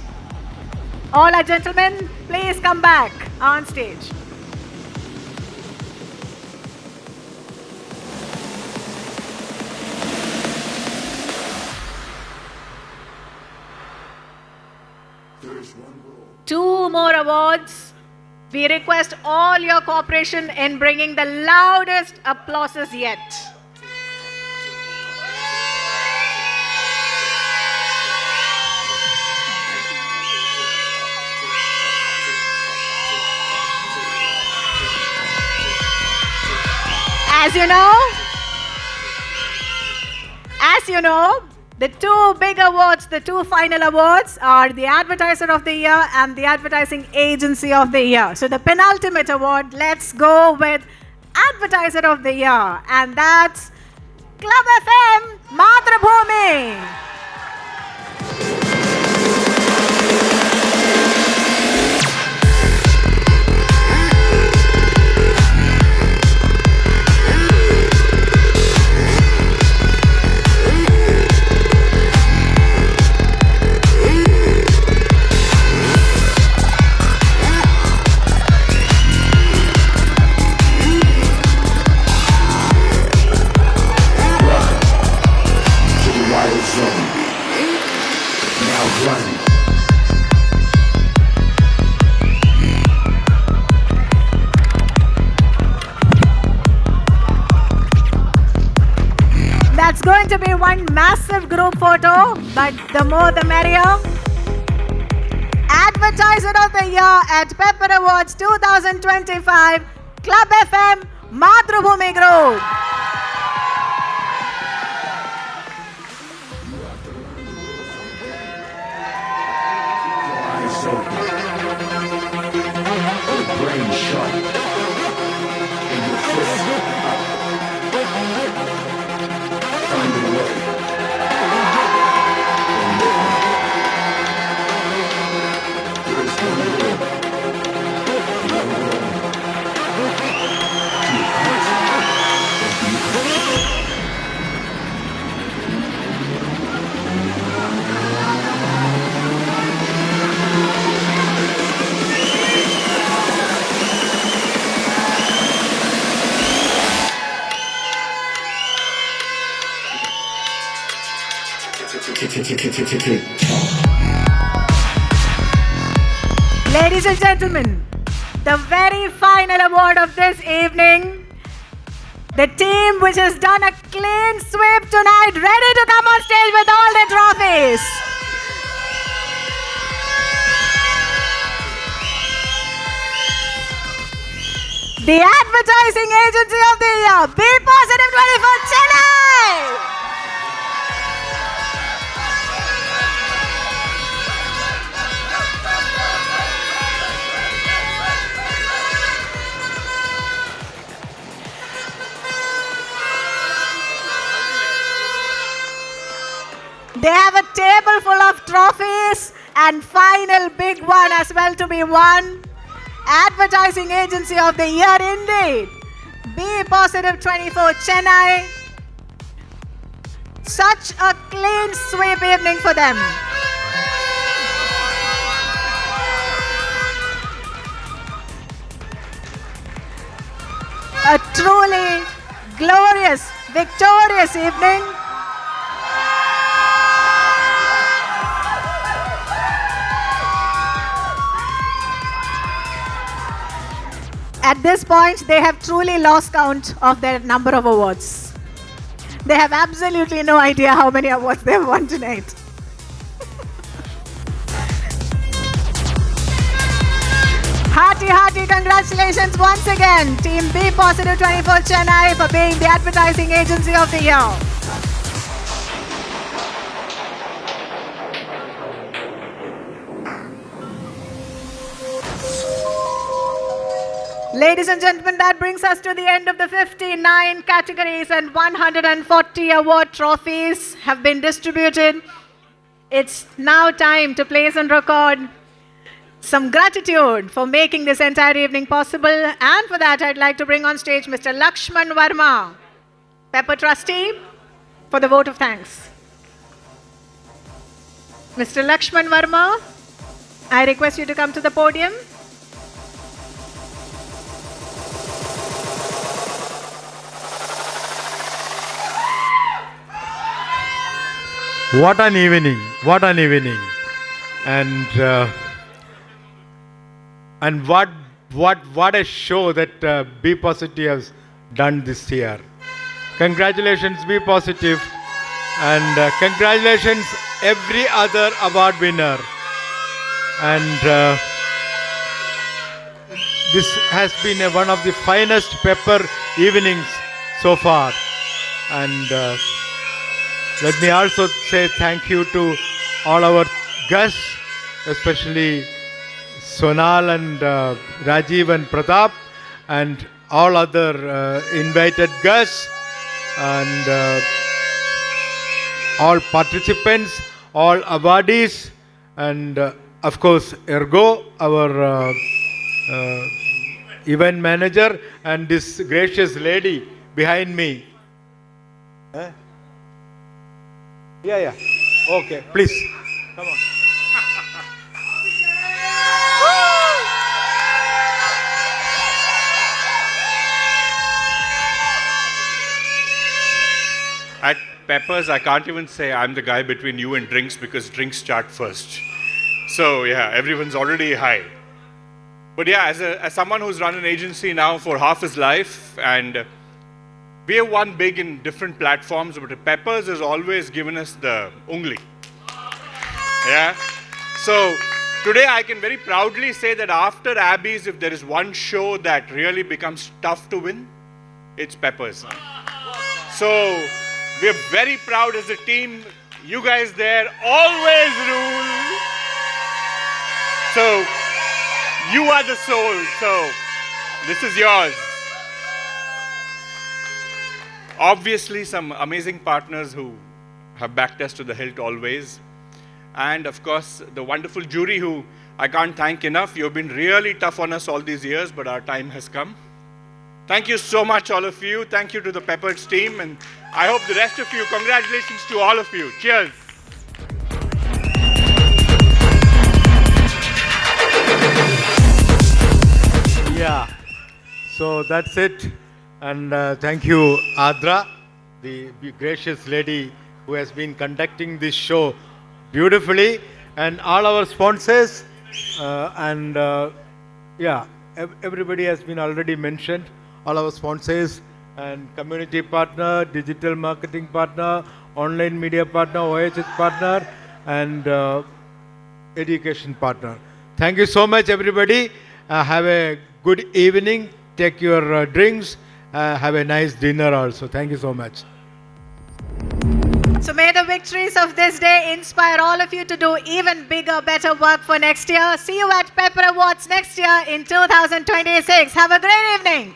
All our gentlemen, please come back on stage. Two more awards. We request all your cooperation in bringing the loudest applauses yet. As you know, the two big awards, the two final awards are the Advertiser of the Year and the Advertising Agency of the Year. So the penultimate award, let's go with Advertiser of the Year, and that's Club FM Mathrubhumi. That's going to be one massive group photo, but the more the merrier. Advertiser of the Year at PepperAwards 2025, Club FM Mathrubhumi Group. Brain sharp. And your fist up. Find a way. There's one road. The unknown. To heart. Ladies and gentlemen, the very final award of this evening, the team which has done a clean sweep tonight, ready to come on stage with all their trophies. The Advertising Agency of the Year, Be Positive 24 Chennai! They have a table full of trophies and final big one as well to be won. Advertising Agency of the Year indeed. Be Positive 24 Chennai. Such a clean sweep evening for them. A truly glorious, victorious evening. At this point, they have truly lost count of their number of awards. They have absolutely no idea how many awards they have won tonight. Hearty congratulations once again, Team B Positive 24 Chennai, for being the Advertising Agency of the Year. Ladies and gentlemen, that brings us to the end of the 59 categories, and 140 award trophies have been distributed. It's now time to place and record some gratitude for making this entire evening possible. And for that, I'd like to bring on stage Mr. Lakshman Verma, Pepper Trustee, for the vote of thanks. Mr. Lakshman Verma, I request you to come to the podium. What an evening! What an evening! And what a show that Be Positive has done this year. Congratulations, Be Positive, and congratulations every other award winner. And this has been one of the finest Pepper evenings so far. And let me also say thank you to all our guests, especially Sonal and Rajiv and Pratap, and all other invited guests, and all participants, all awardees, and of course Ergo, our event manager, and this gracious lady behind me. Yeah. Okay, please. Come on. At Peppers, I can't even say I'm the guy between you and drinks, because drinks start first. So yeah, everyone's already high. But yeah, as someone who's run an agency now for half his life, and we have won big in different platforms, but Peppers has always given us the ungli. Yeah. So today I can very proudly say that after Abby's, if there is one show that really becomes tough to win, it's Peppers. So we're very proud as a team. You guys there always rule. So you are the soul. So this is yours. Obviously, some amazing partners who have backed us to the hilt always. And of course, the wonderful jury who I can't thank enough. You've been really tough on us all these years, but our time has come. Thank you so much, all of you. Thank you to the Peppers team, and I hope the rest of you, congratulations to all of you. Cheers. Yeah, so that's it. And thank you, Adra, the gracious lady who has been conducting this show beautifully, and all our sponsors, everybody has been already mentioned, all our sponsors and community partner, digital marketing partner, online media partner, OHS partner, and education partner. Thank you so much, everybody. Have a good evening. Take your drinks. Have a nice dinner also. Thank you so much. So may the victories of this day inspire all of you to do even bigger, better work for next year. See you at Pepper Awards next year in 2026. Have a great evening.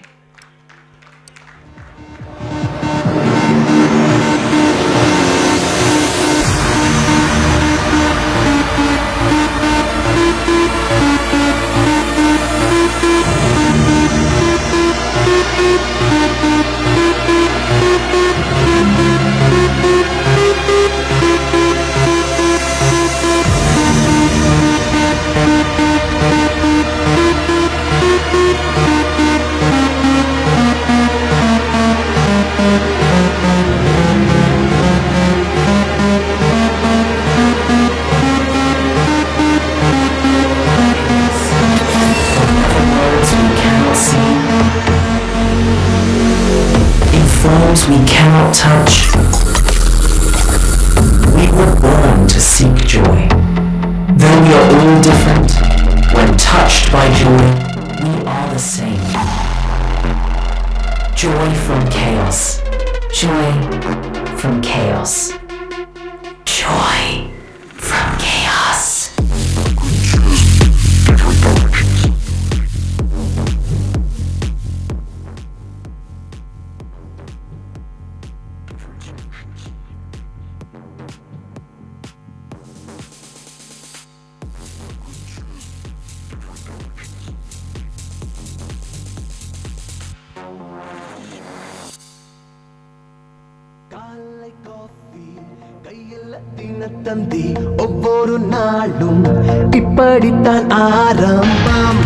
worlds we cannot touch. We were born to seek joy. Though we are all different, when touched by joy, we are the same. Joy from chaos. Joy from chaos. Joy from chaos. Dinathanthi ஒவ்வொரு நாளும் இப்படித்தான் ஆரம்பம்.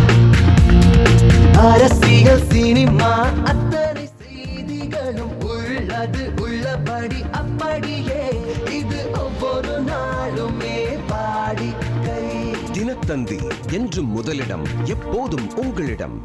அரசியல் cinema அத்தனை செய்திகளும் உள்ளது உள்ளபடி அப்படியே இது ஒவ்வொரு நாளுமே வாடிக்கை. தினத்தந்தி என்றும் முதலிடம், எப்போதும் உங்களிடம்.